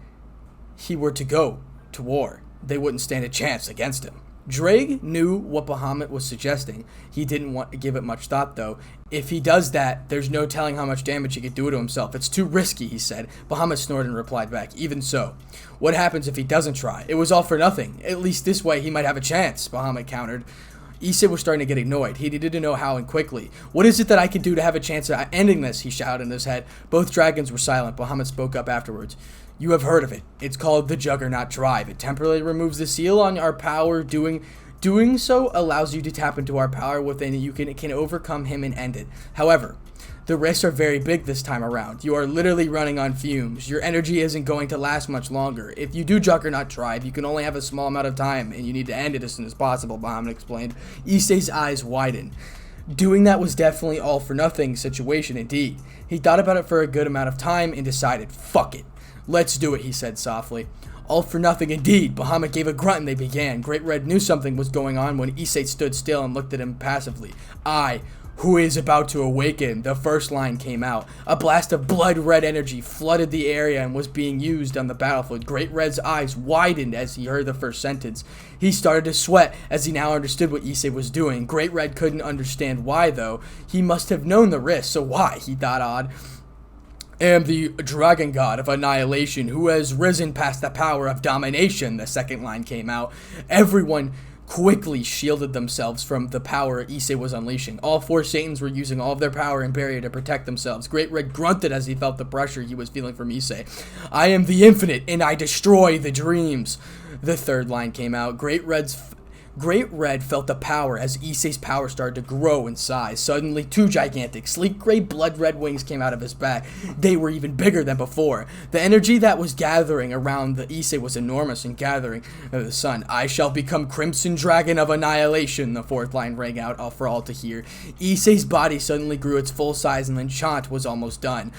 he were to go to war, they wouldn't stand a chance against him. Drake knew what Bahamut was suggesting. He didn't want to give it much thought, though. If he does that, there's no telling how much damage he could do to himself. It's too risky, he said. Bahamut snorted and replied back, even so. What happens if he doesn't try? It was all for nothing. At least this way he might have a chance, Bahamut countered. Issei was starting to get annoyed. He needed to know how and quickly. What is it that I can do to have a chance of ending this? He shouted in his head. Both dragons were silent. Bahamut spoke up afterwards. You have heard of it. It's called the Juggernaut Drive. It temporarily removes the seal on our power. Doing so allows you to tap into our power within. You can overcome him and end it. However, the risks are very big this time around. You are literally running on fumes. Your energy isn't going to last much longer. If you do Juggernaut Drive, you can only have a small amount of time, and you need to end it as soon as possible, Bahamut explained. Issei's eyes widened. Doing that was definitely all for nothing situation indeed. He thought about it for a good amount of time and decided, fuck it. Let's do it, he said softly. All for nothing indeed. Bahamut gave a grunt and they began. Great Red knew something was going on when Issei stood still and looked at him passively. Who is about to awaken? The first line came out. A blast of blood red energy flooded the area and was being used on the battlefield. Great Red's eyes widened as he heard the first sentence. He started to sweat as he now understood what Issei was doing. Great Red couldn't understand why, though. He must have known the risk, so why? He thought odd. Am the dragon god of annihilation who has risen past the power of domination, the second line came out. Everyone quickly shielded themselves from the power Issei was unleashing. All four Satans were using all of their power and barrier to protect themselves. Great Red grunted as he felt the pressure he was feeling from Issei. I am the infinite and I destroy the dreams. The third line came out. Great Red felt the power as Issei's power started to grow in size. Suddenly, two gigantic, sleek gray blood red wings came out of his back. They were even bigger than before. The energy that was gathering around the Issei was enormous and gathering the sun. I shall become Crimson Dragon of Annihilation, the fourth line rang out for all to hear. Issei's body suddenly grew its full size and the enchant was almost done.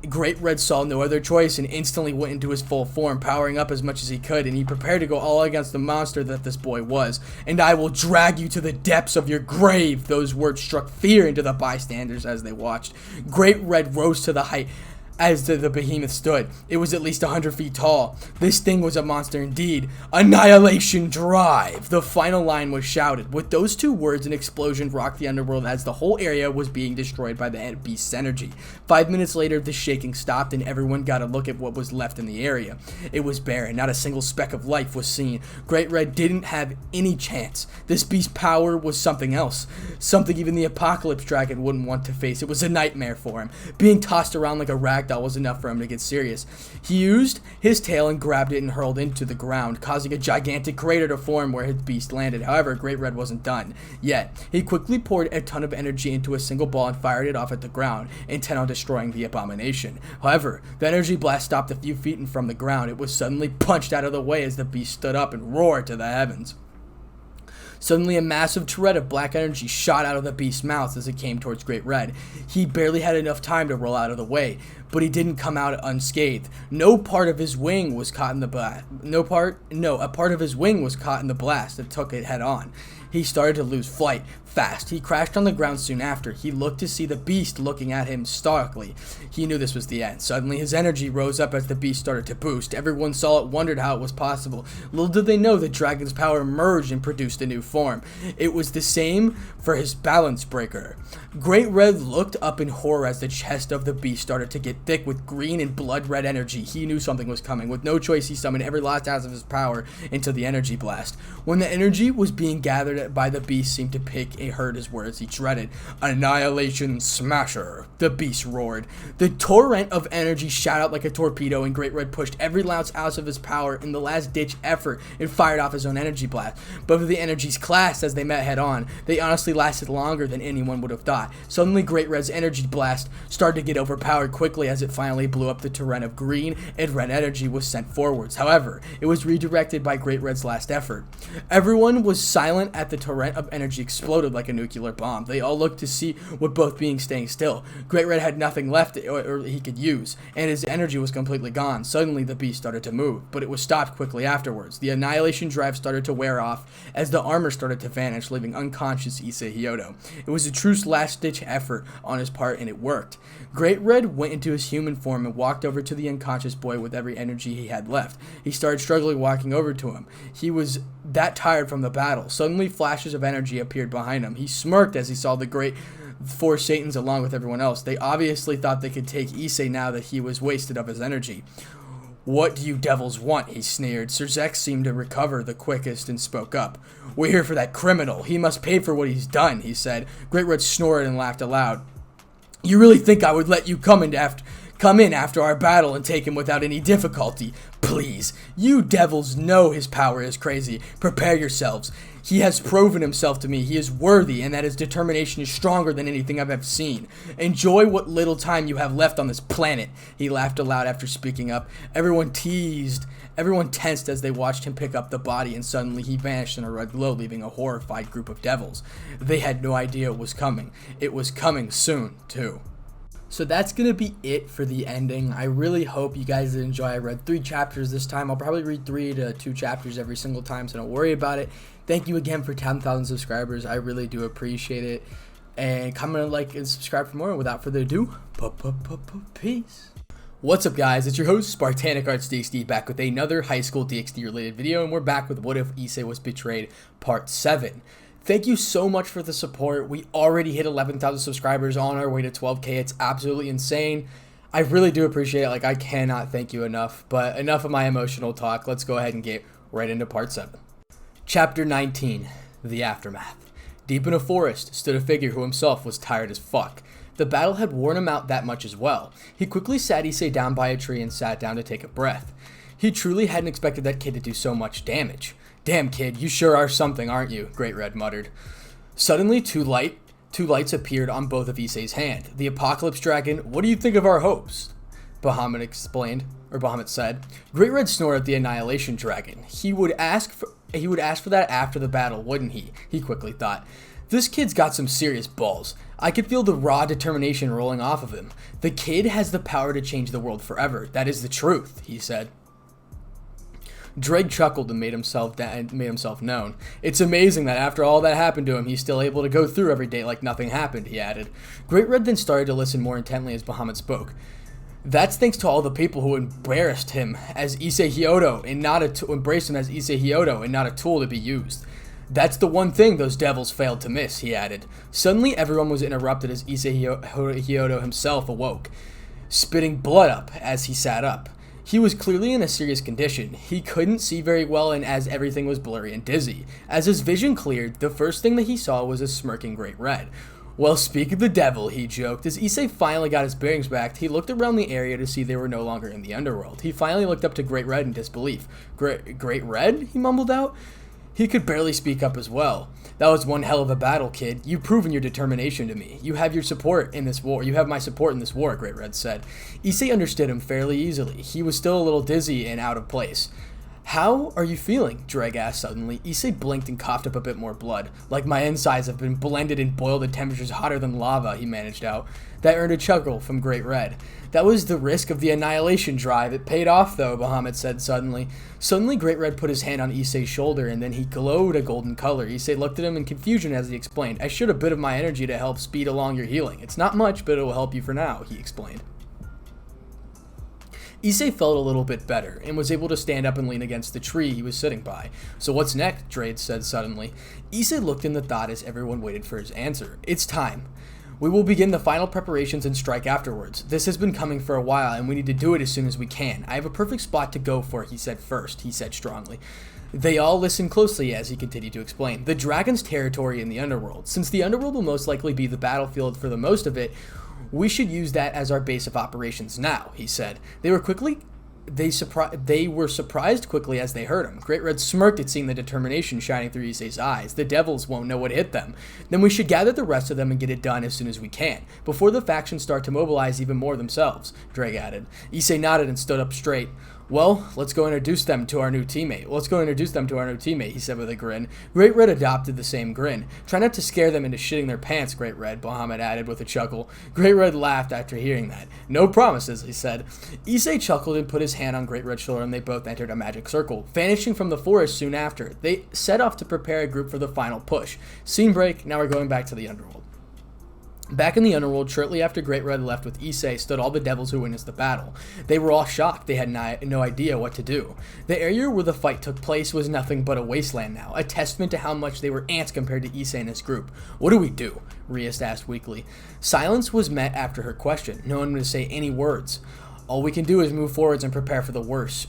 Great Red saw no other choice and instantly went into his full form, powering up as much as he could, and he prepared to go all against the monster that this boy was. And I will drag you to the depths of your grave. Those words struck fear into the bystanders as they watched. Great Red rose to the height as the behemoth stood. It was at least 100 feet tall. This thing was a monster indeed. Annihilation Drive! The final line was shouted. With those two words, an explosion rocked the underworld as the whole area was being destroyed by the beast's energy. 5 minutes later, the shaking stopped and everyone got a look at what was left in the area. It was barren. Not a single speck of life was seen. Great Red didn't have any chance. This beast's power was something else. Something even the Apocalypse Dragon wouldn't want to face. It was a nightmare for him. Being tossed around like a rag was enough for him to get serious. He used his tail and grabbed it and hurled it into the ground, causing a gigantic crater to form where his beast landed. However, Great Red wasn't done yet. He quickly poured a ton of energy into a single ball and fired it off at the ground, intent on destroying the abomination. However, the energy blast stopped a few feet from the ground. It was suddenly punched out of the way as the beast stood up and roared to the heavens. Suddenly, a massive turret of black energy shot out of the beast's mouth as it came towards Great Red. He barely had enough time to roll out of the way, but he didn't come out unscathed. A part of his wing was caught in the blast that took it head on. He started to lose flight fast. He crashed on the ground soon after. He looked to see the beast looking at him starkly. He knew this was the end. Suddenly, his energy rose up as the beast started to boost. Everyone saw it, wondered how it was possible. Little did they know the dragon's power merged and produced a new form. It was the same for his balance breaker. Great Red looked up in horror as the chest of the beast started to get thick with green and blood red energy. He knew something was coming. With no choice, he summoned every last ounce of his power into the energy blast. When the energy was being gathered by the beast seemed to pick, he heard his words he dreaded. Annihilation Smasher, the beast roared. The torrent of energy shot out like a torpedo, and Great Red pushed every last ounce of his power in the last-ditch effort and fired off his own energy blast. Both of the energies clashed as they met head-on. They honestly lasted longer than anyone would have thought. Suddenly, Great Red's energy blast started to get overpowered quickly as it finally blew up. The torrent of green and red energy was sent forwards. However, it was redirected by Great Red's last effort. Everyone was silent as the torrent of energy exploded like a nuclear bomb. They all looked to see what both beings staying still. Great Red had nothing left or he could use, and his energy was completely gone. Suddenly, the beast started to move, but it was stopped quickly afterwards. The annihilation drive started to wear off as the armor started to vanish, leaving unconscious Issei Hyoudou. It was a true last-ditch effort on his part, and it worked. Great Red went into his human form and walked over to the unconscious boy with every energy he had left. He started struggling walking over to him. He was that tired from the battle. Suddenly, flashes of energy appeared behind him. He smirked as he saw the great four Satans along with everyone else. They obviously thought they could take Issei now that he was wasted of his energy. "What do you devils want?" he sneered. Sir Zex seemed to recover the quickest and spoke up. "We're here for that criminal. He must pay for what he's done," he said. Great Red snorted and laughed aloud. "You really think I would let you come in after our battle and take him without any difficulty? Please, you devils know his power is crazy. Prepare yourselves. He has proven himself to me. He is worthy, and that his determination is stronger than anything I've ever seen. Enjoy what little time you have left on this planet." He laughed aloud after speaking up. Everyone tensed as they watched him pick up the body, and suddenly he vanished in a red glow, leaving a horrified group of devils. They had no idea it was coming. It was coming soon, too. So that's going to be it for the ending. I really hope you guys did enjoy. I read 3 chapters this time. I'll probably read 3 to 2 chapters every single time, so don't worry about it. Thank you again for 10,000 subscribers. I really do appreciate it. And comment, like, and subscribe for more. Without further ado, peace. What's up, guys? It's your host, Spartanic Arts DxD, back with another high school DxD related video, and we're back with What If Issei Was Betrayed Part 7. Thank you so much for the support. We already hit 11,000 subscribers, on our way to 12K. It's absolutely insane. I really do appreciate it. Like, I cannot thank you enough. But enough of my emotional talk. Let's go ahead and get right into Part 7. Chapter 19, The Aftermath. Deep in a forest stood a figure who himself was tired as fuck. The battle had worn him out that much as well. He quickly sat Issei down by a tree and sat down to take a breath. He truly hadn't expected that kid to do so much damage. "Damn, kid, you sure are something, aren't you?" Great Red muttered. Suddenly, two lights appeared on both of Issei's hand. "The Apocalypse Dragon, what do you think of our hopes?" Bahamut said. Great Red snorted at the Annihilation Dragon. He would ask for that after the battle, wouldn't he? He quickly thought. This kid's got some serious balls. I could feel the raw determination rolling off of him. The kid has the power to change the world forever. That is the truth, he said. Drake chuckled and made himself known. "It's amazing that after all that happened to him, he's still able to go through every day like nothing happened," he added. Great Red then started to listen more intently as Bahamut spoke. "That's thanks to all the people who embraced him as Issei Hyoudou and not a tool to be used. That's the one thing those devils failed to miss," he added. Suddenly, everyone was interrupted as Issei Hyoudou himself awoke, spitting blood up as he sat up. He was clearly in a serious condition. He couldn't see very well, and as everything was blurry and dizzy. As his vision cleared, the first thing that he saw was a smirking Great Red. "Well, speak of the devil," he joked. As Issei finally got his bearings back, he looked around the area to see they were no longer in the underworld. He finally looked up to Great Red in disbelief. Great Red?" he mumbled out. He could barely speak up as well. "That was one hell of a battle, kid. You've proven your determination to me. You have your support in this war. You have my support in this war," Great Red said. Issei understood him fairly easily. He was still a little dizzy and out of place. "How are you feeling?" Dreg asked suddenly. Issei blinked and coughed up a bit more blood. "Like my insides have been blended and boiled at temperatures hotter than lava," he managed out. That earned a chuckle from Great Red. "That was the risk of the Annihilation Drive. It paid off, though," Bahamut said suddenly. Suddenly, Great Red put his hand on Issei's shoulder, and then he glowed a golden color. Issei looked at him in confusion as he explained, "I showed a bit of my energy to help speed along your healing. It's not much, but it will help you for now," he explained. Issei felt a little bit better, and was able to stand up and lean against the tree he was sitting by. "So what's next?" Drade said suddenly. Issei looked in the thought as everyone waited for his answer. "It's time. We will begin the final preparations and strike afterwards. This has been coming for a while, and we need to do it as soon as we can. I have a perfect spot to go for, he said strongly. They all listened closely as he continued to explain. The dragon's territory in the underworld. Since the underworld will most likely be the battlefield for the most of it, we should use that as our base of operations now, he said. They were surprised quickly as they heard him. Great Red smirked at seeing the determination shining through Issei's eyes. The devils won't know what hit them. Then we should gather the rest of them and get it done as soon as we can, before the factions start to mobilize even more themselves, Drake added. Issei nodded and stood up straight. Well, let's go introduce them to our new teammate, he said with a grin. Great Red adopted the same grin. Try not to scare them into shitting their pants, Great Red, Bahamut added with a chuckle. Great Red laughed after hearing that. No promises, he said. Issei chuckled and put his hand on Great Red's shoulder, and they both entered a magic circle, vanishing from the forest soon after. They set off to prepare a group for the final push. Scene break, now we're going back to the underworld. Back in the underworld, shortly after Great Red left with Issei, stood all the devils who witnessed the battle. They were all shocked. They had no idea what to do. The area where the fight took place was nothing but a wasteland now, a testament to how much they were ants compared to Issei and his group. What do we do? Rias asked weakly. Silence was met after her question. No one would say any words. All we can do is move forwards and prepare for the worst.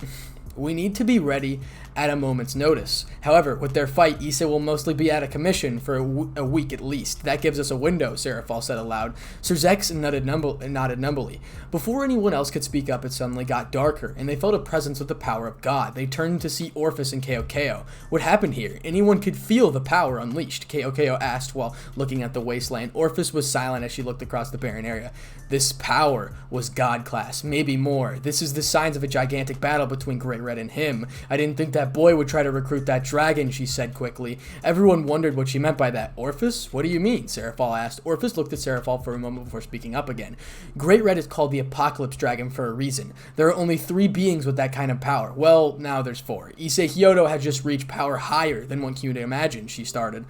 We need to be ready at a moment's notice. However, with their fight, Issei will mostly be out of commission for a week at least. That gives us a window, Serafal said aloud. Serzex nodded numbly. Before anyone else could speak up, it suddenly got darker, and they felt a presence of the power of God. They turned to see Orphis and Keokeo. What happened here? Anyone could feel the power unleashed, Keokeo asked while looking at the wasteland. Orphis was silent as she looked across the barren area. This power was God class, maybe more. This is the signs of a gigantic battle between Great Red and him. I didn't think that boy would try to recruit that dragon, she said quickly. Everyone wondered what she meant by that. Orphis? What do you mean? Serafal asked. Orphis looked at Serafal for a moment before speaking up again. Great Red is called the Apocalypse Dragon for a reason. There are only 3 beings with that kind of power. Well, now there's 4. Issei Hyoudou has just reached power higher than one can imagine, she started.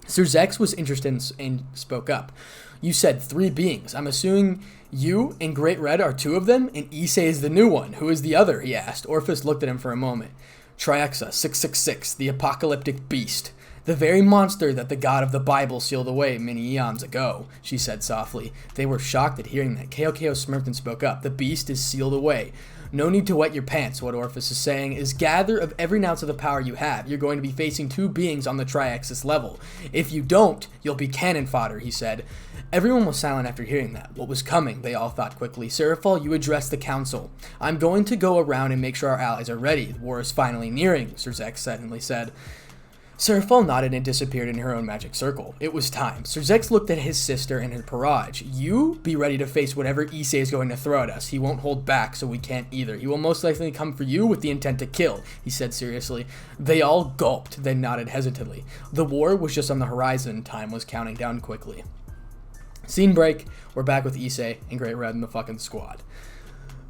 Serzex was interested and spoke up. You said 3 beings. I'm assuming you and Great Red are 2 of them, and Issei is the new one. Who is the other? He asked. Orphis looked at him for a moment. Triaxa 666, the apocalyptic beast. The very monster that the god of the Bible sealed away many eons ago, she said softly. They were shocked at hearing that. Keokeo smirked and spoke up. The beast is sealed away. No need to wet your pants. What Orphis is saying is gather of every ounce of the power you have. You're going to be facing 2 beings on the Triaxis level. If you don't, you'll be cannon fodder, he said. Everyone was silent after hearing that. What was coming? They all thought quickly. Serafal, you addressed the council. I'm going to go around and make sure our allies are ready. The war is finally nearing, Serzex suddenly said. Serafal nodded and disappeared in her own magic circle. It was time. Serzex looked at his sister and her Purge. You be ready to face whatever Issei is going to throw at us. He won't hold back, so we can't either. He will most likely come for you with the intent to kill, he said seriously. They all gulped, then nodded hesitantly. The war was just on the horizon. Time was counting down quickly. Scene break. We're back with Issei and Great Red and the fucking squad.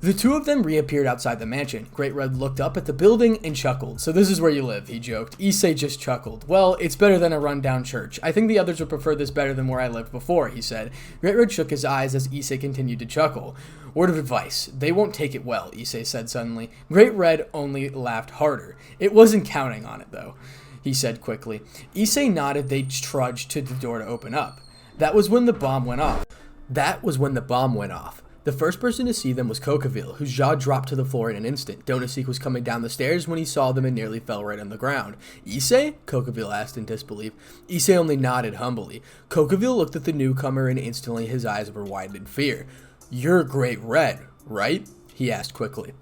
The 2 of them reappeared outside the mansion. Great Red looked up at the building and chuckled. So this is where you live, he joked. Issei just chuckled. Well, it's better than a rundown church. I think the others would prefer this better than where I lived before, he said. Great Red shook his eyes as Issei continued to chuckle. Word of advice. They won't take it well, Issei said suddenly. Great Red only laughed harder. It wasn't counting on it, though, he said quickly. Issei nodded. They trudged to the door to open up. That was when the bomb went off. The first person to see them was Kokaville, whose jaw dropped to the floor in an instant. Donosik was coming down the stairs when he saw them and nearly fell right on the ground. Issei? Kokaville asked in disbelief. Issei only nodded humbly. Kokaville looked at the newcomer and instantly his eyes were widened in fear. You're Great Red, right? He asked quickly.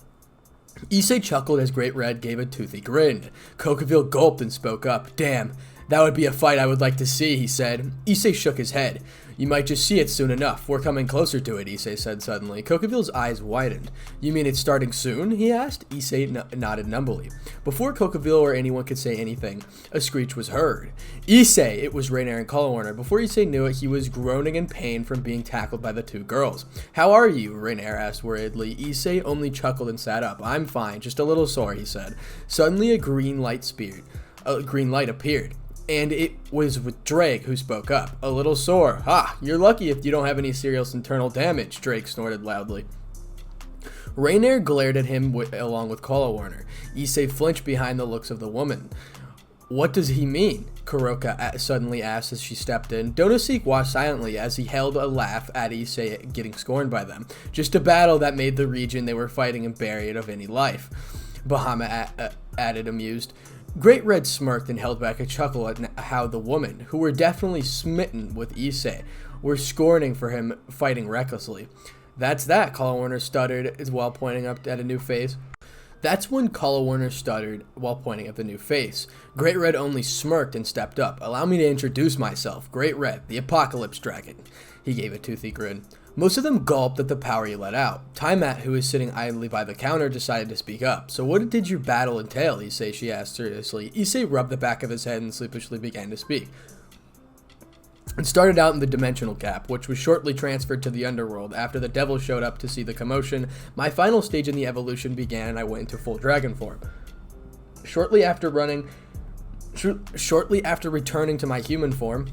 Issei chuckled as Great Red gave a toothy grin. Kokaville gulped and spoke up. Damn, that would be a fight I would like to see, he said. Issei shook his head. You might just see it soon enough. We're coming closer to it, Issei said suddenly. Kokaville's eyes widened. You mean it's starting soon? He asked. Issei nodded numbly. Before Kokaville or anyone could say anything, a screech was heard. Issei! It was Rainier and Colorwarner. Before Issei knew it, he was groaning in pain from being tackled by the 2 girls. How are you? Rainier asked worriedly. Issei only chuckled and sat up. I'm fine, just a little sore, he said. Suddenly a green light appeared. And it was with Drake who spoke up. A little sore. Ha! You're lucky if you don't have any serious internal damage, Drake snorted loudly. Rainier glared at him along with Colorwarner. Issei flinched behind the looks of the woman. What does he mean? Kuroka suddenly asked as she stepped in. Donosik watched silently as he held a laugh at Issei getting scorned by them. Just a battle that made the region they were fighting and buried of any life. Bahamut added, amused. Great Red smirked and held back a chuckle at how the women, who were definitely smitten with Issei, were scorning for him fighting recklessly. That's that, Kala Warner stuttered while pointing up at a new face. That's when Kala Warner stuttered while pointing at the new face. Great Red only smirked and stepped up. Allow me to introduce myself. Great Red, the Apocalypse Dragon. He gave a toothy grin. Most of them gulped at the power he let out. Taimat, who was sitting idly by the counter, decided to speak up. So what did your battle entail, Issei? She asked seriously. Issei rubbed the back of his head and sleepishly began to speak. It started out in the dimensional gap, which was shortly transferred to the underworld. After the devil showed up to see the commotion, my final stage in the evolution began and I went into full dragon form. Shortly after returning to my human form,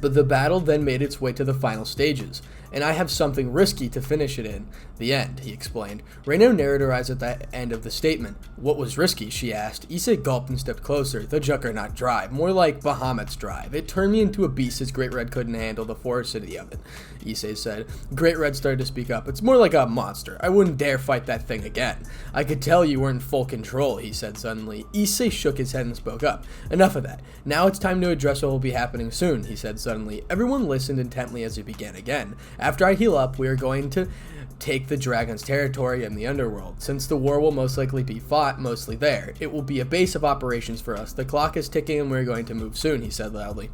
but the battle then made its way to the final stages, and I have something risky to finish it in. The end, he explained. Reino narratorized at the end of the statement. What was risky, she asked. Issei gulped and stepped closer. The Juggernaut drive, more like Bahamut's drive. It turned me into a beast as Great Red couldn't handle the ferocity of it, Issei said. Great Red started to speak up. It's more like a monster. I wouldn't dare fight that thing again. I could tell you were in full control, he said suddenly. Issei shook his head and spoke up. Enough of that. Now it's time to address what will be happening soon, he said suddenly. Everyone listened intently as he began again. After I heal up, we are going to take the dragon's territory in the underworld. Since the war will most likely be fought mostly there, it will be a base of operations for us. The clock is ticking and we're going to move soon, he said loudly.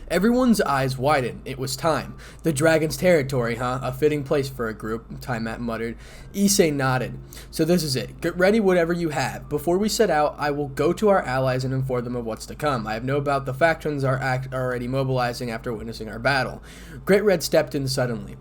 Everyone's eyes widened. It was time. The dragon's territory, huh? A fitting place for a group, Taimat muttered. Issei nodded. So this is it. Get ready whatever you have. Before we set out, I will go to our allies and inform them of what's to come. I have no doubt the factions are already mobilizing after witnessing our battle. Great Red stepped in suddenly.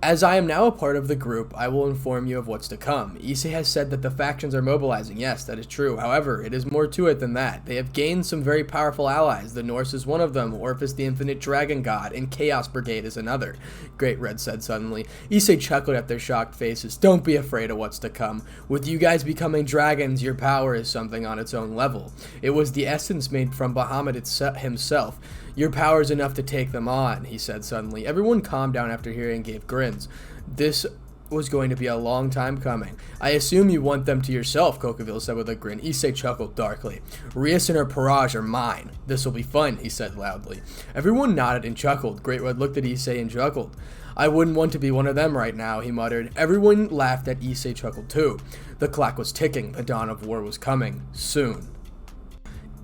As I am now a part of the group, I will inform you of what's to come. Issei has said that the factions are mobilizing. Yes, that is true. However, it is more to it than that. They have gained some very powerful allies. The Norse is one of them, Orpheus the Infinite Dragon God, and Chaos Brigade is another, Great Red said suddenly. Issei chuckled at their shocked faces. Don't be afraid of what's to come. With you guys becoming dragons, your power is something on its own level. It was the essence made from Bahamut himself. Your power is enough to take them on, he said suddenly. Everyone calmed down after hearing and gave grins. This was going to be a long time coming. I assume you want them to yourself, Kokaville said with a grin. Issei chuckled darkly. Rias and her Purge are mine. This will be fun, he said loudly. Everyone nodded and chuckled. Great Red looked at Issei and chuckled. I wouldn't want to be one of them right now, he muttered. Everyone laughed at Issei chuckled too. The clock was ticking. The dawn of war was coming. Soon.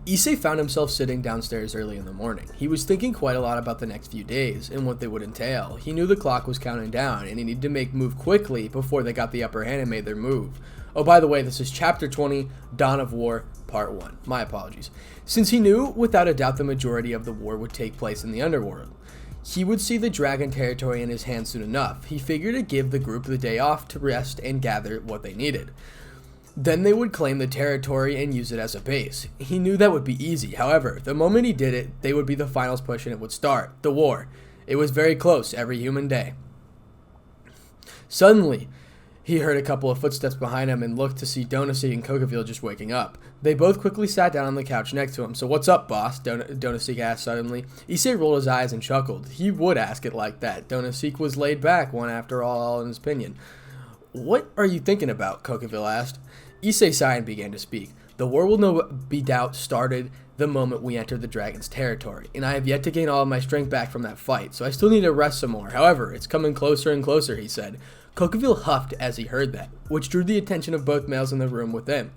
Issei found himself sitting downstairs early in the morning. He was thinking quite a lot about the next few days and what they would entail. He knew the clock was counting down and he needed to move quickly before they got the upper hand and made their move. Oh, by the way, this is Chapter 20, Dawn of War, Part 1. My apologies. Since he knew without a doubt the majority of the war would take place in the underworld, he would see the dragon territory in his hands soon enough. He figured to give the group the day off to rest and gather what they needed. Then they would claim the territory and use it as a base. He knew that would be easy. However, the moment he did it, they would be the finals push and it would start. The war. It was very close every human day. Suddenly, he heard a couple of footsteps behind him and looked to see Donosik and Kokaville just waking up. They both quickly sat down on the couch next to him. So what's up, boss? Donosik asked suddenly. Issei rolled his eyes and chuckled. He would ask it like that. Donosik was laid back, one after all in his opinion. What are you thinking about? Kokaville asked. Issei sighed and began to speak. The war will no doubt started the moment we entered the dragon's territory, and I have yet to gain all of my strength back from that fight, so I still need to rest some more. However, it's coming closer and closer, he said. Kokaville huffed as he heard that, which drew the attention of both males in the room with him.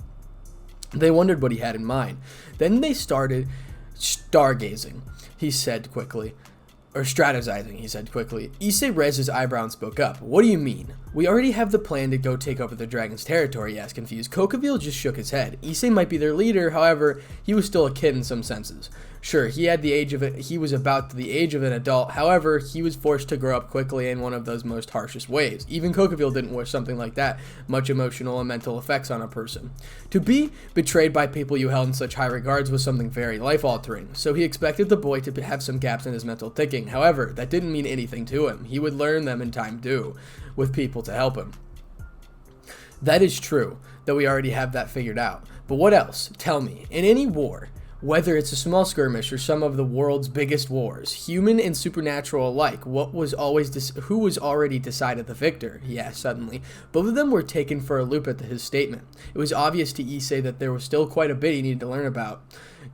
They wondered what he had in mind. Then they started stargazing, he said quickly. Or strategizing, he said quickly. Issei raised his eyebrow and spoke up. What do you mean? We already have the plan to go take over the dragon's territory, he asked confused. Kokaville just shook his head. Issei might be their leader, however, he was still a kid in some senses. Sure, he was about the age of an adult, however, he was forced to grow up quickly in one of those most harshest ways. Even Kokaville didn't wish something like that, much emotional and mental effects on a person. To be betrayed by people you held in such high regards was something very life-altering, so he expected the boy to have some gaps in his mental thinking. However, that didn't mean anything to him. He would learn them in time too, with people to help him. That is true, that we already have that figured out. But what else? Tell me. In any war, whether it's a small skirmish or some of the world's biggest wars, human and supernatural alike, who was already decided the victor? He asked suddenly. Both of them were taken for a loop at his statement. It was obvious to Issei that there was still quite a bit he needed to learn about.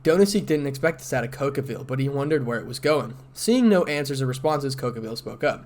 Donosik didn't expect this out of Kokaville, but he wondered where it was going. Seeing no answers or responses, Kokaville spoke up.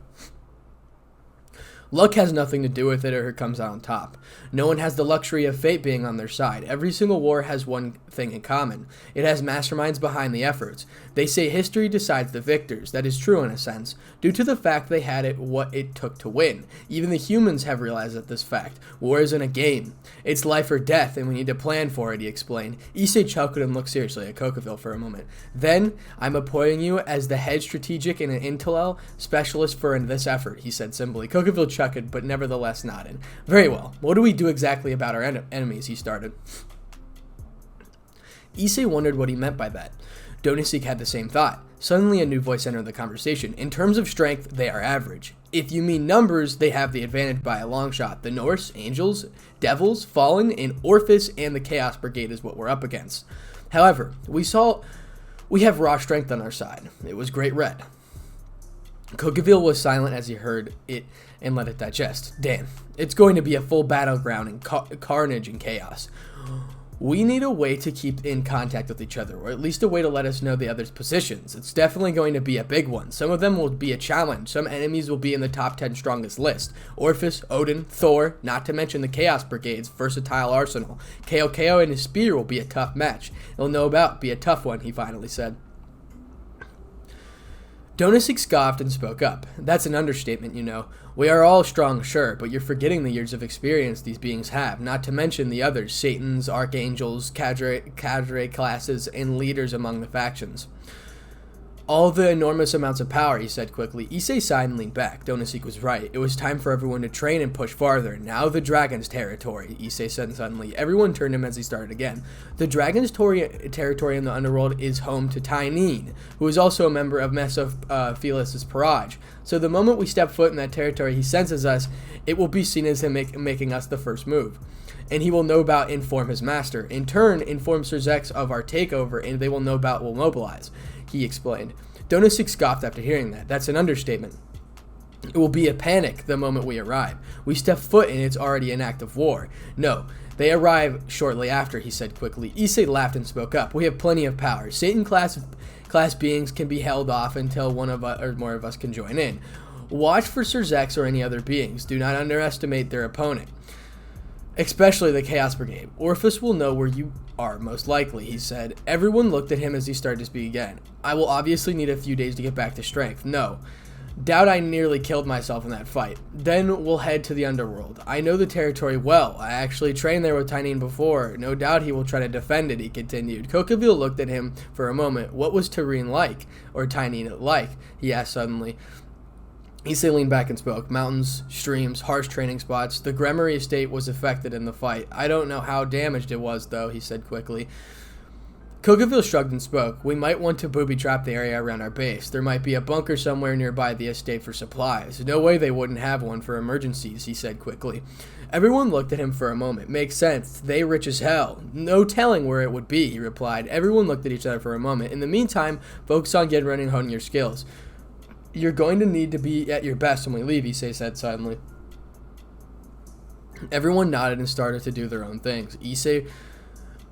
Luck has nothing to do with it, or it comes out on top. No one has the luxury of fate being on their side. Every single war has one thing in common. It has masterminds behind the efforts. They say history decides the victors. That is true in a sense, due to the fact they had what it took to win. Even the humans have realized this fact. War isn't a game. It's life or death, and we need to plan for it, he explained. Issei chuckled and looked seriously at Kokaville for a moment. Then, I'm appointing you as the head strategic and an intel specialist for this effort, he said simply. Kokaville chuckled, but nevertheless nodded. Very well. What do we do exactly about our enemies, he started. Issei wondered what he meant by that. Donosik had the same thought. Suddenly a new voice entered the conversation. In terms of strength, they are average. If you mean numbers, they have the advantage by a long shot. The Norse, Angels, Devils, Fallen, and Orphis, and the Chaos Brigade is what we're up against. However, we have raw strength on our side. It was Great Red. Kokaville was silent as he heard it and let it digest. Damn, it's going to be a full battleground and carnage and chaos. We need a way to keep in contact with each other, or at least a way to let us know the other's positions. It's definitely going to be a big one. Some of them will be a challenge. Some enemies will be in the top 10 strongest list. Orphis, Odin, Thor, not to mention the Chaos Brigade's versatile arsenal. KO and his spear will be a tough match. Be a tough one, he finally said. Donosik scoffed and spoke up. That's an understatement, you know. We are all strong, sure, but you're forgetting the years of experience these beings have, not to mention the others, Satans, Archangels, cadre classes, and leaders among the factions. All the enormous amounts of power, he said quickly. Issei sighed and leaned back. Donosik was right. It was time for everyone to train and push farther. Now the dragon's territory, Issei said suddenly. Everyone turned him as he started again. The dragon's territory in the underworld is home to Tynein, who is also a member of Mesophilis' purge. So the moment we step foot in that territory, he senses us, it will be seen as him making us the first move. And he will no doubt inform his master. In turn, inform Sir Zex of our takeover, and they will no doubt will mobilize, he explained. Donosik scoffed after hearing that. That's an understatement. It will be a panic the moment we arrive. We step foot and it's already an act of war. No, they arrive shortly after, he said quickly. Issei laughed and spoke up. We have plenty of power. Satan class beings can be held off until one of us or more of us can join in. Watch for Sir Zex or any other beings. Do not underestimate their opponent, especially the Chaos Brigade. Orphis will know where you are, most likely, he said. Everyone looked at him as he started to speak again. I will obviously need a few days to get back to strength. No. Doubt I nearly killed myself in that fight. Then we'll head to the underworld. I know the territory well. I actually trained there with Tynein before. No doubt he will try to defend it, he continued. Kokaville looked at him for a moment. What was Tynein like? He asked suddenly. Issei leaned back and spoke. Mountains, streams, harsh training spots. The Gremory estate was affected in the fight. I don't know how damaged it was, though, he said quickly. Kokaville shrugged and spoke. We might want to booby-trap the area around our base. There might be a bunker somewhere nearby the estate for supplies. No way they wouldn't have one for emergencies, he said quickly. Everyone looked at him for a moment. Makes sense. They rich as hell. No telling where it would be, he replied. Everyone looked at each other for a moment. In the meantime, focus on getting ready and honing your skills. You're going to need to be at your best when we leave, Issei said suddenly. Everyone nodded and started to do their own things. Issei,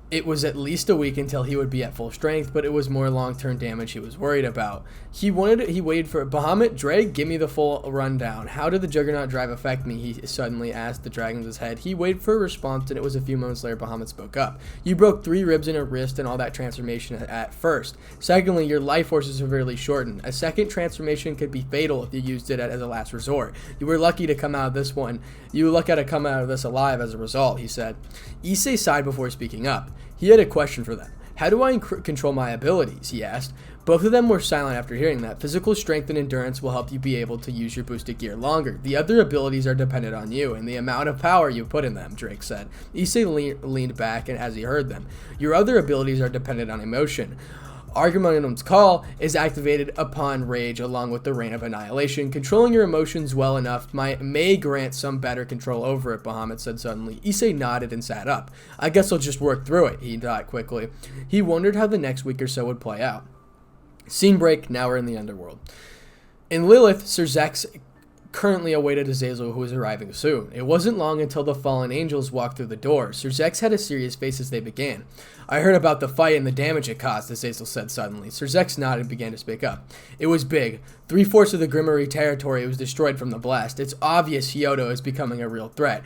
it was at least a week until he would be at full strength, but it was more long-term damage he was worried about. He waited for Bahamut, Drake, give me the full rundown. How did the Juggernaut drive affect me? He suddenly asked the dragon's head. He waited for a response, and it was a few moments later Bahamut spoke up. You broke 3 ribs and a wrist and all that transformation at first. Secondly, your life force is severely shortened. A second transformation could be fatal if you used it as a last resort. You were lucky to come out of this one. You were lucky to come out of this alive as a result, he said. Issei sighed before speaking up. He had a question for them. How do I control my abilities? He asked. Both of them were silent after hearing that. Physical strength and endurance will help you be able to use your boosted gear longer. The other abilities are dependent on you and the amount of power you put in them, Drake said. Issei leaned back and as he heard them. Your other abilities are dependent on emotion. Argumentum's call is activated upon rage along with the Rain of Annihilation. Controlling your emotions well enough may grant some better control over it, Bahamut said suddenly. Issei nodded and sat up. I guess I'll just work through it, he thought quickly. He wondered how the next week or so would play out. Scene break, now we're in the underworld. In Lilith, Sir Zex currently awaited Azazel, who was arriving soon. It wasn't long until the fallen angels walked through the door. Sir Zex had a serious face as they began. I heard about the fight and the damage it caused, Azazel said suddenly. Sir Zex nodded and began to speak up. It was big. 3/4 of the Grimmery territory was destroyed from the blast. It's obvious hyoudou is becoming a real threat.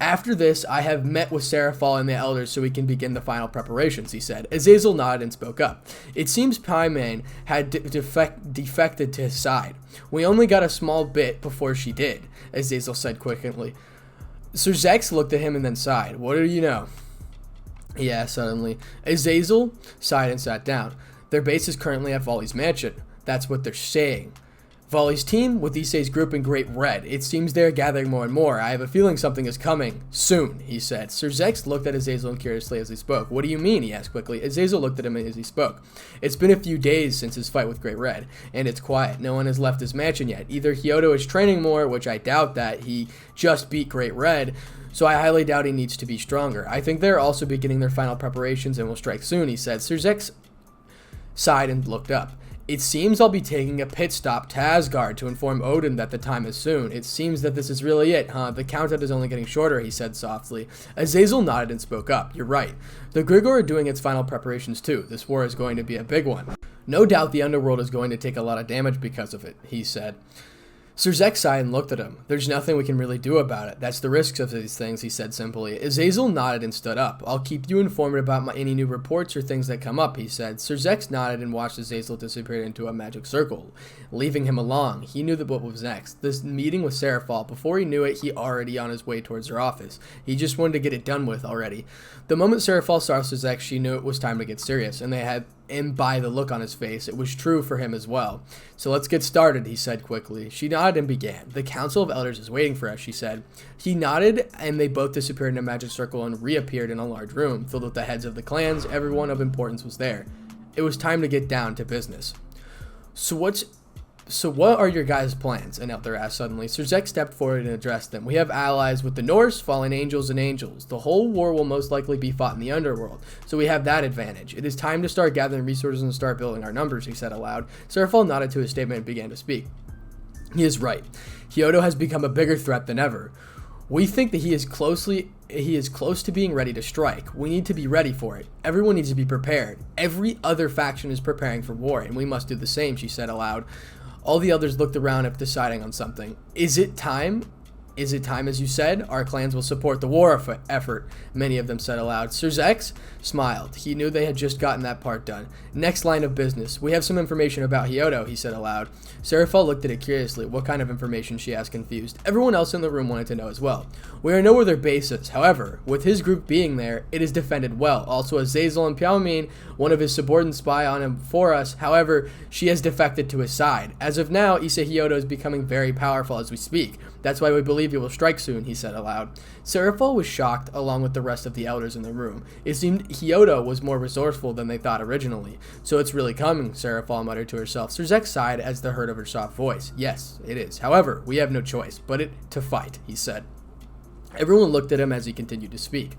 After this, I have met with Seraphol and the elders so we can begin the final preparations, he said. Azazel nodded and spoke up. It seems Paimon had defected to his side. We only got a small bit before she did, Azazel said quickly. Sir Zex looked at him and then sighed. What do you know? He asked suddenly. Azazel sighed and sat down. Their base is currently at Volley's mansion. That's what they're saying. Volley's team with Issei's group in Great Red. It seems they're gathering more and more. I have a feeling something is coming. Soon, he said. Sir Zex looked at Azazel curiously as he spoke. What do you mean? He asked quickly. Azazel looked at him as he spoke. It's been a few days since his fight with Great Red, and it's quiet. No one has left his mansion yet. Either hyoudou is training more, which I doubt that. He just beat Great Red, so I highly doubt he needs to be stronger. I think they're also beginning their final preparations and will strike soon, he said. Sir Zex sighed and looked up. It seems I'll be taking a pit stop to Asgard to inform Odin that the time is soon. It seems that this is really it, huh? The countdown is only getting shorter, he said softly. Azazel nodded and spoke up. You're right. The Grigor are doing its final preparations too. This war is going to be a big one. No doubt the underworld is going to take a lot of damage because of it, he said. Sir Zex sighed and looked at him. There's nothing we can really do about it. That's the risks of these things, he said simply. Azazel nodded and stood up. I'll keep you informed about any new reports or things that come up, he said. Sir Zex nodded and watched Azazel disappear into a magic circle, leaving him alone. He knew what was next. This meeting with Seraphol. Before he knew it, he already on his way towards her office. He just wanted to get it done with already. The moment Seraphol saw Sir Zex, she knew it was time to get serious, and by the look on his face, it was true for him as well. So let's get started, he said quickly. She nodded and began. The Council of Elders is waiting for us, she said. He nodded, and they both disappeared in a magic circle and reappeared in a large room filled with the heads of the clans. Everyone of importance was there. It was time to get down to business. So what are your guys' plans? An elder asked suddenly. Sir Zex stepped forward and addressed them. We have allies with the Norse, fallen angels, and angels. The whole war will most likely be fought in the underworld, so we have that advantage. It is time to start gathering resources and start building our numbers, he said aloud. Seraphol nodded to his statement and began to speak. He is right. Hyoudou has become a bigger threat than ever. We think that he is close to being ready to strike. We need to be ready for it. Everyone needs to be prepared. Every other faction is preparing for war, and we must do the same, she said aloud. All the others looked around if deciding on something. Is it time? Is it time, as you said? Our clans will support the war effort, many of them said aloud. Sir Zex smiled. He knew they had just gotten that part done. Next line of business. We have some information about hyoudou, he said aloud. Seraphol looked at it curiously. What kind of information, she asked, confused. Everyone else in the room wanted to know as well. We know where their base is. However, with his group being there, it is defended well. Also, Azazel and Paimon, one of his subordinates, spy on him for us. However, she has defected to his side. As of now, Issei hyoudou is becoming very powerful as we speak. That's why we believe he will strike soon, he said aloud. Seraphol was shocked, along with the rest of the elders in the room. It seemed hyoudou was more resourceful than they thought originally. So it's really coming, Seraphol muttered to herself. Sir Zex sighed as they heard of her soft voice. Yes, it is. However, we have no choice but to fight, he said. Everyone looked at him as he continued to speak.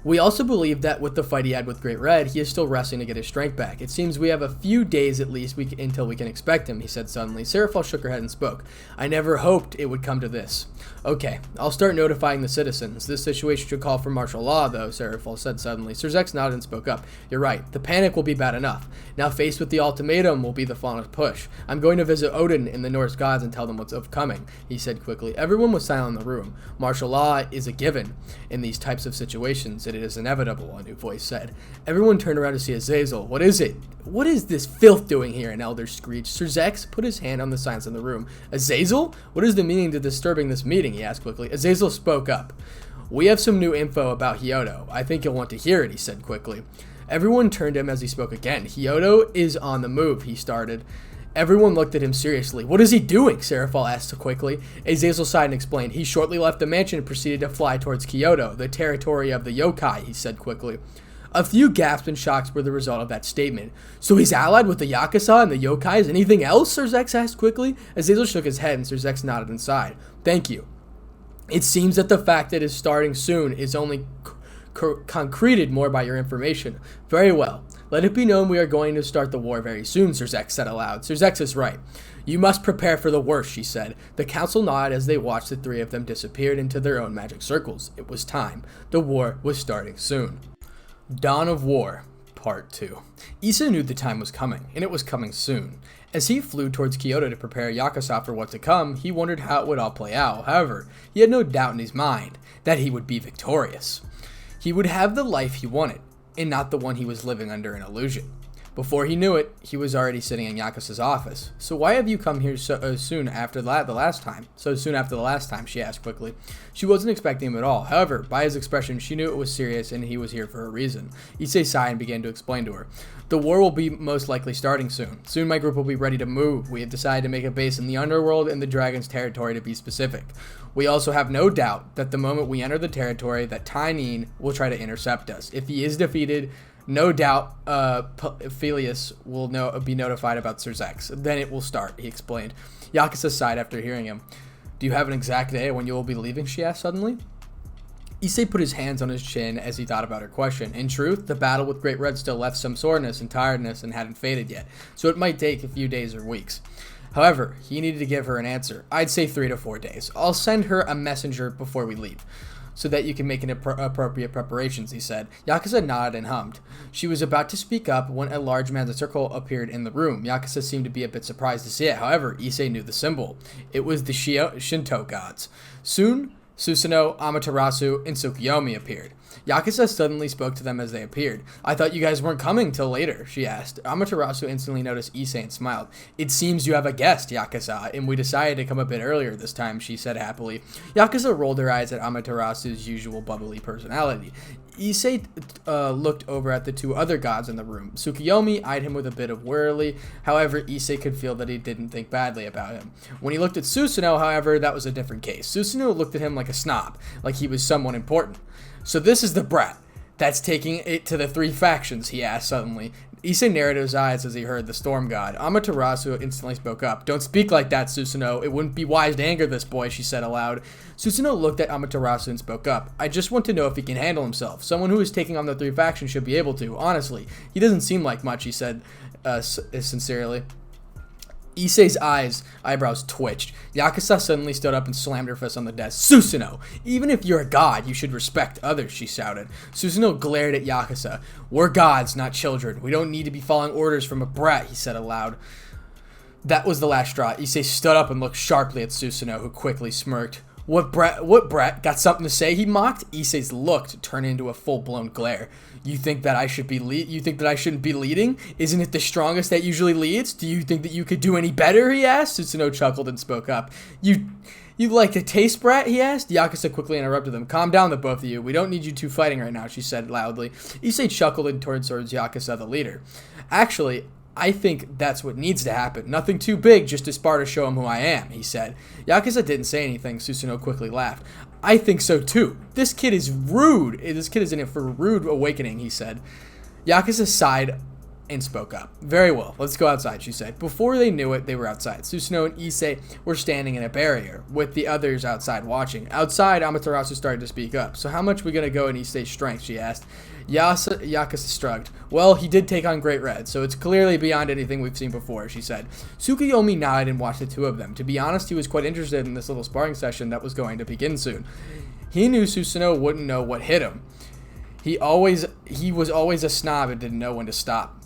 We also believe that with the fight he had with Great Red, he is still resting to get his strength back. It seems we have a few days at least until we can expect him, he said suddenly. Seraphol shook her head and spoke. I never hoped it would come to this. Okay, I'll start notifying the citizens. This situation should call for martial law, though, Seraphol said suddenly. Sir Zex nodded and spoke up. You're right. The panic will be bad enough. Now faced with the ultimatum will be the final push. I'm going to visit Odin and the Norse gods and tell them what's upcoming, he said quickly. Everyone was silent in the room. Martial law is a given in these types of situations. It is inevitable, a new voice said. Everyone turned around to see Azazel. What is it? What is this filth doing here? An elder screeched. Sir Zex put his hand on the signs in the room. Azazel? What is the meaning to disturbing this meeting? He asked quickly. Azazel spoke up. We have some new info about hyoudou. I think you'll want to hear it, he said quickly. Everyone turned to him as he spoke again. Hyoudou is on the move, he started. Everyone looked at him seriously. What is he doing? Seraphol asked quickly. Azazel sighed and explained. He shortly left the mansion and proceeded to fly towards Kyoto, the territory of the yokai, he said quickly. A few gasps and shocks were the result of that statement. "So he's allied with the Yakuza and the Yokais? Anything else?" Surzex asked quickly. Azazel shook his head and Surzex nodded and sighed. "Thank you. It seems that the fact that it's starting soon is only concreted more by your information. Very well. Let it be known we are going to start the war very soon," Surzex said aloud. "Surzex is right. You must prepare for the worst," she said. The council nodded as they watched the three of them disappeared into their own magic circles. It was time. The war was starting soon. Dawn of War, Part 2. Issei knew the time was coming, and it was coming soon. As he flew towards Kyoto to prepare Yakuza for what to come, he wondered how it would all play out. However, he had no doubt in his mind that he would be victorious. He would have the life he wanted, and not the one he was living under an illusion. Before he knew it, he was already sitting in Yakuza's office. "So why have you come here so soon after the last time?" she asked quickly. She wasn't expecting him at all. However, by his expression, she knew it was serious and he was here for a reason. Issei sighed and began to explain to her. "The war will be most likely starting soon. Soon my group will be ready to move. We have decided to make a base in the underworld and the dragon's territory, to be specific. We also have no doubt that the moment we enter the territory, that Tynian will try to intercept us. If he is defeated, no doubt Philius will be notified about Surzex. Then it will start," he explained. Yakuza sighed after hearing him. "Do you have an exact day when you will be leaving?" she asked suddenly. Issei put his hands on his chin as he thought about her question. In truth, the battle with Great Red still left some soreness and tiredness and hadn't faded yet, so it might take a few days or weeks. However, he needed to give her an answer. "I'd say 3 to 4 days. I'll send her a messenger before we leave, so that you can make appropriate preparations," he said. Yakuza nodded and hummed. She was about to speak up when a large magic circle appeared in the room. Yakuza seemed to be a bit surprised to see it. However, Issei knew the symbol. It was the Shinto gods. Soon, Susanoo, Amaterasu, and Tsukuyomi appeared. Yakuza suddenly spoke to them as they appeared. "I thought you guys weren't coming till later," she asked. Amaterasu instantly noticed Issei and smiled. "It seems you have a guest, Yakuza, and we decided to come a bit earlier this time," she said happily. Yakuza rolled her eyes at Amaterasu's usual bubbly personality. Issei looked over at the two other gods in the room. Tsukuyomi eyed him with a bit of warily. However, Issei could feel that he didn't think badly about him. When he looked at Susanoo, however, that was a different case. Susanoo looked at him like a snob, like he was someone important. "So this is the brat that's taking it to the three factions?" he asked suddenly. Issei narrowed his eyes as he heard the storm god. Amaterasu instantly spoke up. "Don't speak like that, Susanoo. It wouldn't be wise to anger this boy," she said aloud. Susanoo looked at Amaterasu and spoke up. "I just want to know if he can handle himself. Someone who is taking on the three factions should be able to. Honestly, he doesn't seem like much," he said sincerely. Issei's eyebrows twitched. Yakuza suddenly stood up and slammed her fist on the desk. "Susanoo, even if you're a god, you should respect others," she shouted. Susanoo glared at Yakuza. "We're gods, not children. We don't need to be following orders from a brat," he said aloud. That was the last straw. Issei stood up and looked sharply at Susanoo, who quickly smirked. What brat? Got something to say?" he mocked. Issei's look turned into a full-blown glare. You think that I shouldn't be leading? Isn't it the strongest that usually leads? Do you think that you could do any better?" he asked. Susanoo chuckled and spoke up. You like to taste, brat?" he asked. Yakuza quickly interrupted them. "Calm down, the both of you. We don't need you two fighting right now," she said loudly. Issei chuckled and turned towards Yakuza, the leader. "Actually, I think that's what needs to happen. Nothing too big, just to Sparta show him who I am," he said. Yakuza didn't say anything. Susanoo quickly laughed. "I think so too. This kid is rude. This kid is in it for a rude awakening," he said. Yakuza sighed and spoke up. "Very well, let's go outside," she said. Before they knew it, they were outside. Susanoo and Issei were standing in a barrier, with the others outside watching. Outside, Amaterasu started to speak up. "So how much are we going to go in Issei's strength?" she asked. Yakuza shrugged. "Well, he did take on Great Red, so it's clearly beyond anything we've seen before," she said. Tsukuyomi nodded and watched the two of them. To be honest, he was quite interested in this little sparring session that was going to begin soon. He knew Susanoo wouldn't know what hit him. He was always a snob and didn't know when to stop.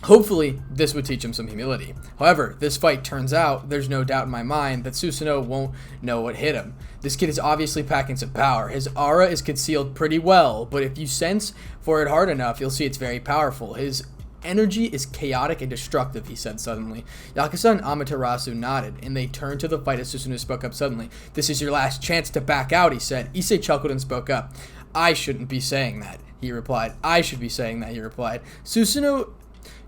Hopefully, this would teach him some humility. However, this fight turns out, there's no doubt in my mind, that Susanoo won't know what hit him. This kid is obviously packing some power. His aura is concealed pretty well, but if you sense for it hard enough, you'll see it's very powerful. His energy is chaotic and destructive," he said suddenly. Yakuza and Amaterasu nodded, and they turned to the fight as Susanoo spoke up suddenly. "This is your last chance to back out," he said. Issei chuckled and spoke up. "I shouldn't be saying that," he replied. "I should be saying that," he replied. Susanoo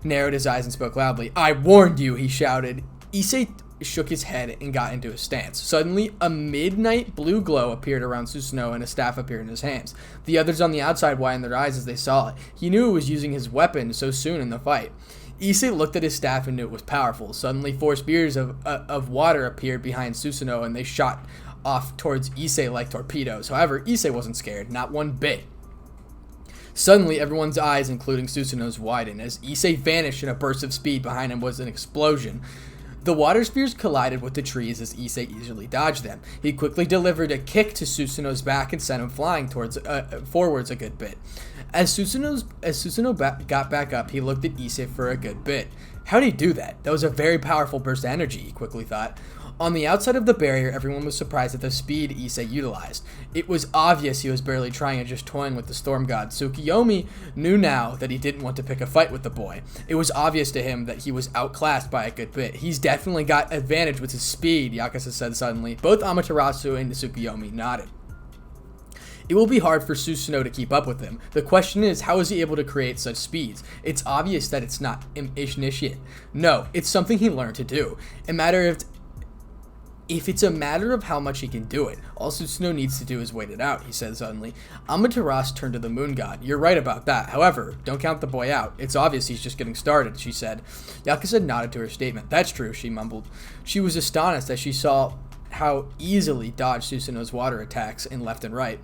narrowed his eyes and spoke loudly. "I warned you," he shouted. Issei shook his head and got into a stance. Suddenly, a midnight blue glow appeared around Susanoo and a staff appeared in his hands. The others on the outside widened their eyes as they saw it. He knew it was using his weapon so soon in the fight. Issei looked at his staff and knew it was powerful. Suddenly, 4 spears of water appeared behind Susanoo and they shot off towards Issei like torpedoes. However, Issei wasn't scared, not one bit. Suddenly, everyone's eyes, including Susanoo's, widened. As Issei vanished in a burst of speed, behind him was an explosion. The water spheres collided with the trees as Issei easily dodged them. He quickly delivered a kick to Susanoo's back and sent him flying forwards a good bit. As Susanoo got back up, he looked at Issei for a good bit. How'd he do that? That was a very powerful burst of energy, he quickly thought. On the outside of the barrier, everyone was surprised at the speed Issei utilized. It was obvious he was barely trying and just toying with the storm god. Tsukuyomi knew now that he didn't want to pick a fight with the boy. It was obvious to him that he was outclassed by a good bit. He's definitely got advantage with his speed, Yakuza said suddenly. Both Amaterasu and Tsukuyomi nodded. It will be hard for Susanoo to keep up with him. The question is, how is he able to create such speeds? It's obvious that it's not initiate. No, it's something he learned to do. If it's a matter of how much he can do it, all Susanoo needs to do is wait it out, he said suddenly. Amaterasu turned to the moon god. You're right about that. However, don't count the boy out. It's obvious he's just getting started, she said. Yakuza nodded to her statement. That's true, she mumbled. She was astonished as she saw how easily dodged Susanoo's water attacks in left and right,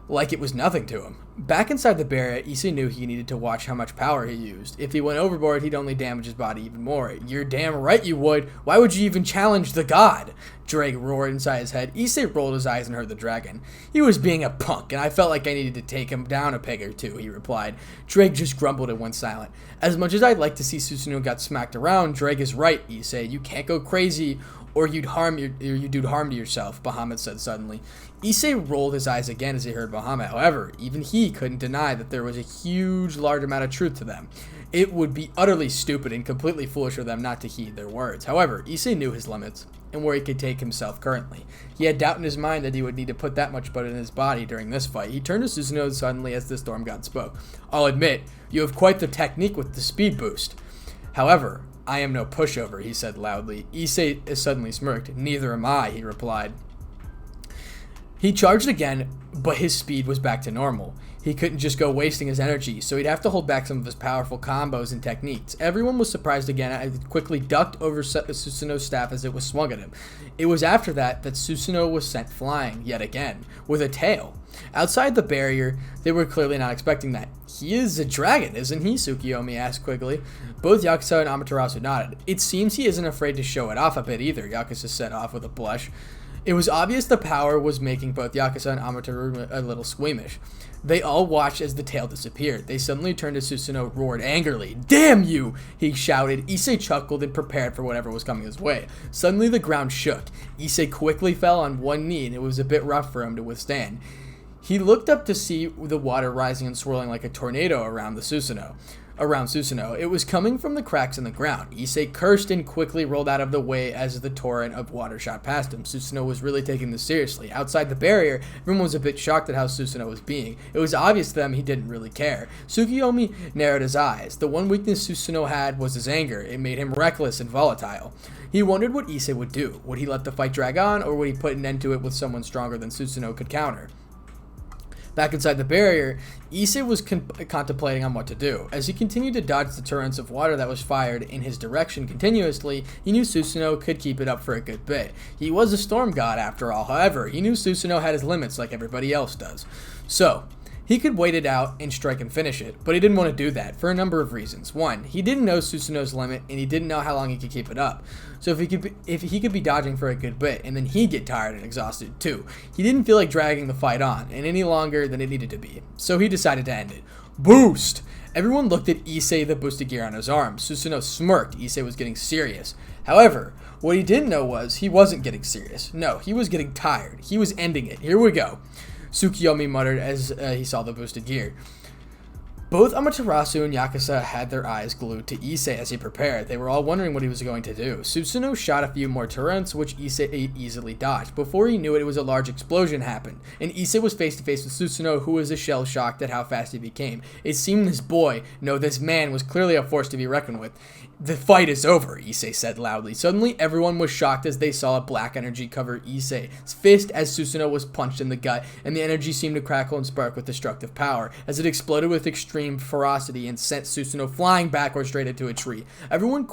like it was nothing to him. Back inside the barrier, Issei knew he needed to watch how much power he used. If he went overboard, he'd only damage his body even more. You're damn right you would. Why would you even challenge the god? Drake roared inside his head. Issei rolled his eyes and heard the dragon. He was being a punk, and I felt like I needed to take him down a peg or two, he replied. Drake just grumbled and went silent. As much as I'd like to see Susanoo got smacked around, Drake is right, Issei. You can't go crazy or you'd do harm to yourself, Bahamut said suddenly. Issei rolled his eyes again as he heard Bahamut. However, even he couldn't deny that there was a large amount of truth to them. It would be utterly stupid and completely foolish for them not to heed their words. However, Issei knew his limits and where he could take himself currently. He had doubt in his mind that he would need to put that much blood in his body during this fight. He turned to Susanoo suddenly as the storm god spoke. I'll admit, you have quite the technique with the speed boost. However, I am no pushover, he said loudly. Issei suddenly smirked. Neither am I, he replied. He charged again, but his speed was back to normal. He couldn't just go wasting his energy, so he'd have to hold back some of his powerful combos and techniques. Everyone was surprised again as he quickly ducked over Susanoo's staff as it was swung at him. It was after that Susanoo was sent flying, yet again, with a tail. Outside the barrier, they were clearly not expecting that. He is a dragon, isn't he? Tsukuyomi asked quickly. Both Yakuza and Amaterasu nodded. It seems he isn't afraid to show it off a bit either, Yakuza said off with a blush. It was obvious the power was making both Yakuza and Amaterasu a little squeamish. They all watched as the tail disappeared. They suddenly turned to Susanoo, roared angrily. Damn you! He shouted. Issei chuckled and prepared for whatever was coming his way. Suddenly the ground shook. Issei quickly fell on one knee and it was a bit rough for him to withstand. He looked up to see the water rising and swirling like a tornado around Susanoo. It was coming from the cracks in the ground. Issei cursed and quickly rolled out of the way as the torrent of water shot past him. Susanoo was really taking this seriously. Outside the barrier, everyone was a bit shocked at how Susanoo was being. It was obvious to them he didn't really care. Tsukuyomi narrowed his eyes. The one weakness Susanoo had was his anger. It made him reckless and volatile. He wondered what Issei would do. Would he let the fight drag on, or would he put an end to it with someone stronger than Susanoo could counter? Back inside the barrier, Issei was contemplating on what to do. As he continued to dodge the torrents of water that was fired in his direction continuously, he knew Susanoo could keep it up for a good bit. He was a storm god after all. However, he knew Susanoo had his limits like everybody else does. So, he could wait it out and strike and finish it, but he didn't want to do that for a number of reasons. One, he didn't know Susanoo's limit and he didn't know how long he could keep it up. So if he could be dodging for a good bit and then he'd get tired and exhausted too. He didn't feel like dragging the fight on and any longer than it needed to be. So he decided to end it. Boost! Everyone looked at Issei, the boosted gear on his arm. Susanoo smirked. Issei was getting serious. However, what he didn't know was he wasn't getting serious. No, he was getting tired. He was ending it. Here we go. Tsukuyomi muttered as he saw the boosted gear. Both Amaterasu and Yakuza had their eyes glued to Issei as he prepared. They were all wondering what he was going to do. Susanoo shot a few more turrets, which Issei easily dodged. Before he knew it, a large explosion happened, and Issei was face to face with Susanoo, who was shell-shocked at how fast he became. It seemed this man was clearly a force to be reckoned with. "The fight is over," Issei said loudly. Suddenly, everyone was shocked as they saw a black energy cover Issei's fist as Susanoo was punched in the gut, and the energy seemed to crackle and spark with destructive power, as it exploded with extreme ferocity and sent Susanoo flying backwards straight into a tree. Everyone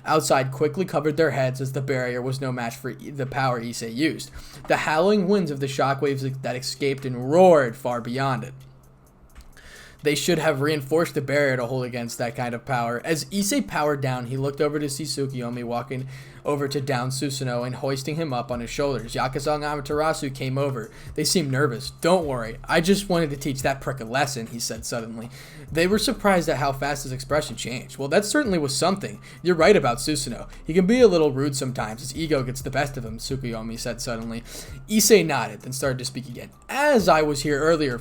outside quickly covered their heads as the barrier was no match for the power Issei used. The howling winds of the shockwaves that escaped and roared far beyond it. They should have reinforced the barrier to hold against that kind of power. As Issei powered down, he looked over to see Tsukuyomi walking over to down Susanoo and hoisting him up on his shoulders. Yakuza and Amaterasu came over. They seemed nervous. "Don't worry, I just wanted to teach that prick a lesson," he said suddenly. They were surprised at how fast his expression changed. "Well, that certainly was something. You're right about Susanoo. He can be a little rude sometimes. His ego gets the best of him," Tsukuyomi said suddenly. Issei nodded, then started to speak again. "As I was here earlier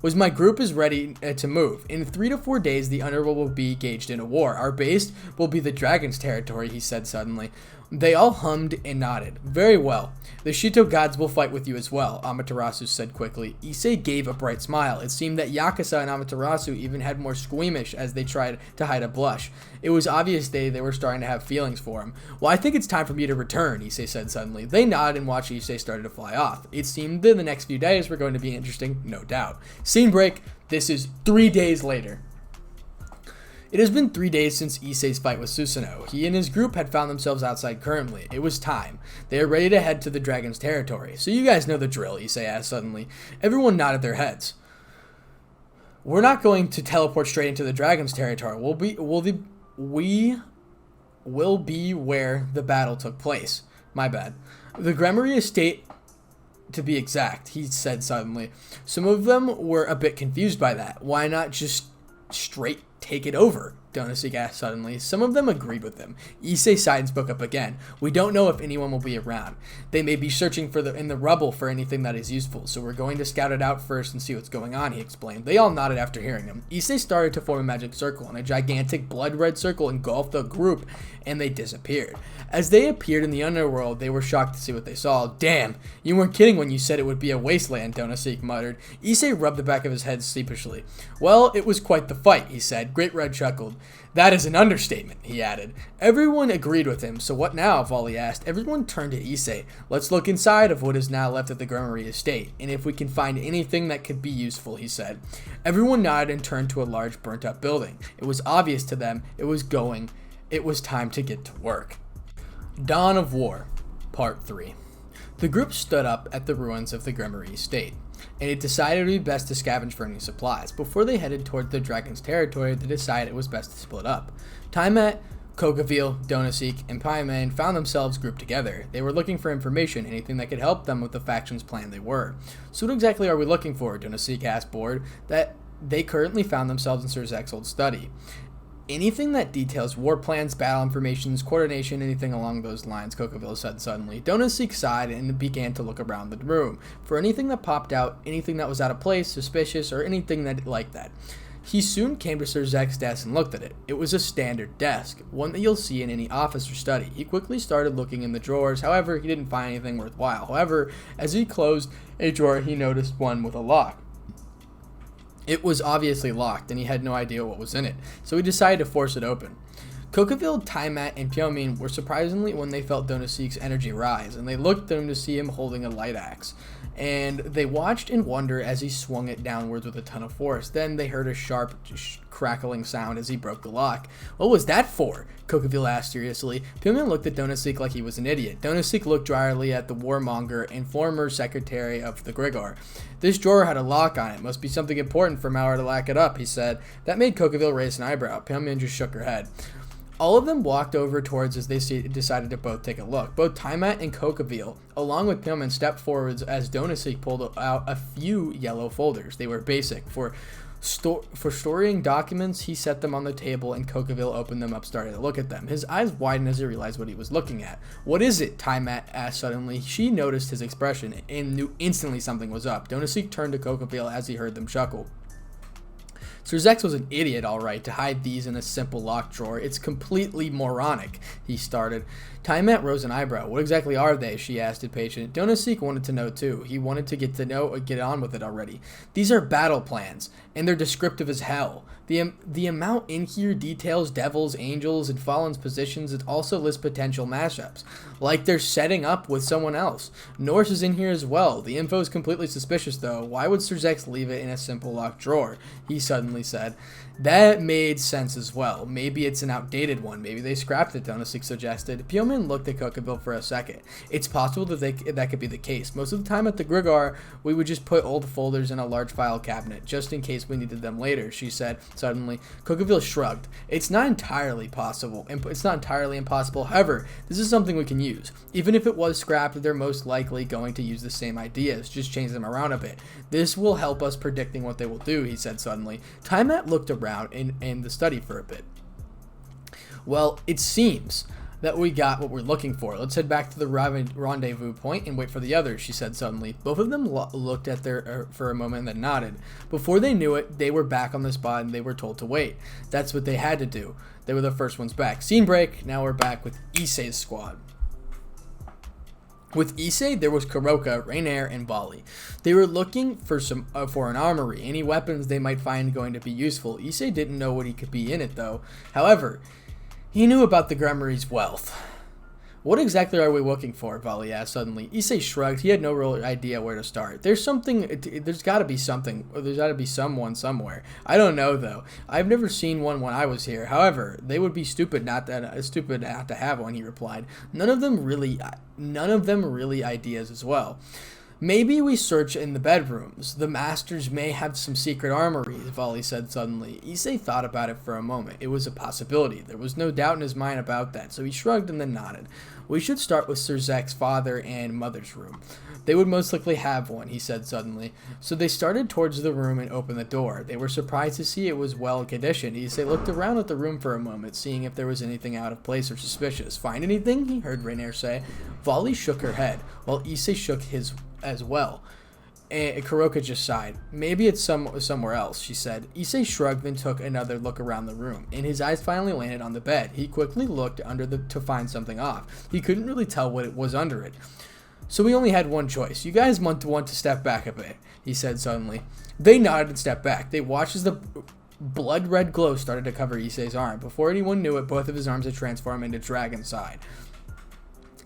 was my group is ready to move. In 3 to 4 days, the Underworld will be engaged in a war. Our base will be the Dragon's territory," he said suddenly. They all hummed and nodded. "Very well. The Shito gods will fight with you as well," Amaterasu said quickly. Issei gave a bright smile. It seemed that Yakuza and Amaterasu even had more squeamish as they tried to hide a blush. It was obvious they were starting to have feelings for him. "Well, I think it's time for me to return," Issei said suddenly. They nodded and watched Issei started to fly off. It seemed that the next few days were going to be interesting, no doubt. Scene break. This is 3 days later. It has been 3 days since Issei's fight with Susanoo. He and his group had found themselves outside currently. It was time. They are ready to head to the Dragon's territory. "So you guys know the drill," Issei asked suddenly. Everyone nodded their heads. "We're not going to teleport straight into the Dragon's territory. We will be where the battle took place. My bad. The Gremory estate, to be exact," he said suddenly. Some of them were a bit confused by that. "Why not just straight take it over?" Donosik asked suddenly. Some of them agreed with him. Issei sighed and spoke up again. "We don't know if anyone will be around. They may be searching in the rubble for anything that is useful, so we're going to scout it out first and see what's going on," he explained. They all nodded after hearing him. Issei started to form a magic circle, and a gigantic blood-red circle engulfed the group, and they disappeared. As they appeared in the underworld, they were shocked to see what they saw. "Damn, you weren't kidding when you said it would be a wasteland," Donosik muttered. Issei rubbed the back of his head sheepishly. "Well, it was quite the fight," he said. Great Red chuckled. "That is an understatement," he added. Everyone agreed with him. "So what now?" Volley asked. Everyone turned to Issei. "Let's look inside of what is now left of the Gremory estate, and if we can find anything that could be useful," he said. Everyone nodded and turned to a large burnt-up building. It was obvious to them it was time to get to work. Dawn of War, Part 3. The group stood up at the ruins of the Gremory estate, and it decided it would be best to scavenge for any supplies. Before they headed toward the Dragon's territory, they decided it was best to split up. Taimat, Kokaville, Donosik, and Paiman found themselves grouped together. They were looking for information, anything that could help them with the faction's plan they were. "So what exactly are we looking for?" Donosik asked, bored. That they currently found themselves in Sir Zek's old study. "Anything that details war plans, battle informations, coordination, anything along those lines," Kokaville said suddenly. Donosik sighed and began to look around the room for anything that popped out, anything that was out of place, suspicious, or anything like that. He soon came to Sir Zek's desk and looked at it. It was a standard desk, one that you'll see in any office or study. He quickly started looking in the drawers, however, he didn't find anything worthwhile. However, as he closed a drawer, he noticed one with a lock. It was obviously locked, and he had no idea what was in it, so he decided to force it open. Kokaville, Taimat, and Pyomin were surprisingly when they felt Donosik's energy rise, and they looked at him to see him holding a light axe. And they watched in wonder as he swung it downwards with a ton of force. Then they heard a sharp, crackling sound as he broke the lock. "What was that for?" Kokaville asked curiously. Pyomin looked at Donosik like he was an idiot. Donosik looked dryly at the warmonger and former secretary of the Grigor. "This drawer had a lock on it. Must be something important for Mauer to lock it up," he said. That made Kokaville raise an eyebrow. Pyomin just shook her head. All of them walked over towards as they decided to both take a look. Both Taimat and Kokaville, along with Pyomin, stepped forwards as Donosik pulled out a few yellow folders. They were basic. For storing documents, he set them on the table, and Kokaville opened them up, starting to look at them. His eyes widened as he realized what he was looking at. "What is it?" Taimat asked suddenly. She noticed his expression and knew instantly something was up. Donosik turned to Kokaville as he heard them chuckle. Sir Zex was an idiot, all right, to hide these in a simple locked drawer. It's completely moronic, he started. Tiamat rose an eyebrow. What exactly are they? She asked, impatient. Donosik wanted to know, too. He wanted to get on with it already. These are battle plans, and they're descriptive as hell. The amount in here details devils, angels, and fallen's positions. It also lists potential mashups, like they're setting up with someone else. Norse is in here as well. The info is completely suspicious, though. Why would Sir Zex leave it in a simple locked drawer? He suddenly said. That made sense as well. Maybe it's an outdated one. Maybe they scrapped it, Donosik suggested. Pioman looked at Kokaville for a second. It's possible that could be the case. Most of the time at the Grigar, we would just put old folders in a large file cabinet, just in case we needed them later, she said suddenly. Kokaville shrugged. It's not entirely possible. It's not entirely impossible. However, this is something we can use. Even if it was scrapped, they're most likely going to use the same ideas, just change them around a bit. This will help us predicting what they will do, he said suddenly. Tiamat looked around in the study for a bit. Well, it seems that we got what we're looking for. Let's head back to the rendezvous point and wait for the others, she said suddenly. Both of them looked at for a moment and then nodded. Before they knew it, they were back on the spot and they were told to wait. That's what they had to do. They were the first ones back. Scene break. Now we're back with Issei's squad. With Issei, there was Kuroka, Rainier, and Bali. They were looking for an armory, any weapons they might find going to be useful. Issei didn't know what he could be in it, though. However, he knew about the Grimoire's wealth. What exactly are we looking for? Vali asked suddenly. Issei shrugged. He had no real idea where to start. There's got to be something. Or there's got to be someone somewhere. I don't know though. I've never seen one when I was here. However, they would be stupid not to have one. He replied. None of them really ideas as well. Maybe we search in the bedrooms. The masters may have some secret armories, Vali said suddenly. Issei thought about it for a moment. It was a possibility. There was no doubt in his mind about that, so he shrugged and then nodded. We should start with Sir Zek's father and mother's room. They would most likely have one, he said suddenly. So they started towards the room and opened the door. They were surprised to see it was well conditioned. Issei looked around at the room for a moment, seeing if there was anything out of place or suspicious. Find anything? He heard Rainier say. Vali shook her head, while Issei shook his as well. And Kuroka just sighed. Maybe it's somewhere else, she said. Issei shrugged and took another look around the room, and his eyes finally landed on the bed. He quickly looked under to find something off. He couldn't really tell what it was under it. So we only had one choice. You guys want to step back a bit, he said suddenly. They nodded and stepped back. They watched as the blood-red glow started to cover Issei's arm. Before anyone knew it, both of his arms had transformed into dragon side.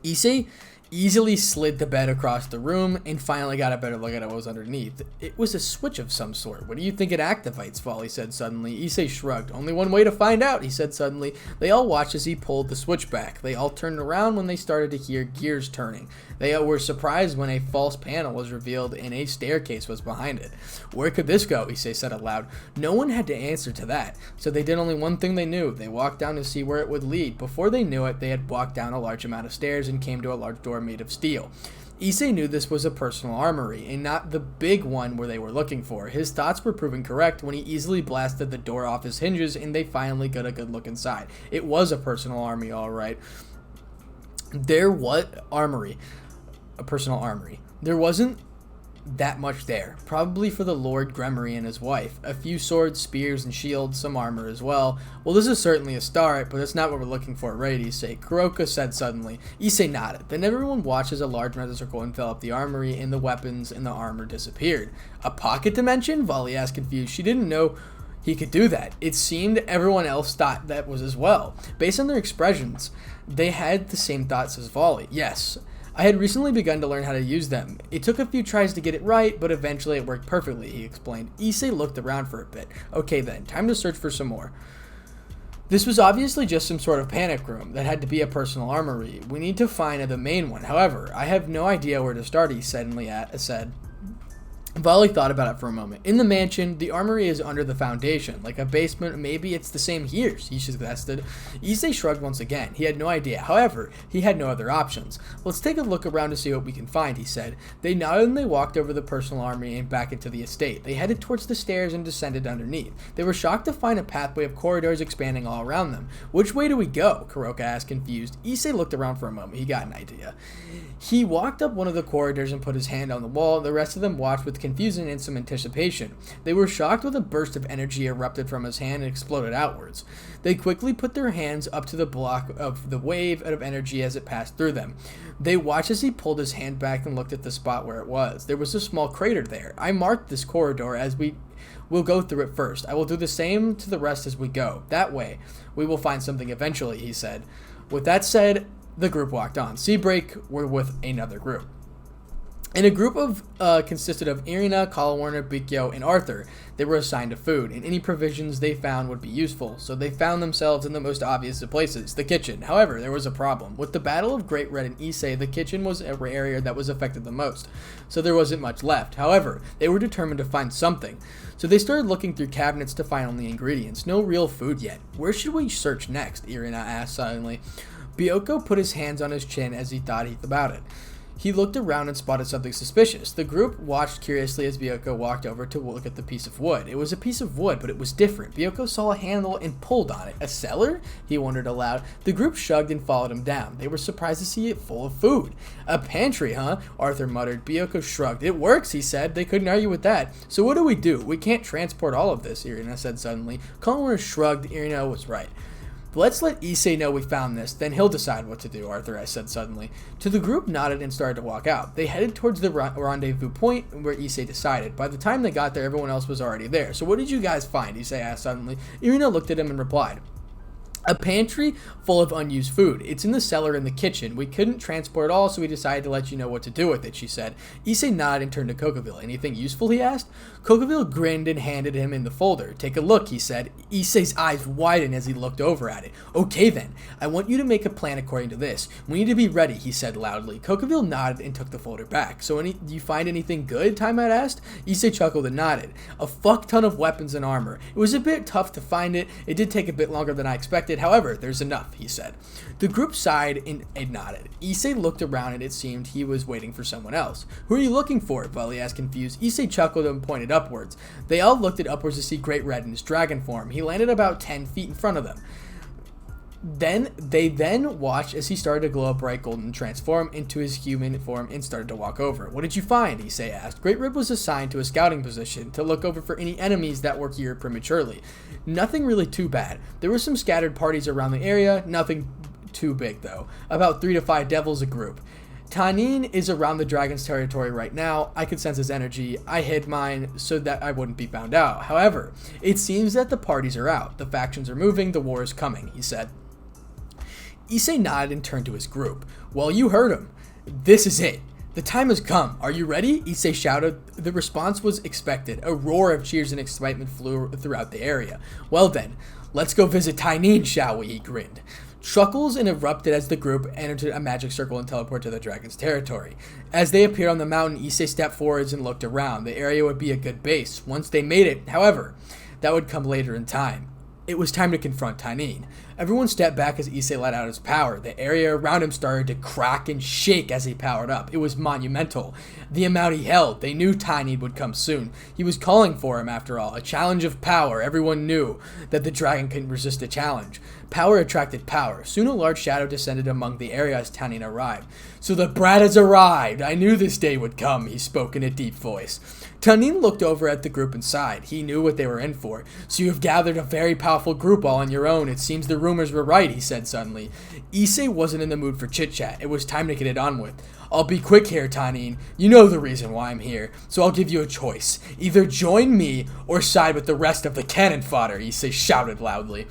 Issei easily slid the bed across the room and finally got a better look at what was underneath. It was a switch of some sort. What do you think it activates? Vali said suddenly. Issei shrugged. Only one way to find out, he said suddenly. They all watched as he pulled the switch back. They all turned around when they started to hear gears turning. They were surprised when a false panel was revealed and a staircase was behind it. Where could this go? Issei said aloud. No one had to answer to that, so they did only one thing they knew. They walked down to see where it would lead. Before they knew it, they had walked down a large amount of stairs and came to a large door made of steel. Issei knew this was a personal armory, and not the big one where they were looking for. His thoughts were proven correct when he easily blasted the door off his hinges, and they finally got a good look inside. It was a personal armory, all right. A personal armory. There wasn't that much there. Probably for the Lord Grimoire and his wife. A few swords, spears, and shields, some armor as well. Well, this is certainly a start, but that's not what we're looking for, right, Issei? Kuroka said suddenly. Issei nodded. Then everyone watched as a large metal circle enveloped the armory, and the weapons and the armor disappeared. A pocket dimension? Vali asked confused. She didn't know he could do that. It seemed everyone else thought that was as well. Based on their expressions, they had the same thoughts as Vali. Yes. I had recently begun to learn how to use them. It took a few tries to get it right, but eventually it worked perfectly, he explained. Issei looked around for a bit. Okay then, time to search for some more. This was obviously just some sort of panic room that had to be a personal armory. We need to find the main one. However, I have no idea where to start, he suddenly said. Vali thought about it for a moment. In the mansion, the armory is under the foundation, like a basement. Maybe it's the same here, he suggested. Issei shrugged once again. He had no idea. However, he had no other options. Let's take a look around to see what we can find, he said. They nodded and they walked over the personal armory and back into the estate. They headed towards the stairs and descended underneath. They were shocked to find a pathway of corridors expanding all around them. Which way do we go? Kuroka asked, confused. Issei looked around for a moment. He got an idea. He walked up one of the corridors and put his hand on the wall. The rest of them watched with confusion and some anticipation. They were shocked when a burst of energy erupted from his hand and exploded outwards. They quickly put their hands up to the block of the wave of energy as it passed through them. They watched as he pulled his hand back and looked at the spot where it was. There was a small crater there. I marked this corridor as we'll go through it first. I will do the same to the rest as we go. That way, we will find something eventually, he said. With that said, the group walked on. Seabreak were with another group. And a group of consisted of Irina, Kalawarna, Bikyo, and Arthur. They were assigned to food, and any provisions they found would be useful, so they found themselves in the most obvious of places, the kitchen. However, there was a problem. With the Battle of Great Red and Issei, the kitchen was an area that was affected the most, so there wasn't much left. However, they were determined to find something, so they started looking through cabinets to find only ingredients. No real food yet. Where should we search next? Irina asked suddenly. Byoko put his hands on his chin as he thought about it. He looked around and spotted something suspicious. The group watched curiously as Byoko walked over to look at the piece of wood. It was a piece of wood, but it was different. Byoko saw a handle and pulled on it. A cellar? He wondered aloud. The group shrugged and followed him down. They were surprised to see it full of food. A pantry, huh? Arthur muttered. Byoko shrugged. It works, he said. They couldn't argue with that. So what do? We can't transport all of this, Irina said suddenly. Conor shrugged. Irina was right. Let's let Issei know we found this, then he'll decide what to do, Arthur, I said suddenly. To the group nodded and started to walk out. They headed towards the rendezvous point where Issei decided. By the time they got there, everyone else was already there. So what did you guys find? Issei asked suddenly. Irina looked at him and replied, a pantry full of unused food. It's in the cellar in the kitchen. We couldn't transport it all, so we decided to let you know what to do with it, she said. Issei nodded and turned to Kokaville. Anything useful, he asked? Kokaville grinned and handed him in the folder. Take a look, he said. Issei's eyes widened as he looked over at it. Okay then, I want you to make a plan according to this. We need to be ready, he said loudly. Kokaville nodded and took the folder back. So do you find anything good? Timeout asked. Issei chuckled and nodded. A fuck ton of weapons and armor. It was a bit tough to find it. It did take a bit longer than I expected. However, there's enough, he said. The group sighed and nodded. Issei looked around and it seemed he was waiting for someone else. Who are you looking for? Vully asked confused. Issei chuckled and pointed upwards. They all looked at upwards to see Great Red in his dragon form. He landed about 10 feet in front of them. They watched as he started to glow a bright golden transform into his human form and started to walk over. What did you find? Issei asked. Great Red was assigned to a scouting position to look over for any enemies that were here prematurely. Nothing really too bad. There were some scattered parties around the area, nothing too big though. About 3 to 5 devils a group. Tanin is around the dragon's territory right now. I could sense his energy. I hid mine so that I wouldn't be found out. However, it seems that the parties are out. The factions are moving. The war is coming, he said. Issei nodded and turned to his group. Well, you heard him. This is it. The time has come. Are you ready? Issei shouted. The response was expected. A roar of cheers and excitement flew throughout the area. Well then, let's go visit Tainin, shall we? He grinned. Chuckles erupted as the group entered a magic circle and teleported to the dragon's territory. As they appeared on the mountain, Issei stepped forwards and looked around. The area would be a good base once they made it. However, that would come later in time. It was time to confront Tanin. Everyone stepped back as Issei let out his power. The area around him started to crack and shake as he powered up. It was monumental. The amount he held, they knew Tanin would come soon. He was calling for him after all. A challenge of power. Everyone knew that the dragon couldn't resist a challenge. Power attracted power. Soon a large shadow descended among the area as Tanin arrived. So the brat has arrived. I knew this day would come, he spoke in a deep voice. Tanin looked over at the group and sighed. He knew what they were in for. So you have gathered a very powerful group all on your own. It seems the rumors were right, he said suddenly. Issei wasn't in the mood for chit-chat. It was time to get it on with. I'll be quick here, Tanin. You know the reason why I'm here, so I'll give you a choice. Either join me or side with the rest of the cannon fodder, Issei shouted loudly.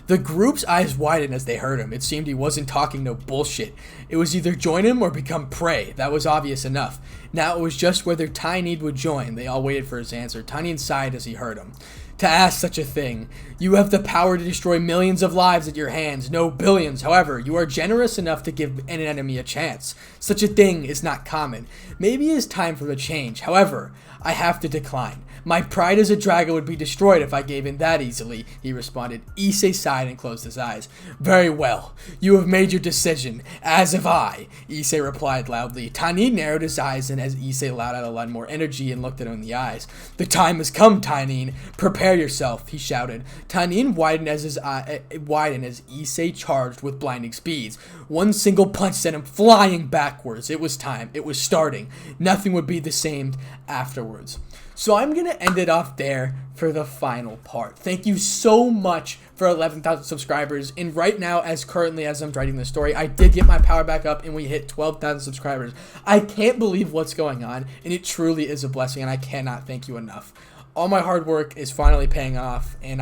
The group's eyes widened as they heard him. It seemed he wasn't talking no bullshit. It was either join him or become prey. That was obvious enough. Now it was just whether Tanin would join. They all waited for his answer. Tanin sighed as he heard him. To ask such a thing. You have the power to destroy millions of lives at your hands, no billions. However, you are generous enough to give an enemy a chance. Such a thing is not common. Maybe it is time for a change. However, I have to decline. My pride as a dragon would be destroyed if I gave in that easily, he responded. Issei sighed and closed his eyes. Very well. You have made your decision, as have I, Issei replied loudly. Tanin narrowed his eyes and as Issei allowed out a lot more energy and looked at him in the eyes. The time has come, Tanin. Prepare yourself, he shouted. Tanin widened as Issei charged with blinding speeds. One single punch sent him flying backwards. It was time. It was starting. Nothing would be the same afterwards. So I'm going to end it off there for the final part. Thank you so much for 11,000 subscribers. And right now, as I'm writing this story, I did get my power back up and we hit 12,000 subscribers. I can't believe what's going on, and it truly is a blessing, and I cannot thank you enough. All my hard work is finally paying off, and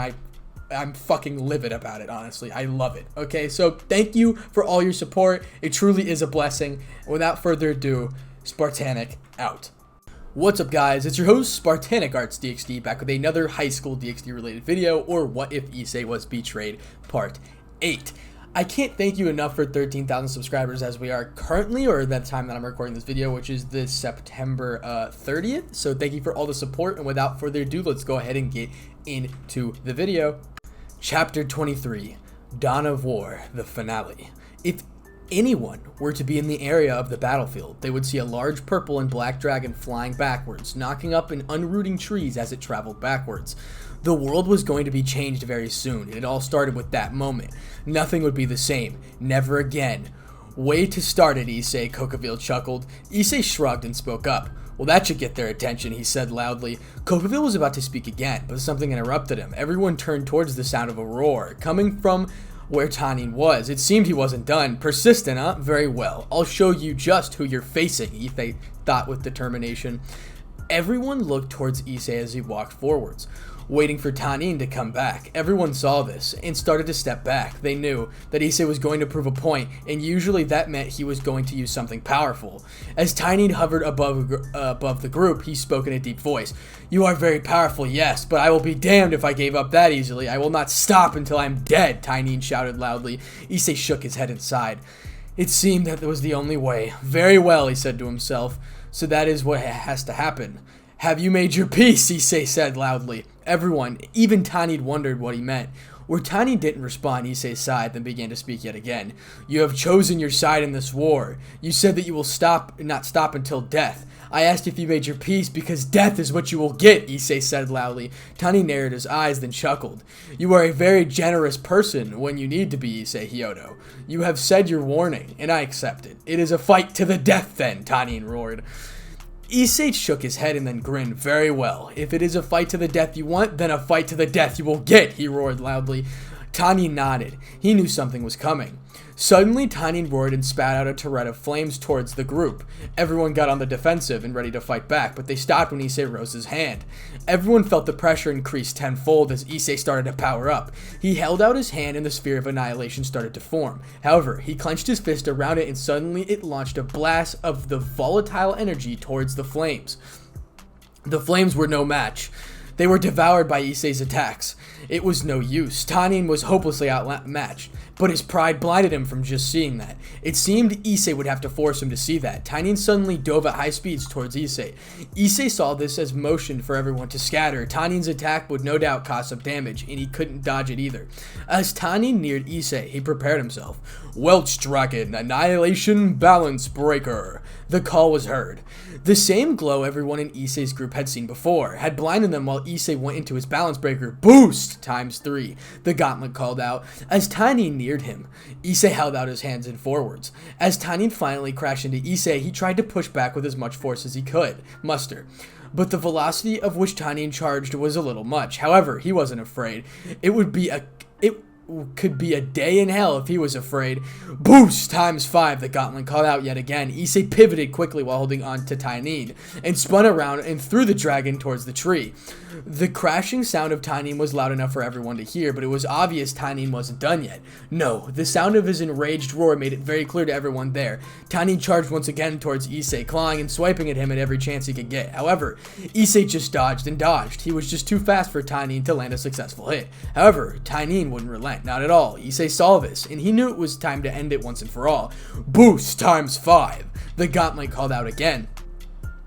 I'm fucking livid about it, honestly. I love it. Okay, so thank you for all your support. It truly is a blessing. Without further ado, Spartanic out. What's up, guys? It's your host, Spartanic Arts DxD, back with another high school DxD related video, or What If Issei Was Betrayed, Part 8. I can't thank you enough for 13,000 subscribers as we are currently, or that time that I'm recording this video, which is this September 30th. So thank you for all the support, and without further ado, let's go ahead and get into the video. Chapter 23, Dawn of War, the finale. If anyone were to be in the area of the battlefield, they would see a large purple and black dragon flying backwards, knocking up and unrooting trees as it traveled backwards. The world was going to be changed very soon, and it all started with that moment. Nothing would be the same. Never again. Way to start it, Issei, Kokaville chuckled. Issei shrugged and spoke up. Well, that should get their attention, he said loudly. Kokaville was about to speak again, but something interrupted him. Everyone turned towards the sound of a roar, coming from where Tanin was. It seemed he wasn't done. Persistent, huh? Very well. I'll show you just who you're facing, Issei thought with determination. Everyone looked towards Issei as he walked forwards, waiting for Tanin to come back. Everyone saw this and started to step back. They knew that Issei was going to prove a point, and usually that meant he was going to use something powerful. As Tanin hovered above the group, he spoke in a deep voice. You are very powerful, yes, but I will be damned if I gave up that easily. I will not stop until I'm dead, Tanin shouted loudly. Issei shook his head and sighed. It seemed that was the only way. Very well, he said to himself. So that is what has to happen. Have you made your peace? Issei said loudly. Everyone, even Tanin, wondered what he meant. Where Tanin didn't respond, Issei sighed, then began to speak yet again. You have chosen your side in this war. You said that you will not stop until death. I asked if you made your peace because death is what you will get, Issei said loudly. Tanin narrowed his eyes, then chuckled. You are a very generous person when you need to be, Issei hyoudou. You have said your warning, and I accept it. It is a fight to the death then, Tanin roared. Issei shook his head and then grinned. Very well. If it is a fight to the death you want, then a fight to the death you will get, he roared loudly. Tanin nodded. He knew something was coming. Suddenly, Tanin roared and spat out a turret of flames towards the group. Everyone got on the defensive and ready to fight back, but they stopped when Issei rose his hand. Everyone felt the pressure increase tenfold as Issei started to power up. He held out his hand and the sphere of annihilation started to form. However, he clenched his fist around it and suddenly it launched a blast of the volatile energy towards the flames. The flames were no match. They were devoured by Issei's attacks. It was no use. Tanin was hopelessly outmatched, but his pride blinded him from just seeing that. It seemed Issei would have to force him to see that. Tanin suddenly dove at high speeds towards Issei. Issei saw this as motion for everyone to scatter. Tanin's attack would no doubt cause some damage, and he couldn't dodge it either. As Tanin neared Issei, he prepared himself. Welch Dragon, Annihilation Balance Breaker. The call was heard. The same glow everyone in Issei's group had seen before had blinded them while Issei went into his balance breaker. Boost times 3, the gauntlet called out. As Tanin neared him, Issei held out his hands and forwards. As Tanin finally crashed into Issei, he tried to push back with as much force as he could muster. But the velocity of which Tanin charged was a little much. However, he wasn't afraid. It could be a day in hell if he was afraid. Boost times 5, the gauntlet called out yet again. Issei pivoted quickly while holding on to Tanin and spun around and threw the dragon towards the tree. The crashing sound of Tanin was loud enough for everyone to hear, but it was obvious Tanin wasn't done yet. No, the sound of his enraged roar made it very clear to everyone there. Tanin charged once again towards Issei, clawing and swiping at him at every chance he could get. However, Issei just dodged and dodged. He was just too fast for Tanin to land a successful hit. However, Tanin wouldn't relent, not at all. Issei saw this, and he knew it was time to end it once and for all. Boost times 5, the gauntlet called out again.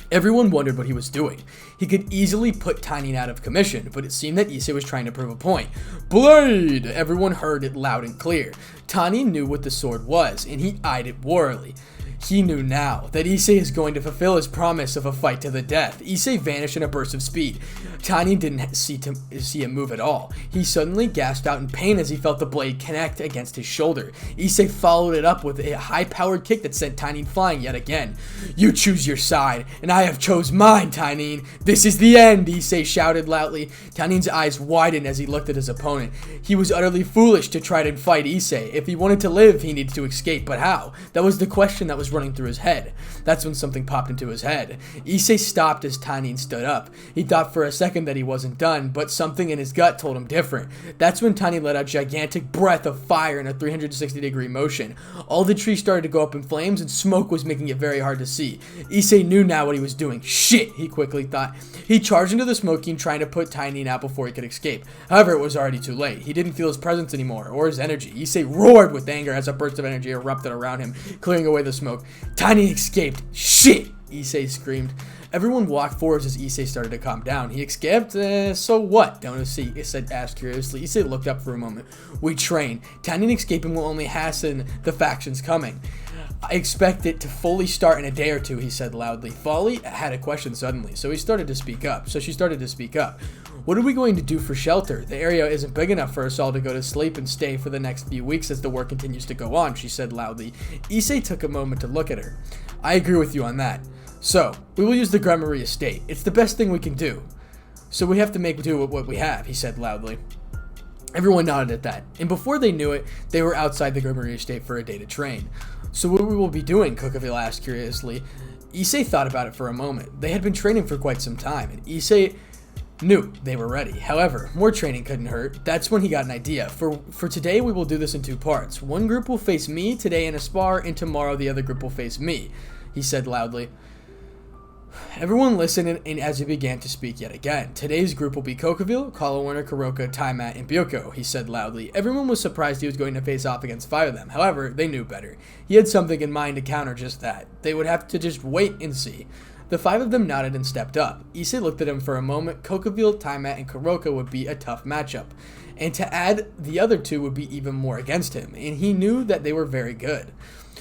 Everyone wondered what he was doing. He could easily put Tanin out of commission, but it seemed that Issei was trying to prove a point. Blade! Everyone heard it loud and clear. Tanin knew what the sword was, and he eyed it warily. He knew now that Issei is going to fulfill his promise of a fight to the death. Issei vanished in a burst of speed. Tanin didn't see him move at all. He suddenly gasped out in pain as he felt the blade connect against his shoulder. Issei followed it up with a high-powered kick that sent Tanin flying yet again. You choose your side, and I have chose mine, Tanin. This is the end, Issei shouted loudly. Tanin's eyes widened as he looked at his opponent. He was utterly foolish to try to fight Issei. If he wanted to live, he needed to escape, but how? That was the question that was running through his head. That's when something popped into his head. Issei stopped as Tanin stood up. He thought for a second that he wasn't done, but something in his gut told him different. That's when Tanin let out a gigantic breath of fire in a 360-degree motion. All the trees started to go up in flames, and smoke was making it very hard to see. Issei knew now what he was doing. Shit, he quickly thought. He charged into the smoking, trying to put Tanin out before he could escape. However, it was already too late. He didn't feel his presence anymore, or his energy. Issei roared with anger as a burst of energy erupted around him, clearing away the smoke. Tanin escaped. Shit! Issei screamed. Everyone walked forwards as Issei started to calm down. He escaped? So what? Don't see, Issei asked curiously. Issei looked up for a moment. We train. Tanin escaping will only hasten the factions coming. I expect it to fully start in a day or two, he said loudly. Folly had a question suddenly, so she started to speak up. What are we going to do for shelter? The area isn't big enough for us all to go to sleep and stay for the next few weeks as the war continues to go on, she said loudly. Issei took a moment to look at her. I agree with you on that. So, we will use the Grimoire estate. It's the best thing we can do. So we have to make do with what we have, he said loudly. Everyone nodded at that, and before they knew it, they were outside the Grimoire estate for a day to train. So what we will be doing, Cookaville asked curiously. Issei thought about it for a moment. They had been training for quite some time, and Issei knew they were ready. However, more training couldn't hurt. That's when he got an idea. For today, we will do this in two parts. One group will face me today in a spar, and tomorrow the other group will face me, he said loudly. Everyone listened and as he began to speak yet again. Today's group will be Cookaville, Kalawarner, Kuroka, Taimat, and Byoko, he said loudly. Everyone was surprised he was going to face off against 5 of them. However, they knew better. He had something in mind to counter just that. They would have to just wait and see. The 5 of them nodded and stepped up. Issei looked at him for a moment. Cookaville, Taimat, and Kuroka would be a tough matchup. And to add, the other 2 would be even more against him, and he knew that they were very good.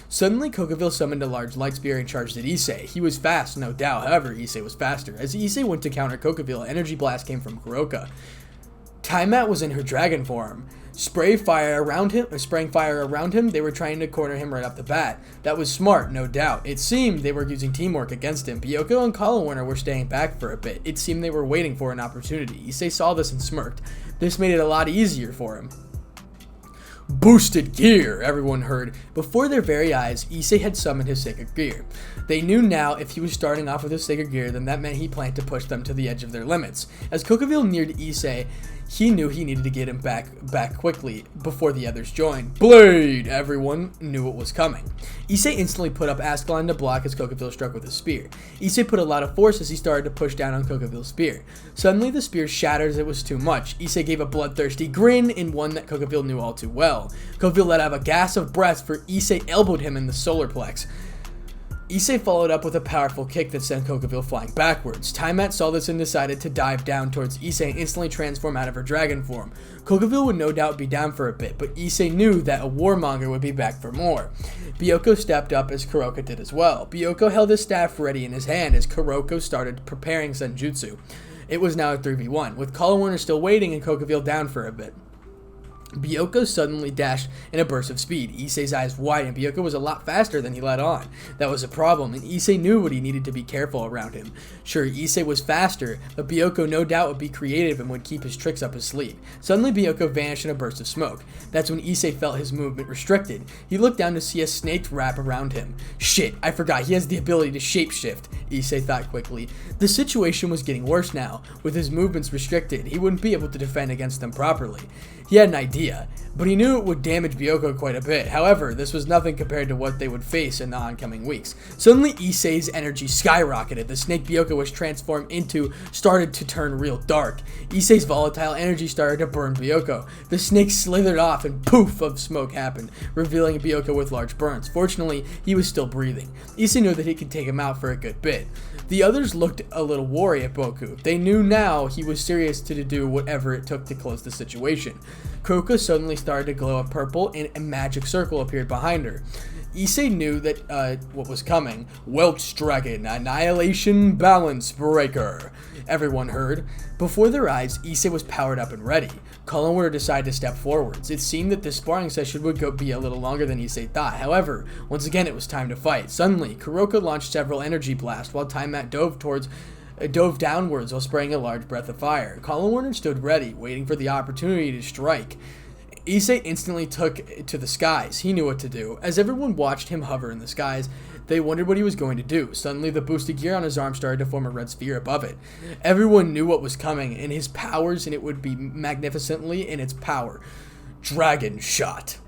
Suddenly, Cookaville summoned a large light spear and charged at Issei. He was fast, no doubt. However, Issei was faster. As Issei went to counter Cookaville, an energy blast came from Kuroka. Taimat was in her dragon form. Spraying fire around him, they were trying to corner him right off the bat. That was smart, no doubt. It seemed they were using teamwork against him. Byoko and Kalawarner were staying back for a bit. It seemed they were waiting for an opportunity. Issei saw this and smirked. This made it a lot easier for him. Boosted gear, everyone heard. Before their very eyes, Issei had summoned his sacred gear. They knew now if he was starting off with his sacred gear, then that meant he planned to push them to the edge of their limits. As Cookaville neared Issei, he knew he needed to get him back quickly before the others joined. Blade! Everyone knew what was coming. Issei instantly put up Ascalon to block as Cookaville struck with his spear. Issei put a lot of force as he started to push down on Cookaville's spear. Suddenly the spear shattered as it was too much. Issei gave a bloodthirsty grin and one that Cookaville knew all too well. Cookaville let out a gasp of breath for Issei elbowed him in the solar plex. Issei followed up with a powerful kick that sent Cookaville flying backwards. Taimat saw this and decided to dive down towards Issei and instantly transform out of her dragon form. Cookaville would no doubt be down for a bit, but Issei knew that a warmonger would be back for more. Byoko stepped up as Kuroka did as well. Byoko held his staff ready in his hand as Kuroka started preparing Senjutsu. It was now a 3v1, with Kalawarner still waiting and Cookaville down for a bit. Byoko suddenly dashed in a burst of speed. Issei's eyes widened. Byoko was a lot faster than he let on. That was a problem, and Issei knew what he needed to be careful around him. Sure, Issei was faster, but Byoko no doubt would be creative and would keep his tricks up his sleeve. Suddenly, Byoko vanished in a burst of smoke. That's when Issei felt his movement restricted. He looked down to see a snake wrap around him. Shit, I forgot, he has the ability to shapeshift, Issei thought quickly. The situation was getting worse now. With his movements restricted, he wouldn't be able to defend against them properly. He had an idea. but he knew it would damage Byoko quite a bit. However, this was nothing compared to what they would face in the oncoming weeks. Suddenly, Issei's energy skyrocketed. The snake Byoko was transformed into started to turn real dark. Issei's volatile energy started to burn Byoko. The snake slithered off and poof of smoke happened, revealing Byoko with large burns. Fortunately, he was still breathing. Issei knew that he could take him out for a good bit. The others looked a little wary at Boku. They knew now he was serious to do whatever it took to close the situation. Kuroka suddenly started to glow up purple and a magic circle appeared behind her. Issei knew that what was coming. Welch Dragon, Annihilation Balance Breaker. Everyone heard. Before their eyes, Issei was powered up and ready. Colin decided to step forwards. It seemed that this sparring session would be a little longer than Issei thought. However, once again it was time to fight. Suddenly, Kuroka launched several energy blasts while Time-Mat dove downwards while spraying a large breath of fire. Colin stood ready, waiting for the opportunity to strike. Issei instantly took to the skies. He knew what to do. As everyone watched him hover in the skies, they wondered what he was going to do. Suddenly, the boosted gear on his arm started to form a red sphere above it. Everyone knew what was coming, and his powers, and it would be magnificently in its power. Dragon Shot.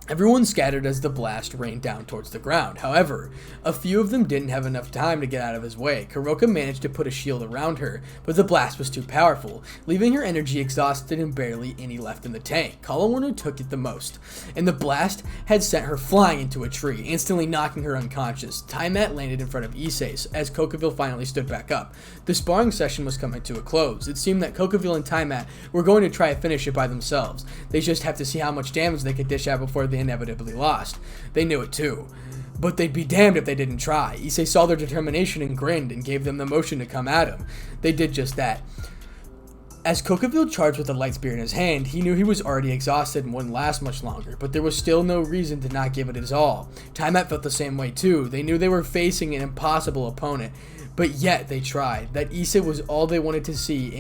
Everyone scattered as the blast rained down towards the ground. However, a few of them didn't have enough time to get out of his way. Kuroka managed to put a shield around her, but the blast was too powerful, leaving her energy exhausted and barely any left in the tank. Colin took it the most, and the blast had sent her flying into a tree, instantly knocking her unconscious. Time-Mat landed in front of Issei as Kokaville finally stood back up. The sparring session was coming to a close. It seemed that Kokaville and Time-Mat were going to try to finish it by themselves. They just have to see how much damage they could dish out before they inevitably lost. They knew it too. But they'd be damned if they didn't try. Issei saw their determination and grinned and gave them the motion to come at him. They did just that. As Kokaville charged with a light spear in his hand, he knew he was already exhausted and wouldn't last much longer, but there was still no reason to not give it his all. Time-Mat felt the same way too. They knew they were facing an impossible opponent, but yet they tried. That Issei was all they wanted to see,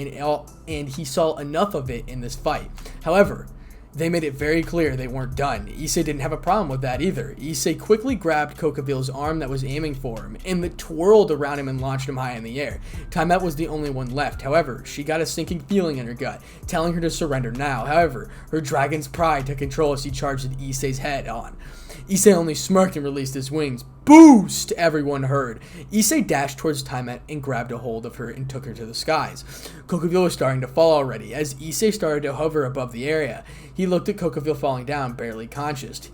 and he saw enough of it in this fight. However, they made it very clear they weren't done. Issei didn't have a problem with that either. Issei quickly grabbed Kokaville's arm that was aiming for him and it twirled around him and launched him high in the air. Time-Mat was the only one left. However, she got a sinking feeling in her gut, telling her to surrender now. However, her dragon's pride took control as he charged at Issei's head on. Issei only smirked and released his wings. Boost! Everyone heard. Issei dashed towards Time-Mat and grabbed a hold of her and took her to the skies. Kokaville was starting to fall already. As Issei started to hover above the area, he looked at Kokaville falling down, barely conscious.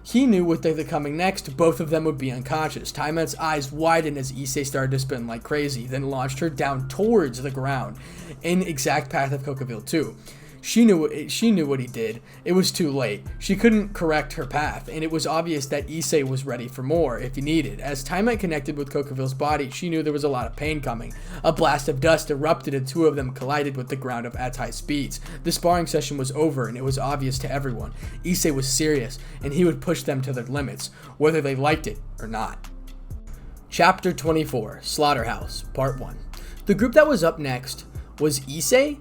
He knew with the coming next, both of them would be unconscious. Time-Mat's eyes widened as Issei started to spin like crazy, then launched her down towards the ground, in exact path of Kokaville too. She knew what he did. It was too late. She couldn't correct her path, and it was obvious that Issei was ready for more if he needed. As Time-Mat connected with Kokaville's body, she knew there was a lot of pain coming. A blast of dust erupted and two of them collided with the ground at high speeds. The sparring session was over, and it was obvious to everyone. Issei was serious, and he would push them to their limits, whether they liked it or not. Chapter 24, Slaughterhouse, Part 1. The group that was up next was Issei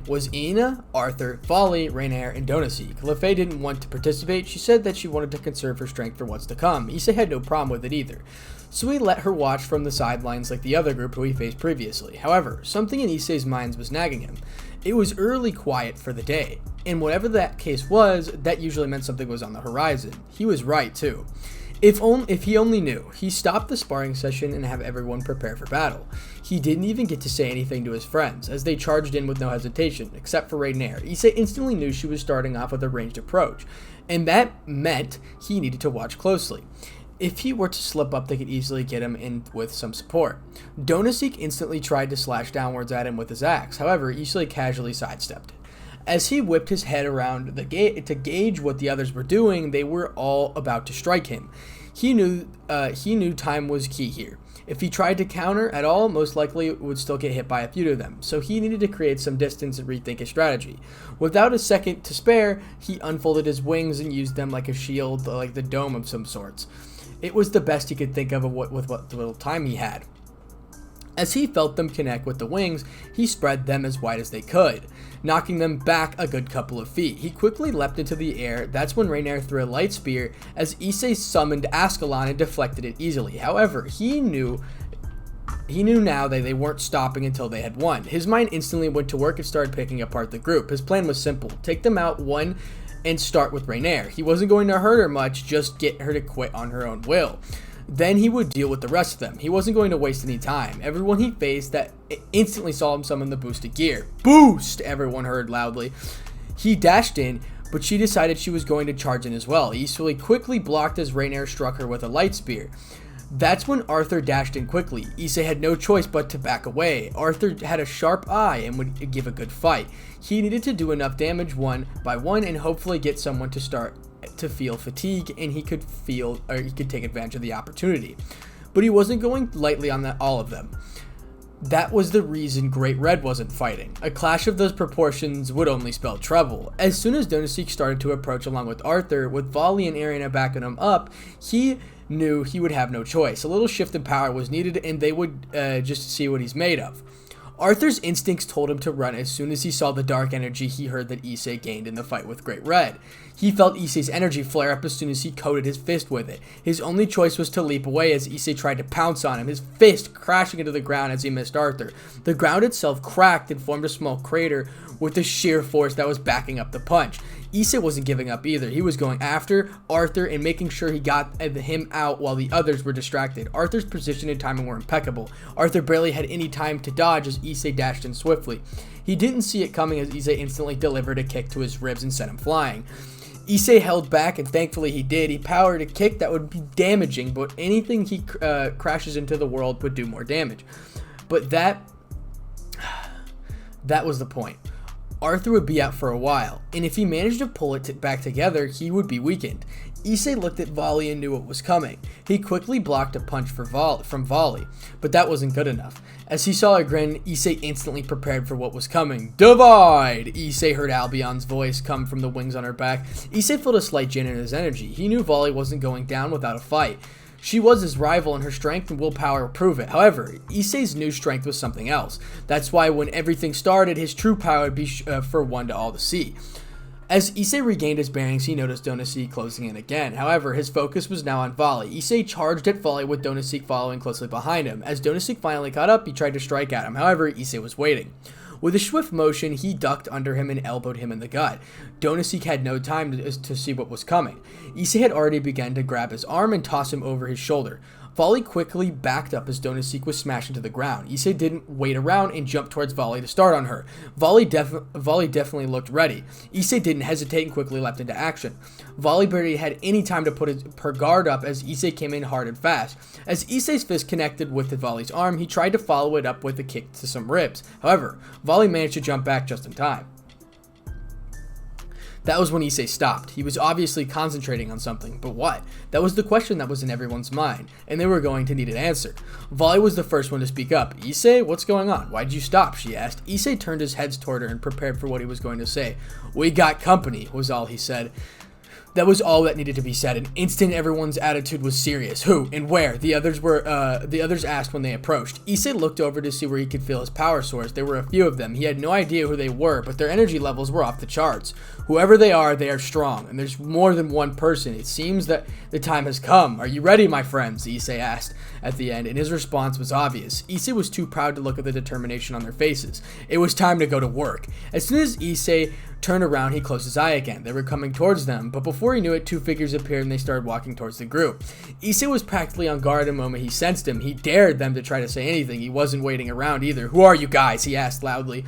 was Ina, Arthur, Folly, Rainier, and Donaseek. Lefay didn't want to participate. She said that she wanted to conserve her strength for what's to come. Issei had no problem with it either, so he let her watch from the sidelines like the other group who he faced previously. However, something in Issei's mind was nagging him. It was early quiet for the day, and whatever that case was, that usually meant something was on the horizon. He was right too. If he only knew. He stopped the sparring session and have everyone prepare for battle. He didn't even get to say anything to his friends, as they charged in with no hesitation, except for Rainier. Issei instantly knew she was starting off with a ranged approach, and that meant he needed to watch closely. If he were to slip up, they could easily get him in with some support. Donaseek instantly tried to slash downwards at him with his axe. However, Issei casually sidestepped it. As he whipped his head around to gauge what the others were doing, they were all about to strike him. He knew time was key here. If he tried to counter at all, most likely would still get hit by a few of them, so he needed to create some distance and rethink his strategy. Without a second to spare, he unfolded his wings and used them like a shield, like the dome of some sorts. It was the best he could think of with what little time he had. As he felt them connect with the wings, he spread them as wide as they could, knocking them back a good couple of feet. He quickly leapt into the air. That's when Rainier threw a light spear as Issei summoned Ascalon and deflected it easily. However, he knew He knew now that they weren't stopping until they had won. His mind instantly went to work and started picking apart the group. His plan was simple: take them out one and start with Rainier. He wasn't going to hurt her much, just get her to quit on her own will. Then he would deal with the rest of them. He wasn't going to waste any time. Everyone he faced that instantly saw him summon the boosted gear. Boost! Everyone heard loudly. He dashed in, but she decided she was going to charge in as well. Issei quickly blocked as Rainier struck her with a light spear. That's when Arthur dashed in quickly. Issei had no choice but to back away. Arthur had a sharp eye and would give a good fight. He needed to do enough damage one by one and hopefully get someone to start to feel fatigue, and he could take advantage of the opportunity. But he wasn't going lightly on all of them. That was the reason Great Red wasn't fighting. A clash of those proportions would only spell trouble. As soon as Donosik started to approach along with Arthur, with Volley and Ariana backing him up, he knew he would have no choice. A little shift in power was needed, and they would just see what he's made of. Arthur's instincts told him to run as soon as he saw the dark energy he heard that Issei gained in the fight with Great Red. He felt Issei's energy flare up as soon as he coated his fist with it. His only choice was to leap away as Issei tried to pounce on him, his fist crashing into the ground as he missed Arthur. The ground itself cracked and formed a small crater with the sheer force that was backing up the punch. Issei wasn't giving up either. He was going after Arthur and making sure he got him out while the others were distracted. Arthur's position and timing were impeccable. Arthur barely had any time to dodge as Issei dashed in swiftly. He didn't see it coming as Issei instantly delivered a kick to his ribs and sent him flying. Issei held back, and thankfully he did. He powered a kick that would be damaging, but anything he crashes into the world would do more damage. But that was the point. Arthur would be out for a while, and if he managed to pull it back together, he would be weakened. Issei looked at Volley and knew what was coming. He quickly blocked a punch from Volley, but that wasn't good enough. As he saw a grin, Issei instantly prepared for what was coming. Divide! Issei heard Albion's voice come from the wings on her back. Issei felt a slight jan in his energy. He knew Volley wasn't going down without a fight. She was his rival, and her strength and willpower prove it. However, Issei's new strength was something else. That's why when everything started, his true power would be for one to all to see. As Issei regained his bearings, he noticed Donosik closing in again. However, his focus was now on Volley. Issei charged at Volley with Donosik following closely behind him. As Donosik finally caught up, he tried to strike at him. However, Issei was waiting. With a swift motion, he ducked under him and elbowed him in the gut. Donosik had no time to see what was coming. Issei had already begun to grab his arm and toss him over his shoulder. Volley quickly backed up as Donosik was smashed into the ground. Issei didn't wait around and jumped towards Volley to start on her. Volley definitely looked ready. Issei didn't hesitate and quickly leapt into action. Volley barely had any time to put her guard up as Issei came in hard and fast. As Issei's fist connected with Volley's arm, he tried to follow it up with a kick to some ribs. However, Volley managed to jump back just in time. That was when Issei stopped. He was obviously concentrating on something, but what? That was the question that was in everyone's mind, and they were going to need an answer. Volley was the first one to speak up. Issei, what's going on? Why'd you stop? She asked. Issei turned his head toward her and prepared for what he was going to say. We got company, was all he said. That was all that needed to be said. An instant, everyone's attitude was serious. Who and where? The others asked when they approached. Issei looked over to see where he could feel his power source. There were a few of them. He had no idea who they were, but their energy levels were off the charts. Whoever they are strong, and there's more than one person. It seems that the time has come. Are you ready, my friends? Issei asked at the end, and his response was obvious. Issei was too proud to look at the determination on their faces. It was time to go to work. As soon as Issei turned around, he closed his eye again. They were coming towards them, but before he knew it, two figures appeared and they started walking towards the group. Issei was practically on guard the moment he sensed him. He dared them to try to say anything. He wasn't waiting around either. Who are you guys? He asked loudly.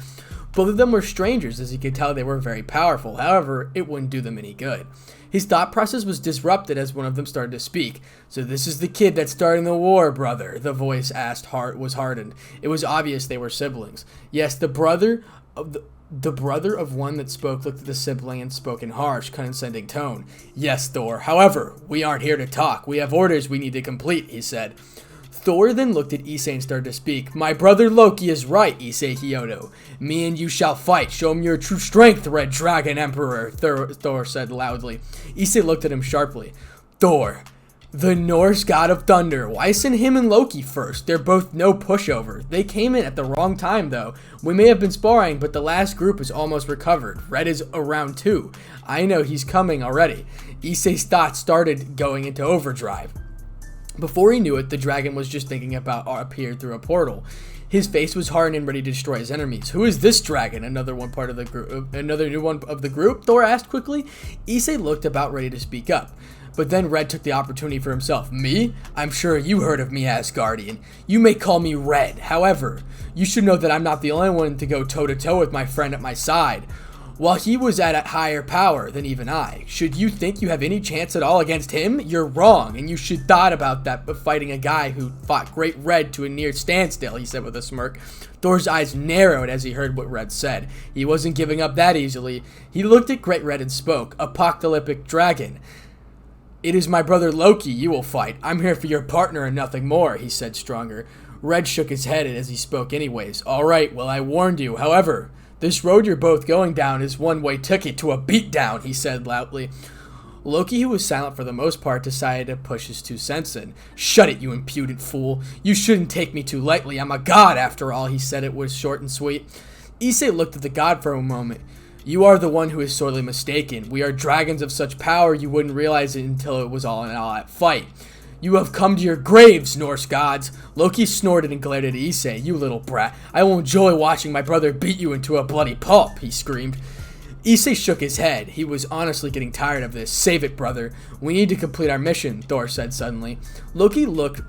Both of them were strangers, as he could tell they were very powerful. However, it wouldn't do them any good. His thought process was disrupted as one of them started to speak. So this is the kid that's starting the war, brother, the voice was hardened. It was obvious they were siblings. Yes, the brother of one that spoke looked at the sibling and spoke in harsh, condescending tone. Yes, Thor. However, we aren't here to talk. We have orders we need to complete, he said. Thor then looked at Issei and started to speak. My brother Loki is right, Issei hyoudou. Me and you shall fight. Show him your true strength, Red Dragon Emperor, Thor said loudly. Issei looked at him sharply. Thor, the Norse god of thunder. Why send him and Loki first? They're both no pushover. They came in at the wrong time, though. We may have been sparring, but the last group is almost recovered. Red is around too. I know he's coming already. Issei's thoughts started going into overdrive. Before he knew it, the dragon was just thinking about appeared through a portal. His face was hardened and ready to destroy his enemies. Who is this dragon? Another new one of the group, Thor asked quickly. Issei looked about ready to speak up. But then Red took the opportunity for himself. Me? I'm sure you heard of me, Asgardian. You may call me Red. However, you should know that I'm not the only one to go toe-to-toe with my friend at my side. While he was at a higher power than even I. Should you think you have any chance at all against him? You're wrong, and you should thought about that but fighting a guy who fought Great Red to a near standstill, he said with a smirk. Thor's eyes narrowed as he heard what Red said. He wasn't giving up that easily. He looked at Great Red and spoke. Apocalyptic dragon. It is my brother Loki you will fight. I'm here for your partner and nothing more, he said stronger. Red shook his head as he spoke anyways. Alright, well I warned you. However, this road you're both going down is one-way ticket to a beatdown, he said loudly. Loki, who was silent for the most part, decided to push his 2 cents in. Shut it, you impudent fool. You shouldn't take me too lightly. I'm a god after all, he said. It was short and sweet. Issei looked at the god for a moment. You are the one who is sorely mistaken. We are dragons of such power you wouldn't realize it until it was all in all out fight. You have come to your graves, Norse gods. Loki snorted and glared at Issei. You little brat. I will enjoy watching my brother beat you into a bloody pulp, he screamed. Issei shook his head. He was honestly getting tired of this. Save it, brother. We need to complete our mission, Thor said suddenly. Loki looked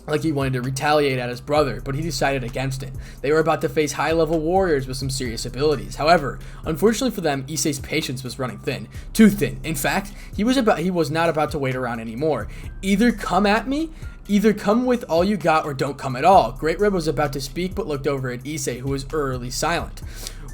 like he wanted to retaliate at his brother, but he decided against it. They were about to face high-level warriors with some serious abilities. However, unfortunately for them, Issei's patience was running thin. Too thin. In fact, he was not about to wait around anymore. Either come with all you got or don't come at all. Great Red was about to speak but looked over at Issei, who was eerily silent,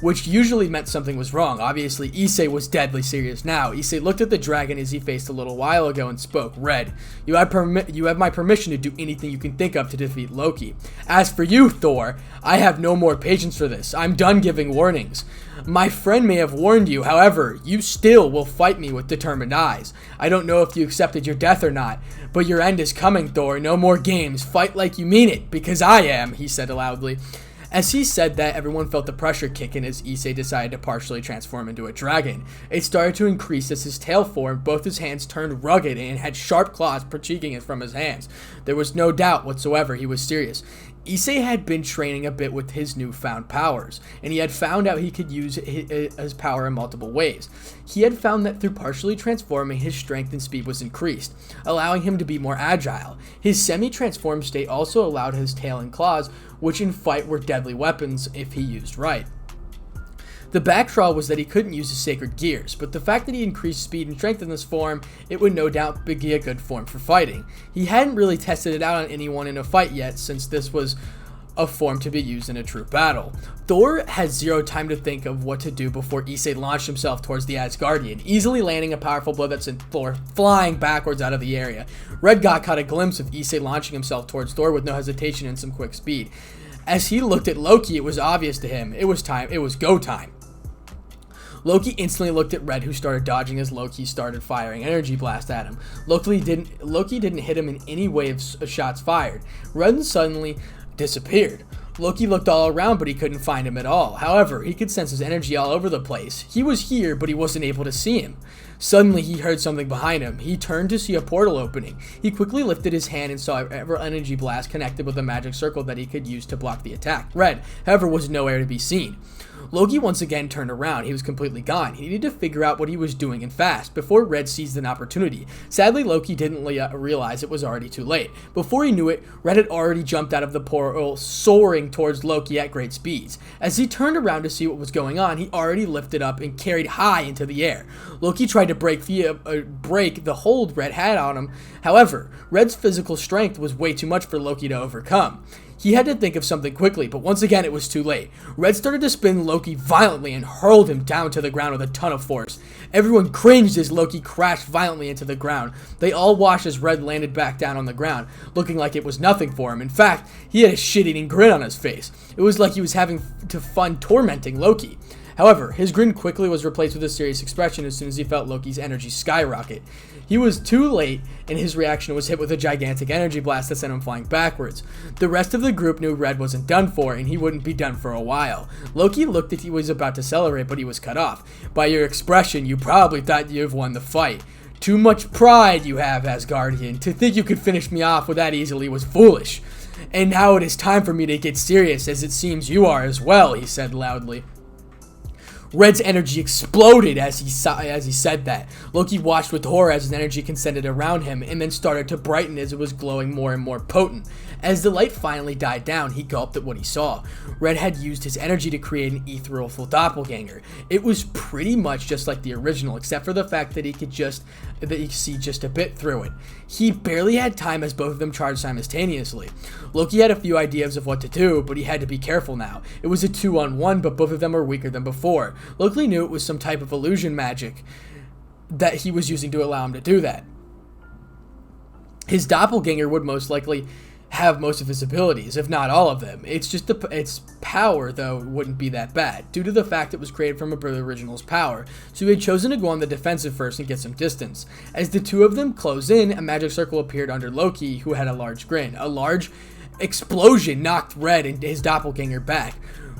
which usually meant something was wrong. Obviously, Issei was deadly serious now. Issei looked at the dragon as he faced a little while ago and spoke. Red, you have my permission to do anything you can think of to defeat Loki. As for you, Thor, I have no more patience for this. I'm done giving warnings. My friend may have warned you, however, you still will fight me with determined eyes. I don't know if you accepted your death or not, but your end is coming, Thor. No more games. Fight like you mean it, because I am, he said loudly. As he said that, everyone felt the pressure kick in as Issei decided to partially transform into a dragon. It started to increase as his tail formed, both his hands turned rugged and had sharp claws protruding from his hands. There was no doubt whatsoever he was serious. Issei had been training a bit with his newfound powers, and he had found out he could use his power in multiple ways. He had found that through partially transforming, his strength and speed was increased, allowing him to be more agile. His semi-transformed state also allowed his tail and claws, which in fight were deadly weapons if he used right. The backdraw was that he couldn't use his sacred gears, but the fact that he increased speed and strength in this form, it would no doubt be a good form for fighting. He hadn't really tested it out on anyone in a fight yet, since this was a form to be used in a true battle. Thor had zero time to think of what to do before Issei launched himself towards the Asgardian, easily landing a powerful blow that sent Thor flying backwards out of the area. Red caught a glimpse of Issei launching himself towards Thor with no hesitation and some quick speed. As he looked at Loki, it was obvious to him. It was go time. Loki instantly looked at Red, who started dodging as Loki started firing energy blast at him. Loki didn't hit him in any wave of shots fired. Red suddenly disappeared. Loki looked all around, but he couldn't find him at all. However, he could sense his energy all over the place. He was here, but he wasn't able to see him. Suddenly, he heard something behind him. He turned to see a portal opening. He quickly lifted his hand and saw an energy blast connected with a magic circle that he could use to block the attack. Red, however, was nowhere to be seen. Loki once again turned around. He was completely gone. He needed to figure out what he was doing and fast before Red seized an opportunity. Sadly, Loki didn't realize it was already too late. Before he knew it, Red had already jumped out of the portal, soaring towards Loki at great speeds. As he turned around to see what was going on, he already lifted up and carried high into the air. Loki tried to break the hold Red had on him. However, Red's physical strength was way too much for Loki to overcome. He had to think of something quickly, but once again it was too late. Red started to spin Loki violently and hurled him down to the ground with a ton of force. Everyone cringed as Loki crashed violently into the ground. They all watched as Red landed back down on the ground, looking like it was nothing for him. In fact, he had a shit-eating grin on his face. It was like he was having fun tormenting Loki. However, his grin quickly was replaced with a serious expression as soon as he felt Loki's energy skyrocket. He was too late, and his reaction was hit with a gigantic energy blast that sent him flying backwards. The rest of the group knew Red wasn't done for, and he wouldn't be done for a while. Loki looked like he was about to celebrate, but he was cut off. By your expression, you probably thought you've won the fight. Too much pride you have, Asgardian. To think you could finish me off with that easily was foolish. And now it is time for me to get serious, as it seems you are as well, he said loudly. Red's energy exploded as he said that. Loki watched with horror as his energy concentrated around him and then started to brighten as it was glowing more and more potent. As the light finally died down, he gulped at what he saw. Red had used his energy to create an ethereal doppelganger. It was pretty much just like the original, except for the fact that he could see just a bit through it. He barely had time as both of them charged simultaneously. Loki had a few ideas of what to do, but he had to be careful now. It was a 2-on-1, but both of them were weaker than before. Loki knew it was some type of illusion magic that he was using to allow him to do that. His doppelganger would most likely have most of his abilities, if not all of them. Its power, though, wouldn't be that bad, due to the fact it was created from the original's power, so he had chosen to go on the defensive first and get some distance. As the two of them closed in, a magic circle appeared under Loki, who had a large grin. A large explosion knocked Red and his doppelganger back.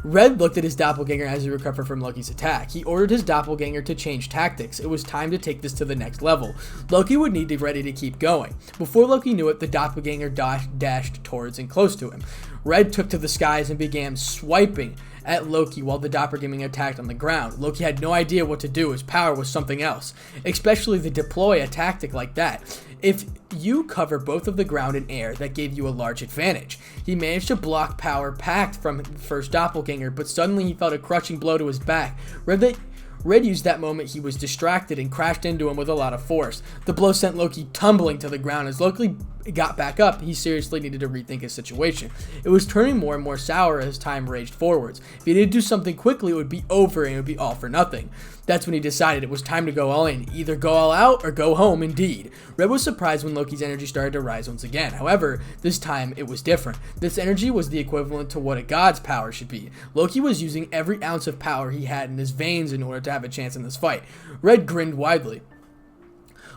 Red looked at his doppelganger as he recovered from Loki's attack. He ordered his doppelganger to change tactics. It was time to take this to the next level. Loki would need to be ready to keep going. Before Loki knew it, the doppelganger dashed towards and close to him. Red took to the skies and began swiping at Loki while the doppelganger attacked on the ground. Loki had no idea what to do. His power was something else, especially to deploy a tactic like that. If you cover both of the ground and air, that gave you a large advantage. He managed to block power packed from the first doppelganger, but suddenly he felt a crushing blow to his back. Red used that moment he was distracted and crashed into him with a lot of force. The blow sent Loki tumbling to the ground. As Loki got back up, he seriously needed to rethink his situation. It was turning more and more sour as time raged forwards. If he didn't do something quickly, it would be over and it would be all for nothing. That's when he decided it was time to go all in. Either go all out or go home indeed. Red was surprised when Loki's energy started to rise once again. However, this time it was different. This energy was the equivalent to what a god's power should be. Loki was using every ounce of power he had in his veins in order to have a chance in this fight. Red grinned widely.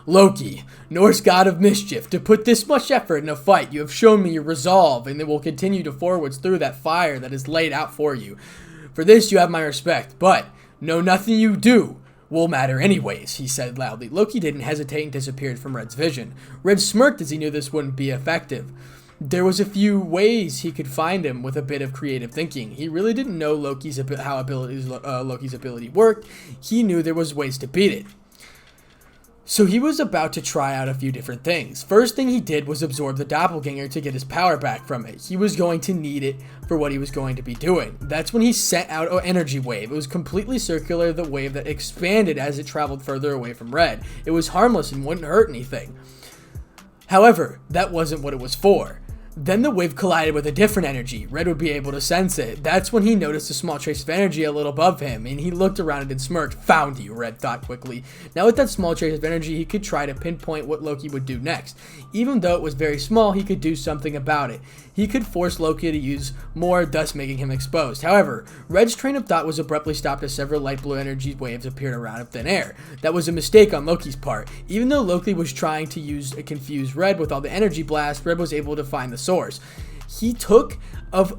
Loki, Norse god of mischief, to put this much effort in a fight, you have shown me your resolve, and it will continue to forwards through that fire that is laid out for you. For this you have my respect, but no, nothing you do will matter anyways, he said loudly. Loki didn't hesitate and disappeared from Red's vision. Red smirked as he knew this wouldn't be effective. There was a few ways he could find him with a bit of creative thinking. He really didn't know Loki's ability worked. He knew there was ways to beat it. So he was about to try out a few different things. First thing he did was absorb the doppelganger to get his power back from it. He was going to need it for what he was going to be doing. That's when he sent out an energy wave. It was completely circular, the wave that expanded as it traveled further away from Red. It was harmless and wouldn't hurt anything. However, that wasn't what it was for. Then the wave collided with a different energy. Red would be able to sense it. That's when he noticed a small trace of energy a little above him, and he looked around it and smirked. Found you, Red thought quickly. Now with that small trace of energy, he could try to pinpoint what Loki would do next. Even though it was very small, he could do something about it. He could force Loki to use more, thus making him exposed. However, Red's train of thought was abruptly stopped as several light blue energy waves appeared around in thin air. That was a mistake on Loki's part. Even though Loki was trying to confuse Red with all the energy blast, Red was able to find the source. He took with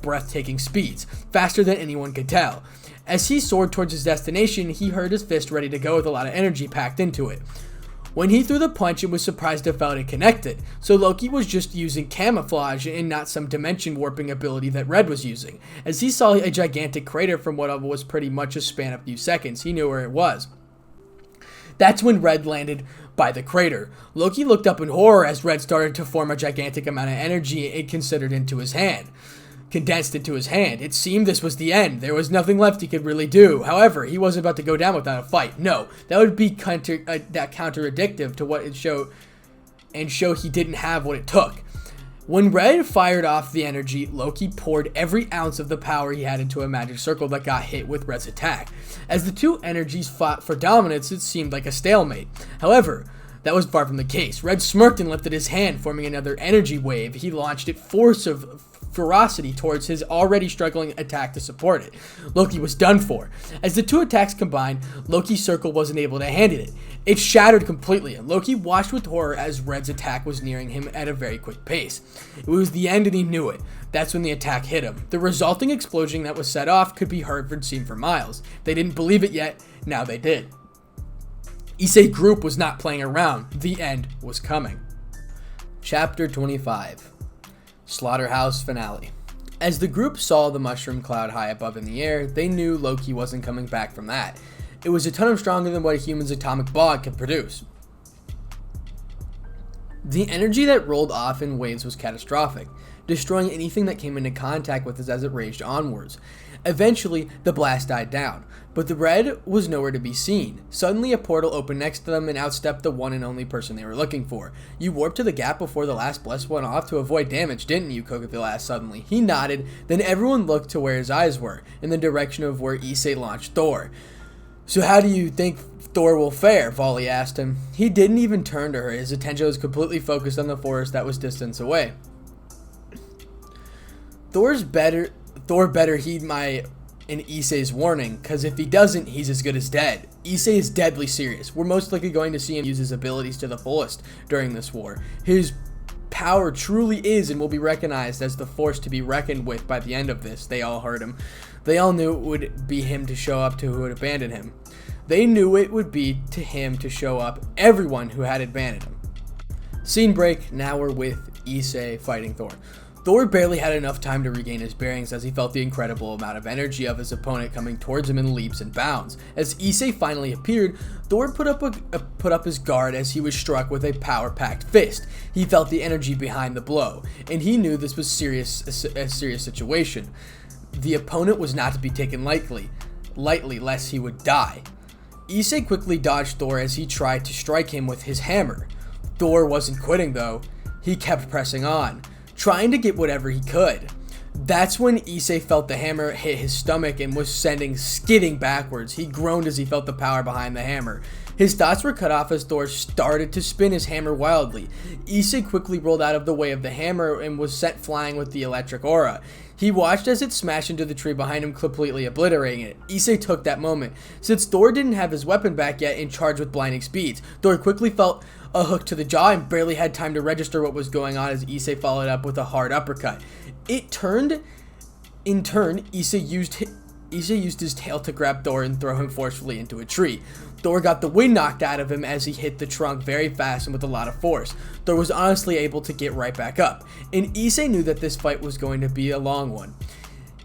breathtaking speeds, faster than anyone could tell. As he soared towards his destination, he heard his fist ready to go with a lot of energy packed into it. When he threw the punch, it was surprised to felt it connected, so Loki was just using camouflage and not some dimension warping ability that Red was using. As he saw a gigantic crater from what was pretty much a span of a few seconds, he knew where it was. That's when Red landed by the crater. Loki looked up in horror as Red started to form a gigantic amount of energy it condensed into his hand. It seemed this was the end. There was nothing left he could really do. However, he wasn't about to go down without a fight. No, that would be counteraddictive to what it showed and show he didn't have what it took. When Red fired off the energy, Loki poured every ounce of the power he had into a magic circle that got hit with Red's attack. As the two energies fought for dominance, it seemed like a stalemate. However, that was far from the case. Red smirked and lifted his hand, forming another energy wave. He launched it ferocity towards his already struggling attack to support it. Loki was done for. As the two attacks combined, Loki's circle wasn't able to handle it. It shattered completely, and Loki watched with horror as Red's attack was nearing him at a very quick pace. It was the end and he knew it. That's when the attack hit him. The resulting explosion that was set off could be heard and seen for miles. They didn't believe it yet, now they did. Issei group was not playing around. The end was coming. Chapter 25. Slaughterhouse Finale. As the group saw the mushroom cloud high above in the air, they knew Loki wasn't coming back from that. It was a ton stronger than what a human's atomic bomb could produce. The energy that rolled off in waves was catastrophic, destroying anything that came into contact with it as it raged onwards. Eventually, the blast died down, but the red was nowhere to be seen. Suddenly, a portal opened next to them and outstepped the one and only person they were looking for. You warped to the gap before the last blast went off to avoid damage, didn't you? Kokaville asked suddenly. He nodded, then everyone looked to where his eyes were, in the direction of where Issei launched Thor. So how do you think Thor will fare? Volley asked him. He didn't even turn to her. His attention was completely focused on the forest that was distance away. Thor better heed my and Issei's warning, because if he doesn't, he's as good as dead. Issei is deadly serious. We're most likely going to see him use his abilities to the fullest during this war. His power truly is and will be recognized as the force to be reckoned with by the end of this. They all heard him. They all knew it would be him to show up to who had abandoned him. They knew it would be to him to show up everyone who had abandoned him. Scene break. Now we're with Issei fighting Thor. Thor barely had enough time to regain his bearings as he felt the incredible amount of energy of his opponent coming towards him in leaps and bounds. As Issei finally appeared, Thor put up his guard as he was struck with a power-packed fist. He felt the energy behind the blow, and he knew this was a serious situation. The opponent was not to be taken lightly lest he would die. Issei quickly dodged Thor as he tried to strike him with his hammer. Thor wasn't quitting though. He kept pressing on, trying to get whatever he could. That's when Issei felt the hammer hit his stomach and was skidding backwards. He groaned as he felt the power behind the hammer. His thoughts were cut off as Thor started to spin his hammer wildly. Issei quickly rolled out of the way of the hammer and was sent flying with the electric aura. He watched as it smashed into the tree behind him, completely obliterating it. Issei took that moment. Since Thor didn't have his weapon back yet and charged with blinding speeds, Thor quickly felt a hook to the jaw and barely had time to register what was going on as Issei followed up with a hard uppercut. In turn, Issei used his tail to grab Thor and throw him forcefully into a tree. Thor got the wind knocked out of him as he hit the trunk very fast and with a lot of force. Thor was honestly able to get right back up, and Issei knew that this fight was going to be a long one.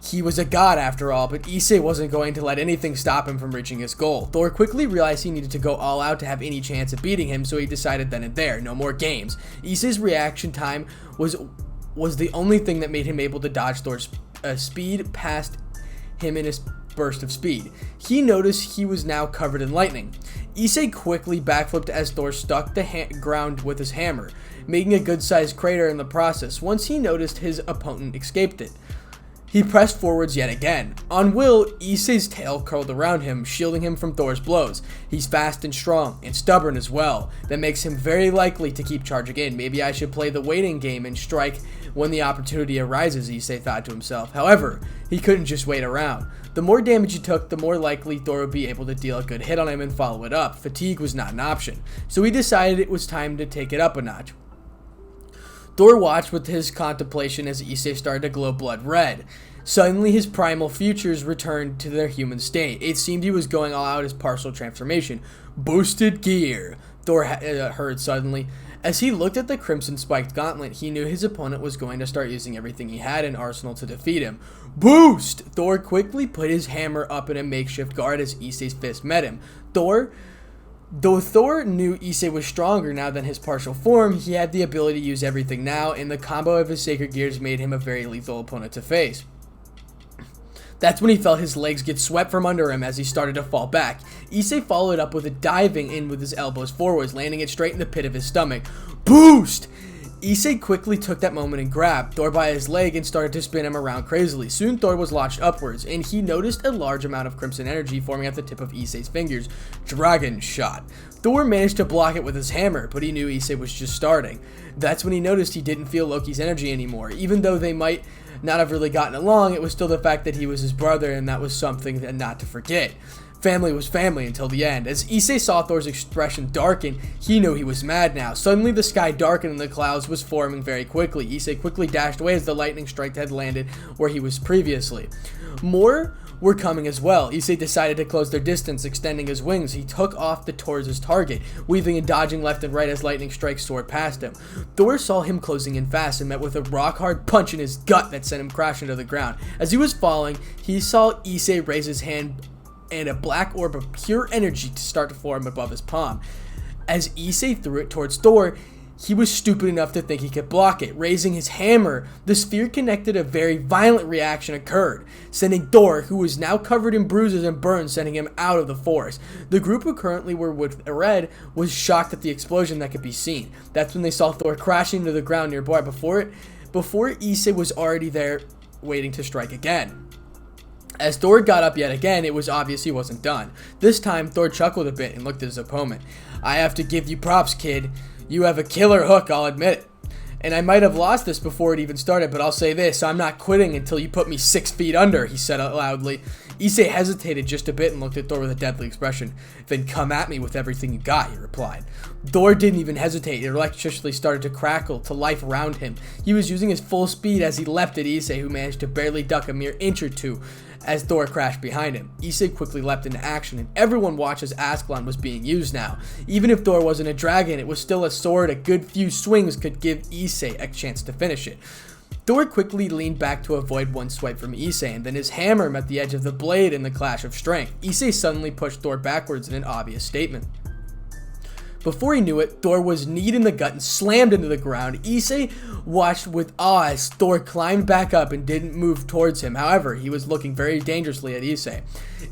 He was a god after all, but Issei wasn't going to let anything stop him from reaching his goal. Thor quickly realized he needed to go all out to have any chance of beating him, so he decided then and there, no more games. Issei's reaction time was the only thing that made him able to dodge Thor's speed past him in his burst of speed. He noticed he was now covered in lightning. Issei quickly backflipped as Thor struck the ground with his hammer, making a good-sized crater in the process. Once he noticed his opponent escaped it, he pressed forwards yet again. On will, Issei's tail curled around him, shielding him from Thor's blows. He's fast and strong, and stubborn as well. That makes him very likely to keep charging in. Maybe I should play the waiting game and strike when the opportunity arises, Issei thought to himself. However, he couldn't just wait around. The more damage he took, the more likely Thor would be able to deal a good hit on him and follow it up. Fatigue was not an option, so he decided it was time to take it up a notch. Thor watched with his contemplation as Issei started to glow blood red. Suddenly, his primal features returned to their human state. It seemed he was going all out his partial transformation. Boosted gear, Thor heard suddenly. As he looked at the crimson-spiked gauntlet, he knew his opponent was going to start using everything he had in arsenal to defeat him. Boost! Thor quickly put his hammer up in a makeshift guard as Issei's fist met him. Though Thor knew Issei was stronger now than his partial form, he had the ability to use everything now, and the combo of his sacred gears made him a very lethal opponent to face. That's when he felt his legs get swept from under him as he started to fall back. Issei followed up with a diving in with his elbows forwards, landing it straight in the pit of his stomach. Boost! Issei quickly took that moment and grabbed Thor by his leg and started to spin him around crazily. Soon Thor was launched upwards, and he noticed a large amount of crimson energy forming at the tip of Issei's fingers. Dragon shot. Thor managed to block it with his hammer, but he knew Issei was just starting. That's when he noticed he didn't feel Loki's energy anymore. Even though they might not have really gotten along, it was still the fact that he was his brother, and that was something not to forget. Family was family until the end. As Issei saw Thor's expression darken, he knew he was mad now. Suddenly the sky darkened and the clouds was forming very quickly. Issei quickly dashed away as the lightning strike had landed where he was previously. More were coming as well. Issei decided to close their distance, extending his wings. He took off towards his target, weaving and dodging left and right as lightning strikes soared past him. Thor saw him closing in fast and met with a rock-hard punch in his gut that sent him crashing to the ground. As he was falling, he saw Issei raise his hand and a black orb of pure energy to start to form above his palm. As Issei threw it towards Thor, he was stupid enough to think he could block it. Raising his hammer, the sphere connected. A very violent reaction occurred, sending Thor, who was now covered in bruises and burns, sending him out of the forest. The group who currently were with Red was shocked at the explosion that could be seen. That's when they saw Thor crashing to the ground nearby. Before Issei was already there, waiting to strike again. As Thor got up yet again, it was obvious he wasn't done. This time, Thor chuckled a bit and looked at his opponent. "I have to give you props, kid. You have a killer hook, I'll admit it. And I might have lost this before it even started, but I'll say this, I'm not quitting until you put me 6 feet under," he said out loudly. Issei hesitated just a bit and looked at Thor with a deadly expression. "Then come at me with everything you got," he replied. Thor didn't even hesitate. Electricity started to crackle to life around him. He was using his full speed as he leapt at Issei, who managed to barely duck a mere inch or two as Thor crashed behind him. Issei quickly leapt into action, and everyone watched as Ascalon was being used now. Even if Thor wasn't a dragon, it was still a sword. A good few swings could give Issei a chance to finish it. Thor quickly leaned back to avoid one swipe from Issei, and then his hammer met the edge of the blade in the clash of strength. Issei suddenly pushed Thor backwards in an obvious statement. Before he knew it, Thor was kneed in the gut and slammed into the ground. Issei watched with awe as Thor climbed back up and didn't move towards him. However, he was looking very dangerously at Issei.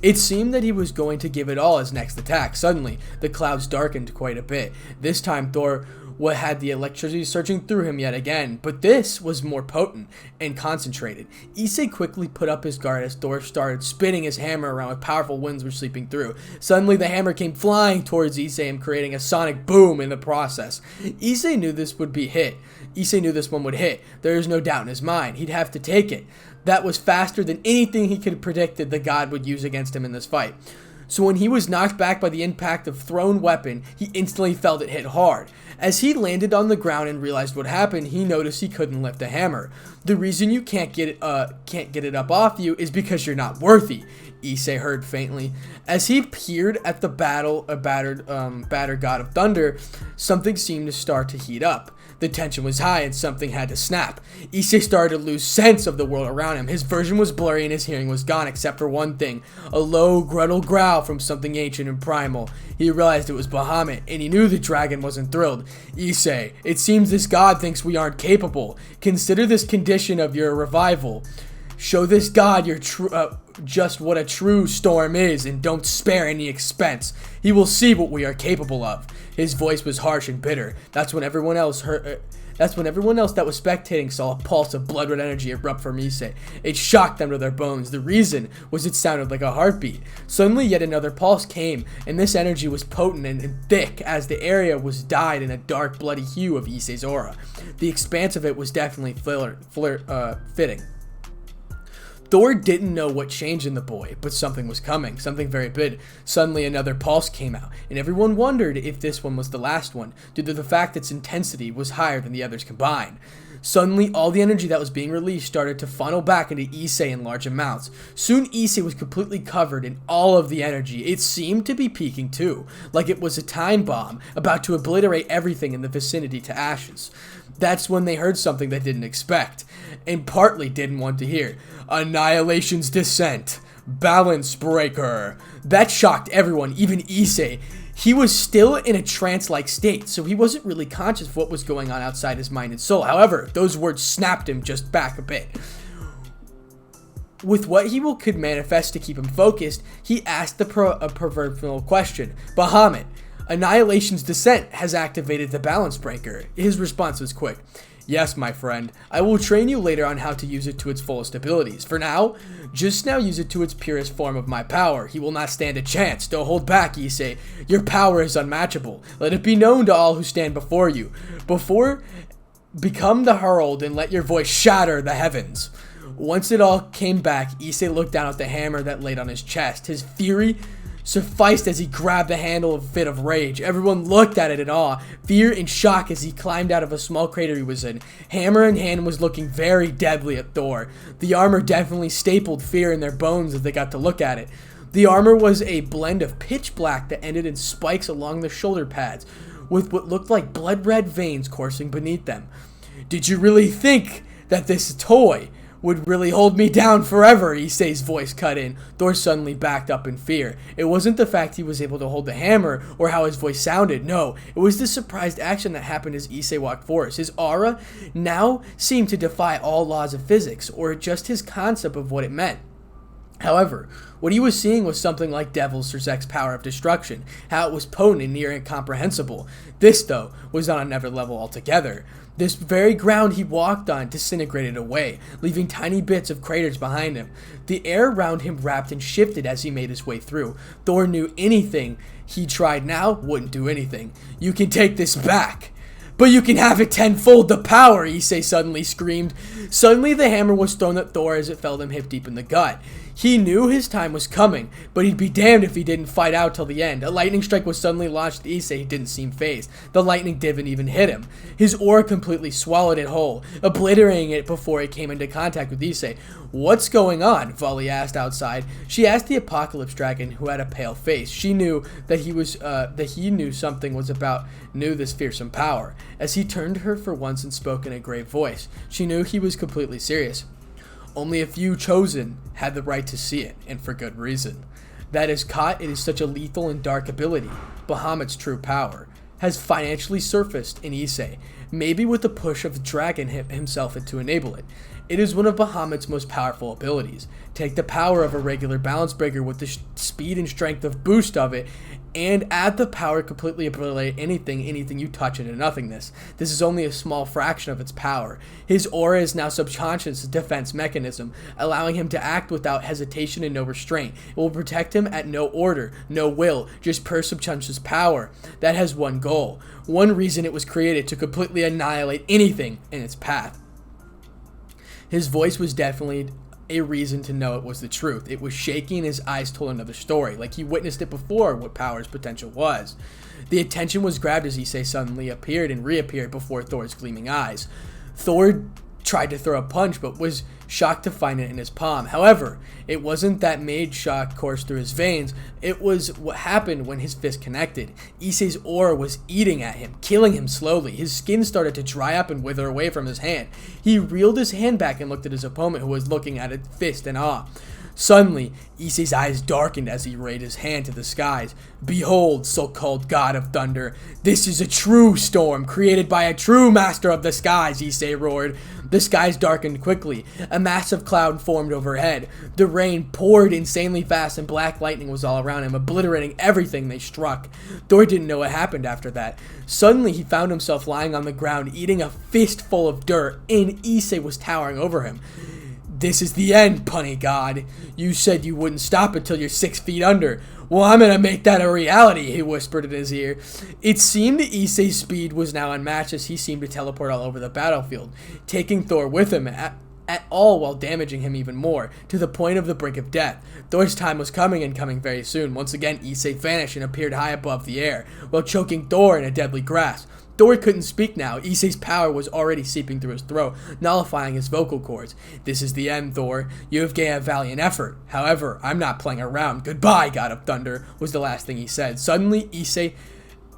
It seemed that he was going to give it all his next attack. Suddenly, the clouds darkened quite a bit. This time, Thor had the electricity surging through him yet again, but this was more potent and concentrated. Issei quickly put up his guard as Thor started spinning his hammer around with powerful winds were sweeping through. Suddenly the hammer came flying towards Issei and creating a sonic boom in the process. Issei knew this one would hit. There is no doubt in his mind. He'd have to take it. That was faster than anything he could have predicted the god would use against him in this fight. So when he was knocked back by the impact of thrown weapon, he instantly felt it hit hard. As he landed on the ground and realized what happened, he noticed he couldn't lift a hammer. The reason you can't get it up off you is because you're not worthy, Issei heard faintly. As he peered at the battered god of thunder, something seemed to start to heat up. The tension was high and something had to snap. Issei started to lose sense of the world around him. His vision was blurry and his hearing was gone except for one thing, a low, gruntle growl from something ancient and primal. He realized it was Bahamut, and he knew the dragon wasn't thrilled. "Issei, it seems this god thinks we aren't capable. Consider this condition of your revival. Show this god your just what a true storm is, and don't spare any expense. He will see what we are capable of." His voice was harsh and bitter. That's when everyone else that was spectating saw a pulse of blood-red energy erupt from Issei. It shocked them to their bones. The reason was it sounded like a heartbeat. Suddenly, yet another pulse came, and this energy was potent and thick as the area was dyed in a dark, bloody hue of Issei's aura. The expanse of it was definitely fitting. Thor didn't know what changed in the boy, but something was coming, something very big. Suddenly another pulse came out, and everyone wondered if this one was the last one, due to the fact its intensity was higher than the others combined. Suddenly, all the energy that was being released started to funnel back into Issei in large amounts. Soon, Issei was completely covered in all of the energy. It seemed to be peaking too, like it was a time bomb, about to obliterate everything in the vicinity to ashes. That's when they heard something they didn't expect, and partly didn't want to hear. Annihilation's descent. Balance breaker. That shocked everyone, even Issei. He was still in a trance-like state, so he wasn't really conscious of what was going on outside his mind and soul. However, those words snapped him just back a bit. With what he could manifest to keep him focused, he asked the proverbial question. "Bahamut, Annihilation's descent has activated the balance breaker. His response was quick. Yes, my friend. I will train you later on how to use it to its fullest abilities. For now, just now use it to its purest form of my power. He will not stand a chance. Don't hold back, Issei. Your power is unmatchable. Let it be known to all who stand before you. Become the herald and let your voice shatter the heavens. Once it all came back, Issei looked down at the hammer that laid on his chest. His fury sufficed as he grabbed the handle of a fit of rage. Everyone looked at it in awe, fear and shock as he climbed out of a small crater he was in. Hammer in hand was looking very deadly at Thor. The armor definitely stapled fear in their bones as they got to look at it. The armor was a blend of pitch black that ended in spikes along the shoulder pads, with what looked like blood-red veins coursing beneath them. Did you really think that this toy would really hold me down forever? Issei's voice cut in. Thor suddenly backed up in fear. It wasn't the fact he was able to hold the hammer or how his voice sounded. No, it was the surprised action that happened as Issei walked forward. His aura now seemed to defy all laws of physics or just his concept of what it meant. However, what he was seeing was something like Devil Zerzek's power of destruction, how it was potent and near incomprehensible. This, though, was on another level altogether. This very ground he walked on disintegrated away, leaving tiny bits of craters behind him. The air around him wrapped and shifted as he made his way through. Thor knew anything he tried now wouldn't do anything. You can take this back. But you can have it tenfold the power, Issei suddenly screamed. Suddenly the hammer was thrown at Thor as it felled him hip deep in the gut. He knew his time was coming, but he'd be damned if he didn't fight out till the end. A lightning strike was suddenly launched at Issei. He didn't seem phased. The lightning didn't even hit him. His aura completely swallowed it whole, obliterating it before it came into contact with Issei. What's going on? Vali asked outside. She asked the Apocalypse Dragon, who had a pale face. She knew that he knew something was about this fearsome power. As he turned to her for once and spoke in a grave voice, she knew he was completely serious. Only a few chosen had the right to see it, and for good reason. That is caught, it is such a lethal and dark ability. Bahamut's true power has financially surfaced in Issei, maybe with the push of the dragon himself to enable it. It is one of Bahamut's most powerful abilities. Take the power of a regular balance breaker with the speed and strength of boost of it, and add the power to completely obliterate anything you touch into nothingness. This is only a small fraction of its power. His aura is now subconscious defense mechanism, allowing him to act without hesitation and no restraint. It will protect him at no order, no will, just pure subconscious power. That has one goal, one reason it was created, to completely annihilate anything in its path. His voice was definitely a reason to know it was the truth. It was shaking, his eyes told another story, like he witnessed it before, what power's potential was. The attention was grabbed as Issei suddenly appeared and reappeared before Thor's gleaming eyes. Thor tried to throw a punch, but was shocked to find it in his palm. However, it wasn't that made shock course through his veins, it was what happened when his fist connected. Issei's aura was eating at him, killing him slowly. His skin started to dry up and wither away from his hand. He reeled his hand back and looked at his opponent, who was looking at his fist in awe. Suddenly, Issei's eyes darkened as he raised his hand to the skies. Behold, so-called God of Thunder, this is a true storm created by a true master of the skies, Issei roared. The skies darkened quickly. A massive cloud formed overhead. The rain poured insanely fast and black lightning was all around him, obliterating everything they struck. Thor didn't know what happened after that. Suddenly, he found himself lying on the ground, eating a fistful of dirt, and Issei was towering over him. This is the end, punny god. You said you wouldn't stop until you're 6 feet under. Well, I'm gonna make that a reality, he whispered in his ear. It seemed Issei's speed was now unmatched as he seemed to teleport all over the battlefield, taking Thor with him at all while damaging him even more, to the point of the brink of death. Thor's time was coming and coming very soon. Once again, Issei vanished and appeared high above the air, while choking Thor in a deadly grasp. Thor couldn't speak now. Issei's power was already seeping through his throat, nullifying his vocal cords. This is the end, Thor. You have gained a valiant effort. However, I'm not playing around. Goodbye, God of Thunder, was the last thing he said. Suddenly, Issei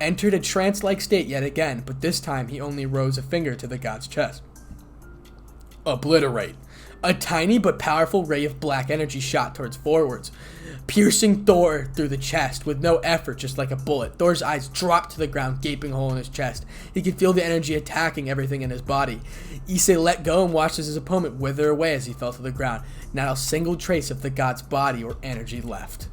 entered a trance-like state yet again, but this time he only rose a finger to the god's chest. Obliterate. A tiny but powerful ray of black energy shot towards forwards, piercing Thor through the chest with no effort, just like a bullet. Thor's eyes dropped to the ground, gaping hole in his chest. He could feel the energy attacking everything in his body. Issei let go and watched as his opponent wither away as he fell to the ground. Not a single trace of the god's body or energy left.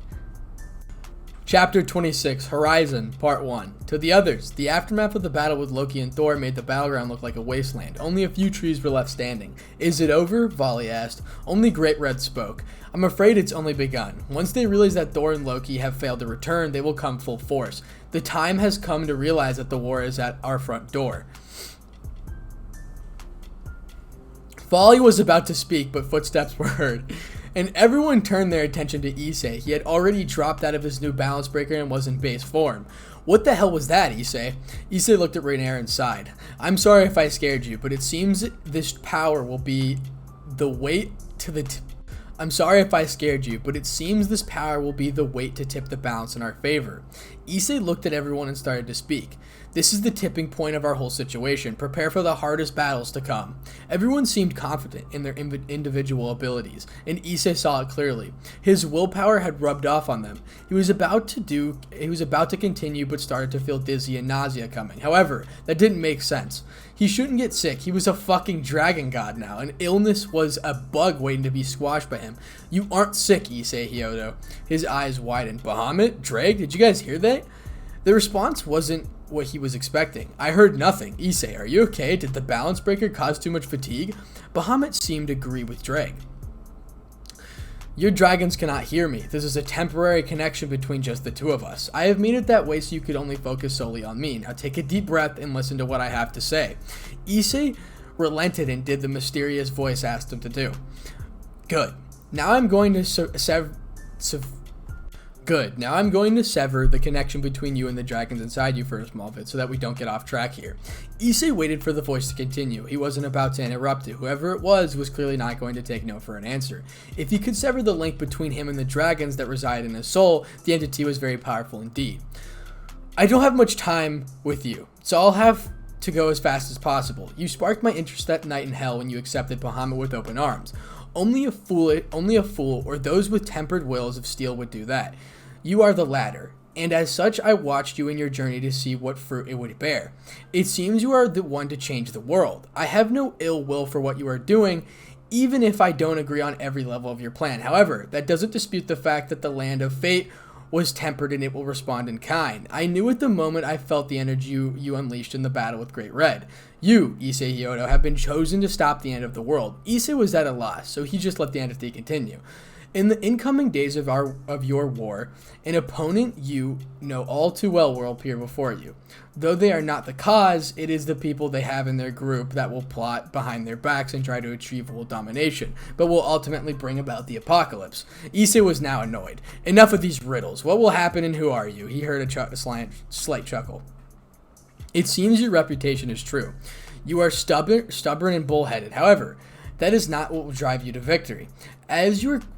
Chapter 26, Horizon, Part 1. To the others, the aftermath of the battle with Loki and Thor made the battleground look like a wasteland. Only a few trees were left standing. Is it over? Volley asked. Only Great Red spoke. I'm afraid it's only begun. Once they realize that Thor and Loki have failed to return, they will come full force. The time has come to realize that the war is at our front door. Volley was about to speak, but footsteps were heard, and everyone turned their attention to Issei. He had already dropped out of his new balance breaker and was in base form. What the hell was that, Issei? Issei looked at Rainier and sighed. I'm sorry if I scared you, but it seems this power will be the weight to the I'm sorry if I scared you, but it seems this power will be the weight to tip the balance in our favor. Issei looked at everyone and started to speak. This is the tipping point of our whole situation. Prepare for the hardest battles to come. Everyone seemed confident in their individual abilities, and Issei saw it clearly. His willpower had rubbed off on them. He was about to continue, but started to feel dizzy and nausea coming. However, that didn't make sense. He shouldn't get sick. He was a fucking dragon god now, and illness was a bug waiting to be squashed by him. You aren't sick, Issei hyoudou. His eyes widened. Bahamut? Drake? Did you guys hear that? The response wasn't what he was expecting. I heard nothing. Issei, are you okay? Did the balance breaker cause too much fatigue? Bahamut seemed to agree with Drake. Your dragons cannot hear me. This is a temporary connection between just the two of us. I have made it that way so you could only focus solely on me. Now take a deep breath and listen to what I have to say. Issei relented and did the mysterious voice asked him to do. Good. Now I'm going to sever the connection between you and the dragons inside you for a small bit so that we don't get off track here. Issei waited for the voice to continue. He wasn't about to interrupt it. Whoever it was clearly not going to take no for an answer. If he could sever the link between him and the dragons that reside in his soul, the entity was very powerful indeed. I don't have much time with you, so I'll have to go as fast as possible. You sparked my interest that night in hell when you accepted Bahamut with open arms. Only a fool or those with tempered wills of steel would do that. You are the latter, and as such I watched you in your journey to see what fruit it would bear. It seems you are the one to change the world. I have no ill will for what you are doing, even if I don't agree on every level of your plan. However, that doesn't dispute the fact that the land of fate was tempered and it will respond in kind. I knew at the moment I felt the energy you unleashed in the battle with Great Red. You, Issei hyoudou, have been chosen to stop the end of the world. Issei was at a loss, so he just let the entity continue. In the incoming days of your war, an opponent you know all too well will appear before you. Though they are not the cause, it is the people they have in their group that will plot behind their backs and try to achieve world domination, but will ultimately bring about the apocalypse. Issei was now annoyed. Enough of these riddles. What will happen and who are you? He heard a slight chuckle. It seems your reputation is true. You are stubborn and bullheaded. However, that is not what will drive you to victory.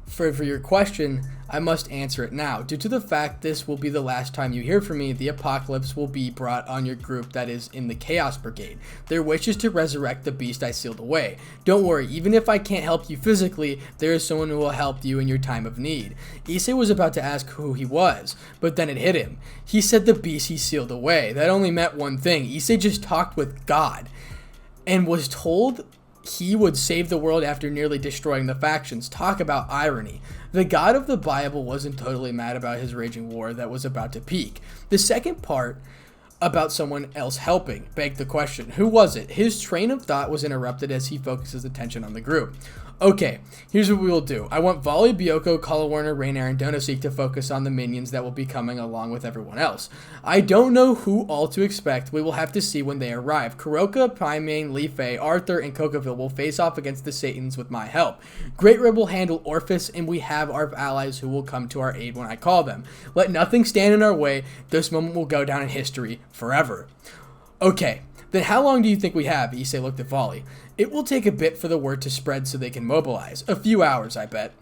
For your question, I must answer it now. Due to the fact this will be the last time you hear from me, the apocalypse will be brought on your group that is in the Chaos Brigade. Their wish is to resurrect the beast I sealed away. Don't worry, even if I can't help you physically, there is someone who will help you in your time of need. Issei was about to ask who he was, but then it hit him. He said the beast he sealed away. That only meant one thing. Issei just talked with God and was told he would save the world after nearly destroying the factions. Talk about irony. The God of the Bible wasn't totally mad about his raging war that was about to peak. The second part about someone else helping begged the question, who was it? His train of thought was interrupted as he focuses attention on the group. Okay, here's what we will do. I want Volley, Byoko, Kalawarner, Rainier, and Donoseek to focus on the minions that will be coming along with everyone else. I don't know who all to expect. We will have to see when they arrive. Kuroka, Paimon, Li Fei, Arthur, and Kokaville will face off against the Satans with my help. Great Red will handle Orphis, and we have our allies who will come to our aid when I call them. Let nothing stand in our way. This moment will go down in history forever. Okay. Then how long do you think we have? Issei looked at Volley. It will take a bit for the word to spread so they can mobilize. A few hours, I bet.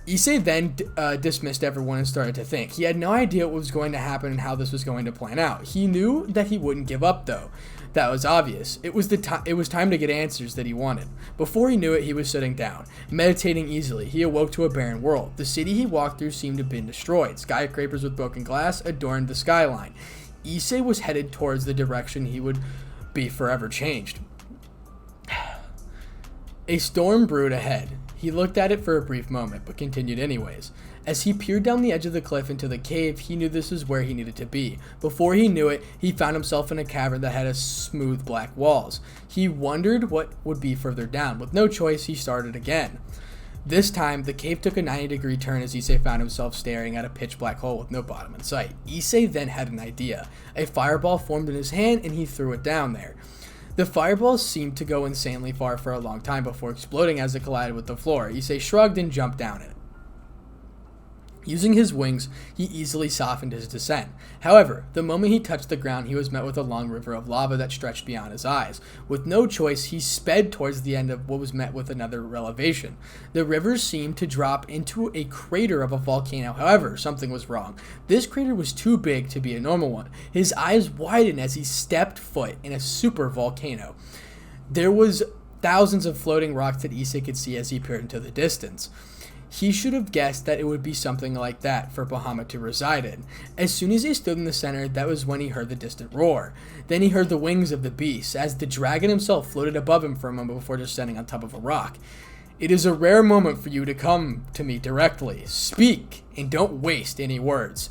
Issei then dismissed everyone and started to think. He had no idea what was going to happen and how this was going to plan out. He knew that he wouldn't give up, though. That was obvious. It was time to get answers that he wanted. Before he knew it, he was sitting down, meditating easily. He awoke to a barren world. The city he walked through seemed to have been destroyed. Skyscrapers with broken glass adorned the skyline. Issei was headed towards the direction he would be forever changed. A storm brewed ahead. He looked at it for a brief moment, but continued anyways. As he peered down the edge of the cliff into the cave, he knew this was where he needed to be. Before he knew it, he found himself in a cavern that had a smooth black walls. He wondered what would be further down. With no choice, he started again. This time, the cave took a 90-degree turn as Issei found himself staring at a pitch-black hole with no bottom in sight. Issei then had an idea. A fireball formed in his hand, and he threw it down there. The fireball seemed to go insanely far for a long time before exploding as it collided with the floor. Issei shrugged and jumped down it. Using his wings, he easily softened his descent. However, the moment he touched the ground, he was met with a long river of lava that stretched beyond his eyes. With no choice, he sped towards the end of what was met with another elevation. The river seemed to drop into a crater of a volcano. However, something was wrong. This crater was too big to be a normal one. His eyes widened as he stepped foot in a super volcano. There was thousands of floating rocks that Issei could see as he peered into the distance. He should have guessed that it would be something like that for Bahamut to reside in. As soon as he stood in the center, that was when he heard the distant roar. Then he heard the wings of the beast, as the dragon himself floated above him for a moment before descending on top of a rock. "It is a rare moment for you to come to me directly. Speak, and don't waste any words."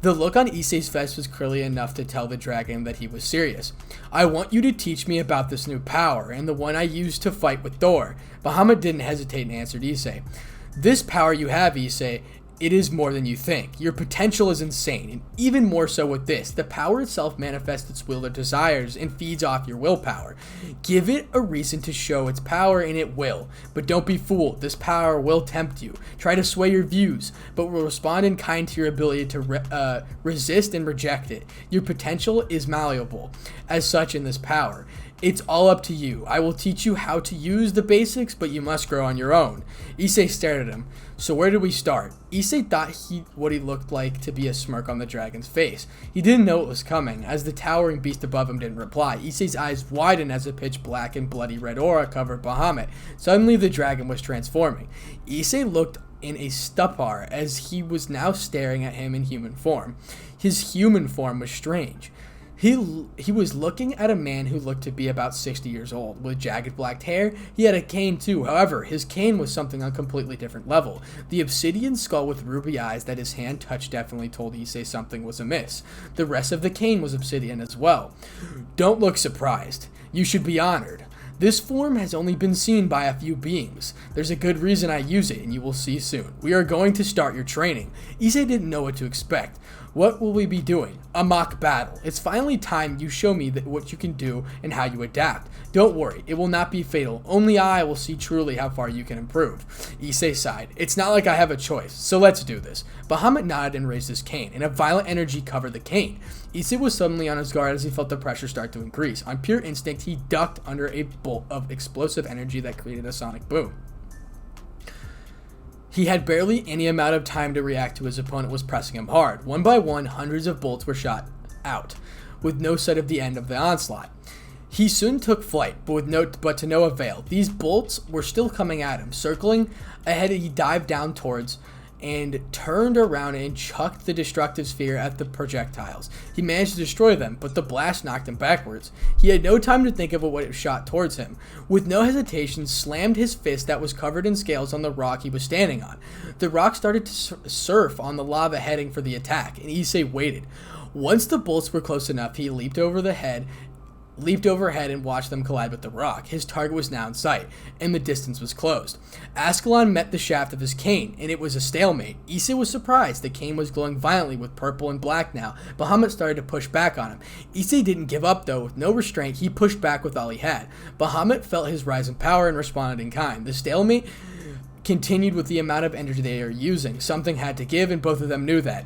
The look on Issei's face was clearly enough to tell the dragon that he was serious. "I want you to teach me about this new power, and the one I used to fight with Thor." Bahamut didn't hesitate and answered Issei. "This power you have, Issei, it is more than you think. Your potential is insane, and even more so with this. The power itself manifests its will or desires and feeds off your willpower. Give it a reason to show its power, and it will. But don't be fooled. This power will tempt you, try to sway your views, but will respond in kind to your ability to resist and reject it. Your potential is malleable as such in this power. It's all up to you. I will teach you how to use the basics, but you must grow on your own." Issei stared at him. "So where did we start?" Issei thought what he looked like to be a smirk on the dragon's face. He didn't know it was coming, as the towering beast above him didn't reply. Issei's eyes widened as a pitch black and bloody red aura covered Bahamut. Suddenly the dragon was transforming. Issei looked in a stupor as he was now staring at him in human form. His human form was strange. He was looking at a man who looked to be about 60 years old. With jagged black hair, he had a cane too. However, his cane was something on a completely different level. The obsidian skull with ruby eyes that his hand touched definitely told Issei something was amiss. The rest of the cane was obsidian as well. "Don't look surprised. You should be honored. This form has only been seen by a few beings. There's a good reason I use it, and you will see soon. We are going to start your training." Issei didn't know what to expect. "What will we be doing?" "A mock battle. It's finally time you show me what you can do and how you adapt. Don't worry, it will not be fatal. Only I will see truly how far you can improve." Issei sighed. "It's not like I have a choice, so let's do this." Bahamut nodded and raised his cane, and a violent energy covered the cane. Issei was suddenly on his guard as he felt the pressure start to increase. On pure instinct, he ducked under a bolt of explosive energy that created a sonic boom. He had barely any amount of time to react to his opponent was pressing him hard. One by one, hundreds of bolts were shot out, with no sight of the end of the onslaught. He soon took flight, but to no avail. These bolts were still coming at him. Circling ahead, he dived down towards and turned around and chucked the destructive sphere at the projectiles. He managed to destroy them, but the blast knocked him backwards. He had no time to think of what it shot towards him. With no hesitation, slammed his fist that was covered in scales on the rock he was standing on. The rock started to surf on the lava heading for the attack, and Issei waited. Once the bolts were close enough, he leaped overhead and watched them collide with the rock. His target was now in sight, and the distance was closed. Ascalon met the shaft of his cane, and it was a stalemate. Issei was surprised. The cane was glowing violently with purple and black now. Bahamut started to push back on him. Issei didn't give up though. With no restraint, he pushed back with all he had. Bahamut felt his rise in power and responded in kind. The stalemate continued with the amount of energy they are using. Something had to give, and both of them knew that.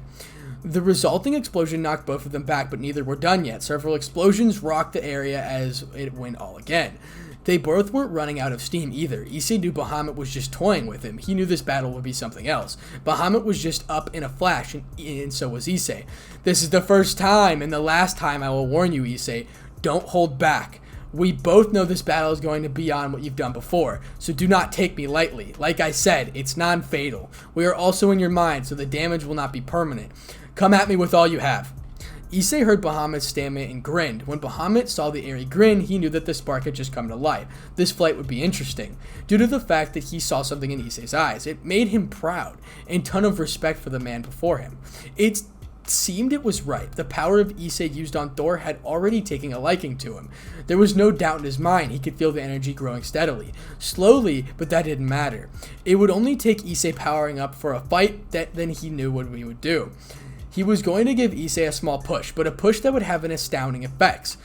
The resulting explosion knocked both of them back, but neither were done yet. Several explosions rocked the area as it went all again. They both weren't running out of steam either. Issei knew Bahamut was just toying with him. He knew this battle would be something else. Bahamut was just up in a flash, and so was Issei. "This is the first time and the last time I will warn you, Issei. Don't hold back. We both know this battle is going to be on what you've done before, so do not take me lightly. Like I said, it's non-fatal. We are also in your mind, so the damage will not be permanent. Come at me with all you have." Issei heard Bahamut's statement and grinned. When Bahamut saw the airy grin, he knew that the spark had just come to life. This fight would be interesting, due to the fact that he saw something in Issei's eyes. It made him proud, and a ton of respect for the man before him. It seemed it was right. The power of Issei used on Thor had already taken a liking to him. There was no doubt in his mind. He could feel the energy growing steadily. Slowly, but that didn't matter. It would only take Issei powering up for a fight that then he knew what he would do. He was going to give Issei a small push, but a push that would have an astounding effects.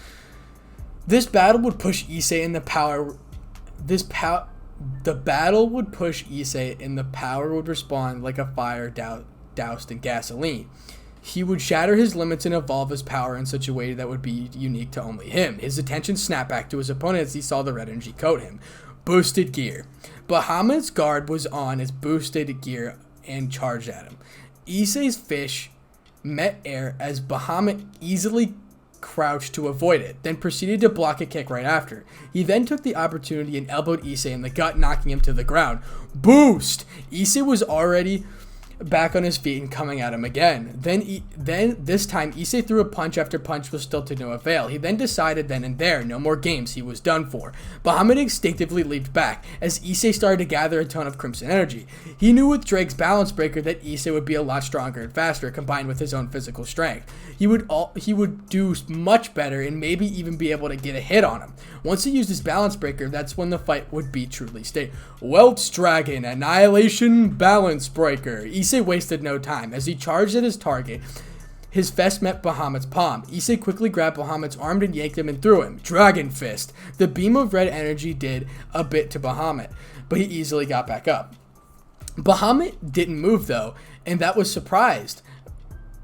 This battle would push Issei in the power. The battle would push Issei, and the power would respond like a fire doused in gasoline. He would shatter his limits and evolve his power in such a way that would be unique to only him. His attention snapped back to his opponent as he saw the red energy coat him. Boosted gear. Bahamut's guard was on his boosted gear and charged at him. Issei's fish met air as Bahamut easily crouched to avoid it, then proceeded to block a kick right after. He then took the opportunity and elbowed Issei in the gut, knocking him to the ground. Boost! Issei was already back on his feet and coming at him again. Then this time Issei threw a punch after punch was still to no avail. He then decided then and there, no more games, he was done for. Bahamut instinctively leaped back as Issei started to gather a ton of crimson energy. He knew with Drake's balance breaker that Issei would be a lot stronger and faster combined with his own physical strength. He would do much better and maybe even be able to get a hit on him. Once he used his balance breaker, that's when the fight would be truly staged. Welt's Dragon Annihilation Balance Breaker. Issei wasted no time. As he charged at his target, his fist met Bahamut's palm. Issei quickly grabbed Bahamut's arm and yanked him and threw him. Dragon Fist. The beam of red energy did a bit to Bahamut, but he easily got back up. Bahamut didn't move though, and that was surprised.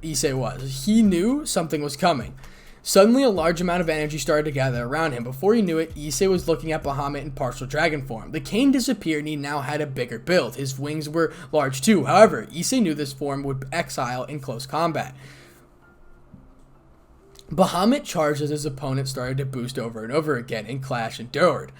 Issei was. He knew something was coming. Suddenly, a large amount of energy started to gather around him. Before he knew it, Issei was looking at Bahamut in partial dragon form. The cane disappeared and he now had a bigger build. His wings were large too. However, Issei knew this form would exile in close combat. Bahamut charged as his opponent started to boost over and over again, and clash endured.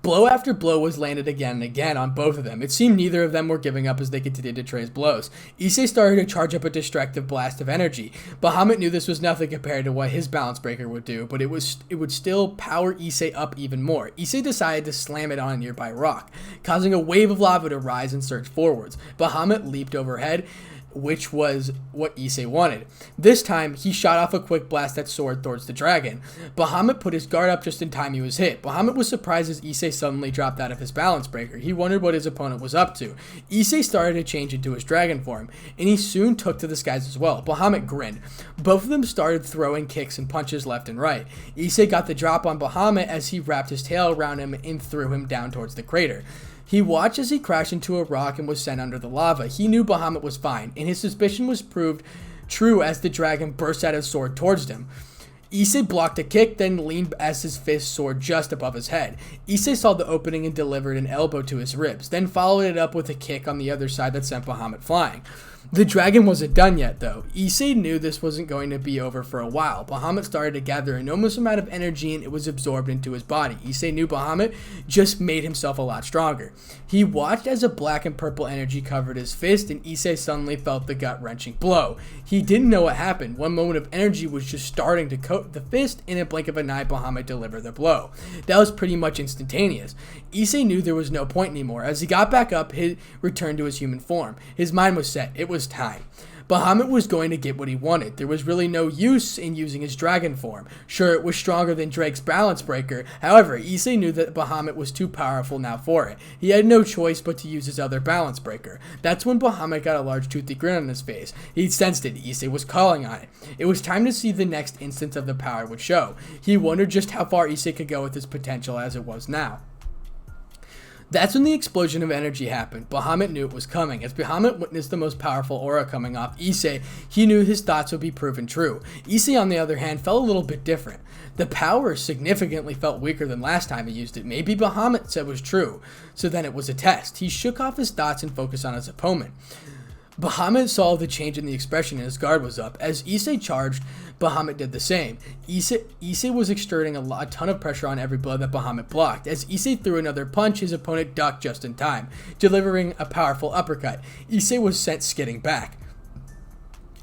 Blow after blow was landed again and again on both of them. It seemed neither of them were giving up as they continued to trade blows. Issei started to charge up a destructive blast of energy. Bahamut knew this was nothing compared to what his balance breaker would do, but it would still power Issei up even more. Issei decided to slam it on a nearby rock, causing a wave of lava to rise and surge forwards. Bahamut leaped overhead, which was what Issei wanted. This time, he shot off a quick blast that soared towards the dragon. Bahamut put his guard up just in time he was hit. Bahamut was surprised as Issei suddenly dropped out of his balance breaker. He wondered what his opponent was up to. Issei started to change into his dragon form, and he soon took to the skies as well. Bahamut grinned. Both of them started throwing kicks and punches left and right. Issei got the drop on Bahamut as he wrapped his tail around him and threw him down towards the crater. He watched as he crashed into a rock and was sent under the lava. He knew Bahamut was fine, and his suspicion was proved true as the dragon burst out his sword towards him. Issei blocked a kick, then leaned as his fist soared just above his head. Issei saw the opening and delivered an elbow to his ribs, then followed it up with a kick on the other side that sent Bahamut flying. The dragon wasn't done yet, though. Issei knew this wasn't going to be over for a while. Bahamut started to gather an enormous amount of energy and it was absorbed into his body. Issei knew Bahamut just made himself a lot stronger. He watched as a black and purple energy covered his fist and Issei suddenly felt the gut-wrenching blow. He didn't know what happened. One moment of energy was just starting to coat the fist. In a blink of an eye, Bahamut delivered the blow. That was pretty much instantaneous. Issei knew there was no point anymore. As he got back up, he returned to his human form. His mind was set. It was time. Bahamut was going to get what he wanted. There was really no use in using his dragon form. Sure, it was stronger than Drake's balance breaker. However, Issei knew that Bahamut was too powerful now for it. He had no choice but to use his other balance breaker. That's when Bahamut got a large toothy grin on his face. He sensed it. Issei was calling on it. It was time to see the next instance of the power would show. He wondered just how far Issei could go with his potential as it was now. That's when the explosion of energy happened. Bahamut knew it was coming. As Bahamut witnessed the most powerful aura coming off Issei, he knew his thoughts would be proven true. Issei, on the other hand, felt a little bit different. The power significantly felt weaker than last time he used it. Maybe Bahamut said was true, so then it was a test. He shook off his thoughts and focused on his opponent. Bahamut saw the change in the expression and his guard was up. As Issei charged, Bahamut did the same. Issei was exerting a ton of pressure on every blow that Bahamut blocked. As Issei threw another punch, his opponent ducked just in time, delivering a powerful uppercut. Issei was sent skidding back.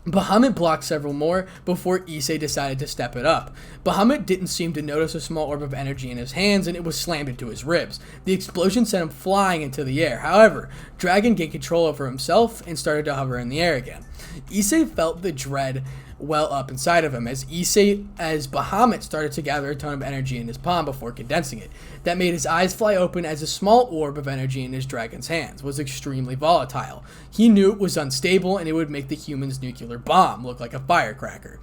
Bahamut blocked several more before Issei decided to step it up. Bahamut didn't seem to notice a small orb of energy in his hands, and it was slammed into his ribs. The explosion sent him flying into the air. However, Dragon gained control over himself and started to hover in the air again. Issei felt the dread well up inside of him as Bahamut started to gather a ton of energy in his palm before condensing it. That made his eyes fly open as a small orb of energy in his dragon's hands was extremely volatile. He knew it was unstable and it would make the human's nuclear bomb look like a firecracker.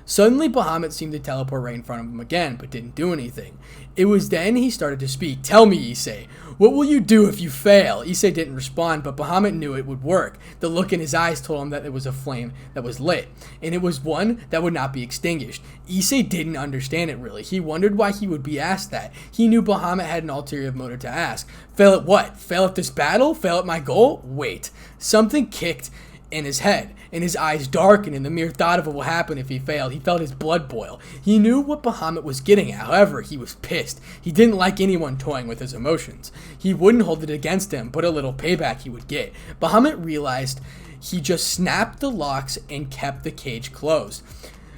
Suddenly, Bahamut seemed to teleport right in front of him again, but didn't do anything. It was then he started to speak. "Tell me, Issei, what will you do if you fail?" Issei didn't respond, but Bahamut knew it would work. The look in his eyes told him that it was a flame that was lit, and it was one that would not be extinguished. Issei didn't understand it really. He wondered why he would be asked that. He knew Bahamut had an ulterior motive to ask. Fail at what? Fail at this battle? Fail at my goal? Wait. Something kicked in his head, and his eyes darkened in the mere thought of what would happen if he failed. He felt his blood boil. He knew what Bahamut was getting at. However, he was pissed. He didn't like anyone toying with his emotions. He wouldn't hold it against him, but a little payback he would get. Bahamut realized he just snapped the locks and kept the cage closed.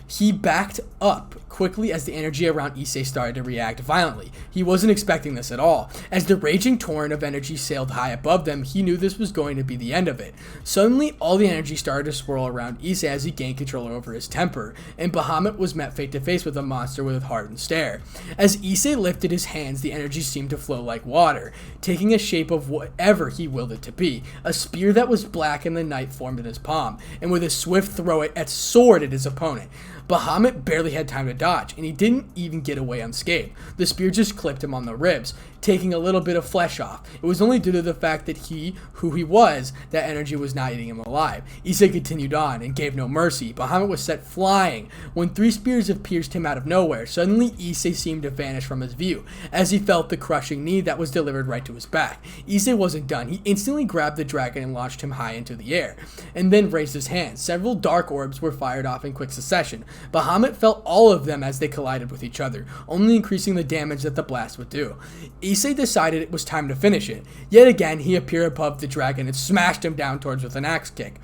He backed up quickly as the energy around Issei started to react violently. He wasn't expecting this at all. As the raging torrent of energy sailed high above them, he knew this was going to be the end of it. Suddenly, all the energy started to swirl around Issei as he gained control over his temper, and Bahamut was met face to face with a monster with a hardened stare. As Issei lifted his hands, the energy seemed to flow like water, taking a shape of whatever he willed it to be. A spear that was black in the night formed in his palm, and with a swift throw it soared at his opponent. Bahamut barely had time to dodge, and he didn't even get away unscathed. The spear just clipped him on the ribs, taking a little bit of flesh off. It was only due to the fact that who he was, that energy was not eating him alive. Issei continued on and gave no mercy. Bahamut was set flying when 3 spears had pierced him out of nowhere. Suddenly, Issei seemed to vanish from his view as he felt the crushing knee that was delivered right to his back. Issei wasn't done. He instantly grabbed the dragon and launched him high into the air, and then raised his hand. Several dark orbs were fired off in quick succession. Bahamut felt all of them as they collided with each other, only increasing the damage that the blast would do. Issei decided it was time to finish it. Yet again, he appeared above the dragon and smashed him down towards with an axe kick.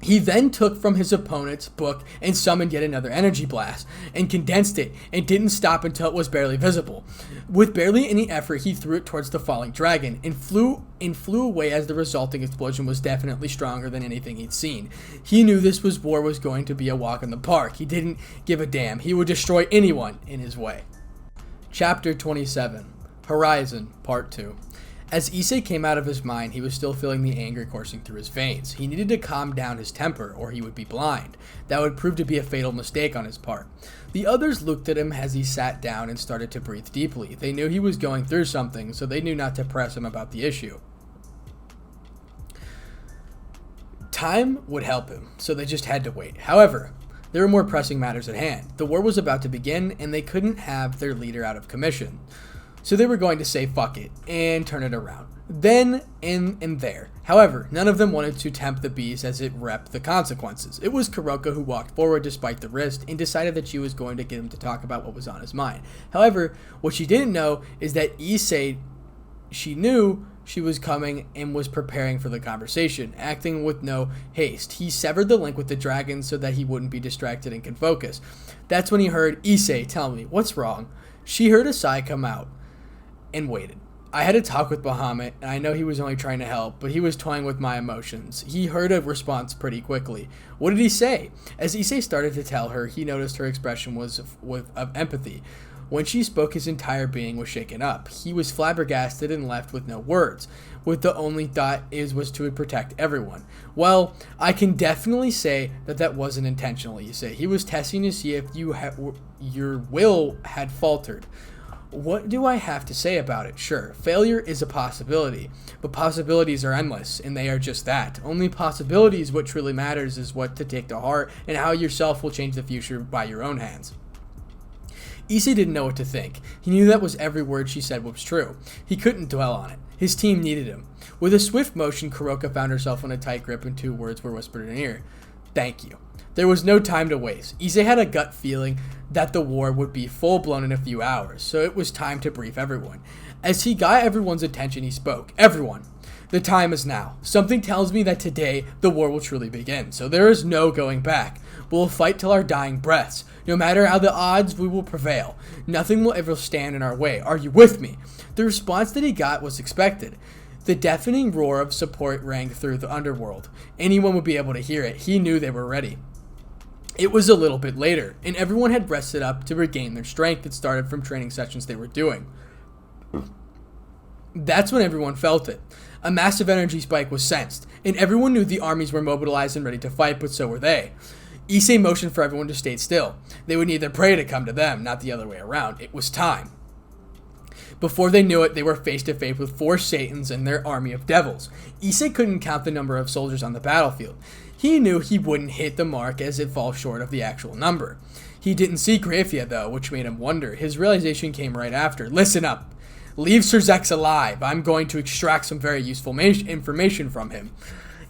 He then took from his opponent's book and summoned yet another energy blast, and condensed it, and didn't stop until it was barely visible. With barely any effort, he threw it towards the falling dragon, and flew away as the resulting explosion was definitely stronger than anything he'd seen. He knew this war was going to be a walk in the park. He didn't give a damn. He would destroy anyone in his way. Chapter 27. Horizon, Part 2. As Issei came out of his mind, he was still feeling the anger coursing through his veins. He needed to calm down his temper, or he would be blind. That would prove to be a fatal mistake on his part. The others looked at him as he sat down and started to breathe deeply. They knew he was going through something, so they knew not to press him about the issue. Time would help him, so they just had to wait. However, there were more pressing matters at hand. The war was about to begin, and they couldn't have their leader out of commission. So they were going to say fuck it and turn it around. Then and there. However, none of them wanted to tempt the beast as it reaped the consequences. It was Kuroko who walked forward despite the risk and decided that she was going to get him to talk about what was on his mind. However, what she didn't know is that Issei, she knew she was coming and was preparing for the conversation, acting with no haste. He severed the link with the dragon so that he wouldn't be distracted and could focus. That's when he heard, "Issei, tell me, what's wrong?" She heard a sigh come out and waited. "I had a talk with Bahamut, and I know he was only trying to help, but he was toying with my emotions." He heard a response pretty quickly. "What did he say?" As Issei started to tell her, he noticed her expression was of empathy. When she spoke, his entire being was shaken up. He was flabbergasted and left with no words, with the only thought was to protect everyone. "Well, I can definitely say that wasn't intentional," Issei. "He was testing to see if your will had faltered." What do I have to say about it? Sure, failure is a possibility, but possibilities are endless, and they are just that. Only possibilities. What truly matters is what to take to heart and how yourself will change the future by your own hands. Issei didn't know what to think. He knew that was every word she said was true. He couldn't dwell on it. His team needed him. With a swift motion, Kuroko found herself in a tight grip and 2 words were whispered in her ear. "Thank you." There was no time to waste. Issei had a gut feeling that the war would be full-blown in a few hours, so it was time to brief everyone. As he got everyone's attention, he spoke. "Everyone, The time is now. Something tells me that today the war will truly begin, so there is no going back. We'll fight till our dying breaths. No matter how the odds, we will prevail. Nothing will ever stand in our way. Are you with me?" The response that he got was expected. The deafening roar of support rang through the underworld. Anyone would be able to hear it. He knew they were ready. It was a little bit later, and everyone had rested up to regain their strength that started from training sessions they were doing. That's when everyone felt it. A massive energy spike was sensed, and everyone knew the armies were mobilized and ready to fight, but so were they. Issei motioned for everyone to stay still. They would need their prey to come to them, not the other way around. It was time. Before they knew it, they were face to face with 4 Satans and their army of devils. Issei couldn't count the number of soldiers on the battlefield. He knew he wouldn't hit the mark as it falls short of the actual number. He didn't see Grafia though, which made him wonder. His realization came right after. Listen up. Leave Sir Zex alive. I'm going to extract some very useful information from him.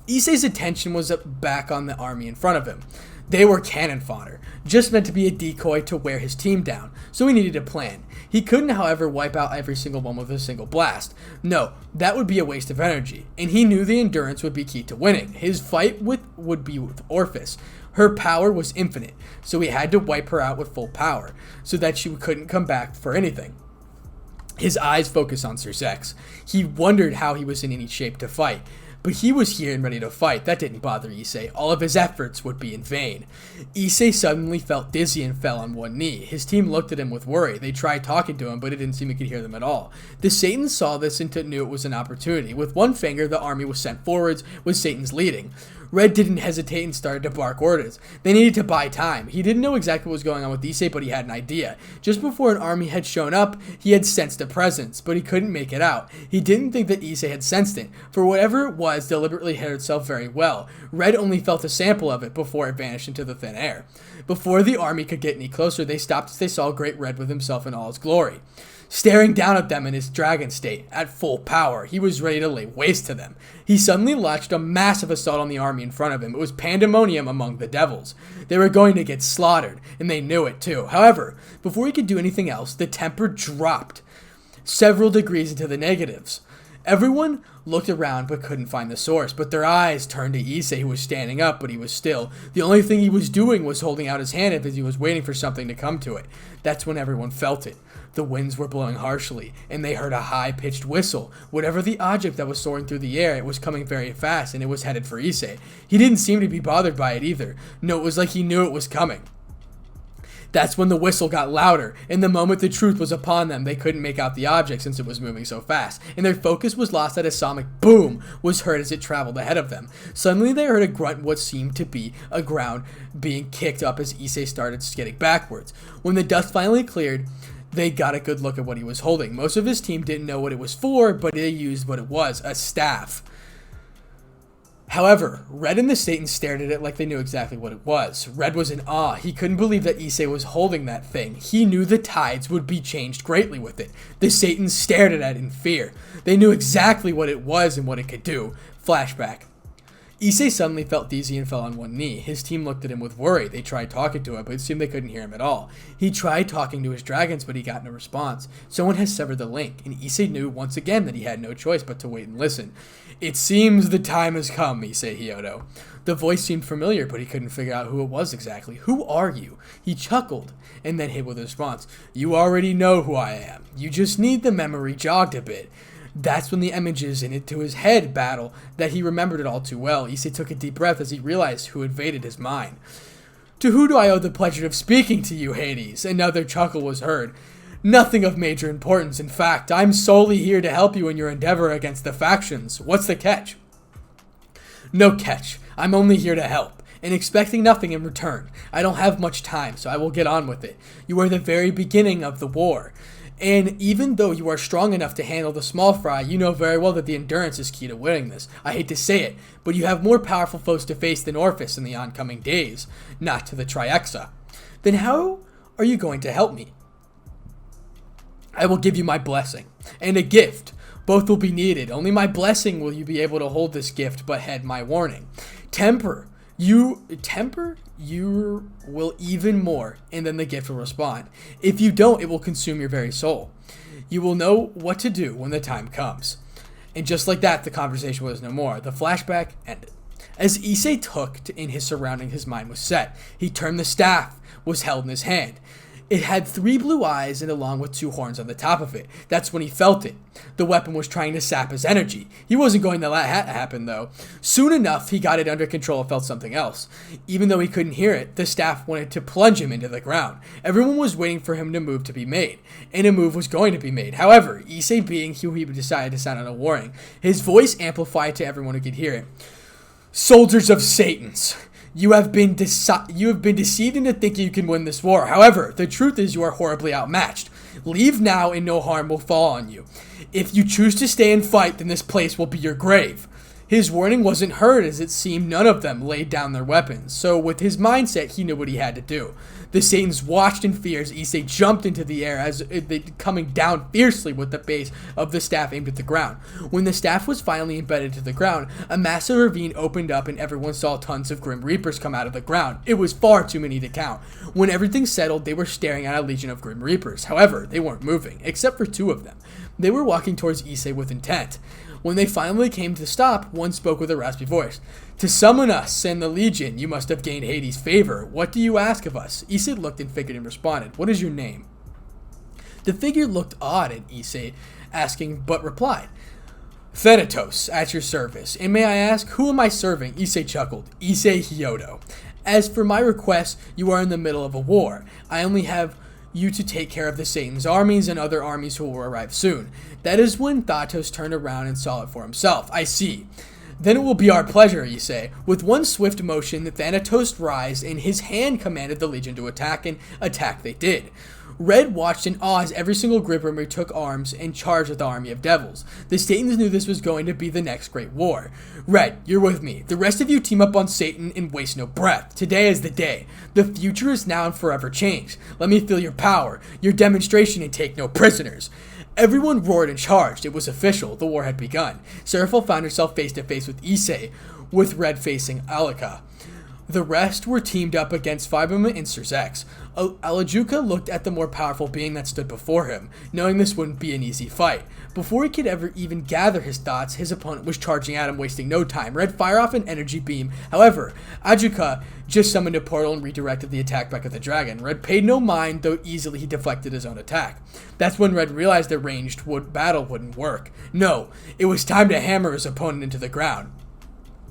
Issei's attention was back on the army in front of him. They were cannon fodder, just meant to be a decoy to wear his team down, so he needed a plan. He couldn't, however, wipe out every single one with a single blast. No, that would be a waste of energy, and he knew the endurance would be key to winning. His fight would be with Orphis. Her power was infinite, so he had to wipe her out with full power, so that she couldn't come back for anything. His eyes focused on Sir Zex. He wondered how he was in any shape to fight. But he was here and ready to fight. That didn't bother Issei. All of his efforts would be in vain. Issei suddenly felt dizzy and fell on one knee. His team looked at him with worry. They tried talking to him, but it didn't seem he could hear them at all. The Satans saw this and knew it was an opportunity. With one finger, the army was sent forwards, with Satans leading. Red didn't hesitate and started to bark orders. They needed to buy time. He didn't know exactly what was going on with Issei, but he had an idea. Just before an army had shown up, he had sensed a presence, but he couldn't make it out. He didn't think that Issei had sensed it, for whatever it was deliberately hid itself very well. Red only felt a sample of it before it vanished into the thin air. Before the army could get any closer, they stopped as they saw Great Red with himself in all his glory. Staring down at them in his dragon state, at full power, he was ready to lay waste to them. He suddenly launched a massive assault on the army in front of him. It was pandemonium among the devils. They were going to get slaughtered, and they knew it too. However, before he could do anything else, the temper dropped several degrees into the negatives. Everyone looked around but couldn't find the source, but their eyes turned to Issei, who was standing up, but he was still. The only thing he was doing was holding out his hand as he was waiting for something to come to it. That's when everyone felt it. The winds were blowing harshly, and they heard a high-pitched whistle. Whatever the object that was soaring through the air, it was coming very fast, and it was headed for Issei. He didn't seem to be bothered by it either. No, it was like he knew it was coming. That's when the whistle got louder, and the moment the truth was upon them, they couldn't make out the object since it was moving so fast, and their focus was lost as a sonic boom was heard as it traveled ahead of them. Suddenly they heard a grunt, what seemed to be a ground being kicked up as Issei started skidding backwards. When the dust finally cleared, they got a good look at what he was holding. Most of his team didn't know what it was for, but they used what it was, a staff. However, Red and the Satans stared at it like they knew exactly what it was. Red was in awe. He couldn't believe that Issei was holding that thing. He knew the tides would be changed greatly with it. The Satans stared at it in fear. They knew exactly what it was and what it could do. Flashback. Issei suddenly felt dizzy and fell on one knee. His team looked at him with worry. They tried talking to him, but it seemed they couldn't hear him at all. He tried talking to his dragons, but he got no response. Someone had severed the link, and Issei knew once again that he had no choice but to wait and listen. It seems the time has come, Issei hyoudou. The voice seemed familiar, but he couldn't figure out who it was exactly. Who are you? He chuckled, and then hit with a response. You already know who I am. You just need the memory jogged a bit. That's when the images into his head battle that he remembered it all too well. Issei took a deep breath as he realized who invaded his mind. To who do I owe the pleasure of speaking to you, Hades? Another chuckle was heard. Nothing of major importance. In fact, I'm solely here to help you in your endeavor against the factions. What's the catch? No catch. I'm only here to help, and expecting nothing in return. I don't have much time, so I will get on with it. You are the very beginning of the war. And even though you are strong enough to handle the small fry, you know very well that the endurance is key to winning this. I hate to say it, but you have more powerful foes to face than Orphis in the oncoming days, not to the Triaxa. Then how are you going to help me? I will give you my blessing, and a gift. Both will be needed. Only my blessing will you be able to hold this gift, but heed my warning. Temper. You will even more, and then the gift will respond. If you don't, it will consume your very soul. You will know what to do when the time comes. And just like that, the conversation was no more. The flashback ended. As Issei took in his surroundings, his mind was set. He turned. The staff was held in his hand. It had 3 blue eyes and along with 2 horns on the top of it. That's when he felt it. The weapon was trying to sap his energy. He wasn't going to let that happen though. Soon enough, he got it under control and felt something else. Even though he couldn't hear it, the staff wanted to plunge him into the ground. Everyone was waiting for him to move to be made, and a move was going to be made. However, Issei, being who he decided to sound out a warning, his voice amplified to everyone who could hear it. Soldiers of Satan's, you have been deceived into thinking you can win this war. However, the truth is you are horribly outmatched. Leave now and no harm will fall on you. If you choose to stay and fight, then this place will be your grave. His warning wasn't heard, as it seemed none of them laid down their weapons. So with his mindset, he knew what he had to do. The Satans watched in fear as Issei jumped into the air, as coming down fiercely with the base of the staff aimed at the ground. When the staff was finally embedded to the ground, a massive ravine opened up and everyone saw tons of Grim Reapers come out of the ground. It was far too many to count. When everything settled, they were staring at a legion of Grim Reapers. However, they weren't moving, except for 2 of them. They were walking towards Issei with intent. When they finally came to stop, one spoke with a raspy voice. To summon us and the Legion, you must have gained Hades' favor. What do you ask of us? Issei looked and figured and responded. What is your name? The figure looked odd at Issei asking, but replied. Thanatos, at your service. And may I ask, who am I serving? Issei chuckled. Issei hyoudou. As for my request, you are in the middle of a war. I only have you to take care of the Satan's armies and other armies who will arrive soon. That is when Thanatos turned around and saw it for himself. I see. Then it will be our pleasure, Issei. With one swift motion, Thanatos rise, and his hand commanded the Legion to attack, and attack they did. Red watched in awe as every single Grim Reaper took arms and charged with the army of devils. The Satans knew this was going to be the next great war. Red, you're with me. The rest of you team up on Satan and waste no breath. Today is the day. The future is now and forever changed. Let me feel your power, your demonstration, and take no prisoners. Everyone roared and charged. It was official. The war had begun. Seraphil found herself face to face with Issei, with Red facing Alika. The rest were teamed up against Fibama and Sirzex. Alajuka looked at the more powerful being that stood before him, knowing this wouldn't be an easy fight. Before he could ever even gather his thoughts, his opponent was charging at him, wasting no time. Red fired off an energy beam. However, Ajuka just summoned a portal and redirected the attack back at the dragon. Red paid no mind, though easily he deflected his own attack. That's when Red realized the ranged battle wouldn't work. No, it was time to hammer his opponent into the ground.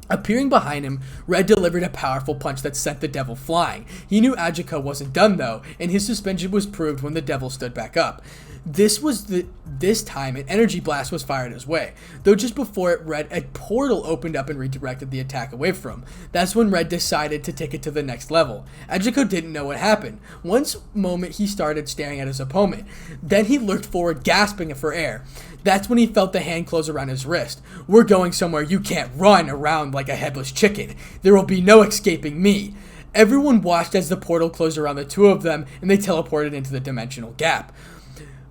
Appearing behind him, Red delivered a powerful punch that sent the devil flying. He knew Ajuka wasn't done though, and his suspension was proved when the devil stood back up. This time, an energy blast was fired his way, though just before it, Red, a portal opened up and redirected the attack away from him. That's when Red decided to take it to the next level. Ajuka didn't know what happened. One moment he started staring at his opponent, then he lurked forward, gasping for air. That's when he felt the hand close around his wrist. We're going somewhere. You can't run around like a headless chicken. There will be no escaping me. Everyone watched as the portal closed around the 2 of them and they teleported into the dimensional gap.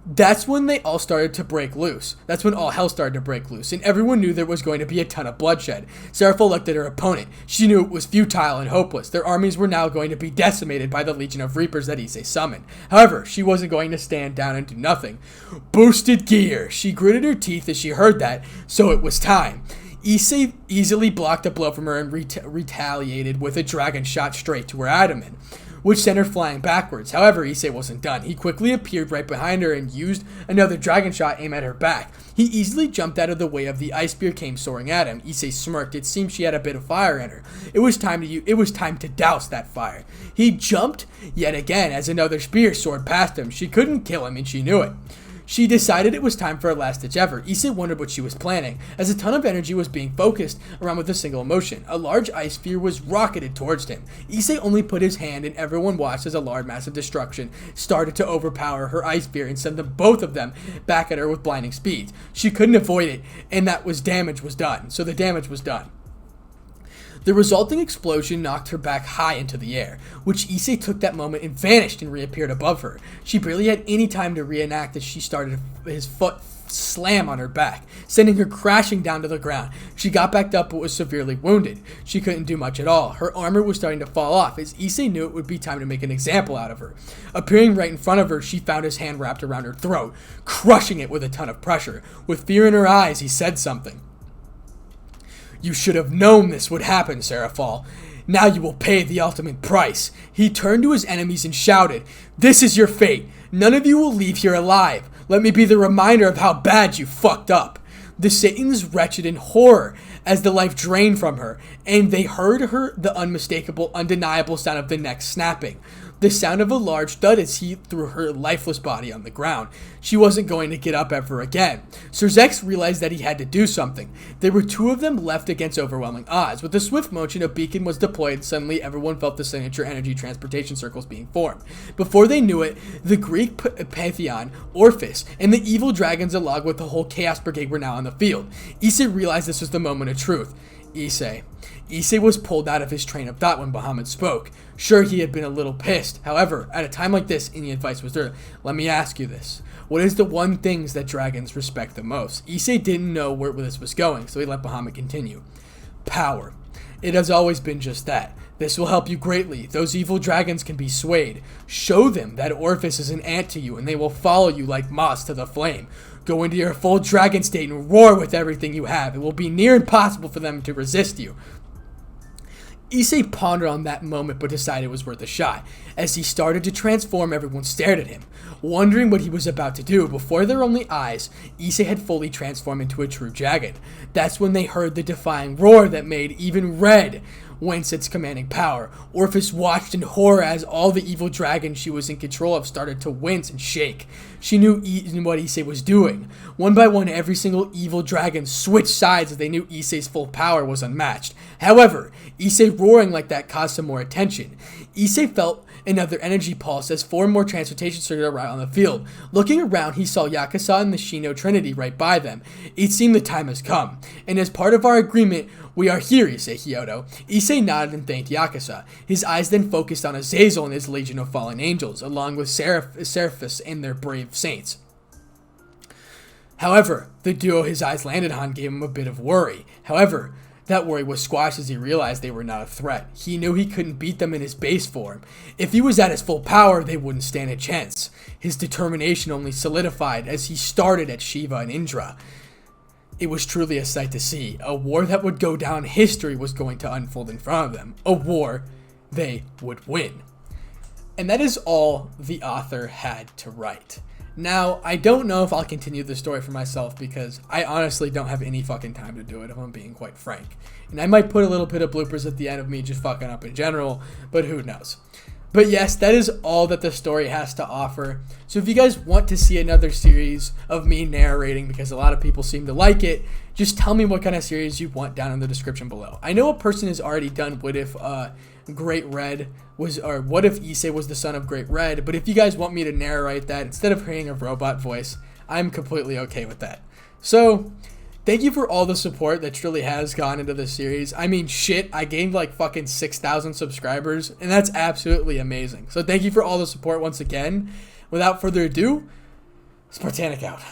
That's when they all started to break loose. That's when all hell started to break loose, and everyone knew there was going to be a ton of bloodshed. Seraphil looked at her opponent. She knew it was futile and hopeless. Their armies were now going to be decimated by the legion of Reapers that Issei summoned. However, she wasn't going to stand down and do nothing. Boosted gear! She gritted her teeth as she heard that, so it was time. Issei easily blocked a blow from her and retaliated with a dragon shot straight to her abdomen, which sent her flying backwards. However, Issei wasn't done. He quickly appeared right behind her and used another dragon shot aimed at her back. He easily jumped out of the way of the ice spear came soaring at him. Issei smirked. It seemed she had a bit of fire in her. It was time to douse that fire. He jumped yet again as another spear soared past him. She couldn't kill him and she knew it. She decided it was time for a last-ditch effort. Issei wondered what she was planning, as a ton of energy was being focused around with a single motion. A large ice sphere was rocketed towards him. Issei only put his hand, and everyone watched as a large massive destruction started to overpower her ice sphere and send both of them back at her with blinding speeds. She couldn't avoid it, and damage was done. So the damage was done. The resulting explosion knocked her back high into the air, which Issei took that moment and vanished and reappeared above her. She barely had any time to reenact as she started his foot slam on her back, sending her crashing down to the ground. She got back up but was severely wounded. She couldn't do much at all. Her armor was starting to fall off as Issei knew it would be time to make an example out of her. Appearing right in front of her, she found his hand wrapped around her throat, crushing it with a ton of pressure. With fear in her eyes, he said something. "You should have known this would happen, Seraphal. Now you will pay the ultimate price." He turned to his enemies and shouted, "This is your fate. None of you will leave here alive. Let me be the reminder of how bad you fucked up." The Satans wretched in horror as the life drained from her, and they heard the unmistakable, undeniable sound of the neck snapping. The sound of a large thud as he threw her lifeless body on the ground. She wasn't going to get up ever again. Sir Zex realized that he had to do something. There were two of them left against overwhelming odds. With a swift motion, a beacon was deployed. Suddenly, everyone felt the signature energy transportation circles being formed. Before they knew it, the Greek pantheon, Orpheus, and the evil dragons along with the whole Chaos Brigade were now on the field. Issei realized this was the moment of truth. Issei was pulled out of his train of thought when Bahamut spoke. Sure, he had been a little pissed. However, at a time like this, any advice was there. "Let me ask you this. What is the one things that dragons respect the most?" Issei didn't know where this was going, so he let Bahamut continue. "Power. It has always been just that. This will help you greatly. Those evil dragons can be swayed. Show them that Orpheus is an ant to you, and they will follow you like moths to the flame. Go into your full dragon state and roar with everything you have. It will be near impossible for them to resist you." Issei pondered on that moment but decided it was worth a shot. As he started to transform, everyone stared at him, wondering what he was about to do. Before their only eyes, Issei had fully transformed into a true dragon. That's when they heard the defying roar that made even Red wince its commanding power. Orpheus watched in horror as all the evil dragons she was in control of started to wince and shake. She knew what Issei was doing. One by one, every single evil dragon switched sides as they knew Issei's full power was unmatched. However, Issei roaring like that caused some more attention. Issei felt another energy pulse as four more transportation circuits arrived on the field. Looking around, he saw Yakuza and the Shino Trinity right by them. It seemed the time has come, and as part of our agreement, we are here, Issei hyoudou. Issei nodded and thanked Yakuza. His eyes then focused on Azazel and his legion of fallen angels, along with Seraphis and their brave saints. However, the duo his eyes landed on gave him a bit of worry. However, that worry was squashed as he realized they were not a threat. He knew he couldn't beat them in his base form. If he was at his full power, they wouldn't stand a chance. His determination only solidified as he started at Shiva and Indra. It was truly a sight to see. A war that would go down in history was going to unfold in front of them. A war they would win. And that is all the author had to write. Now, I don't know if I'll continue the story for myself because I honestly don't have any fucking time to do it, if I'm being quite frank. And I might put a little bit of bloopers at the end of me just fucking up in general, but who knows. But yes, that is all that the story has to offer. So if you guys want to see another series of me narrating, because a lot of people seem to like it, just tell me what kind of series you want down in the description below. I know a person has already done What If Great Red was, or What If Issei was the son of Great Red, but if you guys want me to narrate that instead of hearing a robot voice, I'm completely okay with that. So, thank you for all the support that truly has gone into this series. I mean, shit, I gained like fucking 6,000 subscribers, and that's absolutely amazing. So thank you for all the support once again. Without further ado, Spartanic out.